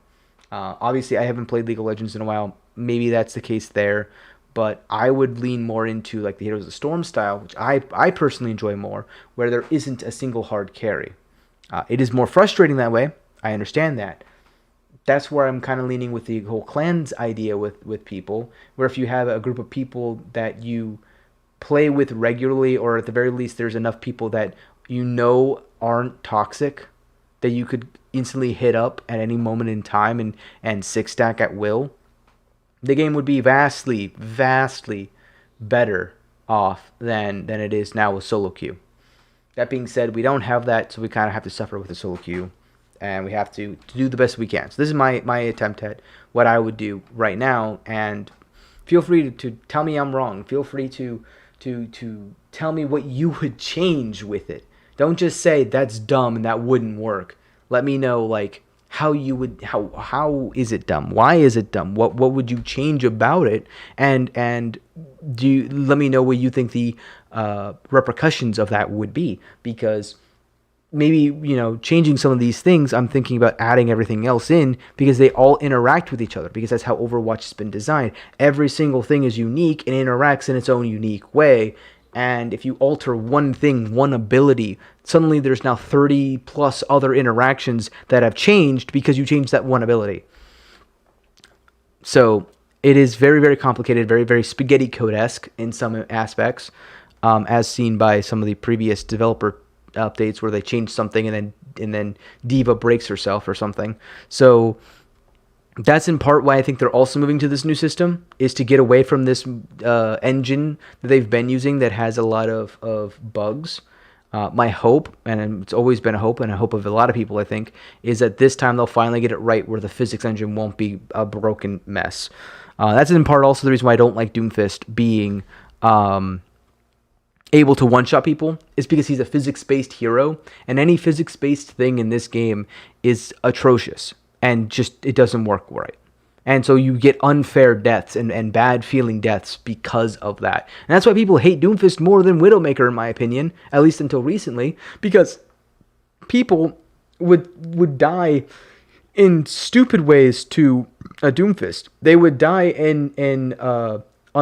Obviously, I haven't played League of Legends in a while. Maybe that's the case there. But I would lean more into like the Heroes of the Storm style, which I personally enjoy more, where there isn't a single hard carry. It is more frustrating that way. I understand that. That's where I'm kind of leaning with the whole clans idea with people, where if you have a group of people that you play with regularly, or at the very least there's enough people that aren't toxic, that you could instantly hit up at any moment in time and 6-stack at will, the game would be vastly, vastly better off than it is now with solo queue. That being said, we don't have that, so we kind of have to suffer with the solo queue, and we have to do the best we can. So this is my attempt at what I would do right now, and feel free to tell me I'm wrong. Feel free to tell me what you would change with it. Don't just say that's dumb and that wouldn't work. Let me know how is it dumb? Why is it dumb? What would you change about it? And let me know what you think the repercussions of that would be, because maybe changing some of these things, I'm thinking about adding everything else in because they all interact with each other, because that's how Overwatch has been designed. Every single thing is unique and interacts in its own unique way. And if you alter one thing, one ability, suddenly there's now 30 plus other interactions that have changed because you changed that one ability. So it is very, very complicated, very, very spaghetti code-esque in some aspects, as seen by some of the previous developer updates where they changed something and then Diva breaks herself or something. So that's in part why I think they're also moving to this new system, is to get away from this engine that they've been using that has a lot of bugs. My hope, and it's always been a hope, and a hope of a lot of people, I think, is that this time they'll finally get it right where the physics engine won't be a broken mess. That's in part also the reason why I don't like Doomfist being able to one-shot people, is because he's a physics-based hero, and any physics-based thing in this game is atrocious. And just, it doesn't work right. And so you get unfair deaths and bad feeling deaths because of that. And that's why people hate Doomfist more than Widowmaker, in my opinion, at least until recently, because people would die in stupid ways to a Doomfist. They would die in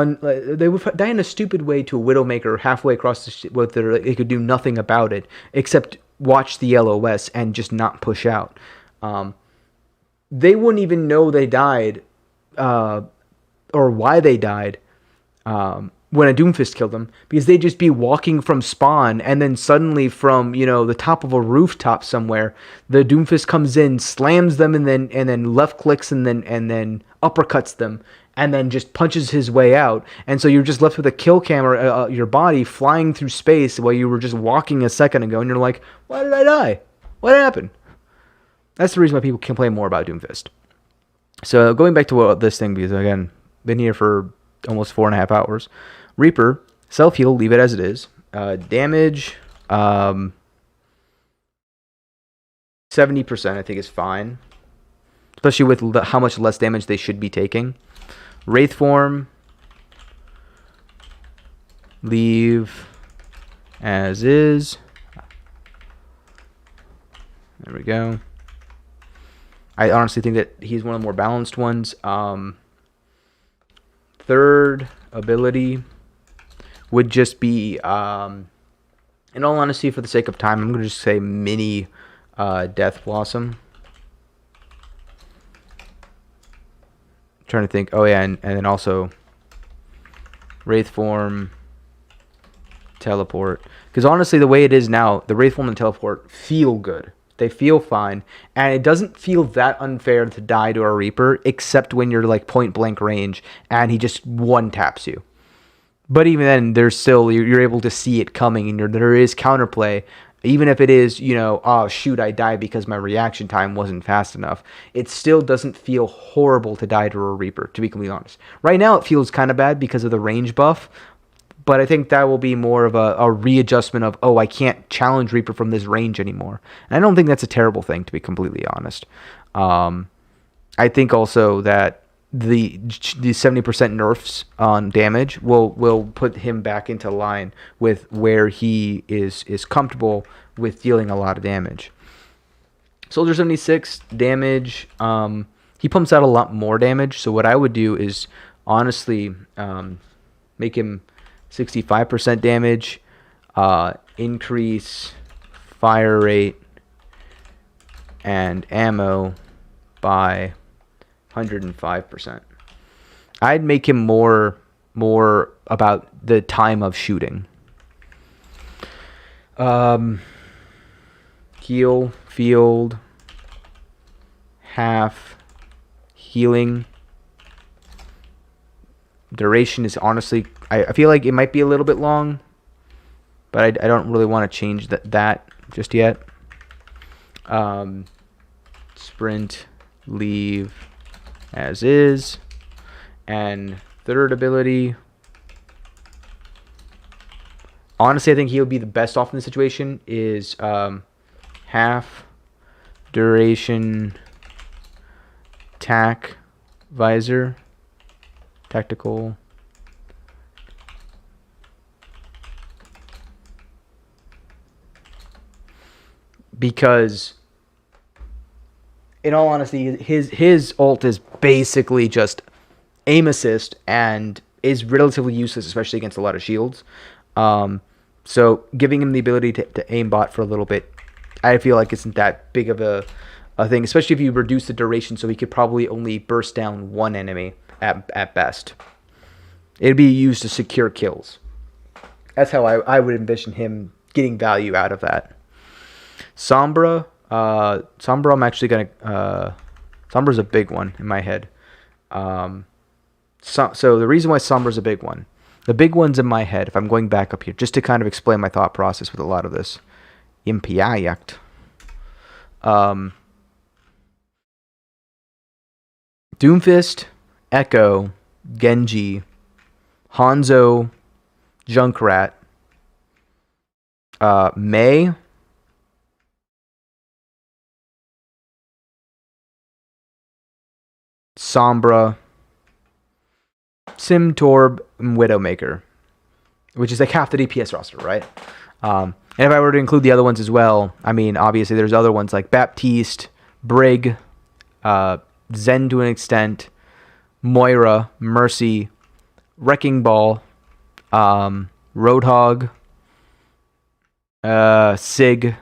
they would die in a stupid way to a Widowmaker halfway across they could do nothing about it except watch the LOS and just not push out. They wouldn't even know they died or why they died when a Doomfist killed them, because they'd just be walking from spawn, and then suddenly from the top of a rooftop somewhere, the Doomfist comes in, slams them, and then left clicks and then uppercuts them, and then just punches his way out. And so you're just left with a kill cam or your body flying through space while you were just walking a second ago, and you're like, why did I die? What happened? That's the reason why people complain more about Doomfist. So going back to this thing, because again, been here for almost 4.5 hours. Reaper, self-heal, leave it as it is. Damage, 70% I think is fine. Especially with how much less damage they should be taking. Wraith form, leave as is. There we go. I honestly think that he's one of the more balanced ones. Third ability would just be, in all honesty, for the sake of time, I'm going to just say mini Death Blossom. Trying to think. Oh yeah, and then also Wraith form, teleport. Because honestly, the way it is now, the Wraith form and teleport feel good. They feel fine, and it doesn't feel that unfair to die to a Reaper, except when you're like point blank range and he just one taps you. But even then, there's still you're able to see it coming, and there is counterplay. Even if it is, oh shoot, I died because my reaction time wasn't fast enough. It still doesn't feel horrible to die to a Reaper, to be completely honest. Right now, it feels kind of bad because of the range buff. But I think that will be more of a readjustment of, oh, I can't challenge Reaper from this range anymore. And I don't think that's a terrible thing, to be completely honest. I think also that the 70% nerfs on damage will put him back into line with where he is comfortable with dealing a lot of damage. Soldier 76 damage. He pumps out a lot more damage. So what I would do is honestly make him 65% damage, increase fire rate and ammo by 105%. I'd make him more about the time of shooting. Heal, field, half, healing. Duration is honestly, I feel like it might be a little bit long, but I don't really want to change that just yet. Sprint, leave as is. And third ability, honestly, I think he'll be the best off in this situation, is half duration tac visor, tactical. Because in all honesty, his ult is basically just aim assist and is relatively useless, especially against a lot of shields. So giving him the ability to aimbot for a little bit, I feel like isn't that big of a thing, especially if you reduce the duration, so he could probably only burst down one enemy at best. It'd be used to secure kills. That's how I would envision him getting value out of that. Sombra, I'm actually gonna. Sombra's a big one in my head. So the reason why Sombra's a big one, the big ones in my head, if I'm going back up here, just to kind of explain my thought process with a lot of this, Impiayact. Doomfist, Echo, Genji, Hanzo, Junkrat, Mei, Sombra, Simtorb, and Widowmaker, which is like half the DPS roster, right? And if I were to include the other ones as well, I mean, obviously there's other ones like Baptiste, Brig, Zen to an extent, Moira, Mercy, Wrecking Ball, Roadhog, Sig,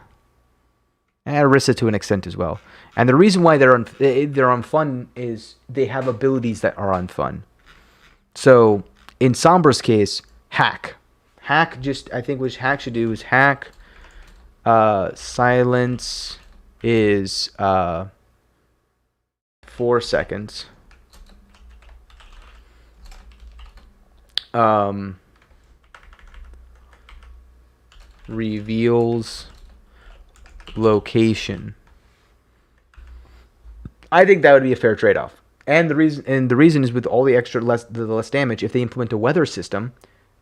and Orisa to an extent as well. And the reason why they're unfun is they have abilities that are unfun. So in Sombra's case, Hack. Hack just, I think what Hack should do is Hack, silence is 4 seconds. Reveals location. I think that would be a fair trade-off. And the reason is with all the extra less damage, if they implement a weather system,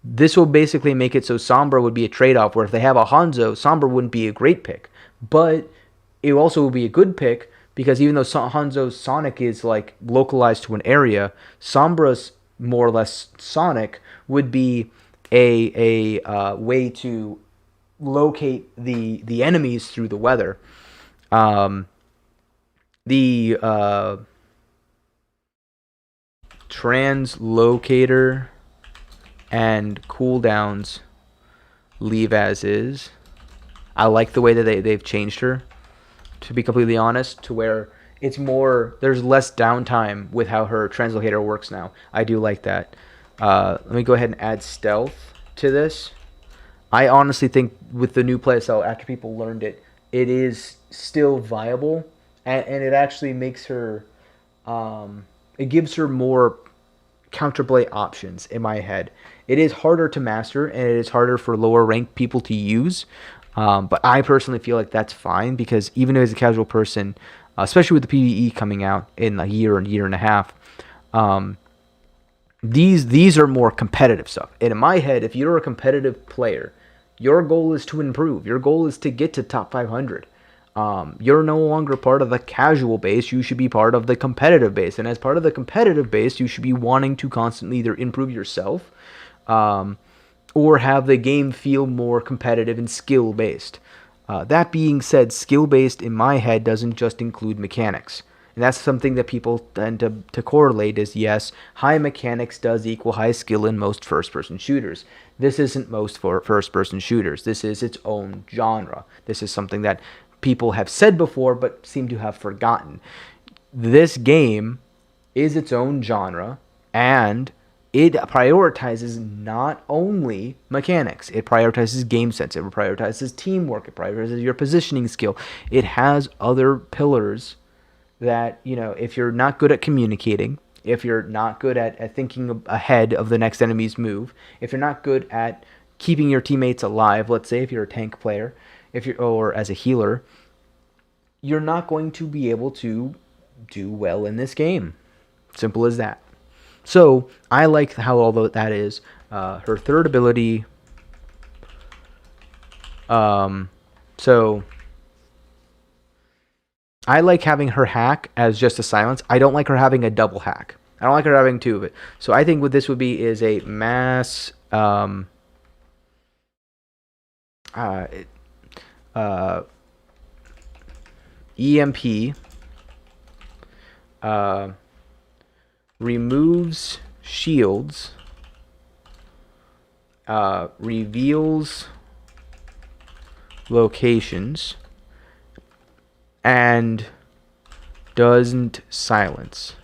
this will basically make it so Sombra would be a trade-off, where if they have a Hanzo, Sombra wouldn't be a great pick. But it also will be a good pick, because even though Hanzo's Sonic is like localized to an area, Sombra's more or less Sonic would be a way to locate the enemies through the weather. The translocator and cooldowns leave as is. I like the way that they've changed her, to be completely honest, to where it's more, there's less downtime with how her translocator works now. I do like that. Let me go ahead and add stealth to this. I honestly think with the new playstyle, after people learned it, it is still viable, and it actually makes her, it gives her more counterplay options in my head. It is harder to master, and it is harder for lower ranked people to use, but I personally feel like that's fine, because even as a casual person, especially with the PvE coming out in a year and a half, these are more competitive stuff. And in my head, if you're a competitive player, your goal is to improve. Your goal is to get to top 500. You're no longer part of the casual base. You should be part of the competitive base. And as part of the competitive base, you should be wanting to constantly either improve yourself, or have the game feel more competitive and skill-based. That being said, skill-based in my head doesn't just include mechanics. And that's something that people tend to correlate is, yes, high mechanics does equal high skill in most first-person shooters. This isn't most first-person shooters. This is its own genre. This is something that people have said before but seem to have forgotten. This game is its own genre, and it prioritizes not only mechanics. It prioritizes game sense. It prioritizes teamwork. It prioritizes your positioning skill. It has other pillars that, you know, if you're not good at communicating, if you're not good at thinking ahead of the next enemy's move, if you're not good at keeping your teammates alive, let's say if you're a tank player, or as a healer, you're not going to be able to do well in this game. Simple as that. So I like how all that is. Her third ability. So I like having her hack as just a silence. I don't like her having a double hack. I don't like her having two of it. So I think what this would be is a mass EMP, removes shields, reveals locations, and doesn't silence.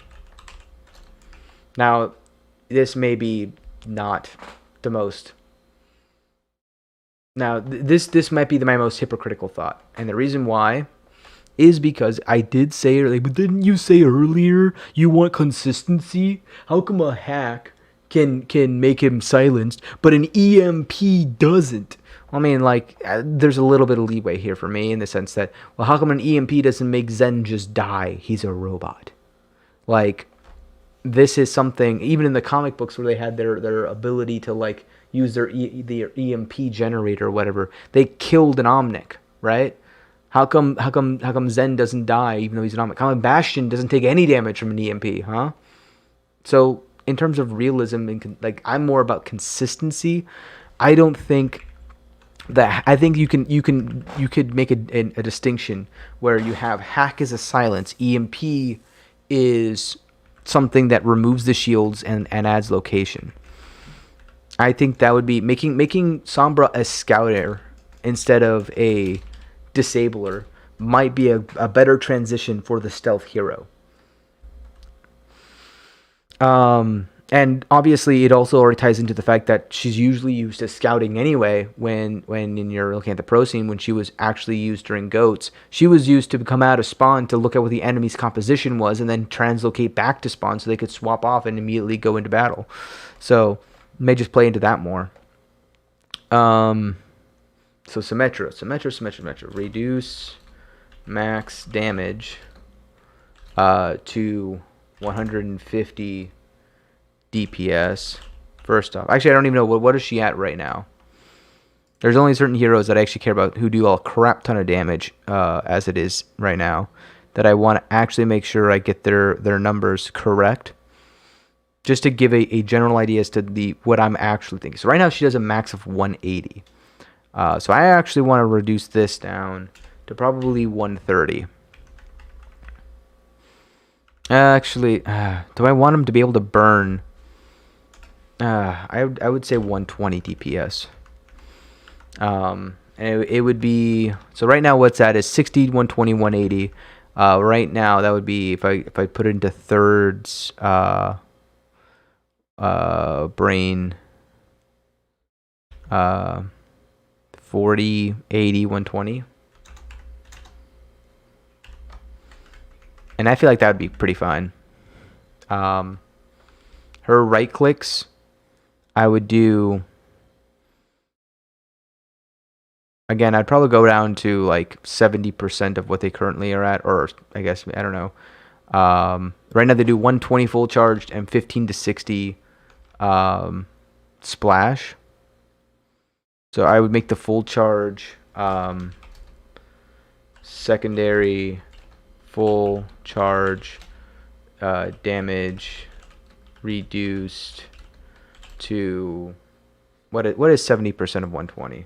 Now, this may be not the most... Now, this might be my most hypocritical thought. And the reason why is because I did say earlier, but didn't you say earlier you want consistency? How come a hack can make him silenced, but an EMP doesn't? I mean, like, there's a little bit of leeway here for me in the sense that, well, how come an EMP doesn't make Zen just die? He's a robot. Like, this is something, even in the comic books where they had their ability to, like, use their EMP generator or whatever, they killed an Omnic, right? How come Zen doesn't die even though he's an Omnic? How come Bastion doesn't take any damage from an EMP, huh? So, in terms of realism, and like, I'm more about consistency. I don't think that, I think you could make a distinction where you have hack as a silence, EMP is something that removes the shields and adds location. I think that would be making Sombra a scouter instead of a disabler might be a better transition for the stealth hero. And obviously it also already ties into the fact that she's usually used as scouting anyway when you're looking at the pro scene. When she was actually used during GOATs, she was used to come out of spawn to look at what the enemy's composition was and then translocate back to spawn so they could swap off and immediately go into battle. So may just play into that more. So Symmetra. Reduce max damage to 150 DPS. First off, actually I don't even know what is she at right now. There's only certain heroes that I actually care about who do a crap ton of damage as it is right now, that I want to actually make sure I get their numbers correct, just to give a general idea as to what I'm actually thinking. So right now she does a max of 180. So I actually want to reduce this down to probably 130. Actually, do I want him to be able to burn? I would say 120 DPS. And it would be, so right now what's that is 60, 120, 180. Right now that would be, if I put it into thirds, brain, 40, 80, 120. And I feel like that would be pretty fine. Her right clicks, I would do, again, I'd probably go down to like 70% of what they currently are at, or I guess, I don't know. Right now they do 120 full charged and 15 to 60 splash. So I would make the full charge secondary full charge damage reduced to what is 70% of 120?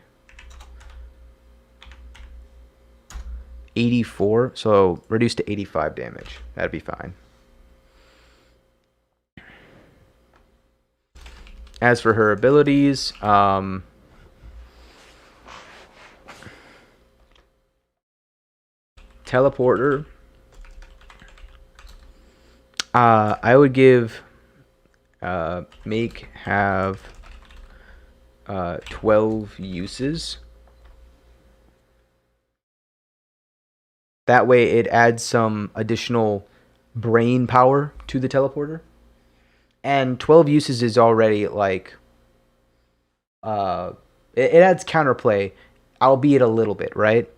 84, so reduced to 85 damage. That'd be fine. As for her abilities, teleporter, I would give make have 12 uses. That way it adds some additional brain power to the teleporter. And 12 uses is already like it adds counterplay, albeit a little bit, right?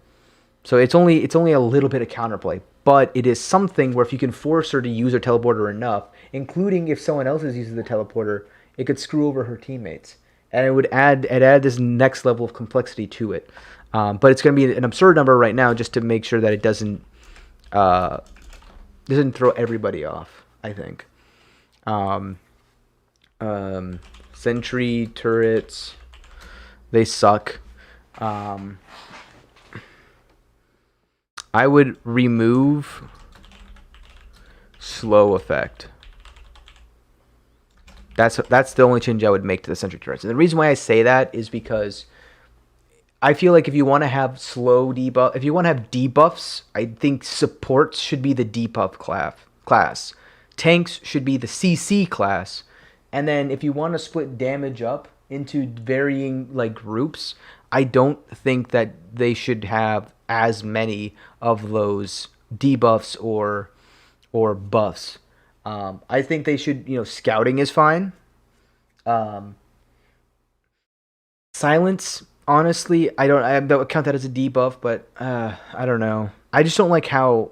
So it's only a little bit of counterplay, but it is something where if you can force her to use her teleporter enough, including if someone else is using the teleporter, it could screw over her teammates, and it would add this next level of complexity to it. But it's going to be an absurd number right now, just to make sure that it doesn't throw everybody off, I think. Sentry turrets, they suck. I would remove slow effect. That's the only change I would make to the sentry turrets. And the reason why I say that is because I feel like if you want to have slow debuff, if you want to have debuffs, I think supports should be the debuff class. Tanks should be the CC class. And then if you want to split damage up into varying like groups, I don't think that they should have as many of those debuffs or buffs. I think they should, scouting is fine. Silence, honestly, I don't count that as a debuff, but I don't know. I just don't like how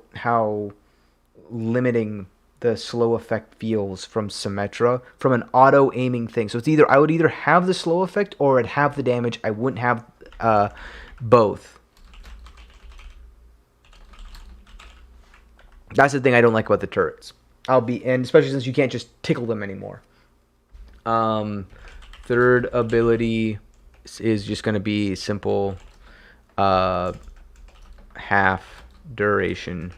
limiting the slow effect feels from Symmetra, from an auto aiming thing. So it's either I would either have the slow effect or I'd have the damage. I wouldn't have both. That's the thing I don't like about the turrets. And especially since you can't just tickle them anymore. Third ability is just going to be simple half duration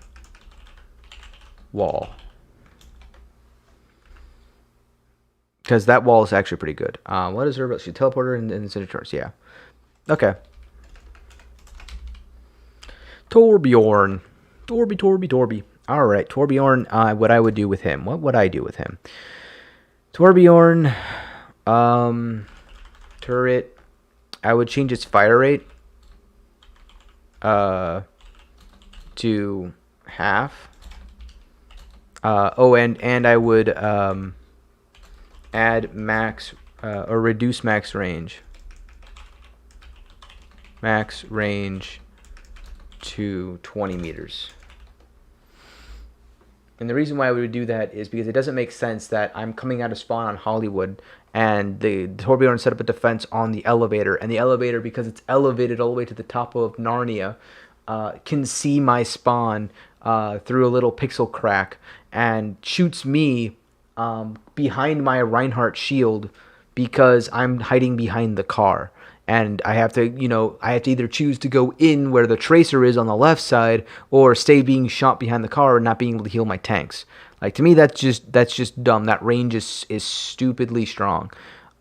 wall. Because that wall is actually pretty good. What is her ability? She teleporter and Incinerators. Yeah. Okay. Torbjorn. Torby. All right, Torbjorn. What I would do with him? What would I do with him? Torbjorn. Turret. I would change its fire rate. To half. And I would add max or reduce max range. Max range to 20 meters. And the reason why we would do that is because it doesn't make sense that I'm coming out of spawn on Hollywood and the Torbjorn set up a defense on the elevator, and the elevator, because it's elevated all the way to the top of Narnia, can see my spawn through a little pixel crack and shoots me behind my Reinhardt shield because I'm hiding behind the car. And I have to, either choose to go in where the tracer is on the left side, or stay being shot behind the car and not being able to heal my tanks. Like, to me, that's just dumb. That range is stupidly strong.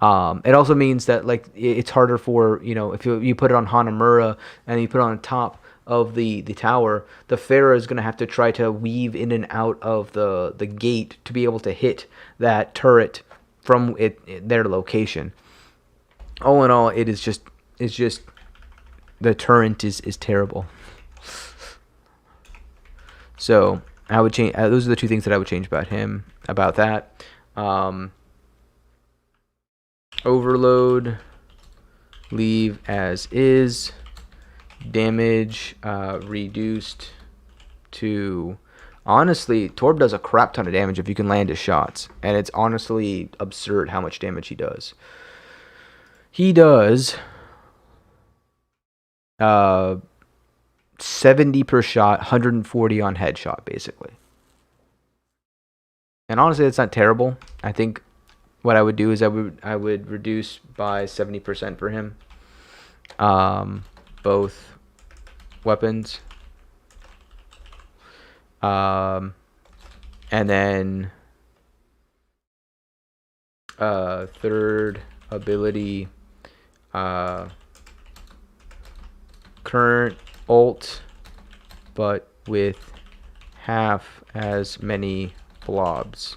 It also means that, like, it's harder for, if you put it on Hanamura and you put it on top of the tower, the Pharah is going to have to try to weave in and out of the gate to be able to hit that turret from their location. All in all, it's just the turret is terrible. So I would change. Those are the two things that I would change about him. About that, overload, leave as is. Damage reduced to. Honestly, Torb does a crap ton of damage if you can land his shots, and it's honestly absurd how much damage he does. He does 70 per shot, 140 on headshot, basically. And honestly, that's not terrible. I think what I would do is I would reduce by 70% for him. Both weapons. And then third ability, current ult, but with half as many blobs.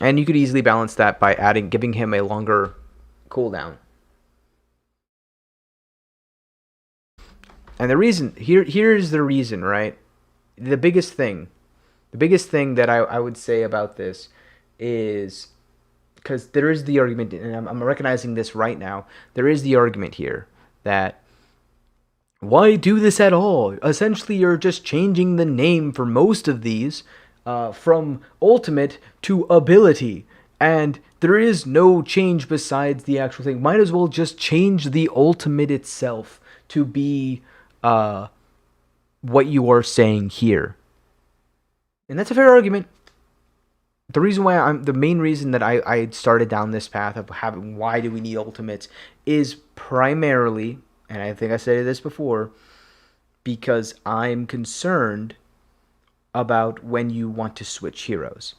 And you could easily balance that by giving him a longer cooldown. And the reason, here's the reason, right? The biggest thing that I would say about this is, because there is the argument, and I'm recognizing this right now, there is the argument here that why do this at all? Essentially, you're just changing the name for most of these from ultimate to ability, and there is no change besides the actual thing. Might as well just change the ultimate itself to be what you are saying here. And that's a fair argument. The main reason that I started down this path of having why do we need ultimates is primarily, and I think I said this before, because I'm concerned about when you want to switch heroes.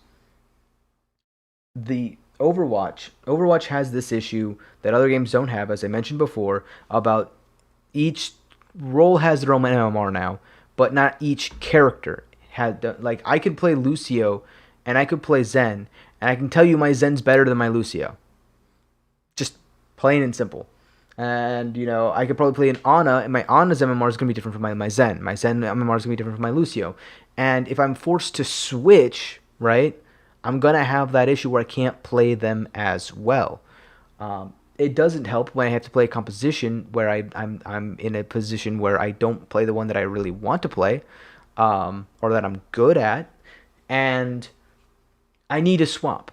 The Overwatch has this issue that other games don't have, as I mentioned before, about each role has their own MMR now, but not each character had. Like, I could play Lucio and I could play Zen, and I can tell you my Zen's better than my Lucio. Just plain and simple. And, I could probably play an Ana, and my Ana's MMR is going to be different from my Zen. My Zen MMR is going to be different from my Lucio. And if I'm forced to switch, right, I'm going to have that issue where I can't play them as well. It doesn't help when I have to play a composition where I'm in a position where I don't play the one that I really want to play, or that I'm good at, and I need a swap.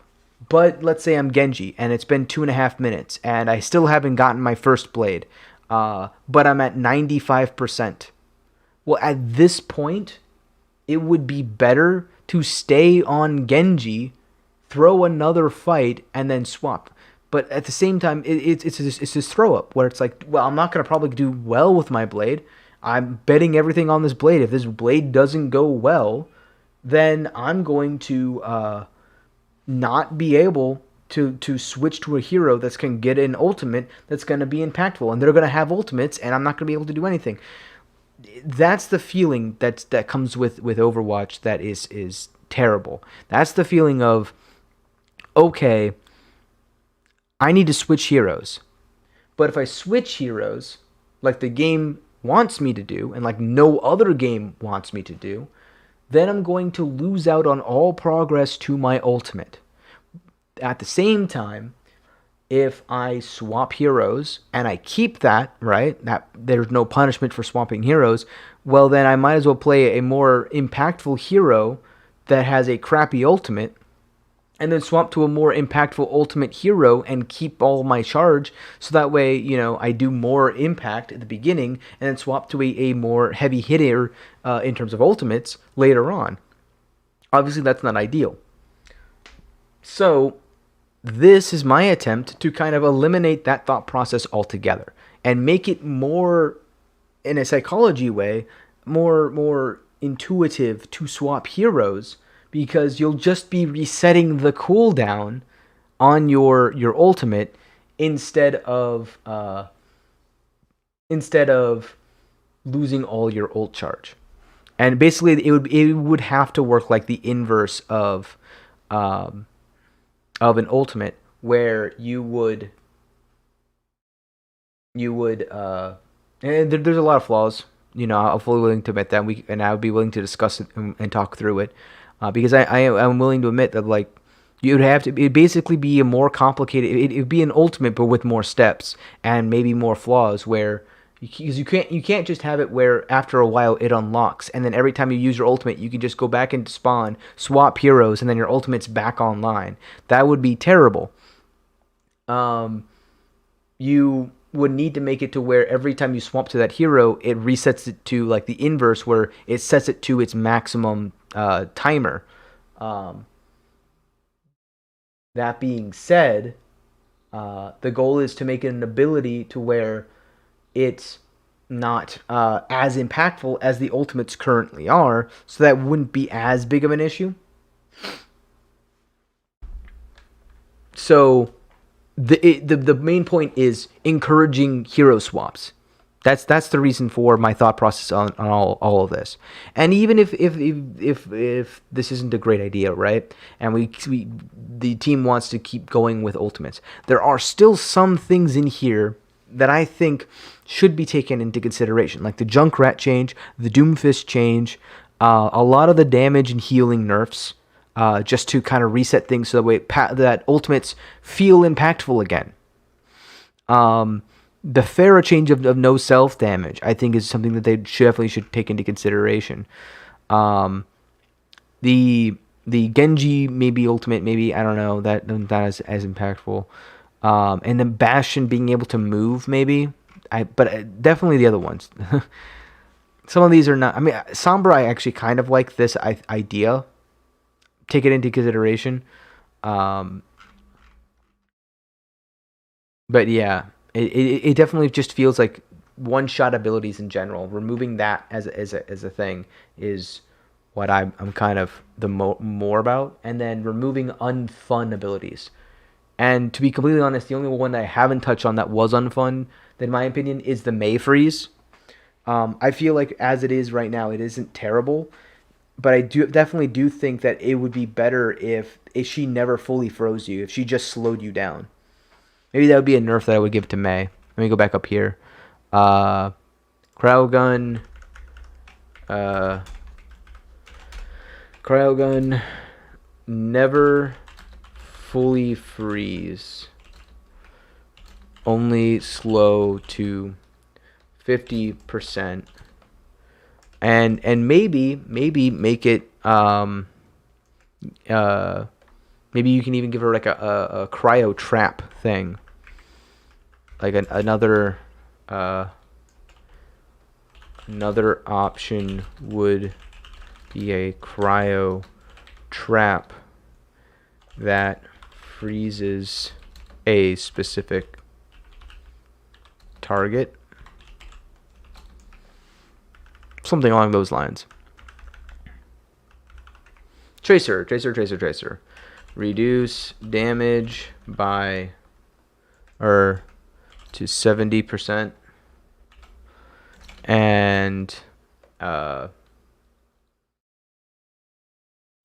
But let's say I'm Genji, and it's been 2.5 minutes, and I still haven't gotten my first blade, but I'm at 95%. Well, at this point, it would be better to stay on Genji, throw another fight, and then swap. But at the same time, it's this throw up where it's like, well, I'm not going to probably do well with my blade. I'm betting everything on this blade. If this blade doesn't go well, then I'm going to not be able to switch to a hero that's going to get an ultimate that's going to be impactful, and they're going to have ultimates, and I'm not going to be able to do anything. That's the feeling that comes with Overwatch that is terrible. That's the feeling of, okay, I need to switch heroes. But if I switch heroes, like the game wants me to do, and like no other game wants me to do, then I'm going to lose out on all progress to my ultimate. At the same time, if I swap heroes and I keep that, right, that there's no punishment for swapping heroes, well, then I might as well play a more impactful hero that has a crappy ultimate, and then swap to a more impactful ultimate hero and keep all my charge, so that way, you know, I do more impact at the beginning, and then swap to a more heavy hitter in terms of ultimates later on. Obviously, that's not ideal. So, this is my attempt to kind of eliminate that thought process altogether and make it more, in a psychology way, more intuitive to swap heroes, because you'll just be resetting the cooldown on your ultimate instead of losing all your ult charge. And basically, it would have to work like the inverse of an ultimate, where you would and there's a lot of flaws. You know, I'm fully willing to admit that, and I would be willing to discuss it and talk through it. Because I'm willing to admit that, like, it'd basically be a more complicated, it'd be an ultimate but with more steps and maybe more flaws, where you can't just have it where after a while it unlocks, and then every time you use your ultimate you can just go back into spawn, swap heroes, and then your ultimate's back online. That would be terrible. You would need to make it to where every time you swap to that hero, it resets it to like the inverse, where it sets it to its maximum timer. That being said, the goal is to make it an ability to where it's not as impactful as the ultimates currently are, so that wouldn't be as big of an issue. So the main point is encouraging hero swaps. That's the reason for my thought process on all of this. And even if this isn't a great idea, right? And the team wants to keep going with ultimates, there are still some things in here that I think should be taken into consideration, like the Junkrat change, the Doomfist change, a lot of the damage and healing nerfs, just to kind of reset things so that ultimates feel impactful again. The Pharah change of no self damage, I think, is something that they definitely should take into consideration. The Genji maybe ultimate, maybe, I don't know, that is as impactful. And then Bastion being able to move, maybe, but definitely the other ones. Some of these are not. I mean, Sombra, I actually kind of like this idea. Take it into consideration. But yeah, it definitely just feels like one-shot abilities in general. Removing that as a thing is what I'm kind of more about, and then removing unfun abilities. And to be completely honest, the only one that I haven't touched on that was unfun, in my opinion, is the May freeze. I feel like as it is right now, it isn't terrible, but I definitely do think that it would be better if she never fully froze you, if she just slowed you down. Maybe that would be a nerf that I would give to May. Let me go back up here. Cryogun. Cryogun. Never fully freeze. Only slow to 50%. And maybe make it maybe you can even give her like a cryo trap thing, like another option would be a cryo trap that freezes a specific target. Something along those lines. Tracer. Reduce damage by to 70%. And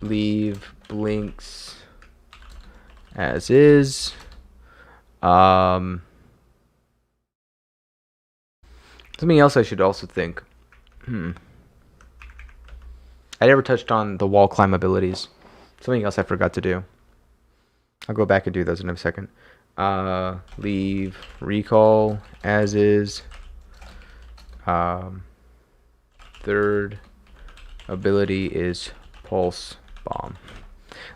leave blinks as is. Something else I should also think. I never touched on the wall climb abilities. Something else I forgot to do. I'll go back and do those in a second. Leave recall as is. Third ability is pulse bomb.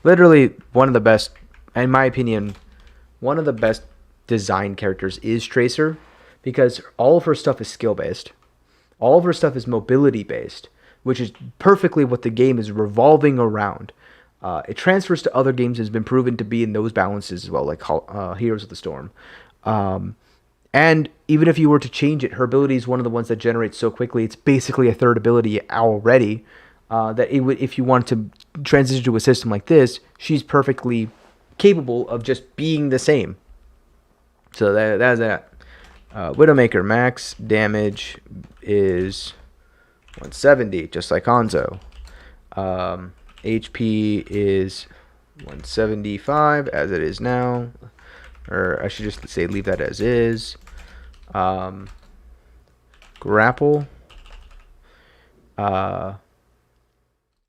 Literally one of the best, in my opinion, one of the best design characters is Tracer, because all of her stuff is skill based. All of her stuff is mobility based, which is perfectly what the game is revolving around. It transfers to other games, has been proven to be in those balances as well, like Heroes of the Storm. And even if you were to change it, her ability is one of the ones that generates so quickly. It's basically a third ability already. That it would, if you want to transition to a system like this, she's perfectly capable of just being the same. So that's that. Widowmaker max damage is 170, just like Hanzo. HP is 175 as it is now, or I should just say leave that as is. Grapple.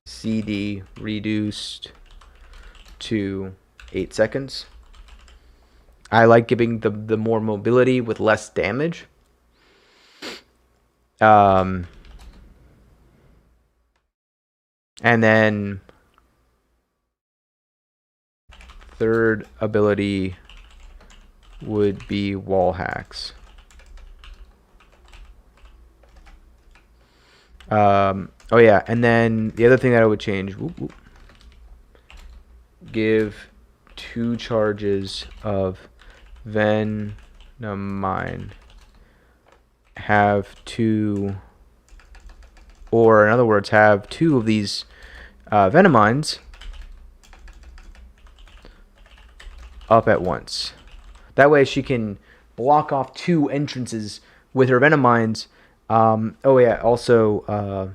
CD reduced to 8 seconds. I like giving the more mobility with less damage. And then third ability would be wall hacks. Oh yeah, and then the other thing that I would change, give 2 charges of Venomine. Have 2, or in other words, have 2 of these Venomines up at once. That way she can block off 2 entrances with her Venomines. Oh yeah, also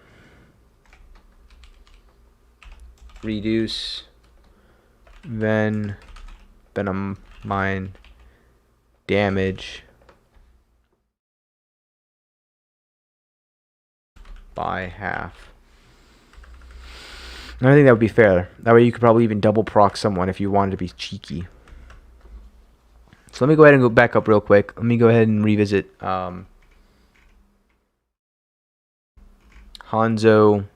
reduce Venomine damage by half. And I think that would be fair. That way you could probably even double proc someone if you wanted to be cheeky. So let me go ahead and go back up real quick. Let me go ahead and revisit Hanzo.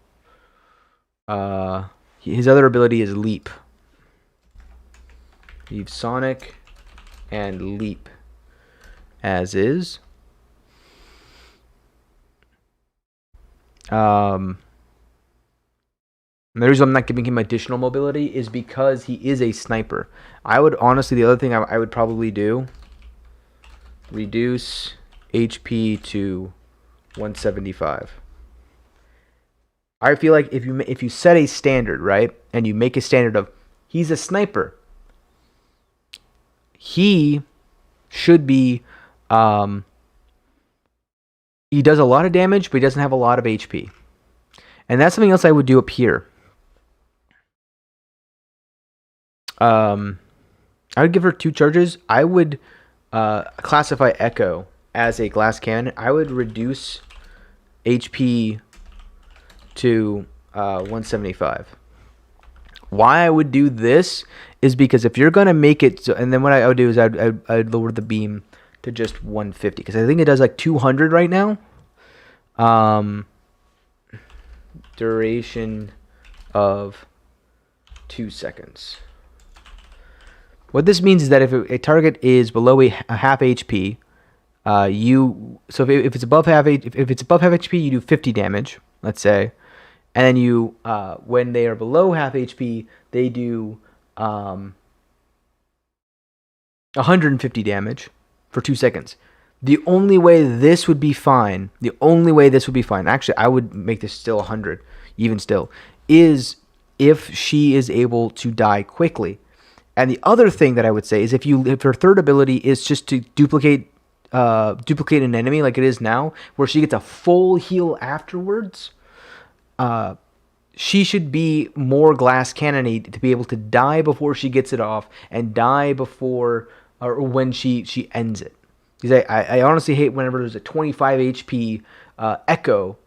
His other ability is Leap. Leave Sonic and Leap as is. The reason I'm not giving him additional mobility is because he is a sniper. I would honestly, the other thing I would probably do, reduce HP to 175. I feel like if you set a standard, right, and you make a standard of he's a sniper, he should be he does a lot of damage, but he doesn't have a lot of HP. And that's something else I would do up here. I would give her 2 charges. I would classify Echo as a glass cannon. I would reduce HP to 175. Why I would do this is because if you're going to make it... So, and then what I would do is I'd lower the beam to just 150. Because I think it does like 200 right now. Duration of 2 seconds. What this means is that if a target is below a half HP, so if it's above half HP, you do 50 damage, let's say, and then you when they are below half HP, they do 150 damage for 2 seconds. The only way this would be fine, actually I would make this still 100, even still, is if she is able to die quickly. And the other thing that I would say is if her third ability is just to duplicate an enemy like it is now, where she gets a full heal afterwards, she should be more glass cannony to be able to die before she gets it off and die before or when she ends it. Because I honestly hate whenever there's a 25 HP Echo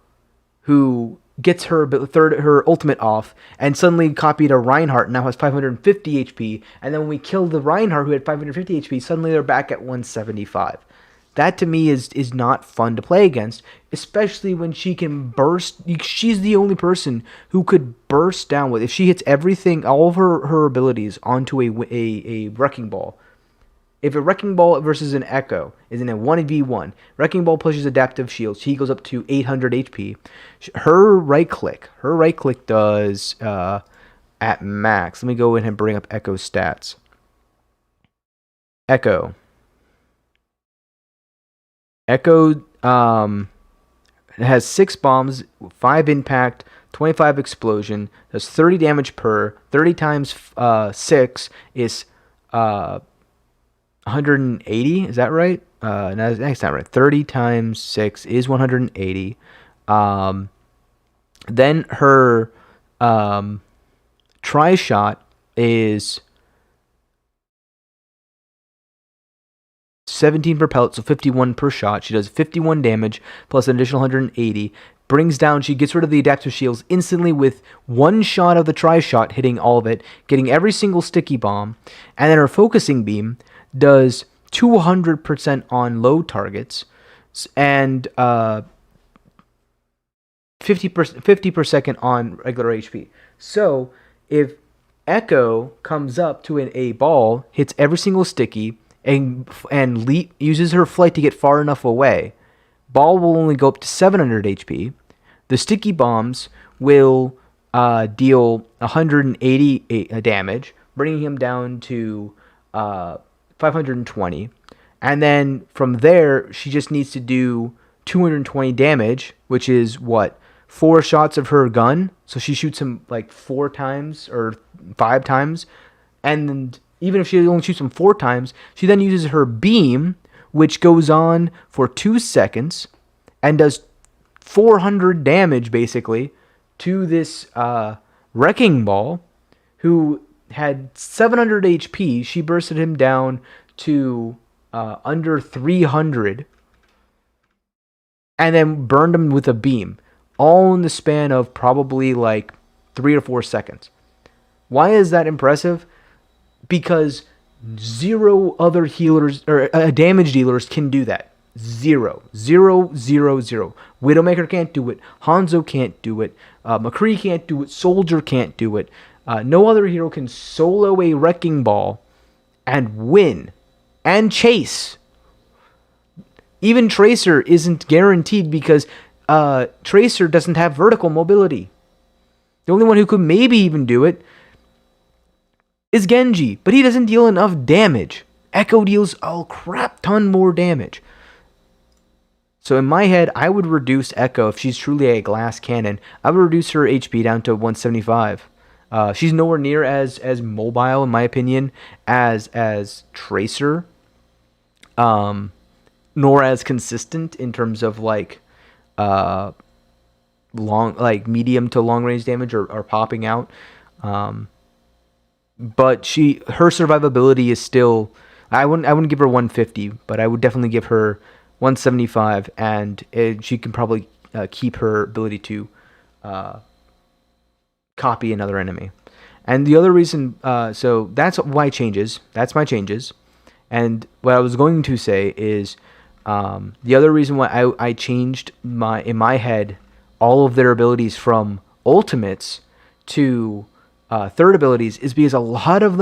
who gets her ultimate off and suddenly copied a Reinhardt and now has 550 HP, and then when we kill the Reinhardt who had 550 HP, suddenly they're back at 175. That to me is not fun to play against, especially when she can burst. She's the only person who could burst down with, if she hits everything, all of her abilities onto a Wrecking Ball. If a Wrecking Ball versus an Echo is in a 1v1, Wrecking Ball pushes Adaptive Shield. She goes up to 800 HP. Her right click does at max. Let me go in and bring up Echo's stats. Echo has 6 bombs, 5 impact, 25 explosion, does 30 damage per. 30 times 6 is 180, is that right? No, that's not right. 30 times 6 is 180. Then her tri-shot is 17 per pellet, so 51 per shot. She does 51 damage plus an additional 180. She gets rid of the adaptive shields instantly with one shot of the tri-shot hitting all of it, getting every single sticky bomb. And then her focusing beam does 200% on low targets and 50 per second on regular HP. So if Echo comes up to a ball, hits every single sticky, and uses her flight to get far enough away, ball will only go up to 700 HP. The sticky bombs will deal 180 damage, bringing him down to 520. And then from there, she just needs to do 220 damage, which is 4 shots of her gun. So she shoots him like 4 times or 5 times. And even if she only shoots him 4 times, she then uses her beam, which goes on for 2 seconds and does 400 damage basically to this Wrecking Ball, who had 700 HP. She bursted him down to under 300 and then burned him with a beam, all in the span of probably like 3 or 4 seconds. Why is that impressive? Because 0 other healers or damage dealers can do that. 0. Widowmaker can't do it. Hanzo can't do it. McCree can't do it. Soldier can't do it. No other hero can solo a Wrecking Ball and win and chase. Even Tracer isn't guaranteed because Tracer doesn't have vertical mobility. The only one who could maybe even do it is Genji, but he doesn't deal enough damage. Echo deals a crap ton more damage. So in my head, I would reduce Echo if she's truly a glass cannon. I would reduce her HP down to 175. She's nowhere near as mobile, in my opinion, as Tracer, nor as consistent in terms of medium to long range damage or popping out. But her survivability is still, I wouldn't give her 150, but I would definitely give her 175, and she can probably keep her ability to copy another enemy. And the other reason, so that's why changes. That's my changes. And what I was going to say is the other reason why I changed in my head all of their abilities from ultimates to third abilities is because a lot of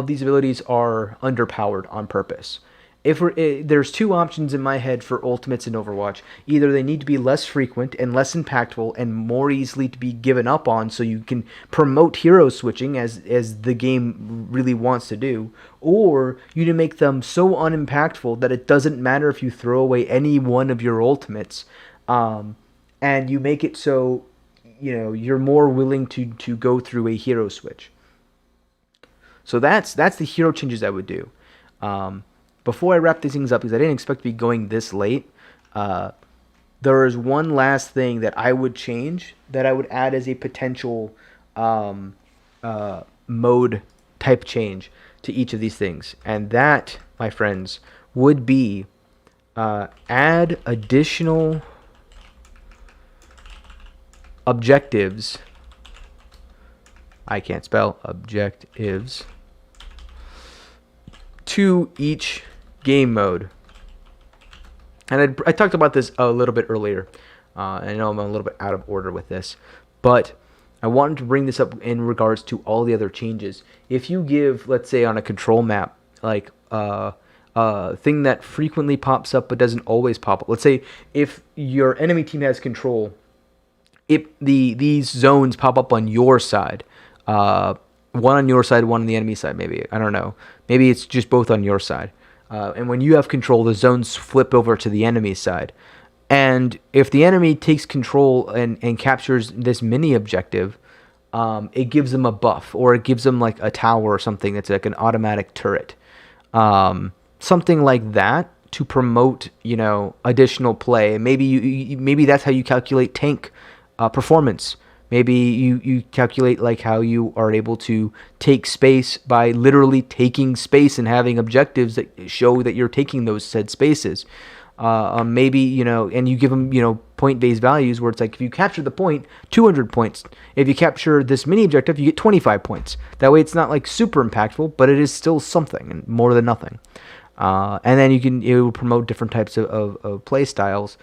these abilities are underpowered on purpose. There's 2 options in my head for ultimates in Overwatch. Either they need to be less frequent and less impactful and more easily to be given up on, so you can promote hero switching as the game really wants to do, or you need to make them so unimpactful that it doesn't matter if you throw away any one of your ultimates. and you make it so you're more willing to go through a hero switch. So that's the hero changes I would do. Before I wrap these things up, because I didn't expect to be going this late, there is one last thing that I would change, that I would add as a potential mode type change to each of these things. And that, my friends, would be add additional objectives. I can't spell objectives to each game mode. And I talked about this a little bit earlier. I know I'm a little bit out of order with this, but I wanted to bring this up in regards to all the other changes. If you give, let's say on a control map, like thing that frequently pops up but doesn't always pop up. Let's say if your enemy team has control, these zones pop up on your side. One on your side, one on the enemy side, maybe. I don't know. Maybe it's just both on your side. And when you have control, the zones flip over to the enemy side. And if the enemy takes control and captures this mini objective, it gives them a buff, or it gives them like a tower or something that's like an automatic turret. Something like that to promote, additional play. Maybe that's how you calculate tank performance. Maybe you calculate like how you are able to take space by literally taking space and having objectives that show that you're taking those said spaces. Maybe, and you give them, point-based values where it's like, if you capture the point, 200 points. If you capture this mini objective, you get 25 points. That way it's not like super impactful, but it is still something and more than nothing. And then it will promote different types of play styles,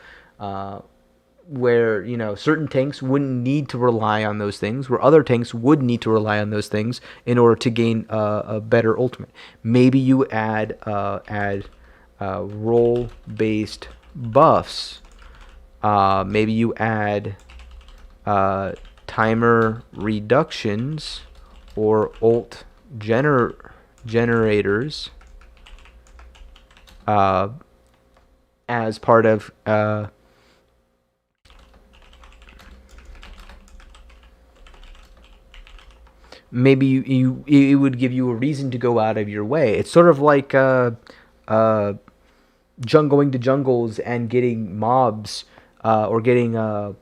where certain tanks wouldn't need to rely on those things, where other tanks would need to rely on those things in order to gain a better ultimate. Maybe you add role-based buffs. Maybe you add timer reductions or ult generators as part of maybe it would give you a reason to go out of your way. It's sort of like going to jungles and getting mobs, or getting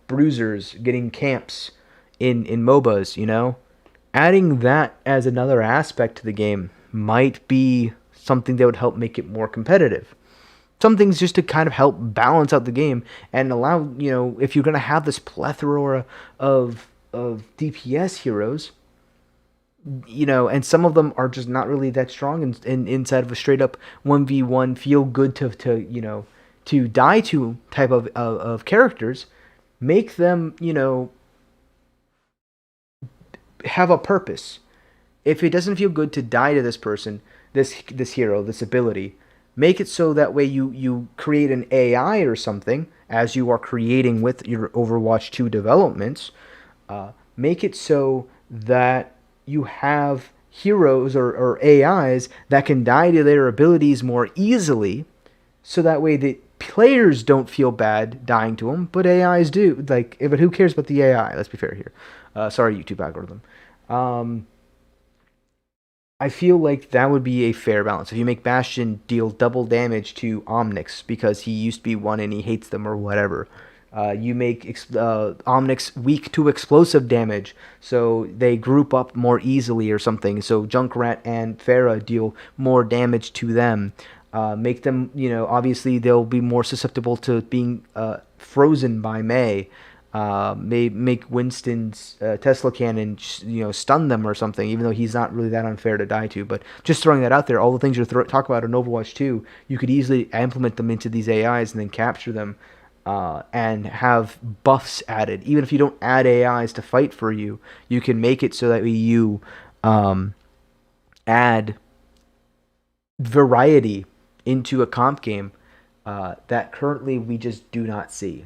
bruisers, getting camps in MOBAs, Adding that as another aspect to the game might be something that would help make it more competitive. Some things just to kind of help balance out the game and allow, if you're going to have this plethora of DPS heroes, and some of them are just not really that strong in inside of a straight up 1v1 feel good to die to type of characters, make them, have a purpose. If it doesn't feel good to die to this person, this hero, this ability, make it so that way you create an AI or something, as you are creating with your Overwatch 2 developments. Make it so that you have heroes or AIs that can die to their abilities more easily, so that way the players don't feel bad dying to them, but AIs do. But who cares about the AI? Let's be fair here. Sorry, YouTube algorithm. I feel like that would be a fair balance. If you make Bastion deal double damage to Omnix because he used to be one and he hates them or whatever, you make Omnix weak to explosive damage, so they group up more easily or something. So Junkrat and Pharah deal more damage to them. Make them, obviously they'll be more susceptible to being frozen by Mei. Make Winston's Tesla cannon, stun them or something, even though he's not really that unfair to die to. But just throwing that out there, all the things you're talking about in Overwatch 2, you could easily implement them into these AIs and then capture them. And have buffs added. Even if you don't add AIs to fight for you, you can make it so that you add variety into a comp game that currently we just do not see.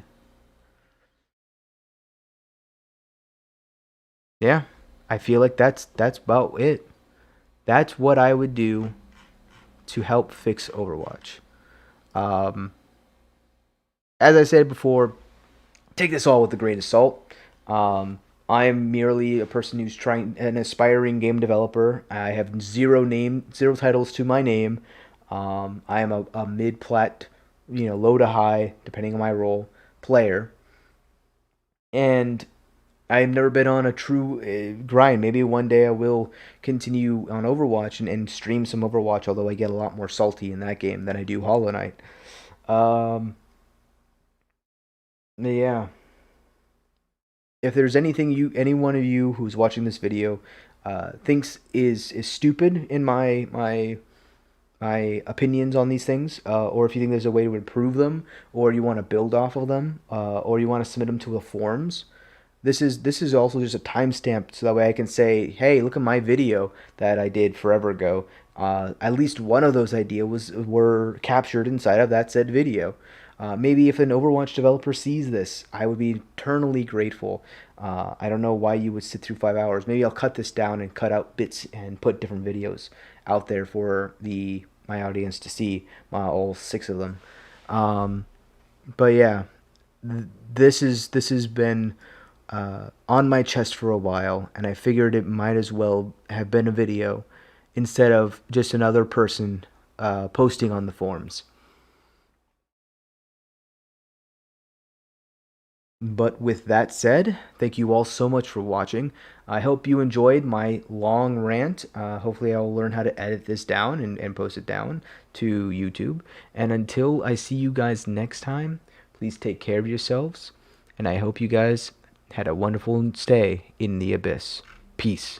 Yeah, I feel like that's about it. That's what I would do to help fix Overwatch. As I said before, take this all with a grain of salt. I am merely a person who's an aspiring game developer. I have zero titles to my name. I am a mid-plat, low to high, depending on my role, player. And I've never been on a true grind. Maybe one day I will continue on Overwatch and stream some Overwatch, although I get a lot more salty in that game than I do Hollow Knight. Yeah. If there's anything any one of you who's watching this video thinks is stupid in my opinions on these things, or if you think there's a way to improve them, or you want to build off of them, or you want to submit them to the forums, this is also just a timestamp, so that way I can say, hey, look at my video that I did forever ago. At least one of those ideas were captured inside of that said video. Maybe if an Overwatch developer sees this, I would be eternally grateful. I don't know why you would sit through 5 hours. Maybe I'll cut this down and cut out bits and put different videos out there for my audience to see, all 6 of them. But yeah, this has been on my chest for a while, and I figured it might as well have been a video instead of just another person posting on the forums. But with that said, thank you all so much for watching. I hope you enjoyed my long rant. Hopefully I'll learn how to edit this down and post it down to YouTube. And until I see you guys next time, please take care of yourselves. And I hope you guys had a wonderful stay in the abyss. Peace.